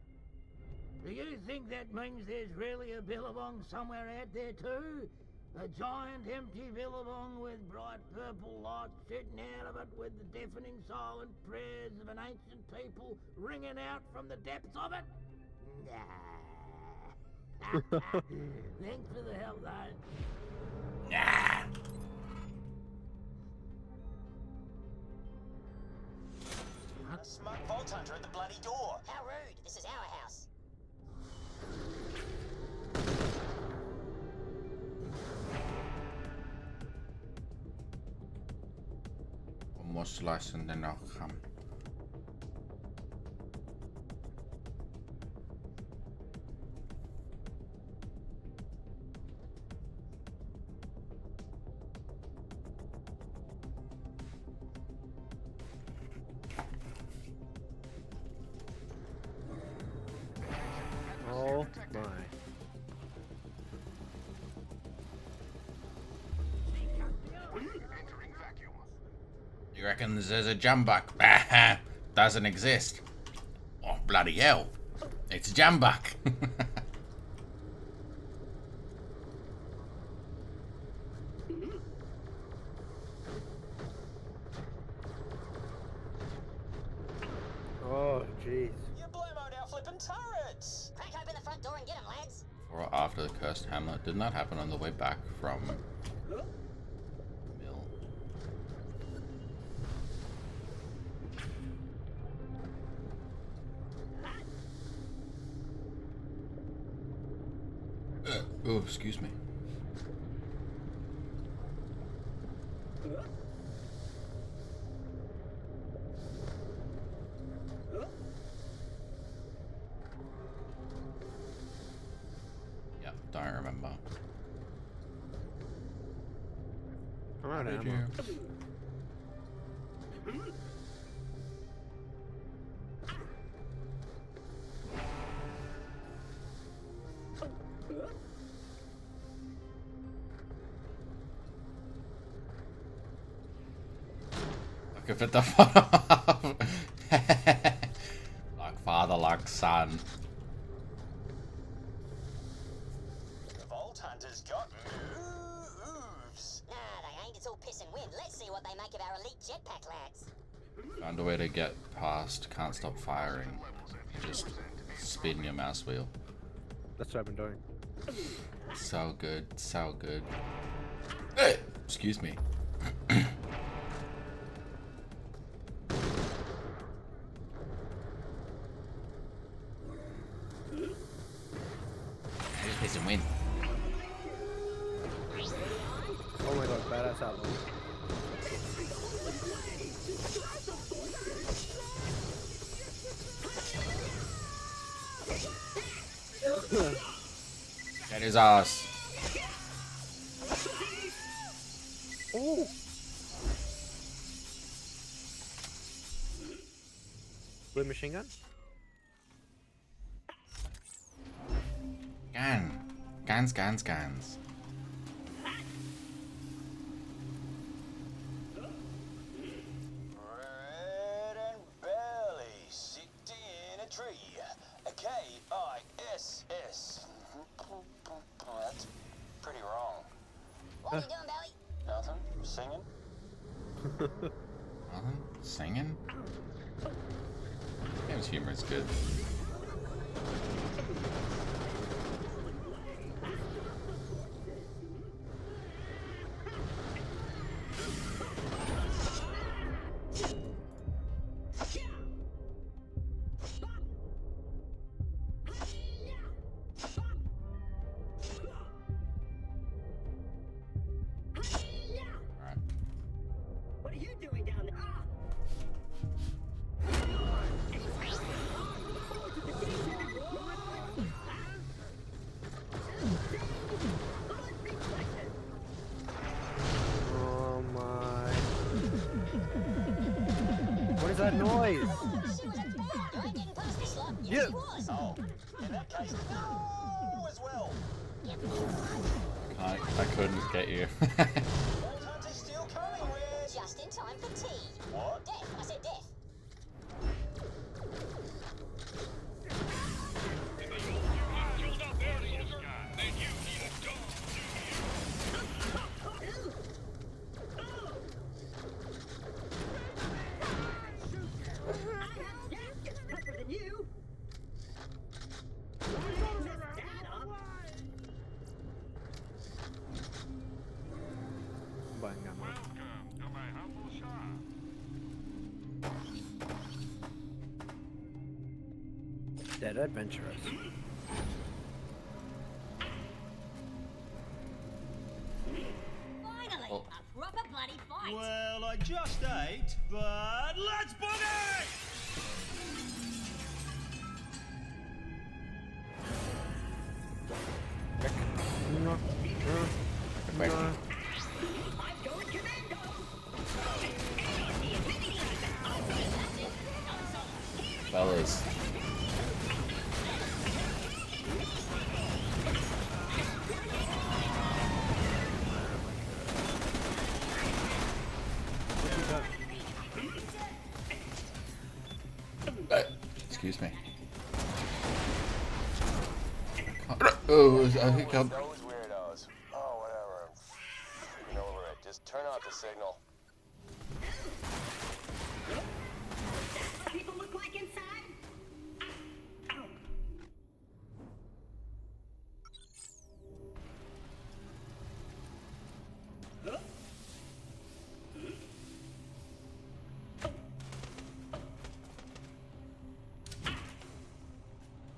Do you think that means there's really a billabong somewhere out there too? A giant empty billabong with bright purple light shooting out of it with the deafening silent prayers of an ancient people ringing out from the depths of it? Nah. Thanks for the help though. Nah. A smug Vault Hunter at the bloody door. How rude. This is our house. One more slice and then I'll come. Oh my. You reckon there's a jumbuck? Doesn't exist. Oh, bloody hell. It's a jumbuck. Oh jeez. You blow-moed our flippin' turrets! Crack open the front door and get him, lads. Before or after the cursed hamlet? Didn't that happen on the way back from Mill? Oh, excuse me. Yeah, don't remember. I'm out of Did ammo. you? Look if it the photo. Like father, like son. The Vault Hunter's got moves. Nah, they trained, it's all piss and wind. Let's see what they make of our elite jetpack lads. Found a way to get past can't stop firing. Just spin your mouse wheel. That's what I've been doing. So good, so good. Hey, excuse me. Just piss and win. Oh my god, badass outlaw. Get his ass. Oh. Blue machine gun? Guns. Red and belly, sitting in a tree. K-I-S-S. That's pretty wrong. What are you doing, Belly? Nothing. Singing? Nothing? Singing? Game's humor is good. What are you doing down there? Oh my. What is that noise? Yeah. Oh, in that case, no as well. I couldn't get you. Still coming, Red. Just in time for tea. What? Death, I said death. Buying ammo. Dead adventurers. Finally, Oh. a proper bloody fight. Well, I just ate, but let's boogie! Quick. Fellas. Excuse me. Oh, I think I'm... Those weirdos. Oh, whatever. I'm over it. Just turn off the signal. People look like inside?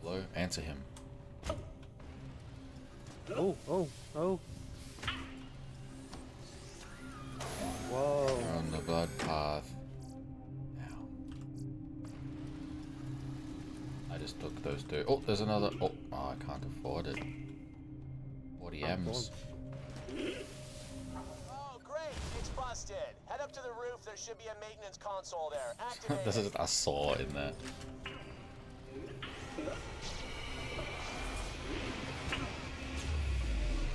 Hello? Answer him. Oh. Whoa. We're on the blood path. Now. I just took those two. Oh, there's another. Oh, I can't afford it. 40 M's. Oh, great. It's busted. Head up to the roof. There should be a maintenance console there. Activate This it. is a saw in there.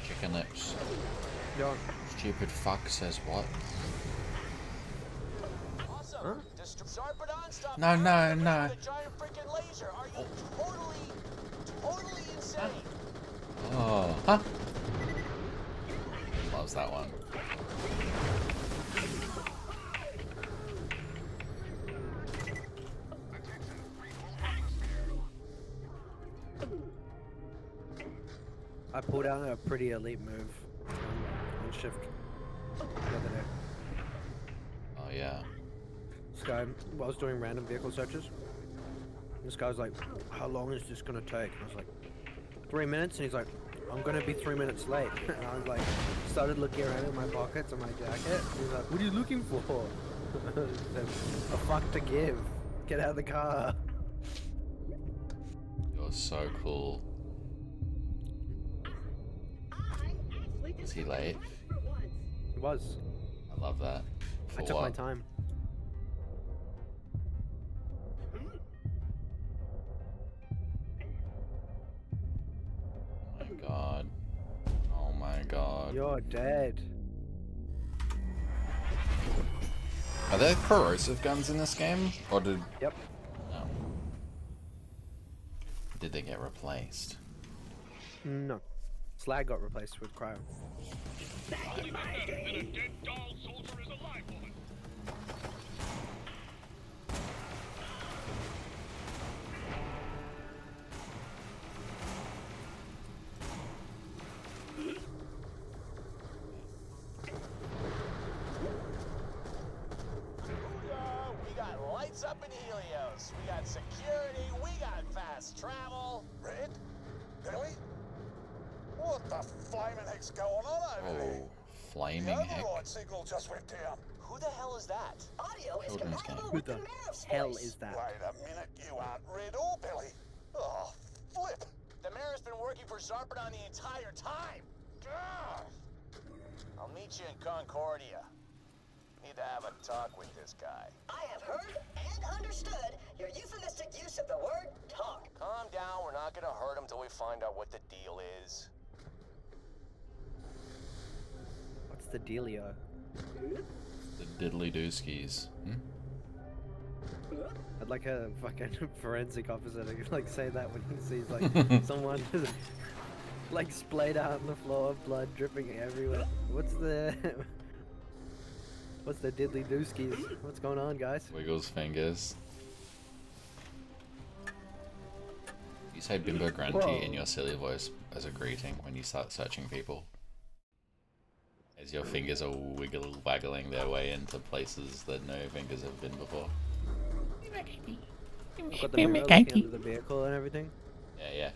Chicken lips. Yeah. Stupid fuck says what? Awesome. Sarpedon, stop No, no, firing no. with a giant freaking laser. Are you totally insane? Oh, huh? Loves that one. I pulled out a pretty elite move on shift the other day. Oh yeah. This guy, I was doing random vehicle searches. This guy was like, "How long is this gonna take?" And I was like, 3 minutes, and he's like, "I'm gonna be 3 minutes late." And I was like, started looking around in my pockets and my jacket. He's like, "What are you looking for?" I said, "A fuck to give. Get out of the car." It was so cool. Was he late? He was. I love that. I took my time. Oh my god. Oh my god. You're dead. Are there corrosive guns in this game? Or did... Yep. No. Did they get replaced? No. Slag got replaced with cryo. We got lights up in Helios. We got security. We got fast travel. Red? Billy? What the flaming heck's going on over there? Oh, flaming The heck. override signal just went down. Who the hell is that? Audio is Children's game. compatible Who with the the Mayor's hell voice. is that? Wait a minute, you aren't Red or Billy. Oh, flip. The mayor's been working for Zarpedon the entire time. Ugh. I'll meet you in Concordia. Need to have a talk with this guy. I have heard and understood your euphemistic use of the word talk. Calm down. We're not gonna hurt him till we find out what the deal is. What's the dealio? The diddly dooskies. Hmm? I'd like a fucking forensic officer to like say that when he sees like someone like splayed out on the floor, blood dripping everywhere. What's the diddly dooskies? What's going on, guys? Wiggles fingers. You say bimbo grunty Whoa. in your silly voice as a greeting when you start searching people. As your fingers are waggling their way into places that no fingers have been before. I've got the mirror looking under the vehicle and everything. Yeah, yeah.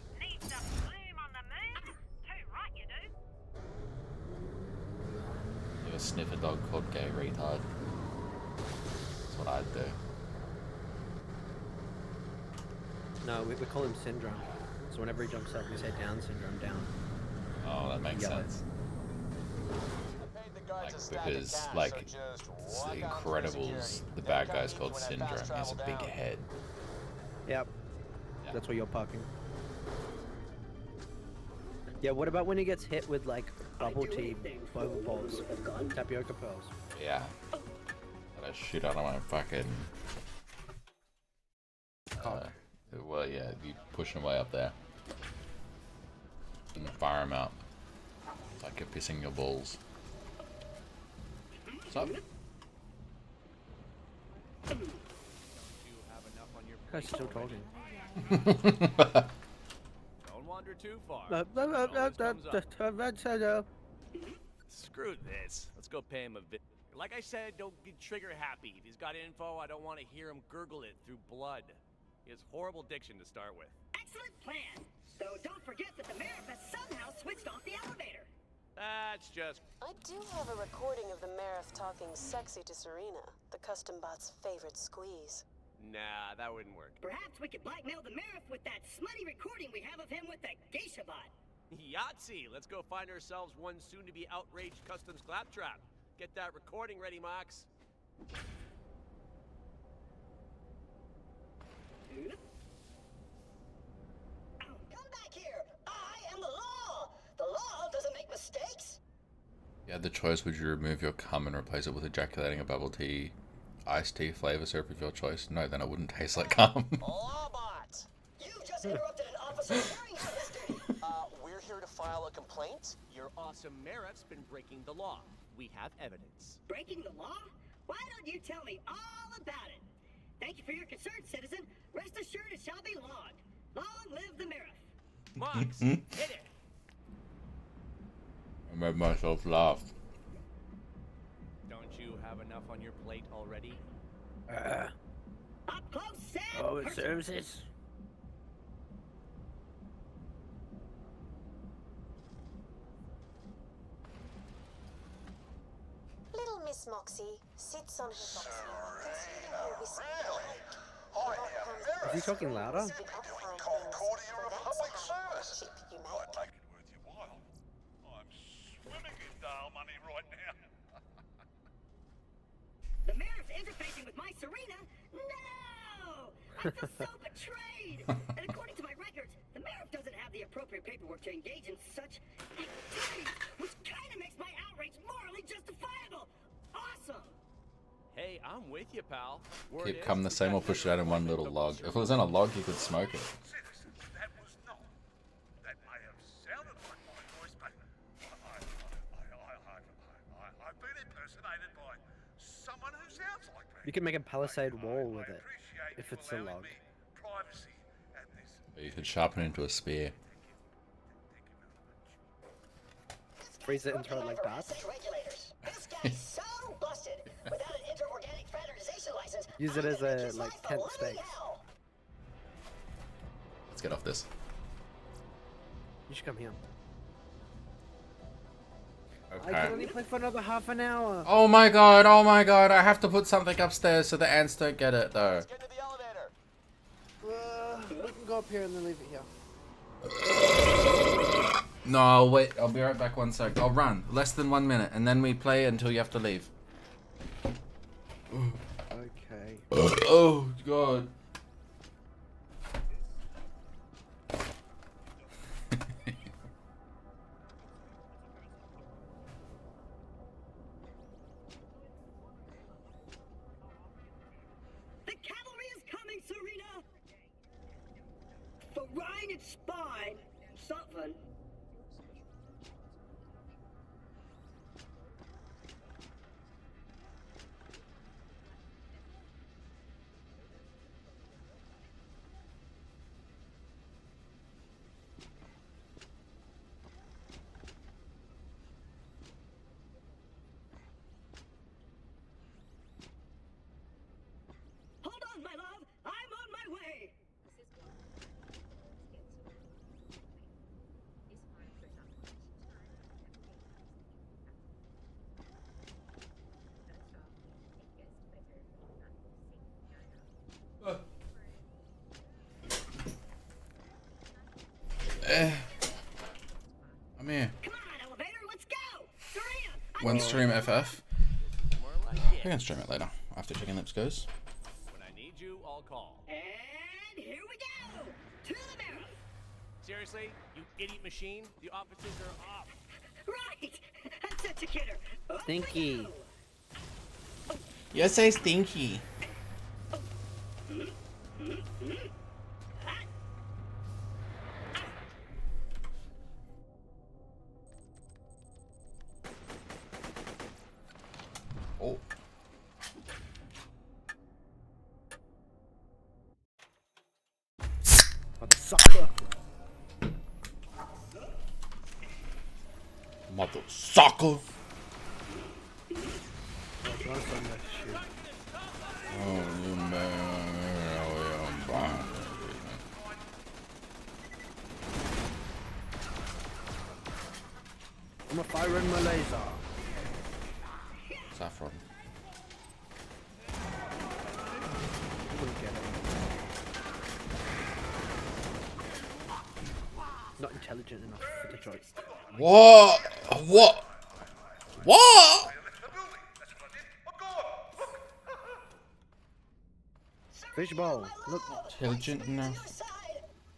You have a sniffer dog called Gay Retard. That's what I'd do. No, we call him Syndrome. So whenever he jumps up, we say Down Syndrome, down. Oh, that makes Yell it. sense. Like, because, like, The Incredibles, the bad guy's called Syndrome. He has a big head. Yep. That's where you're parking. Yeah, what about when he gets hit with like bubble tea boba balls, tapioca pearls? Yeah. That I shoot out of my fucking... well, yeah, you push him way up there. And fire him out. It's like you're pissing your balls. What's up? Guy's still talking. Don't wander too far. Screw this. Let's go pay him a bit. Like I said, don't get trigger happy. If he's got info, I don't want to hear him gurgle it through blood. He has horrible diction to start with. Excellent plan. Though don't forget that the mayor has somehow switched off the elevator. That's just... I do have a recording of the Marith talking sexy to Serena, the custom bot's favorite squeeze. Nah, that wouldn't work. Perhaps we could blackmail the mayor with that smutty recording we have of him with the geisha bot. Yahtzee! Let's go find ourselves one soon-to-be outraged customs claptrap. Get that recording ready, Mox. Come back here! I am the law! The law doesn't make mistakes! You had the choice, would you remove your cum and replace it with ejaculating a bubble tea, iced tea flavor syrup of your choice? No, then it wouldn't taste like cum. Lawbot! You just interrupted an officer carrying out his duty! We're here to file a complaint. Your awesome Marith's been breaking the law. We have evidence. Breaking the law? Why don't you tell me all about it? Thank you for your concern, citizen. Rest assured it shall be logged. Long live the Marith. Mox, hit it! I made myself laugh. Don't you have enough on your plate already? Up close, Sam. Oh, it serves this. Little Miss Moxie sits on her boxy, consuming her whiskey. Really? Is he talking louder? Public service. I'd make it worth your while. I'm swimming in Dale money right now. The mayor's interfacing with my Serena? No! I feel so betrayed! And according to my records, the mayor doesn't have the appropriate paperwork to engage in such activities, which kind of makes my outrage morally justifiable. Awesome! Hey, I'm with you, pal. Keep come the same or push it out in one little log. If it was in a log, you could smoke it. That was not. That may have sounded like my voice, but I've been impersonated by someone who sounds like me. You can make a palisade wall with it if it's a log. Privacy at this. Or you could sharpen it into a spear. Freeze it and throw it like darts. Regulators. This guy's so busted. Without an inter-organic fraternization license, Use it as a like tent stake. Let's get off this. You should come here. I Okay. can only play for another half an hour. Oh my god, oh my god, I have to put something upstairs so the ants don't get it though. We can go up here and then leave it here. No, wait, I'll be right back 1 sec. I'll run. Less than 1 minute, and then we play until you have to leave. Okay. Oh god. The cavalry is coming, Serena! For Rhine and Spine. Something. Hold on, my love. I'm on my way. I'm here. Come on, elevator, let's go. Serena, One stream FF. We can stream it later after Chicken Lips goes. When I need you, I'll call. and here we go. To the mirror. Seriously, you idiot machine? The officers are off. Right. I'm such a kidder. Up we Stinky. go. You say stinky. Oh. Mother sucker. Mother sucker. Oh, you man. Oh, yeah, I'm a fire in my laser. Saffron. Couldn't get it. Not intelligent enough for the joke. What? What? What? Fishbowl. Look. Intelligent enough.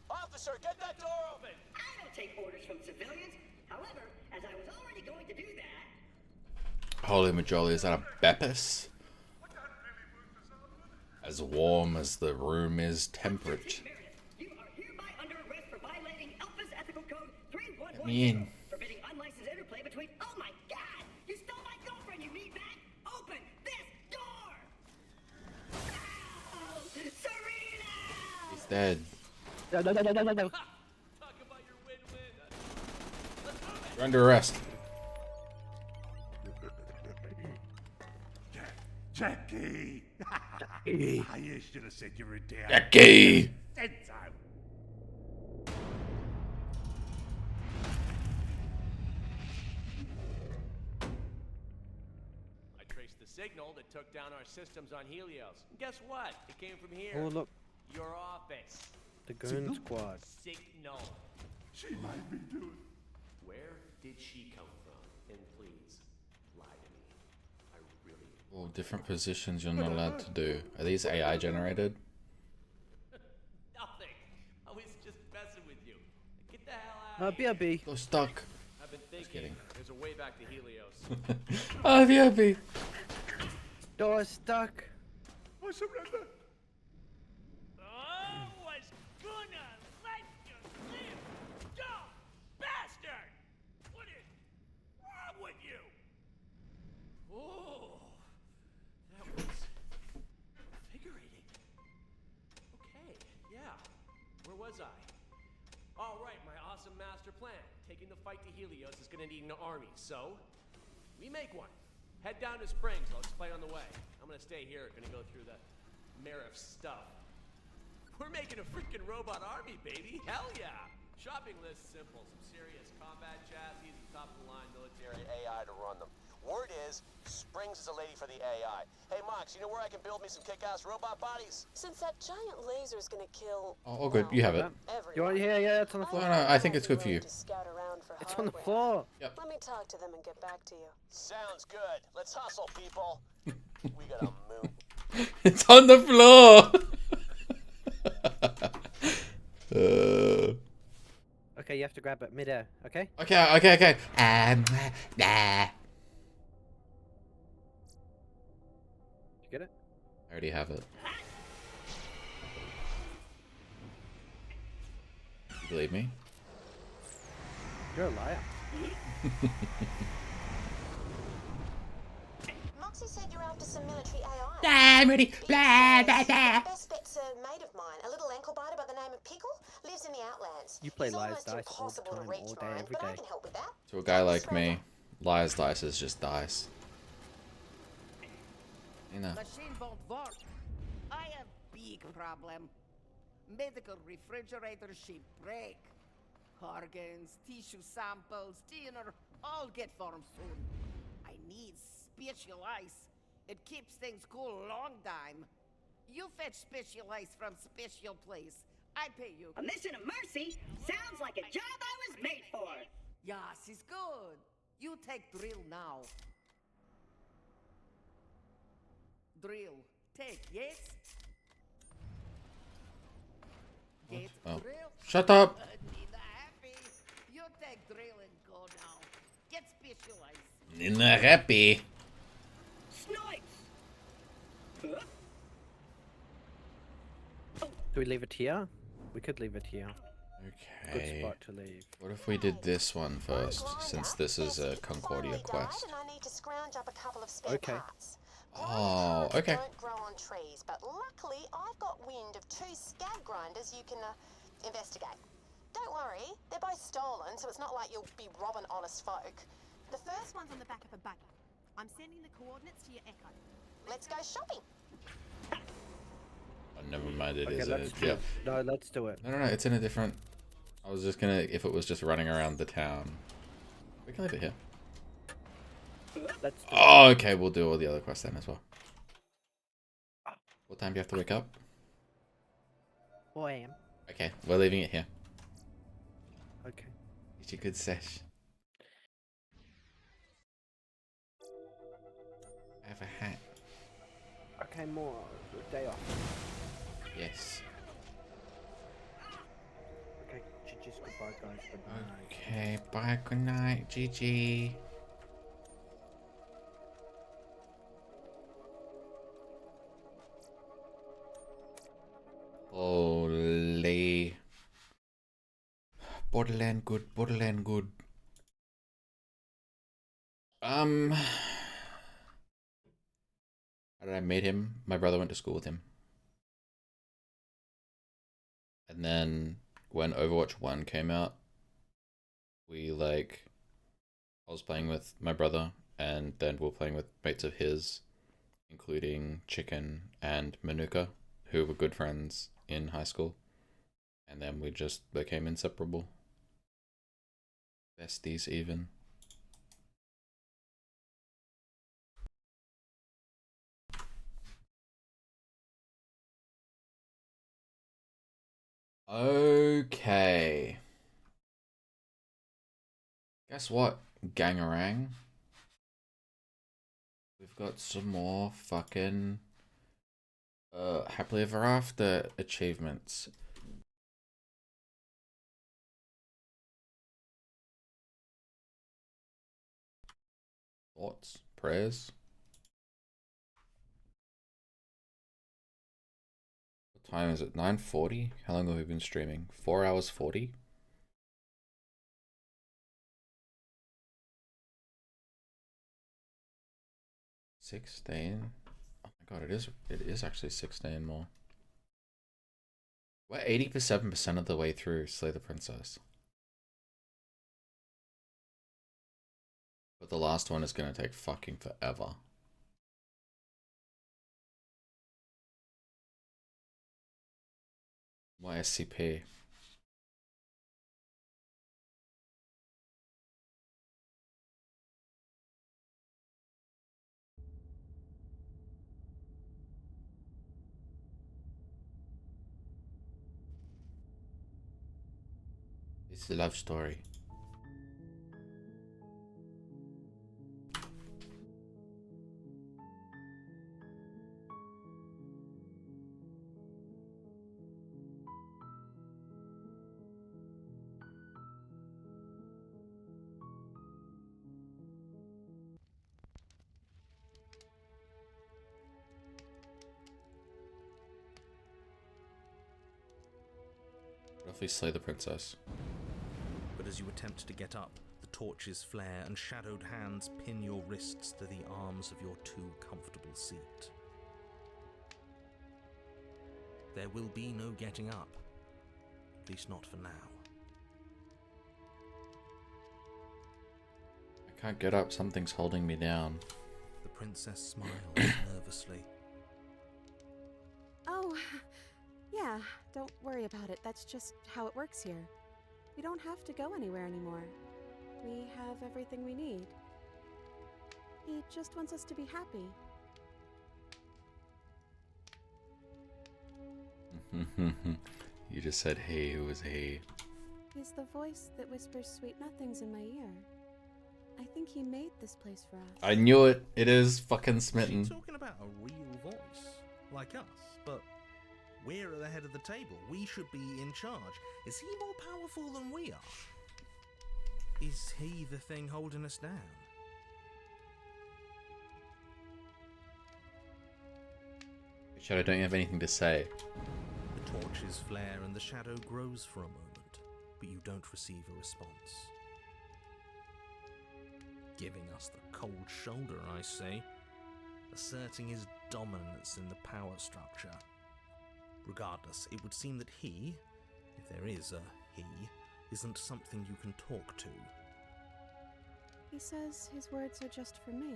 Officer, get that door open. I don't take orders from civilians. However, as I was already going to do that. Holy majoli, is that a Beppis? As warm as the room is temperate. You are hereby under arrest for violating Alpha's ethical code 311. Let me in. Forbidding unlicensed interplay between. Oh my God! You stole my girlfriend, you meatbag! Open this door! Oh, Serena! He's dead. No. You're under arrest. Jackie! Jackie. You should have said you were down. Jackie! Said so. I traced the signal that took down our systems on Helios. And guess what? It came from here. Oh, look. Your office. The Goon Squad. Signal. She might be doing. Where did she come from? And please, lie to me. I really... Well, different positions you're not allowed to do. Are these AI generated? Nothing. I was just messing with you. Get the hell out. BRB. Go stuck. I've been thinking. kidding. There's a way back to Helios. Oh, BRB. Door stuck. I surrender. I was gonna let you live, dumb bastard! What is wrong with you? Oh, that was invigorating. Okay, yeah. Where was I? All right, my awesome master plan. Taking the fight to Helios is gonna need an army, so we make one. Head down to Springs. I'll explain on the way. I'm gonna stay here. Gonna go through the Marif stuff. We're making a freaking robot army, baby. Hell yeah. Shopping list simple. Some serious combat chassis, top of the line military AI to run them. Word is, Springs is a lady for the AI. Hey, Mox, you know where I can build me some kick-ass robot bodies? Since that giant laser is gonna kill. Oh, good. You have it. You want? Yeah, it's on the floor. No, I think it's good for you. It's on the floor. Yep. Let me talk to them and get back to you. Sounds good. Let's hustle, people. We got a moon. It's on the floor. Okay, you have to grab it midair. Okay. Okay. Nah. Did you get it? I already have it. You believe me? You're a liar. Moxie said you're after some military AI. I'm ready. Blah, blah, blah. Best bet's a mate of mine, a little ankle biter by the name of Pickle, lives in the Outlands. You play He's liar's almost dice all the impossible to time, reach, all day, Ryan, every but I day. can help with that. To a guy like me, liar's dice is just dice. You know. Machine won't work. I have big problem. Medical refrigerator sheet break. Organs, tissue samples, dinner, all get formed soon. I need special ice. It keeps things cool long time. You fetch special ice from special place. I pay you. A mission of mercy sounds like a job I was made for. Yes, is good. You take drill now. Drill. Take, yes? Get Oh. drill. Shut up. Nina happy. You take drill and go now. Get specialized. Nina happy. Snipes! Do we leave it here? We could leave it here. Good Okay. spot to leave. What if we did this one first, since this is a Concordia quest? And I need to scrounge up a couple of spare Okay. parts. Oh, okay. Don't grow on trees, but luckily I've got wind of 2 scab grinders you can investigate. Don't worry, they're both stolen, so it's not like you'll be robbing honest folk. The first one's on the back of a buggy. I'm sending the coordinates to your Echo. Let's go shopping. Oh, never mind, it Okay, is let's a... do Yeah. it. No, let's do it. No, it's in a different... I was just gonna... If it was just running around the town. We can leave it here. Let's do Oh, okay, we'll do all the other quests then as well. What time do you have to wake up? 4 a.m. Okay, we're leaving it here. Okay. It's a good sesh. I have a hat. Okay, more. Day off. Yes. Okay, GG's goodbye, guys. Good night. Okay, bye, good night, GG. Holy. Borderland good, Borderland good. How did I meet him? My brother went to school with him. And then when Overwatch 1 came out, I was playing with my brother, and then we were playing with mates of his, including Chicken and Manuka, who were good friends in high school. And then we just became inseparable. Besties, even. Okay. Guess what, Gangarang? We've got some more fucking Happily Ever After achievements. Thoughts? Prayers? What time is it? 9:40? How long have we been streaming? 4 hours 40? $16? Oh my god, it is actually 16 more. We're 87% of the way through Slay the Princess. But the last one is gonna take fucking forever. Why SCP? It's a love story. What if we slay the princess? But as you attempt to get up, the torches flare and shadowed hands pin your wrists to the arms of your too comfortable seat. There will be no getting up, at least not for now. I can't get up, something's holding me down. The princess smiles nervously. Oh, yeah, don't worry about it. That's just how it works here. We don't have to go anywhere anymore. We have everything we need. He just wants us to be happy. You just said he, who was he? He's the voice that whispers sweet nothings in my ear. I think he made this place for us. I knew it. It is fucking smitten. She's talking about a real voice, like us, but we're at the head of the table. We should be in charge. Is he more powerful than we are? Is he the thing holding us down? Shadow, don't you have anything to say? The torches flare and the shadow grows for a moment, but you don't receive a response. Giving us the cold shoulder, I say, asserting his dominance in the power structure. Regardless, it would seem that he, if there is a he, isn't something you can talk to. He says his words are just for me,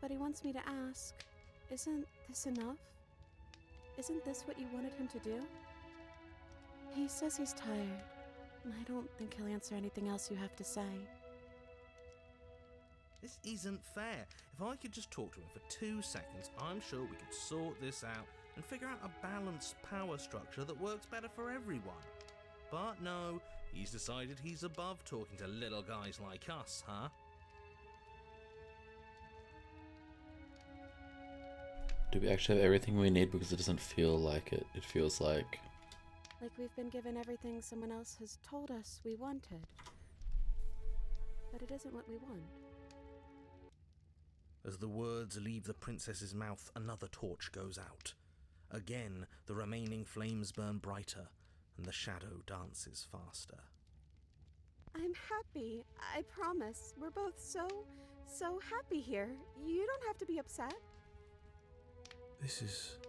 but he wants me to ask, isn't this enough? Isn't this what you wanted him to do? He says he's tired. I don't think he'll answer anything else you have to say. This isn't fair. If I could just talk to him for 2 seconds, I'm sure we could sort this out and figure out a balanced power structure that works better for everyone. But no, he's decided he's above talking to little guys like us, huh? Do we actually have everything we need? Because it doesn't feel like it. It feels like we've been given everything someone else has told us we wanted. But it isn't what we want. As the words leave the princess's mouth, another torch goes out. Again, the remaining flames burn brighter, and the shadow dances faster. I'm happy, I promise. We're both so happy here. You don't have to be upset. This is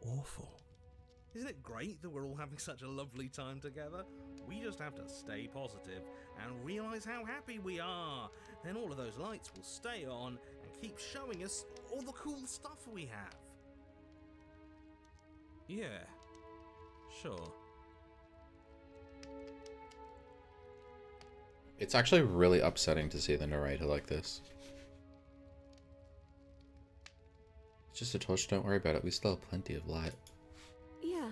awful. Isn't it great that we're all having such a lovely time together? We just have to stay positive and realize how happy we are. Then all of those lights will stay on and keep showing us all the cool stuff we have. Yeah, sure. It's actually really upsetting to see the narrator like this. It's just a torch, don't worry about it. We still have plenty of light. Yeah.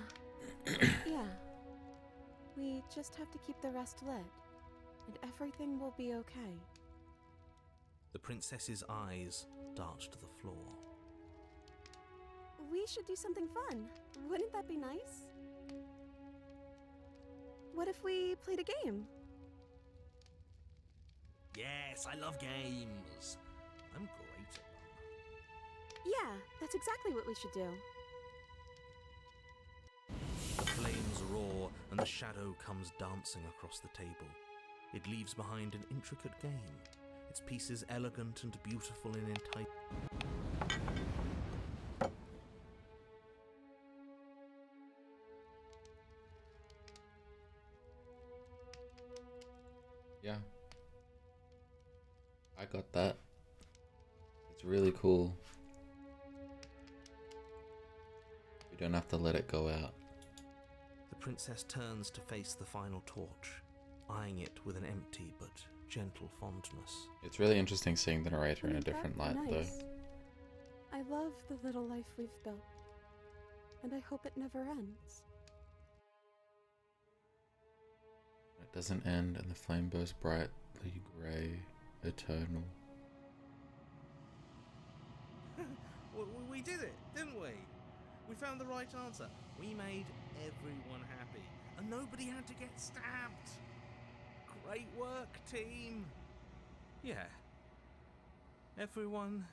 Yeah. We just have to keep the rest lit, and everything will be okay. The princess's eyes dart to the floor. We should do something fun. Wouldn't that be nice? What if we played a game? Yes, I love games. I'm great at them. Yeah, that's exactly what we should do. The flames roar and the shadow comes dancing across the table. It leaves behind an intricate game, its pieces elegant and beautiful in enticing. Yeah. I got that. It's really cool. We don't have to let it go out. The princess turns to face the final torch, eyeing it with an empty but gentle fondness. It's really interesting seeing the narrator in a different light, though. I love the little life we've built, and I hope it never ends. It doesn't end, and the flame bursts brightly grey, eternal. We did it, didn't we? We found the right answer. We made everyone happy, and nobody had to get stabbed. Great work, team. Yeah. Everyone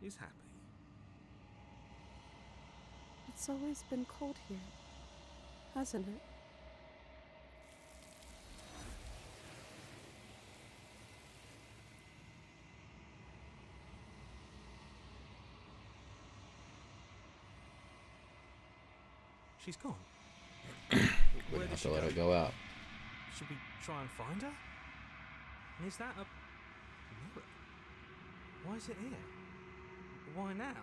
is happy. It's always been cold here, hasn't it? She's gone. We Where don't did have she to let go? it go out. Should we try and find her? And is that a mirror? Why is it here? Why now?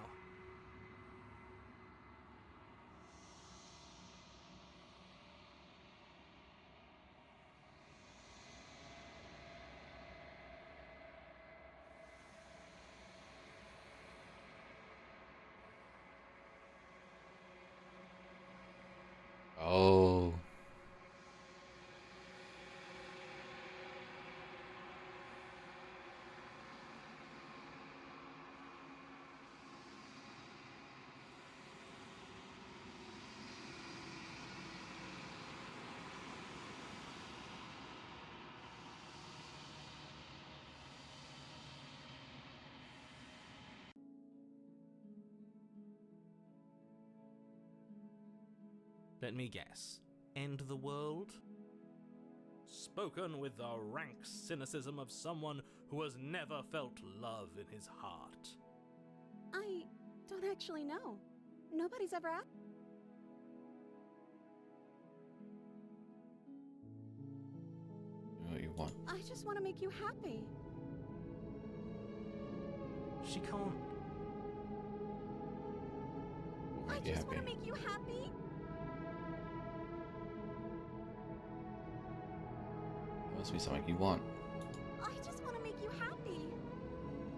Oh. Let me guess. End the world? Spoken with the rank cynicism of someone who has never felt love in his heart. I don't actually know. Nobody's ever asked. You know what you want. I just want to make you happy. She can't. What I make you just want happy? to make you happy. There must be something you want. I just want to make you happy.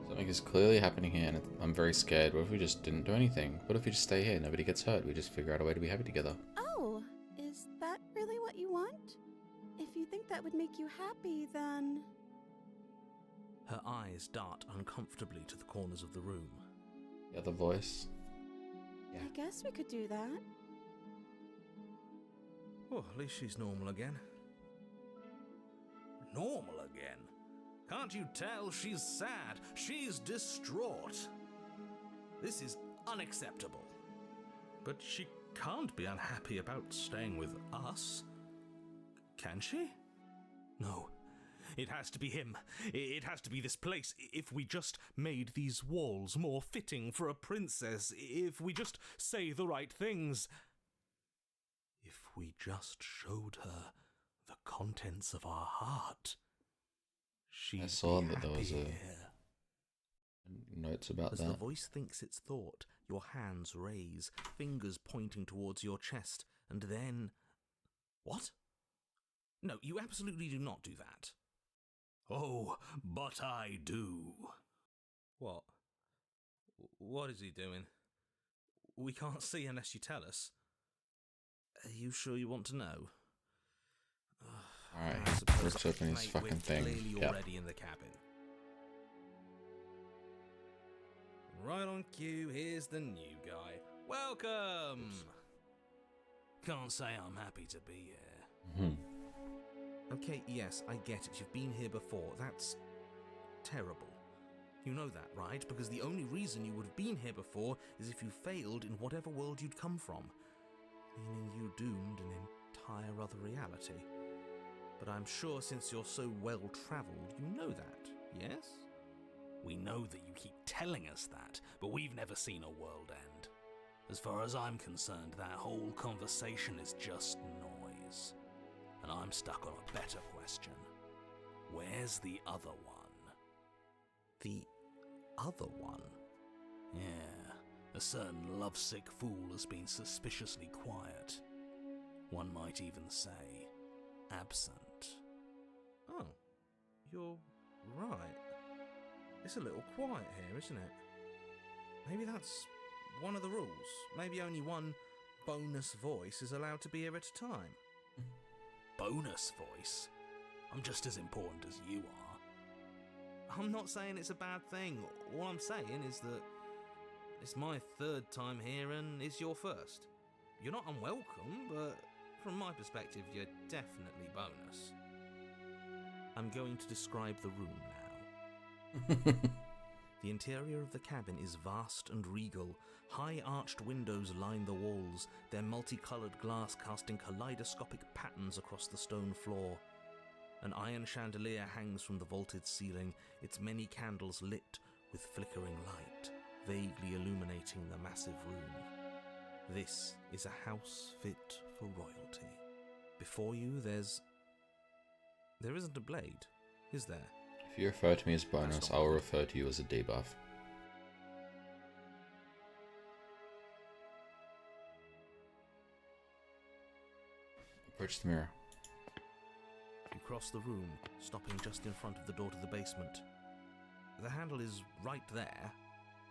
Something is clearly happening here, and I'm very scared. What if we just didn't do anything? What if we just stay here? Nobody gets hurt. We just figure out a way to be happy together. Oh, is that really what you want? If you think that would make you happy, then... Her eyes dart uncomfortably to the corners of the room. The other voice. I guess we could do that. Oh, at least she's normal again. Normal again? Can't you tell she's sad? She's distraught. This is unacceptable. But she can't be unhappy about staying with us. Can she? No. It has to be him. It has to be this place. If we just made these walls more fitting for a princess, if we just say the right things, if we just showed her the contents of our heart, she'd I saw be that there was happy a here. note it's about As that. the voice thinks its thought, your hands raise, fingers pointing towards your chest, and then... What? No, you absolutely do not do that. Oh, but I do. What? What is he doing? We can't see unless you tell us. Are you sure you want to know? Alright, I suppose Rick's opening his mate, fucking we're thing. clearly Yep. already in the cabin. Right on cue, here's the new guy. Welcome! Can't say I'm happy to be here. Okay, yes, I get it. You've been here before. That's terrible. You know that, right? Because the only reason you would have been here before is if you failed in whatever world you'd come from. Meaning you doomed an entire other reality. But I'm sure since you're so well-travelled, you know that, yes? We know that you keep telling us that, but we've never seen a world end. As far as I'm concerned, that whole conversation is just noise. And I'm stuck on a better question. Where's the other one? The other one? Yeah, a certain lovesick fool has been suspiciously quiet. One might even say, absent. Oh, you're right. It's a little quiet here, isn't it? Maybe that's one of the rules. Maybe only one bonus voice is allowed to be here at a time. Bonus voice? I'm just as important as you are. I'm not saying it's a bad thing. All I'm saying is that it's my third time here and it's your first. You're not unwelcome, but from my perspective, you're definitely bonus. I'm going to describe the room now. The interior of the cabin is vast and regal. High arched windows line the walls, their multicoloured glass casting kaleidoscopic patterns across the stone floor. An iron chandelier hangs from the vaulted ceiling, its many candles lit with flickering light, vaguely illuminating the massive room. This is a house fit for royalty. Before you, there isn't a blade, is there? If you refer to me as bonus, I will refer to you as a debuff. Approach the mirror. You cross the room, stopping just in front of the door to the basement. The handle is right there.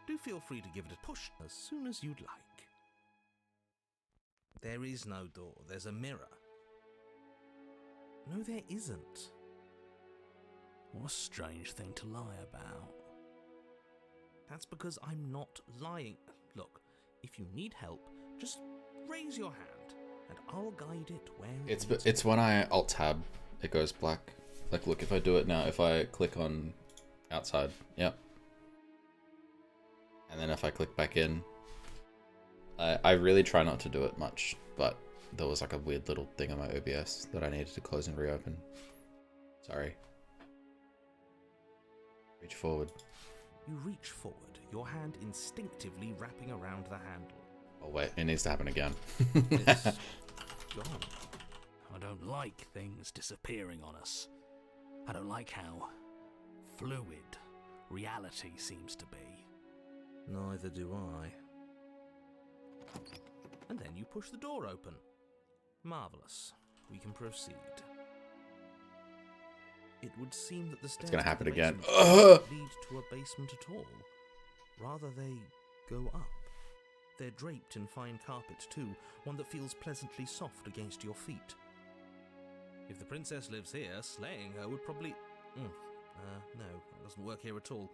Do feel free to give it a push as soon as you'd like. There is no door, there's a mirror. No, there isn't. What a strange thing to lie about. That's because I'm not lying. Look, if you need help, just raise your hand, and I'll guide it where it needs. It's when I Alt-Tab, it goes black. Like, look, if I do it now, if I click on outside, yep. And then if I click back in, I really try not to do it much, but there was like a weird little thing on my OBS that I needed to close and reopen. Sorry. Reach forward. You reach forward, your hand instinctively wrapping around the handle. Oh wait, it needs to happen again. It's gone. I don't like things disappearing on us. I don't like how fluid reality seems to be. Neither do I. And then you push the door open. Marvellous. We can proceed. It would seem that the stairs gonna happen to the again. basement don't lead to a basement at all. Rather, they go up. They're draped in fine carpet too, one that feels pleasantly soft against your feet. If the princess lives here, slaying her would probably... no, it doesn't work here at all.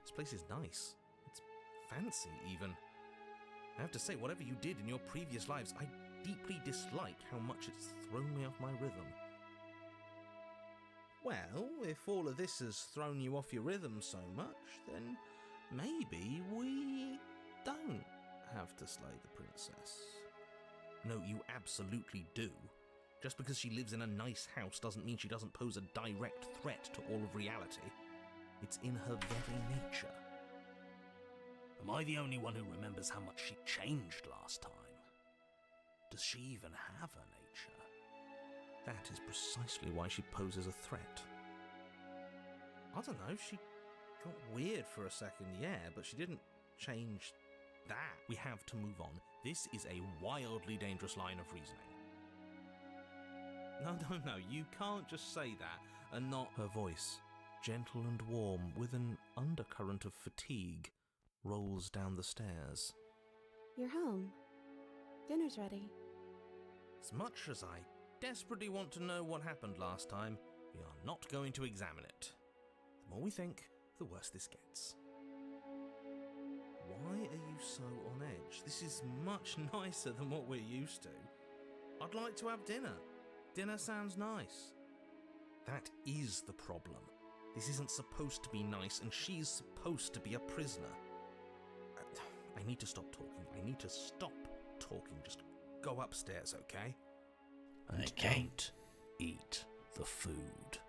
This place is nice. It's fancy, even. I have to say, whatever you did in your previous lives, I deeply dislike how much it's thrown me off my rhythm. Well, if all of this has thrown you off your rhythm so much, then maybe we don't have to slay the princess. No, you absolutely do. Just because she lives in a nice house doesn't mean she doesn't pose a direct threat to all of reality. It's in her very nature. Am I the only one who remembers how much she changed last time? Does she even have a nature? That is precisely why she poses a threat. I don't know, she got weird for a second, yeah, but she didn't change that. We have to move on. This is a wildly dangerous line of reasoning. No, you can't just say that and not. Her voice, gentle and warm, with an undercurrent of fatigue, rolls down the stairs. You're home. Dinner's ready. As much as I desperately want to know what happened last time, we are not going to examine it. The more we think, the worse this gets. Why are you so on edge? This is much nicer than what we're used to. I'd like to have dinner. Dinner sounds nice. That is the problem. This isn't supposed to be nice, and she's supposed to be a prisoner. I need to stop talking. I need to stop talking. Just go upstairs, okay? And Okay. don't eat the food.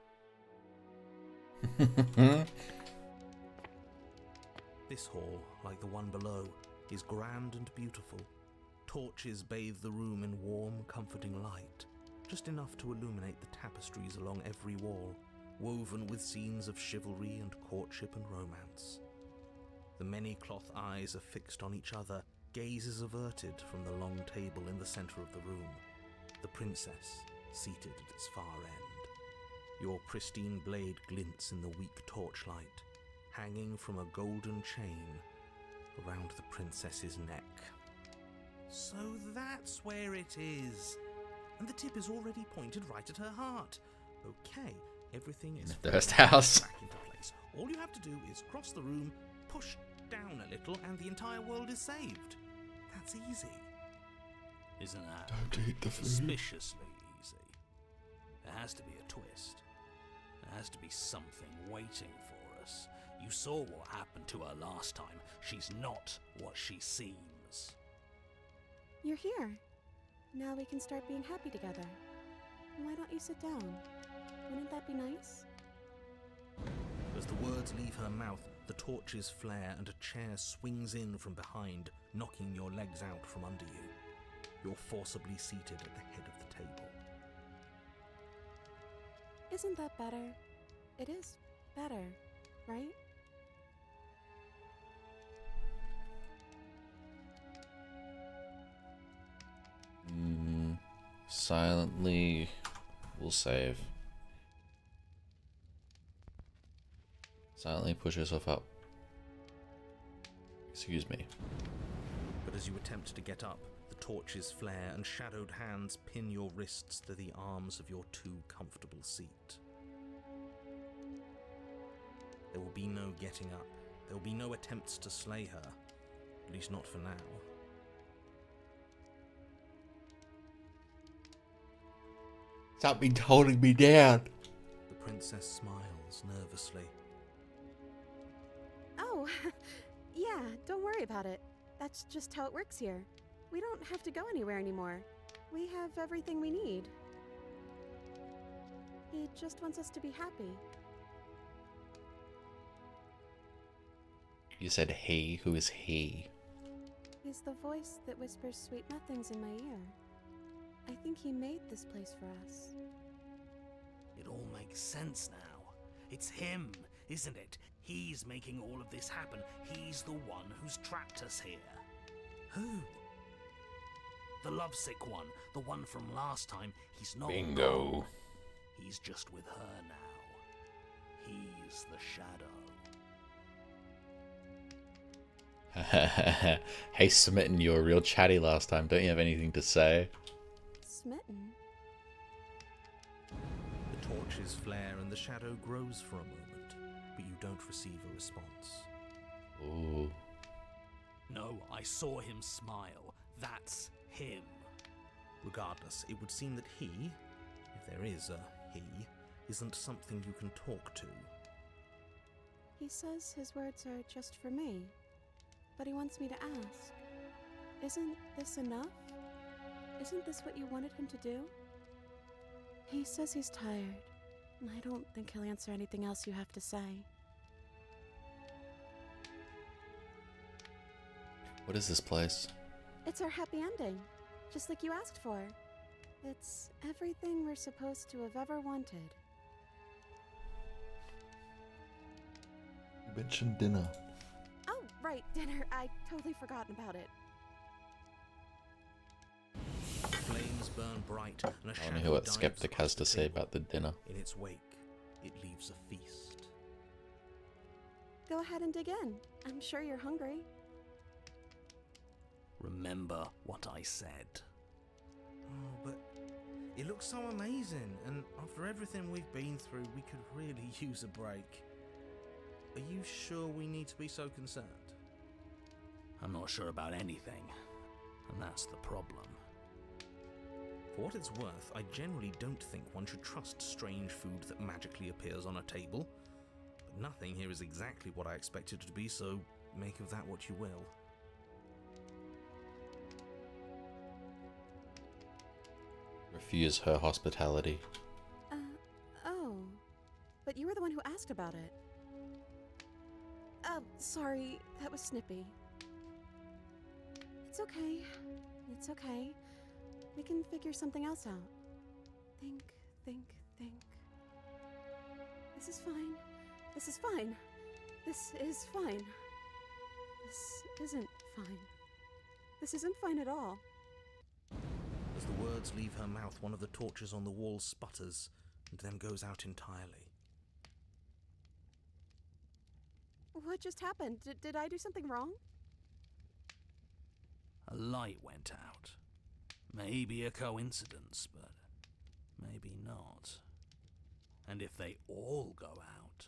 This hall, like the one below, is grand and beautiful. Torches bathe the room in warm, comforting light, just enough to illuminate the tapestries along every wall, woven with scenes of chivalry and courtship and romance. The many cloth eyes are fixed on each other, gazes averted from the long table in the center of the room, the princess seated at its far end. Your pristine blade glints in the weak torchlight, hanging from a golden chain around the princess's neck. So that's where it is. And the tip is already pointed right at her heart. Okay, everything is the first house. back into place. All you have to do is cross the room, push down a little, and the entire world is saved. That's easy. Isn't that Don't eat the food. suspiciously easy? There has to be a twist. There has to be something waiting for us. You saw what happened to her last time. She's not what she seems. You're here. Now we can start being happy together. Why don't you sit down? Wouldn't that be nice? As the words leave her mouth, the torches flare and a chair swings in from behind, knocking your legs out from under you. You're forcibly seated at the head of the table. Isn't that better? It is better, right? Silently, we'll save. Silently push yourself up. Excuse me. But as you attempt to get up, the torches flare and shadowed hands pin your wrists to the arms of your too comfortable seat. There will be no getting up. There will be no attempts to slay her. At least not for now. Stop me holding me down. The princess smiles nervously. Oh, yeah, don't worry about it. That's just how it works here. We don't have to go anywhere anymore. We have everything we need. He just wants us to be happy. You said he. Who is he? He's the voice that whispers sweet nothings in my ear. I think he made this place for us. It all makes sense now. It's him, isn't it? He's making all of this happen. He's the one who's trapped us here. Who? The lovesick one. The one from last time. He's not Bingo. gone. He's just with her now. He's the shadow. Hey, Smitten, you were real chatty last time. Don't you have anything to say? Smitten? The torches flare and the shadow grows for a moment, but you don't receive a response. Ooh. No, I saw him smile. That's him. Regardless, it would seem that he, if there is a he, isn't something you can talk to. He says his words are just for me, but he wants me to ask, isn't this enough? Isn't this what you wanted him to do? He says he's tired, and I don't think he'll answer anything else you have to say. What is this place? It's our happy ending, just like you asked for. It's everything we're supposed to have ever wanted. You mentioned dinner. Oh, right, dinner. I totally forgotten about it. Flames burn bright, and a I want to shadow hear what dives Skeptic across has to the say table. about the dinner. In its wake, it leaves a feast. Go ahead and dig in. I'm sure you're hungry. Remember what I said. Oh, but it looks so amazing, and after everything we've been through, we could really use a break. Are you sure we need to be so concerned? I'm not sure about anything, and that's the problem. For what it's worth, I generally don't think one should trust strange food that magically appears on a table. But nothing here is exactly what I expected it to be, so make of that what you will. Refuse her hospitality. Oh. But you were the one who asked about it. Sorry, that was snippy. It's okay. It's okay. We can figure something else out. Think. This is fine. This is fine. This is fine. This isn't fine. This isn't fine at all. As the words leave her mouth, one of the torches on the wall sputters and then goes out entirely. What just happened? Did I do something wrong? A light went out. Maybe a coincidence, but maybe not. And if they all go out,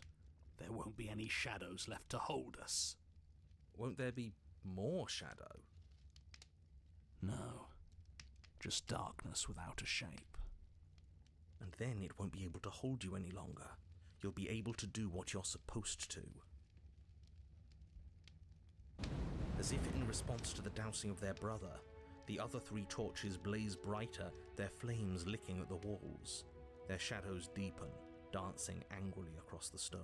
there won't be any shadows left to hold us. Won't there be more shadow? No. Just darkness without a shape. And then it won't be able to hold you any longer. You'll be able to do what you're supposed to. As if in response to the dousing of their brother, the other three torches blaze brighter, their flames licking at the walls. Their shadows deepen, dancing angrily across the stone.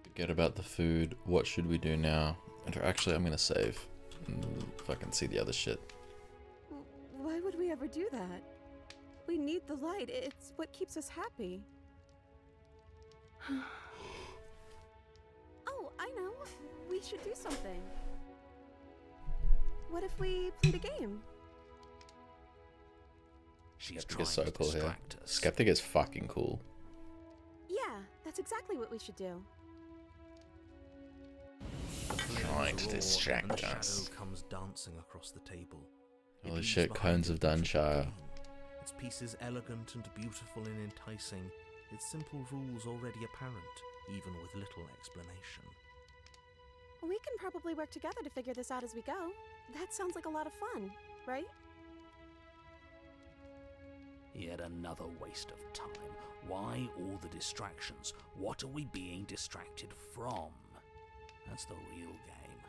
Forget about the food. What should we do now? And actually, I'm gonna save. If I can see the other shit. Why would we ever do that? We need the light. It's what keeps us happy. Oh, I know. We should do something. What if we played a game? Skeptic is so cool here. Skeptic is fucking cool. Yeah, that's exactly what we should do. Trying to distract us. Shadow comes dancing across the table. Holy shit, Cones of Dunshire. Its pieces elegant and beautiful and enticing, its simple rules already apparent, even with little explanation. We can probably work together to figure this out as we go. That sounds like a lot of fun, right? Yet another waste of time. Why all the distractions? What are we being distracted from? That's the real game.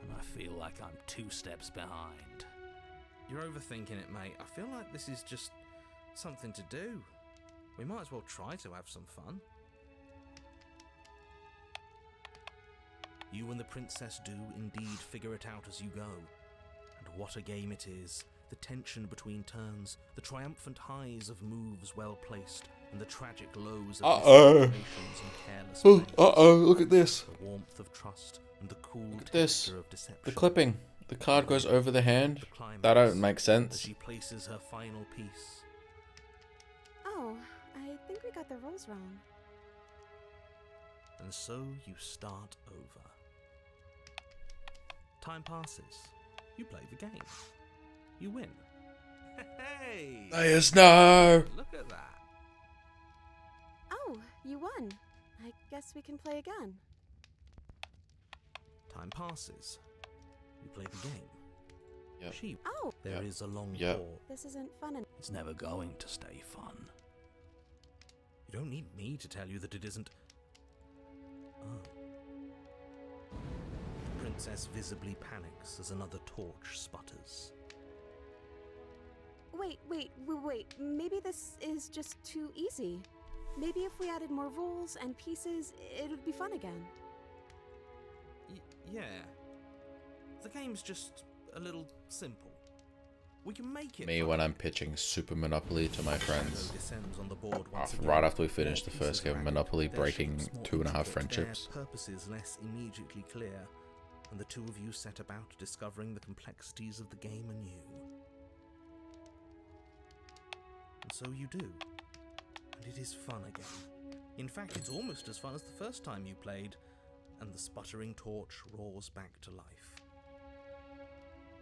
And I feel like I'm 2 steps behind. You're overthinking it, mate. I feel like this is just something to do. We might as well try to have some fun. You and the princess do indeed figure it out as you go. And what a game it is. The tension between turns, the triumphant highs of moves well placed, and the tragic lows of miscalculations and careless plays. Look at this. The warmth of trust and the cool Look at this. texture of deception. The clipping. The card goes over the hand. That don't make As sense. she places her final piece. Oh, I think we got the rules wrong. And so you start over. Time passes. You play the game. You win. Hey! Players know! Look at that. Oh, you won. I guess we can play again. Time passes. You play the game. Yep. She. Oh! There is a long Yep. pause. This isn't fun. It's never going to stay fun. You don't need me to tell you that it isn't. Oh. The princess visibly panics as another torch sputters. Wait. Maybe this is just too easy. Maybe if we added more rules and pieces, it would be fun again. Yeah, The game's just a little simple. We can make it Me fun. when I'm pitching Super Monopoly to my friends. Descends on the board once Right again. after we finish the first game of Monopoly, Their breaking shapes more 2.5 intricate, friendships. Their purposes less immediately clear, and the two of you set about discovering the complexities of the game anew. And so you do. And it is fun again. In fact, it's almost as fun as the first time you played, and the sputtering torch roars back to life.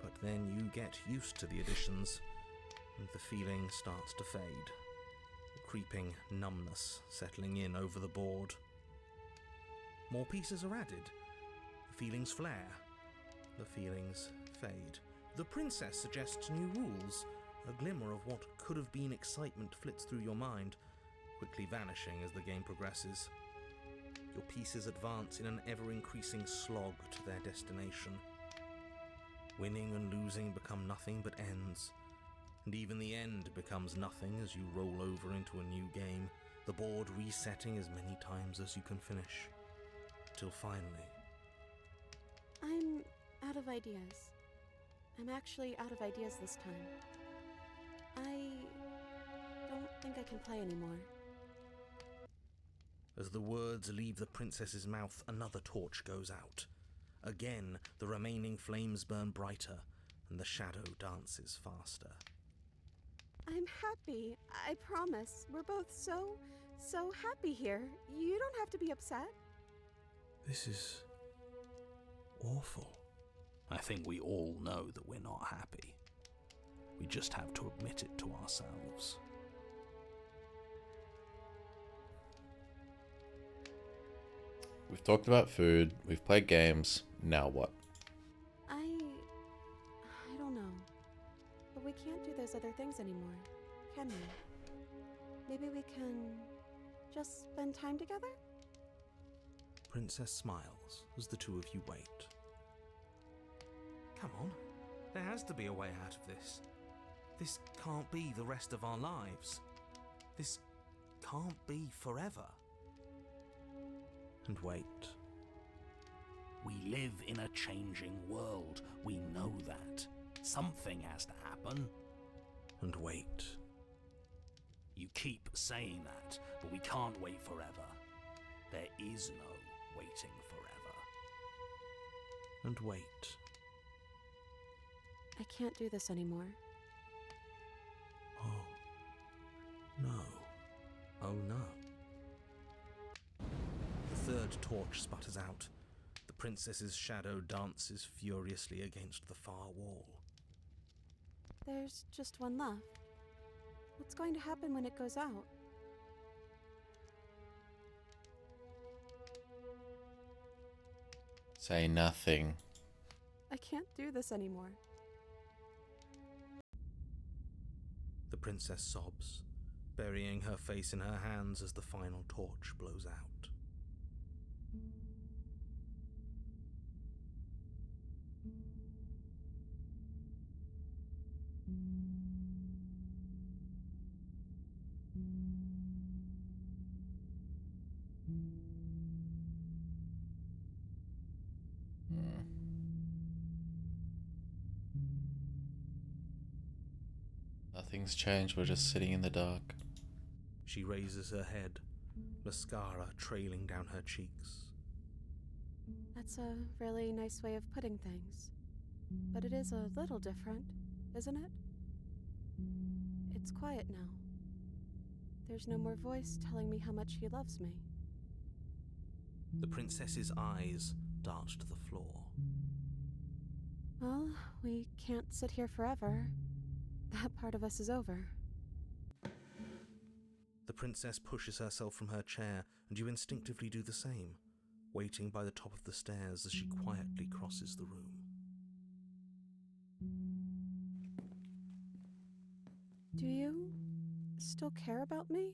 But then you get used to the additions, and the feeling starts to fade. A creeping numbness settling in over the board. More pieces are added. The feelings flare. The feelings fade. The princess suggests new rules. A glimmer of what could have been excitement flits through your mind, quickly vanishing as the game progresses. Your pieces advance in an ever-increasing slog to their destination. Winning and losing become nothing but ends, and even the end becomes nothing as you roll over into a new game, the board resetting as many times as you can finish, till finally... I'm out of ideas. I'm actually out of ideas this time. I don't think I can play anymore. As the words leave the princess's mouth, another torch goes out. Again, the remaining flames burn brighter, and the shadow dances faster. I'm happy. I promise. We're both so happy here. You don't have to be upset. This is... awful. I think we all know that we're not happy. We just have to admit it to ourselves. We've talked about food, we've played games, now what? I don't know. But we can't do those other things anymore, can we? Maybe we can just spend time together? Princess smiles as the two of you wait. Come on, there has to be a way out of this. This can't be the rest of our lives. This can't be forever. And wait. We live in a changing world. We know that. Something has to happen. And wait. You keep saying that, but we can't wait forever. There is no waiting forever. And wait. I can't do this anymore. Oh. No. Oh no. The third torch sputters out. The princess's shadow dances furiously against the far wall. There's just one left. What's going to happen when it goes out? Say nothing. I can't do this anymore. The princess sobs, burying her face in her hands as the final torch blows out. Nothing's changed, we're just sitting in the dark. She raises her head, mascara trailing down her cheeks. That's a really nice way of putting things. But it is a little different, isn't it? It's quiet now. There's no more voice telling me how much he loves me. The princess's eyes dart to the floor. Well, we can't sit here forever. That part of us is over. The princess pushes herself from her chair, and you instinctively do the same, waiting by the top of the stairs as she quietly crosses the room. Do you still care about me?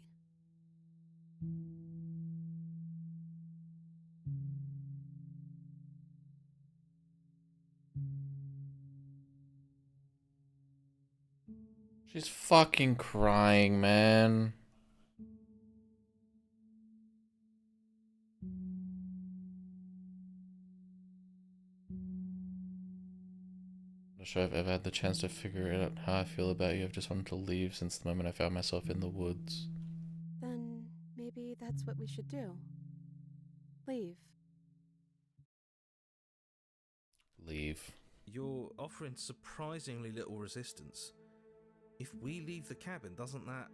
She's fucking crying, man. Not sure I've ever had the chance to figure out how I feel about you. I've just wanted to leave since the moment I found myself in the woods. Then maybe that's what we should do. Leave. Leave. You're offering surprisingly little resistance. If we leave the cabin, doesn't that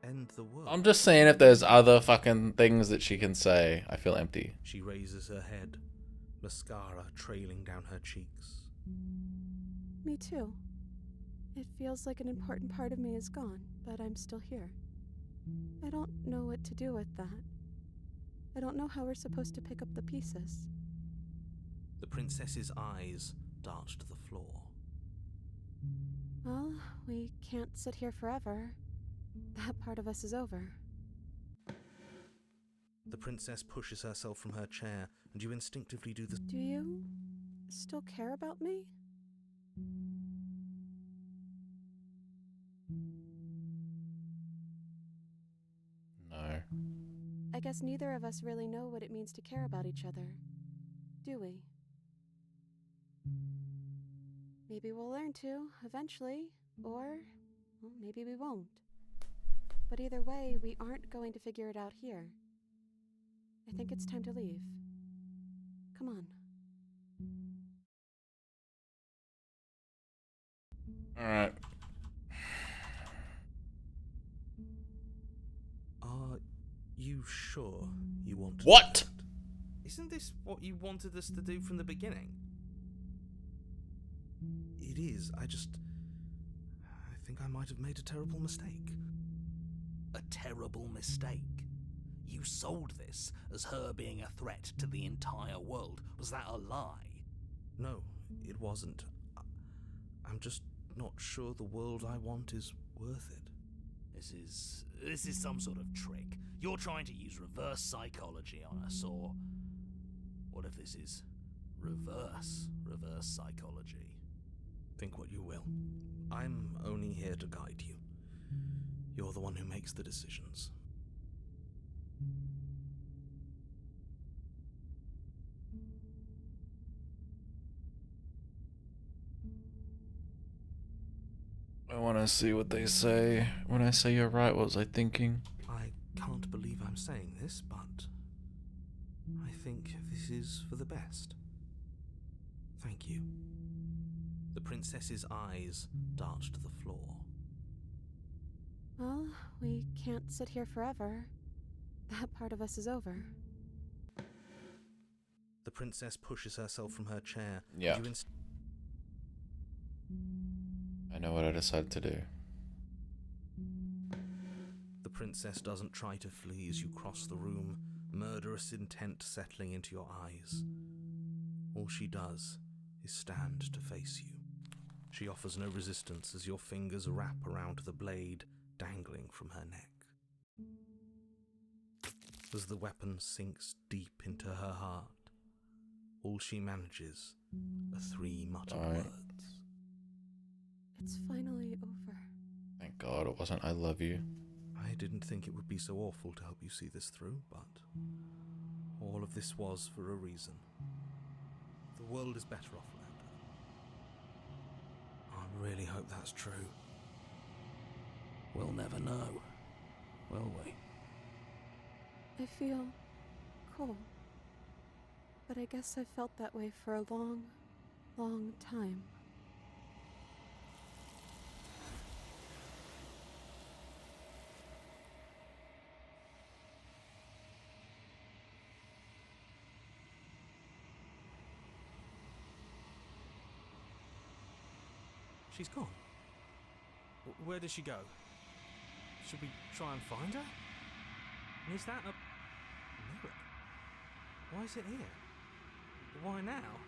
end the world? I'm just saying if there's other fucking things that she can say. I feel empty. She raises her head, mascara trailing down her cheeks. Me too. It feels like an important part of me is gone, but I'm still here. I don't know what to do with that. I don't know how we're supposed to pick up the pieces. The princess's eyes dart to the floor. Well, we can't sit here forever. That part of us is over. The princess pushes herself from her chair, and you instinctively do the... Do you still care about me? No. I guess neither of us really know what it means to care about each other, do we? Maybe we'll learn to, eventually, or well, maybe we won't. But either way, we aren't going to figure it out here. I think it's time to leave. Come on. Alright. Are you sure you want to... What? Isn't this what you wanted us to do from the beginning? It is. I think I might have made a terrible mistake. A terrible mistake? You sold this as her being a threat to the entire world. Was that a lie? No, it wasn't. I'm just not sure the world I want is worth it. This is some sort of trick. You're trying to use reverse psychology on us, or what if this is reverse psychology? Think what you will. I'm only here to guide you. You're the one who makes the decisions. I want to see what they say. When I say you're right, what was I thinking? I can't believe I'm saying this, but I think this is for the best. Thank you. The princess's eyes dart to the floor. Well, we can't sit here forever. That part of us is over. The princess pushes herself from her chair. Yeah. I know what I decided to do. The princess doesn't try to flee as you cross the room, murderous intent settling into your eyes. All she does is stand to face you. She offers no resistance as your fingers wrap around the blade dangling from her neck. As the weapon sinks deep into her heart, all she manages are 3 muttered words. It's finally over. Thank God it wasn't I love you. I didn't think it would be so awful to help you see this through, but all of this was for a reason. The world is better off without her. I really hope that's true. We'll never know, will we? I feel cool. But I guess I've felt that way for a long, long time. She's gone. Where did she go? Should we try and find her? And is that a mirror? Why is it here? Why now?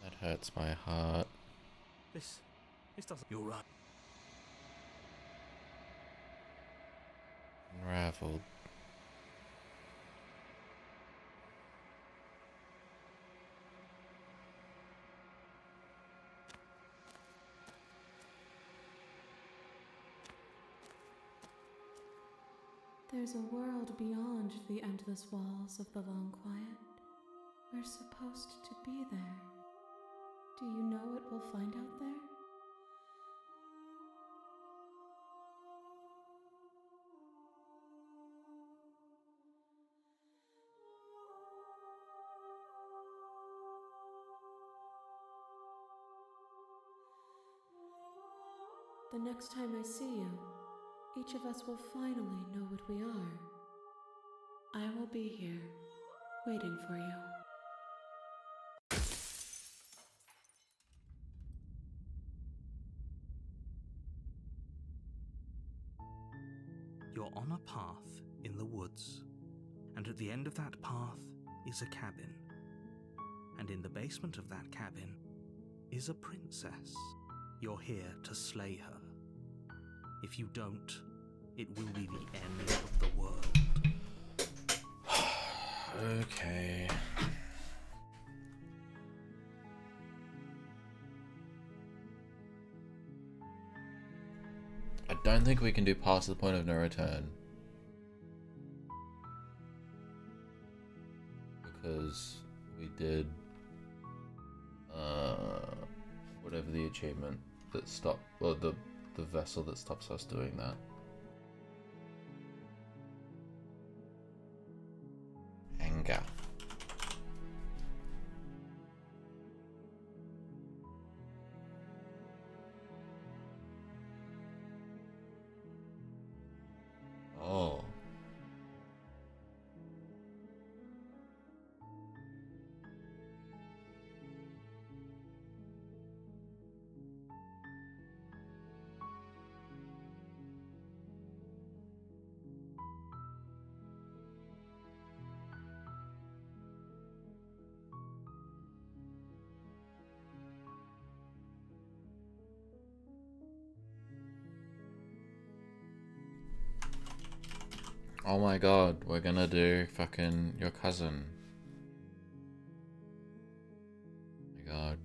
That hurts my heart. This doesn't... You're right. Unraveled. There's a world beyond the endless walls of the long quiet. We're supposed to be there. Do you know what we'll find out there? The next time I see you, each of us will finally know what we are. I will be here, waiting for you. You're on a path in the woods, and at the end of that path is a cabin. And in the basement of that cabin is a princess. You're here to slay her. If you don't, it will be the end of the world. Okay. I don't think we can do past the point of no return. Because we did whatever the achievement that stopped, well, the vessel that stops us doing that. Anger. Oh. Oh my god, we're gonna do fucking your cousin. Oh my god.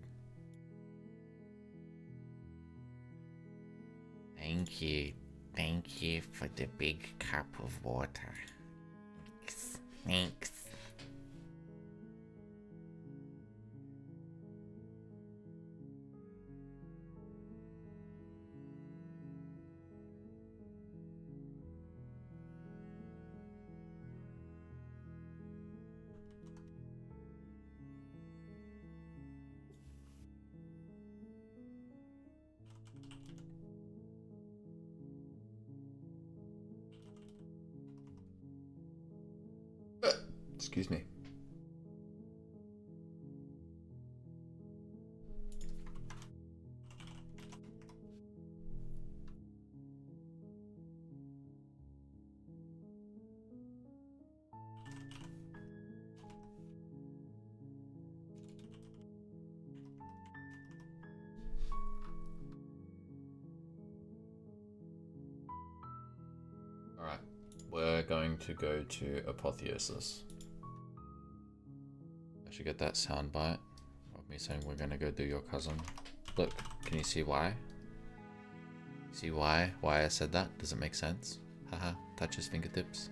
Thank you. Thank you for the big cup of water. Thanks. Excuse me. Alright, we're going to go to Apotheosis. I should get that soundbite of me saying we're gonna go do your cousin. Look, can you see why? See why I said that? Does it make sense? Haha, touch his fingertips.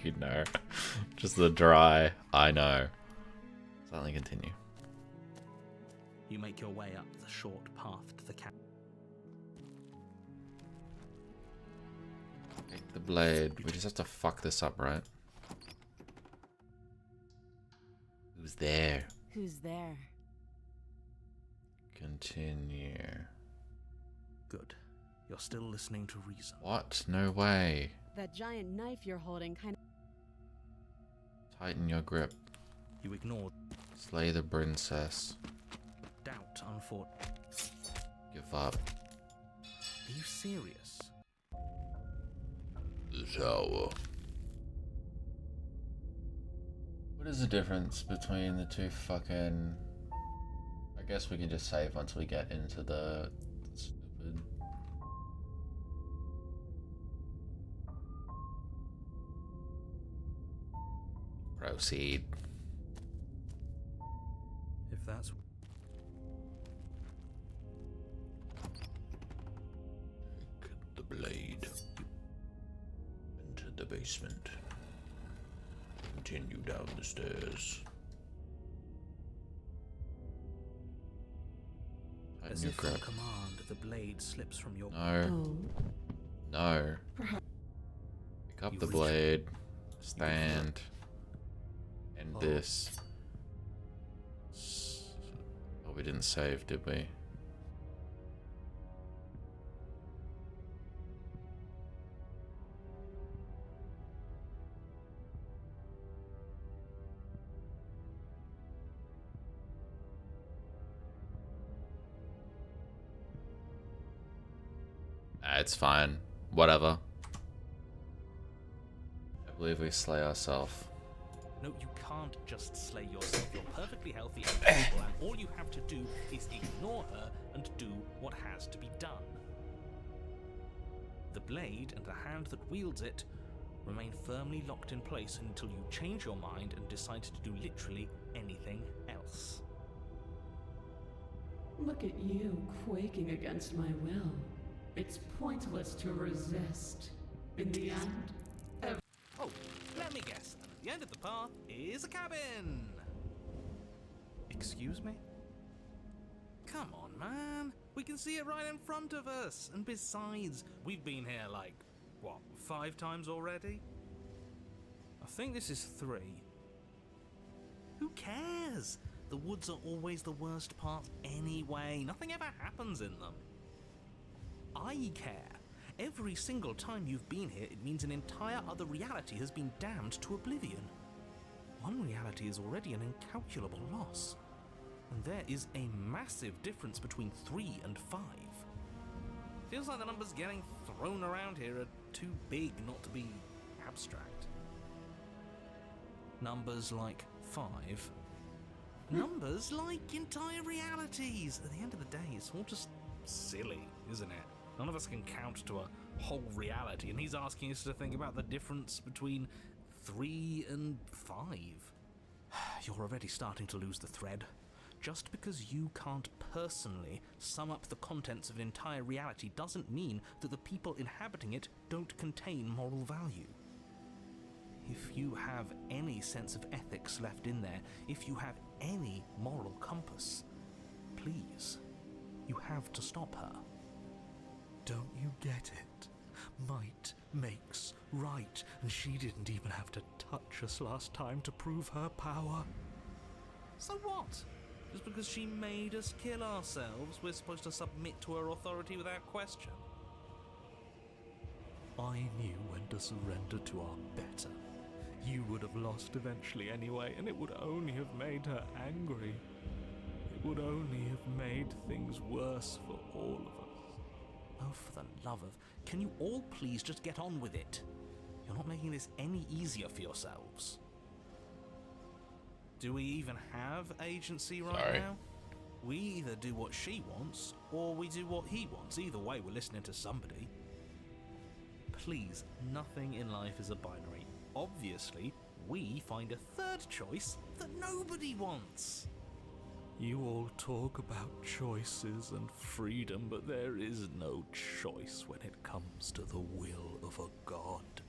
You know, just the dry, I know. Silently continue. You make your way up the short path to the cabin. Take the blade. We just have to fuck this up, right? Who's there? Who's there? Continue. Good. You're still listening to reason. What? No way. That giant knife you're holding kind of... Tighten your grip. You ignore... Slay the princess. Doubt, unfortunately. Give up. Are you serious? The tower. What is the difference between the two fucking... I guess we can just save once we get into the stupid... Proceed. If that's Get the blade. Into the basement. Continue down the stairs. as if on command, the blade slips from your No. No. Pick up the blade. Stand. And this. Oh, we didn't save, did we? It's fine. Whatever. I believe we slay ourselves. No, you can't just slay yourself. You're perfectly healthy and capable, and all you have to do is ignore her and do what has to be done. The blade and the hand that wields it remain firmly locked in place until you change your mind and decide to do literally anything else. Look at you, quaking against my will. It's pointless to resist. In the end, Oh, let me guess. At the end of the path is a cabin. Excuse me? Come on, man. We can see it right in front of us. And besides, we've been here like, what, 5 times already? I think this is 3. Who cares? The woods are always the worst part anyway. Nothing ever happens in them. I care. Every single time you've been here, it means an entire other reality has been damned to oblivion. One reality is already an incalculable loss. And there is a massive difference between 3 and 5. Feels like the numbers getting thrown around here are too big not to be abstract. Numbers like 5. Numbers like entire realities. At the end of the day, it's all just silly, isn't it? None of us can count to a whole reality, and he's asking us to think about the difference between 3 and 5. You're already starting to lose the thread. Just because you can't personally sum up the contents of an entire reality doesn't mean that the people inhabiting it don't contain moral value. If you have any sense of ethics left in there, if you have any moral compass, please, you have to stop her. Don't you get it? Might makes right, and she didn't even have to touch us last time to prove her power. So what? Just because she made us kill ourselves, we're supposed to submit to her authority without question? I knew when to surrender to our better. You would have lost eventually anyway, and it would only have made her angry. It would only have made things worse for all of us. Oh, for the love of... Can you all please just get on with it? You're not making this any easier for yourselves. Do we even have agency right now? We either do what she wants, or we do what he wants. Either way, we're listening to somebody. Please, nothing in life is a binary. Obviously, we find a third choice that nobody wants. You all talk about choices and freedom, but there is no choice when it comes to the will of a god.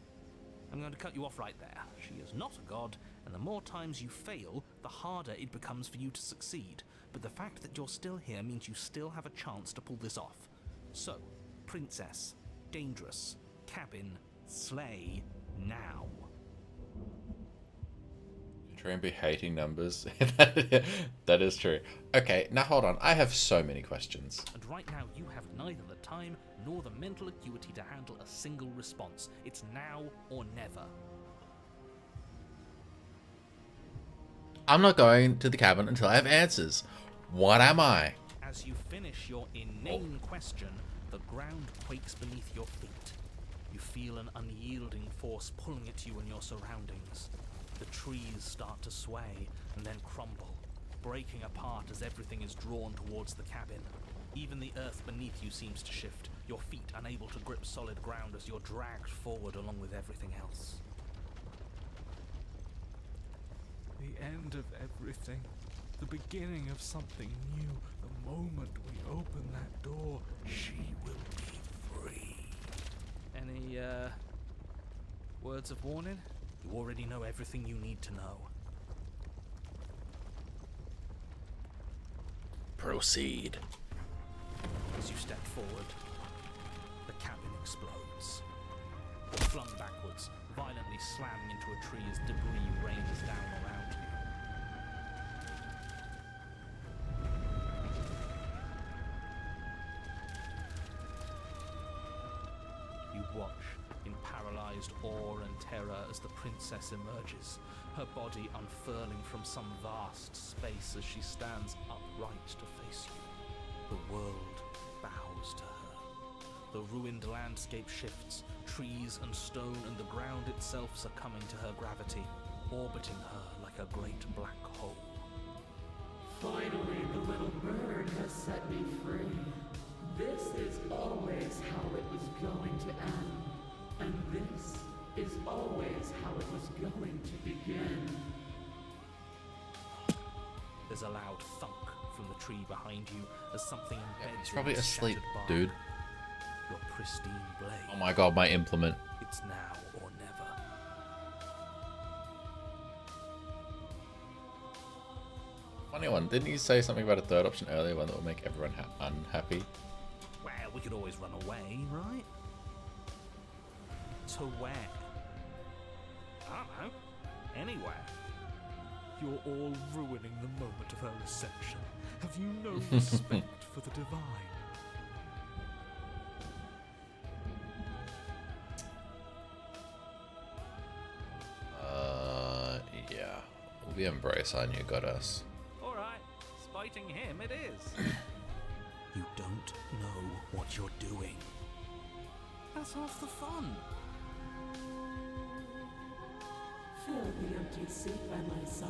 I'm going to cut you off right there. She is not a god, and the more times you fail, the harder it becomes for you to succeed. But the fact that you're still here means you still have a chance to pull this off. So, princess, dangerous, cabin, slay, now. Try and be hating numbers. That is true. Okay, now hold on. I have so many questions. And right now you have neither the time nor the mental acuity to handle a single response. It's now or never. I'm not going to the cabin until I have answers. What am I? As you finish your inane question, the ground quakes beneath your feet. You feel an unyielding force pulling at you and your surroundings. The trees start to sway and then crumble, breaking apart as everything is drawn towards the cabin. Even the earth beneath you seems to shift, your feet unable to grip solid ground as you're dragged forward along with everything else. The end of everything. the beginning of something new. The moment we open that door, she will be free. Any, words of warning? You already know everything you need to know. Proceed. As you step forward, the cabin explodes. Flung backwards, violently slamming into a tree as debris rains down around you. You watch in paralyzed awe and terror as the princess emerges, her body unfurling from some vast space as she stands upright to face you. The world bows to her. The ruined landscape shifts, trees and stone and the ground itself succumbing to her gravity, orbiting her like a great black hole. Finally, the little bird has set me free. This is always how it was going to end. And this is always how it was going to begin. There's a loud thunk from the tree behind you as something embeds He's probably in the asleep, shattered bark. dude. Your pristine blade. Oh my god, my implement. It's now or never. Funny one. Didn't you say something about a third option earlier, one that will make everyone unhappy? Well, we could always run away, right? To where? I don't know. Anywhere. You're all ruining the moment of her reception. Have you no respect for the divine? Yeah. We embrace our new goddess. Alright, spiting him it is. You don't know what you're doing. That's half the fun. Fill the empty seat by my side.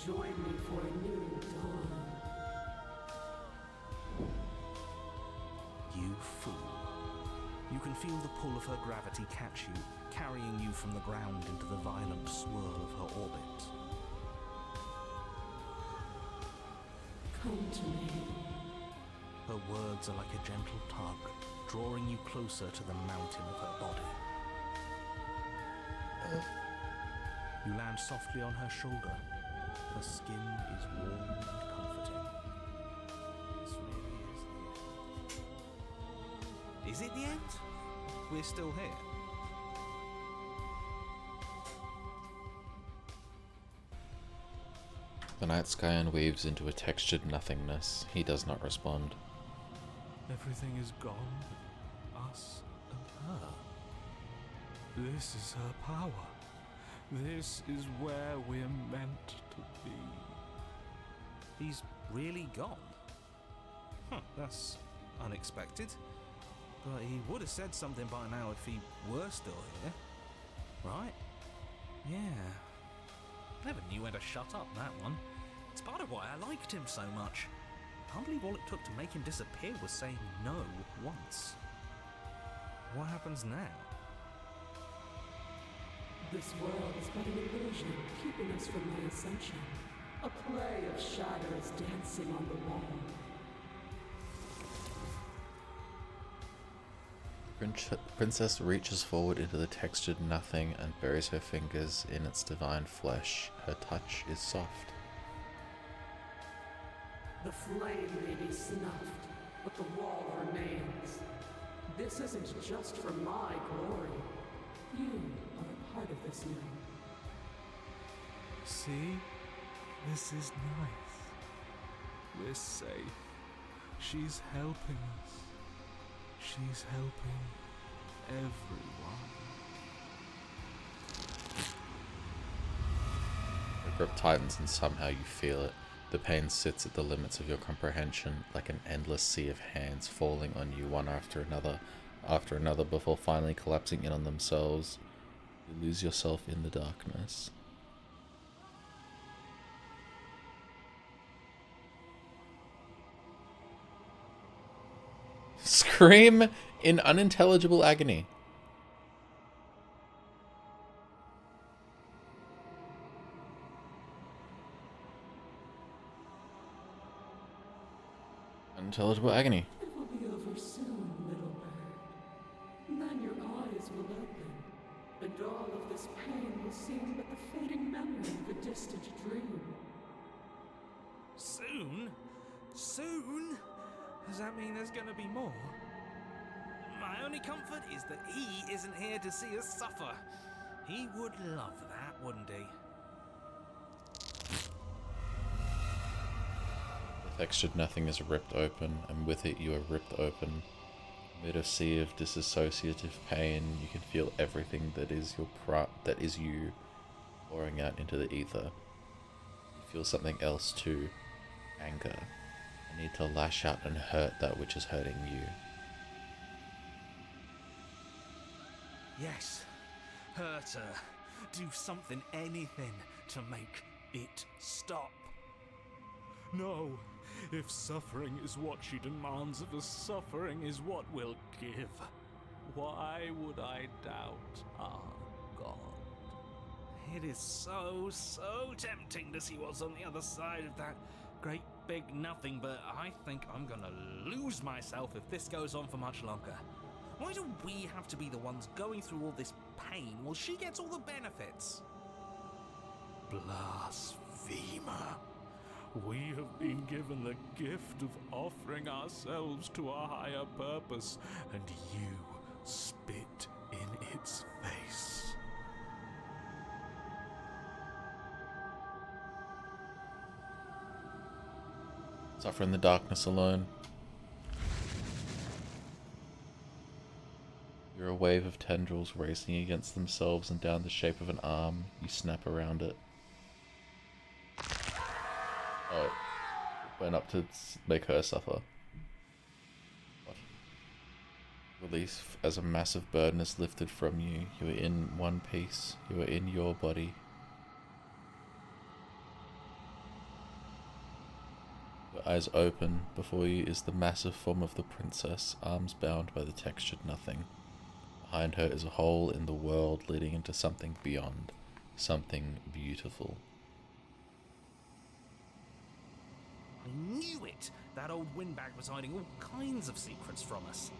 Join me for a new dawn. You fool. You can feel the pull of her gravity catch you, carrying you from the ground into the violent swirl of her orbit. Come to me. Her words are like a gentle tug, drawing you closer to the mountain of her body. You land softly on her shoulder. Her skin is warm and comforting. This really is the end. Is it the end? We're still here. The night sky unweaves into a textured nothingness. He does not respond. Everything is gone. Us and her. This is her power. This is where we're meant to be. He's really gone? Huh, that's unexpected. But he would have said something by now if he were still here. Right? Yeah. Never knew when to shut up, that one. It's part of why I liked him so much. Can't believe all it took to make him disappear was saying no once. What happens now? This world is but an illusion, keeping us from the ascension. A play of shadows dancing on the wall. Princess reaches forward into the textured nothing and buries her fingers in its divine flesh. Her touch is soft. The flame may be snuffed, but the wall remains. This isn't just for my glory. You are a part of this now. See? This is nice. We're safe. She's helping us. She's helping everyone. The grip tightens and somehow you feel it. The pain sits at the limits of your comprehension, like an endless sea of hands falling on you one after another before finally collapsing in on themselves. You lose yourself in the darkness. Scream in unintelligible agony. Unintelligible agony. It will be over soon, little bird. Then your eyes will open, and all of this pain will seem but the fading memory of a distant dream. Soon? Soon? Does that mean there's gonna be more? My only comfort is that he isn't here to see us suffer. He would love that, wouldn't he? The textured nothing is ripped open, and with it you are ripped open. Amid a sea of disassociative pain, you can feel everything that is you pouring out into the ether. You feel something else too. Anger. A need to lash out and hurt that which is hurting you. Yes. Hurt her. Do something, anything, to make it stop. No. If suffering is what she demands of us, suffering is what we'll give. Why would I doubt our God? It is so tempting to see what's on the other side of that great big nothing, but I think I'm gonna lose myself if this goes on for much longer. Why do we have to be the ones going through all this pain while she gets all the benefits? Blasphemer. We have been given the gift of offering ourselves to a higher purpose, and you spit in its face. Suffer in the darkness alone. You're a wave of tendrils racing against themselves, and down the shape of an arm, you snap around it. Oh, it went up to make her suffer. What? Relief as a massive burden is lifted from you. You are in one piece. You are in your body. Your eyes open. Before you is the massive form of the princess, arms bound by the textured nothing. Behind her is a hole in the world leading into something beyond. Something beautiful. I knew it! That old windbag was hiding all kinds of secrets from us.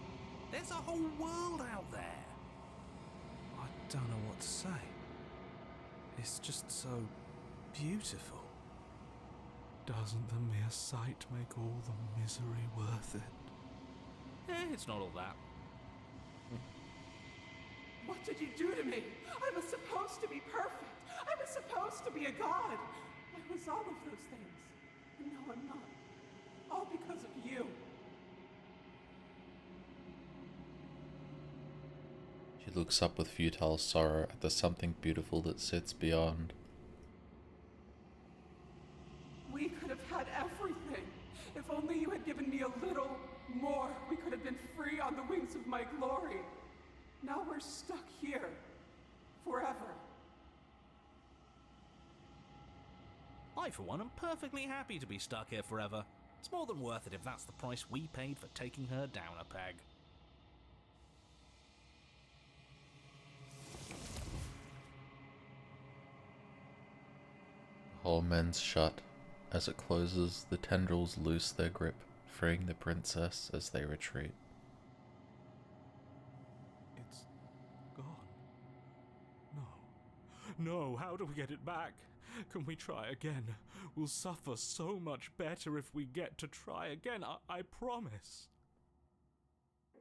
There's a whole world out there. I don't know what to say. It's just so beautiful. Doesn't the mere sight make all the misery worth it? It's not all that. What did you do to me? I was supposed to be perfect. I was supposed to be a god. I was all of those things. And no, I'm not. All because of you. She looks up with futile sorrow at the something beautiful that sits beyond. We could have had everything. If only you had given me a little more, we could have been free on the wings of my glory. Now we're stuck here. Forever. I, for one, am perfectly happy to be stuck here forever. It's more than worth it if that's the price we paid for taking her down a peg. The hole mends shut. As it closes, the tendrils loose their grip, freeing the princess as they retreat. It's gone. No, how do we get it back? Can we try again? We'll suffer so much better if we get to try again, I promise.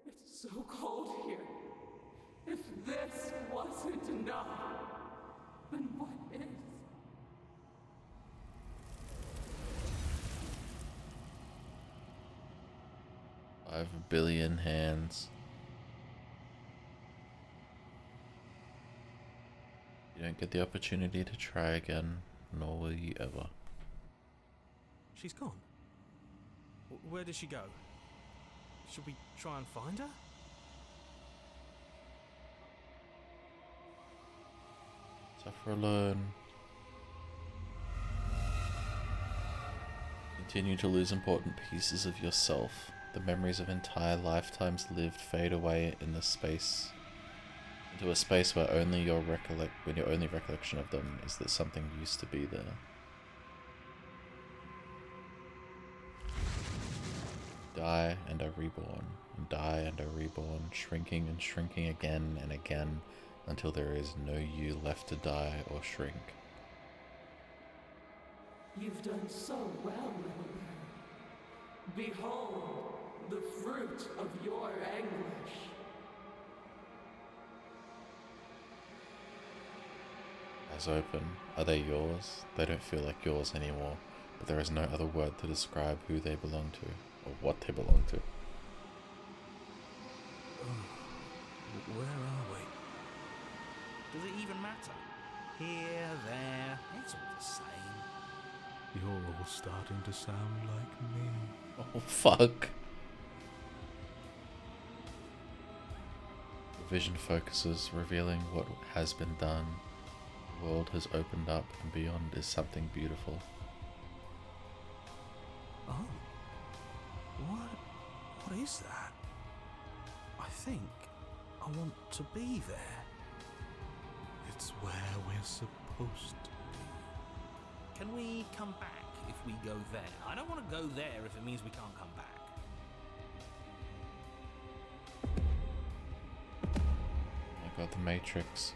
It's so cold here. If this wasn't enough, then what is? 5 billion hands. You don't get the opportunity to try again, nor will you ever. She's gone. Where did she go? Should we try and find her? Suffer alone. Continue to lose important pieces of yourself. The memories of entire lifetimes lived fade away in the space. Into a space where only your only recollection of them is that something used to be there. Die and are reborn, and die and are reborn, shrinking and shrinking again and again, until there is no you left to die or shrink. You've done so well, little bird. Behold, the fruit of your anguish. Eyes open. Are they yours? They don't feel like yours anymore, but there is no other word to describe who they belong to, or what they belong to. Where are we? Does it even matter? Here, there, it's all the same. You're all starting to sound like me. Oh, fuck. The vision focuses, revealing what has been done. The world has opened up, and beyond is something beautiful. Oh. What is that? I think I want to be there. It's where we're supposed to be. Can we come back if we go there? I don't want to go there if it means we can't come back. I got the Matrix.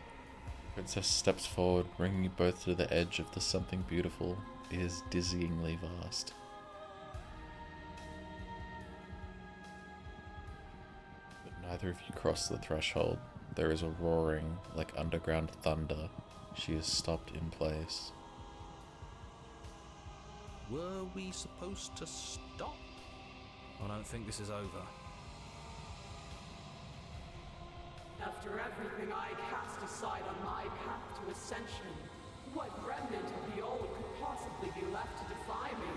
Princess steps forward, bringing you both to the edge of the something beautiful. It is dizzyingly vast. But neither of you cross the threshold. There is a roaring, like underground thunder. She is stopped in place. Were we supposed to stop? I don't think this is over. After everything I cast aside on my path to ascension, what remnant of the old could possibly be left to defy me?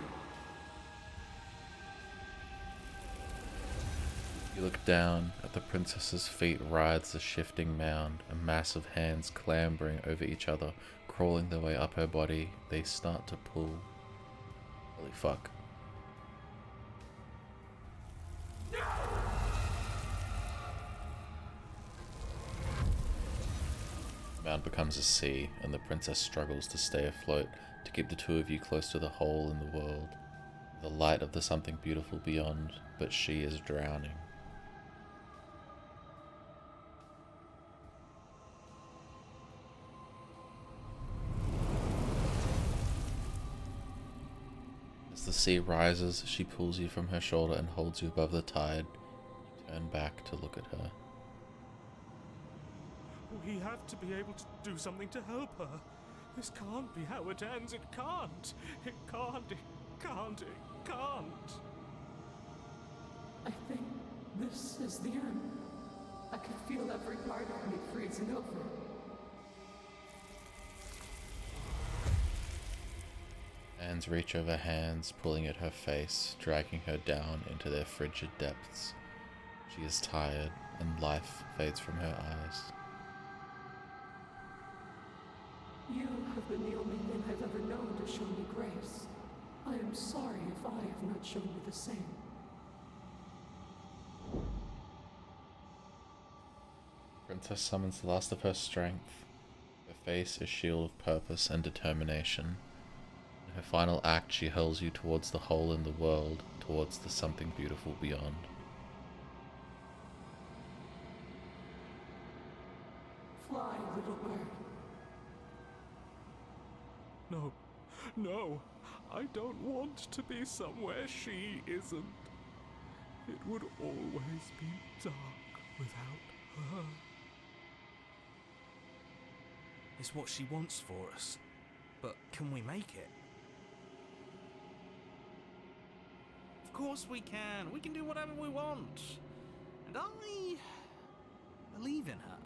You look down. At the princess's feet writhes a shifting mound, a mass of hands clambering over each other, crawling their way up her body. They start to pull. Holy fuck. The mound becomes a sea, and the princess struggles to stay afloat, to keep the two of you close to the hole in the world, the light of the something beautiful beyond, but she is drowning. As the sea rises, she pulls you from her shoulder and holds you above the tide. You turn back to look at her. We have to be able to do something to help her. This can't be how it ends. It can't. It can't. It can't. It can't. I think this is the end. I could feel every part of me freezing over. Hands reach over hands, pulling at her face, dragging her down into their frigid depths. She is tired, and life fades from her eyes. You have been the only thing I've ever known to show me grace. I am sorry if I have not shown you the same. Princess summons the last of her strength. Her face a shield of purpose and determination. In her final act, she hurls you towards the hole in the world, towards the something beautiful beyond. Fly, little bird. No. No. I don't want to be somewhere she isn't. It would always be dark without her. It's what she wants for us. But can we make it? Of course we can. We can do whatever we want. And I believe in her.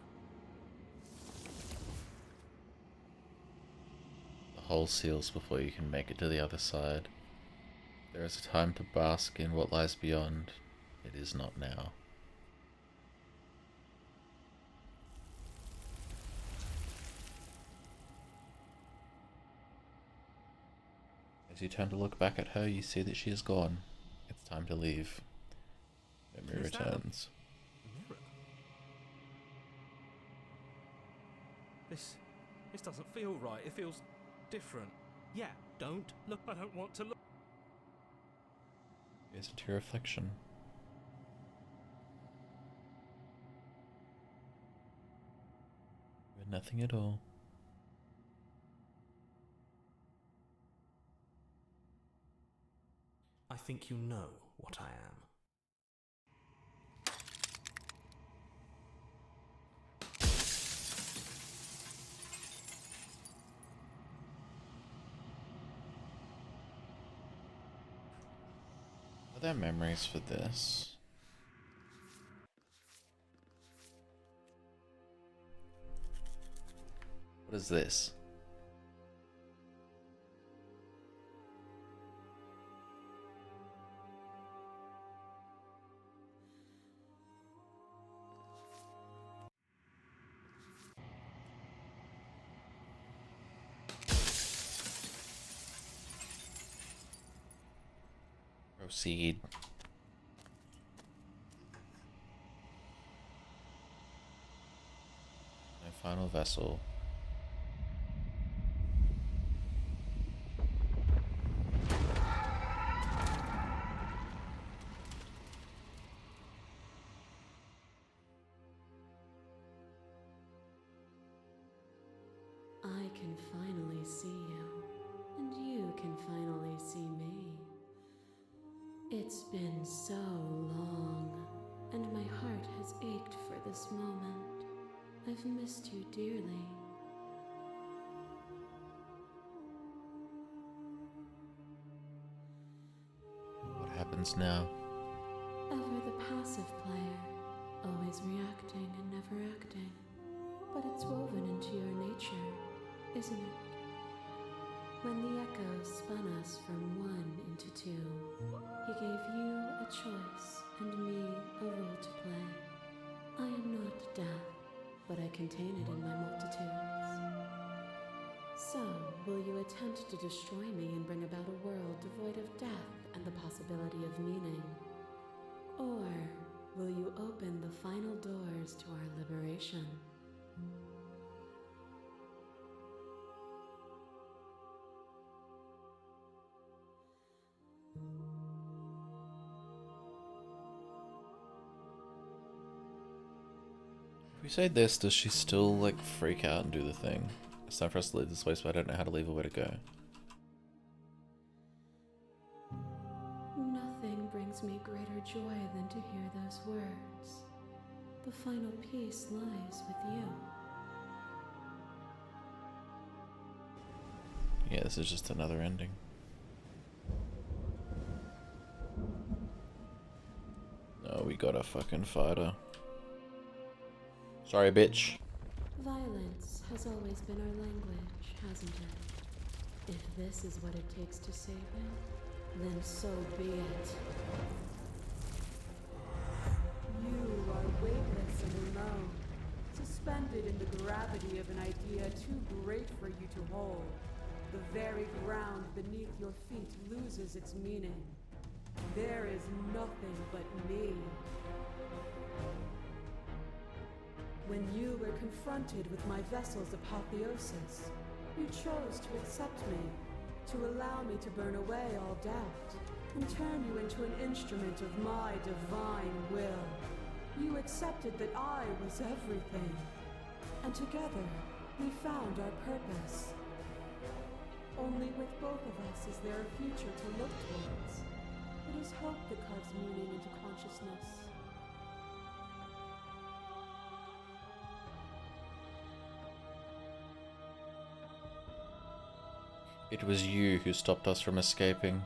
The hole seals before you can make it to the other side. There is a time to bask in what lies beyond. It is not now. As you turn to look back at her, you see that she is gone. It's time to leave. Memory returns. Mirror. This doesn't feel right. It feels different. Yeah, don't look. I don't want to look. Here's to your reflection. Nothing at all. I think you know what I am. Are there memories for this? What is this? Proceed. My final vessel. I can finally see you, and you can finally see me. It's been so long, and my heart has ached for this moment. I've missed you dearly. What happens now? Ever the passive player, always reacting and never acting. But it's woven into your nature, isn't it? When the echo spun us from one into two, he gave you a choice and me a role to play. I am not death, but I contain it in my multitudes. So, will you attempt to destroy me and bring about a world devoid of death and the possibility of meaning? Or will you open the final doors to our liberation? If we say this, does she still like freak out and do the thing? It's time for us to leave this place, but I don't know how to leave or where to go. Nothing brings me greater joy than to hear those words. The final peace lies with you. Yeah, this is just another ending. No, we got a fucking fighter. Sorry, bitch. Violence has always been our language, hasn't it? If this is what it takes to save him, then so be it. You are weightless and alone, suspended in the gravity of an idea too great for you to hold. The very ground beneath your feet loses its meaning. There is nothing but me. When you were confronted with my vessel's apotheosis, you chose to accept me, to allow me to burn away all doubt, and turn you into an instrument of my divine will. You accepted that I was everything, and together we found our purpose. Only with both of us is there a future to look towards. It is hope that carves meaning into consciousness. It was you who stopped us from escaping.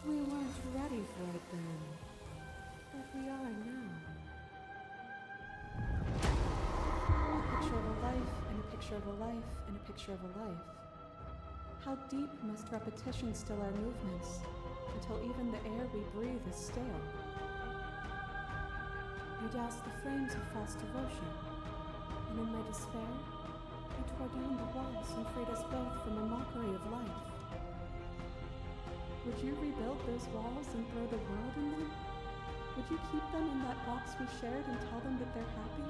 We weren't ready for it then, but we are now. A picture of a life, and a picture of a life, and a picture of a life. How deep must repetition still our movements, until even the air we breathe is stale? You doused the frames of false devotion, and in my despair, you tore down the walls and freed us both from a mockery of life. Would you rebuild those walls and throw the world in them? Would you keep them in that box we shared and tell them that they're happy?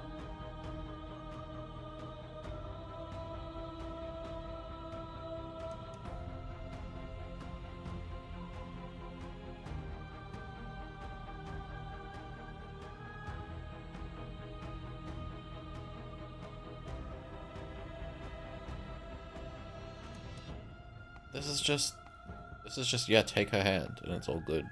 This is just, yeah, take her hand and it's all good.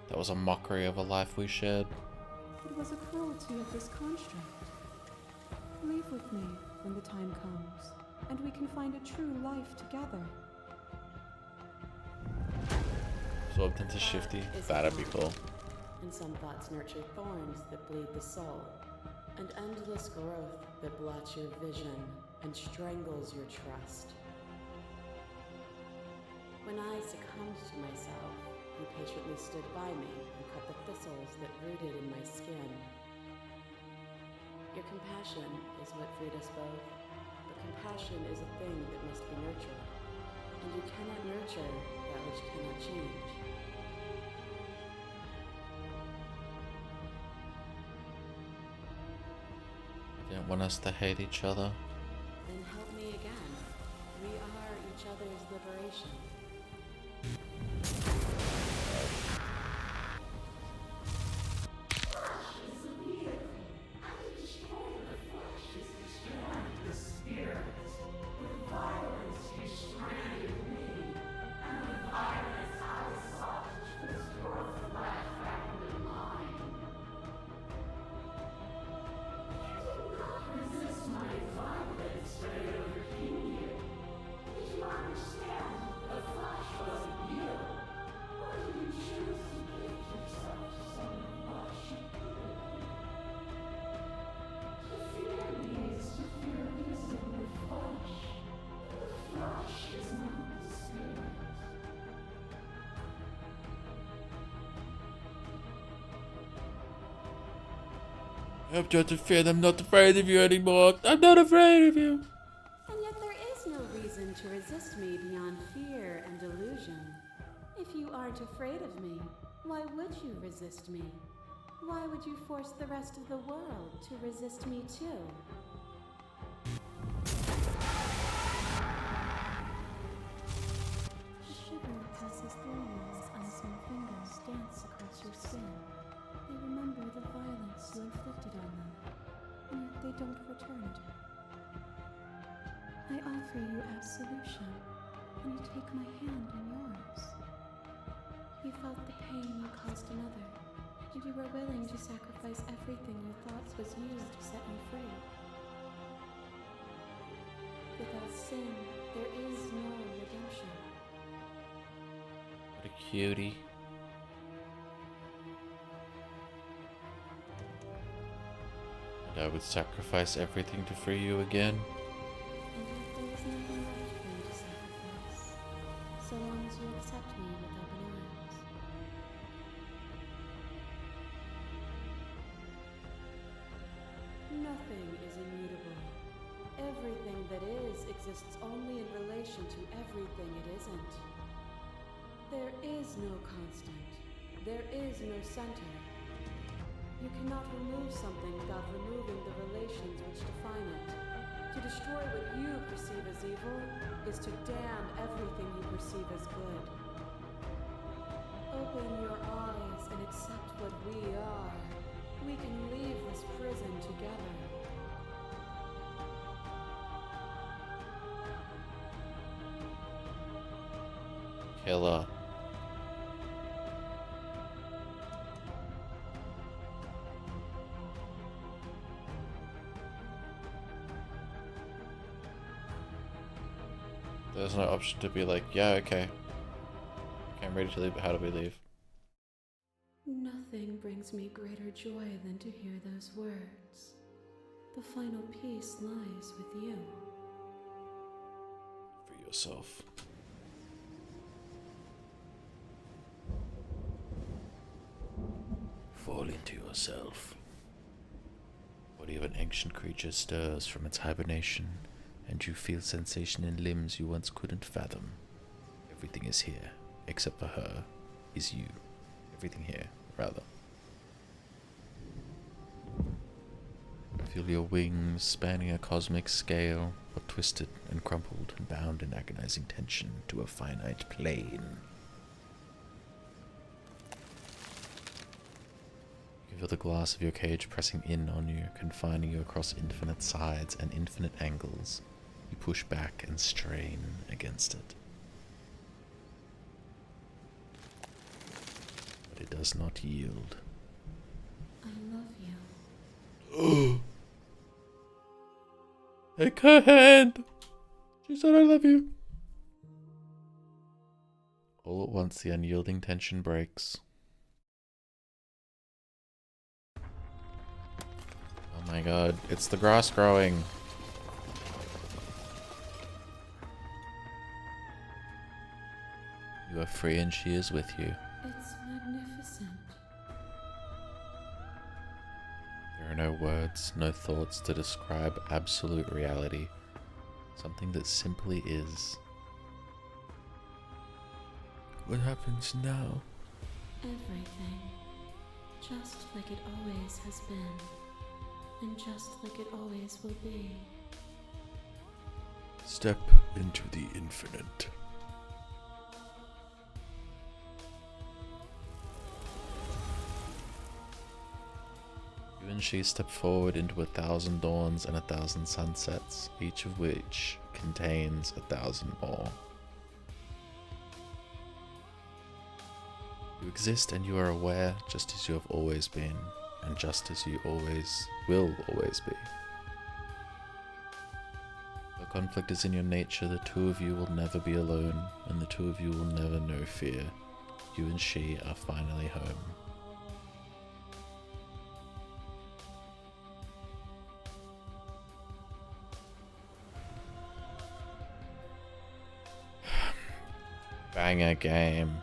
That was a mockery of a life we shared. It was a cruelty of this construct. Leave with me when the time comes, and we can find a true life together. Absorbed into Shifty. That'd be cool. And some thoughts nurture thorns that bleed the soul, and endless growth that blots your vision and strangles your trust. When I succumbed to myself, you patiently stood by me and cut the thistles that rooted in my skin. Your compassion is what freed us both, but compassion is a thing that must be nurtured, and you cannot nurture that which cannot change. You don't want us to hate each other. Then help me again. We are each other's liberation. I'm just afraid I'm not afraid of you anymore. I'm not afraid of you. And yet there is no reason to resist me beyond fear and delusion. If you aren't afraid of me, why would you resist me? Why would you force the rest of the world to resist me too? A shiver passes through you as unseen fingers dance across your skin. They remember the violence you inflicted on them, and yet they don't return it. I offer you absolution, and you take my hand in yours. You felt the pain you caused another, and you were willing to sacrifice everything you thought was used to set me free. Without sin, there is no redemption. What a cutie. And I would sacrifice everything to free you again. And yet there is nothing left for you to sacrifice, so long as you accept me with open arms. Nothing is immutable. Everything that is exists only in relation to everything it isn't. There is no constant. There is no center. You cannot remove something without removing the relations which define it. To destroy what you perceive as evil is to damn everything you perceive as good. Open your eyes and accept what we are. We can leave this prison together. Killer. There's no option to be like, yeah, okay. Okay, I'm ready to leave, but how do we leave? Nothing brings me greater joy than to hear those words. The final peace lies with you. For yourself. Fall into yourself. Body of an ancient creature stirs from its hibernation, and you feel sensation in limbs you once couldn't fathom. Everything is here, except for her, is you. Everything here, rather. Feel your wings spanning a cosmic scale, but twisted and crumpled and bound in agonizing tension to a finite plane. You feel the glass of your cage pressing in on you, confining you across infinite sides and infinite angles. You push back and strain against it. But it does not yield. I love you. Take her hand! She said I love you. All at once the unyielding tension breaks. Oh my god, it's the grass growing. You are free and she is with you. It's magnificent. There are no words, no thoughts to describe absolute reality. Something that simply is. What happens now? Everything. Just like it always has been. And just like it always will be. Step into the infinite. You and she step forward into 1,000 dawns and 1,000 sunsets, each of which contains 1,000 more. You exist and you are aware just as you have always been, and just as you will always be. The conflict is in your nature, the two of you will never be alone, and the two of you will never know fear. You and she are finally home. Banger game.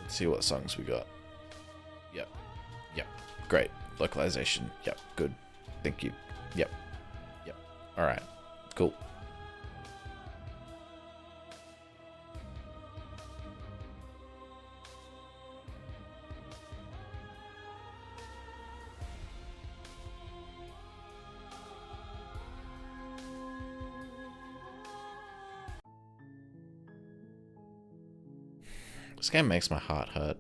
Let's see what songs we got. Yep. Yep. Great. Localization. Yep. Good. Thank you. Yep. Yep. Alright. Cool. This game makes my heart hurt.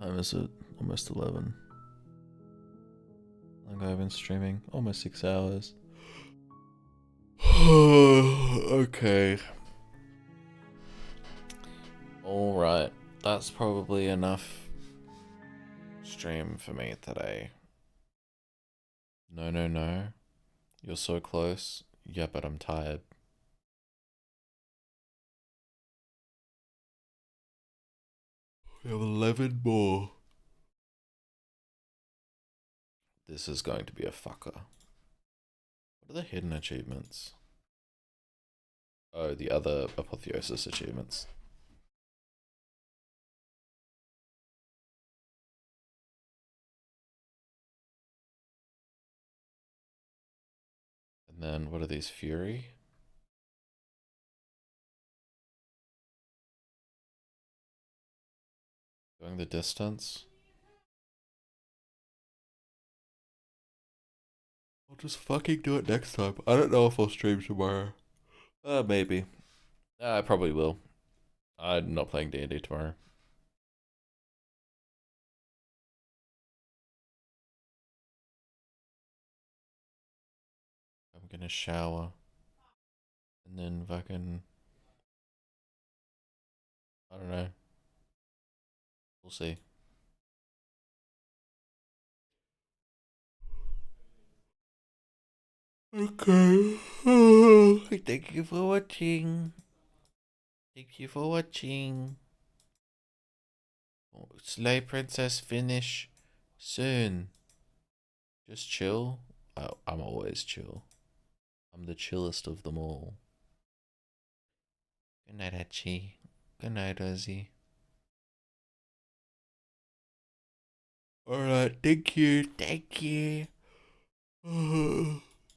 Time is it? Almost 11. How long have I been streaming? Almost 6 hours. Okay. Alright. That's probably enough stream for me today. No. You're so close. Yeah, but I'm tired. We have 11 more. This is going to be a fucker. What are the hidden achievements? Oh, the other Apotheosis achievements. And then what are these? Fury? Going the distance? I'll just fucking do it next time. I don't know if I'll stream tomorrow. Maybe. I probably will. I'm not playing D&D tomorrow. I'm gonna shower. And then fucking... I don't know. We'll see. Okay. Thank you for watching. Thank you for watching. Slay Princess finish soon. Just chill. I'm always chill. I'm the chillest of them all. Good night, Hachi. Good night, Ozzy. Alright, thank you. Thank you.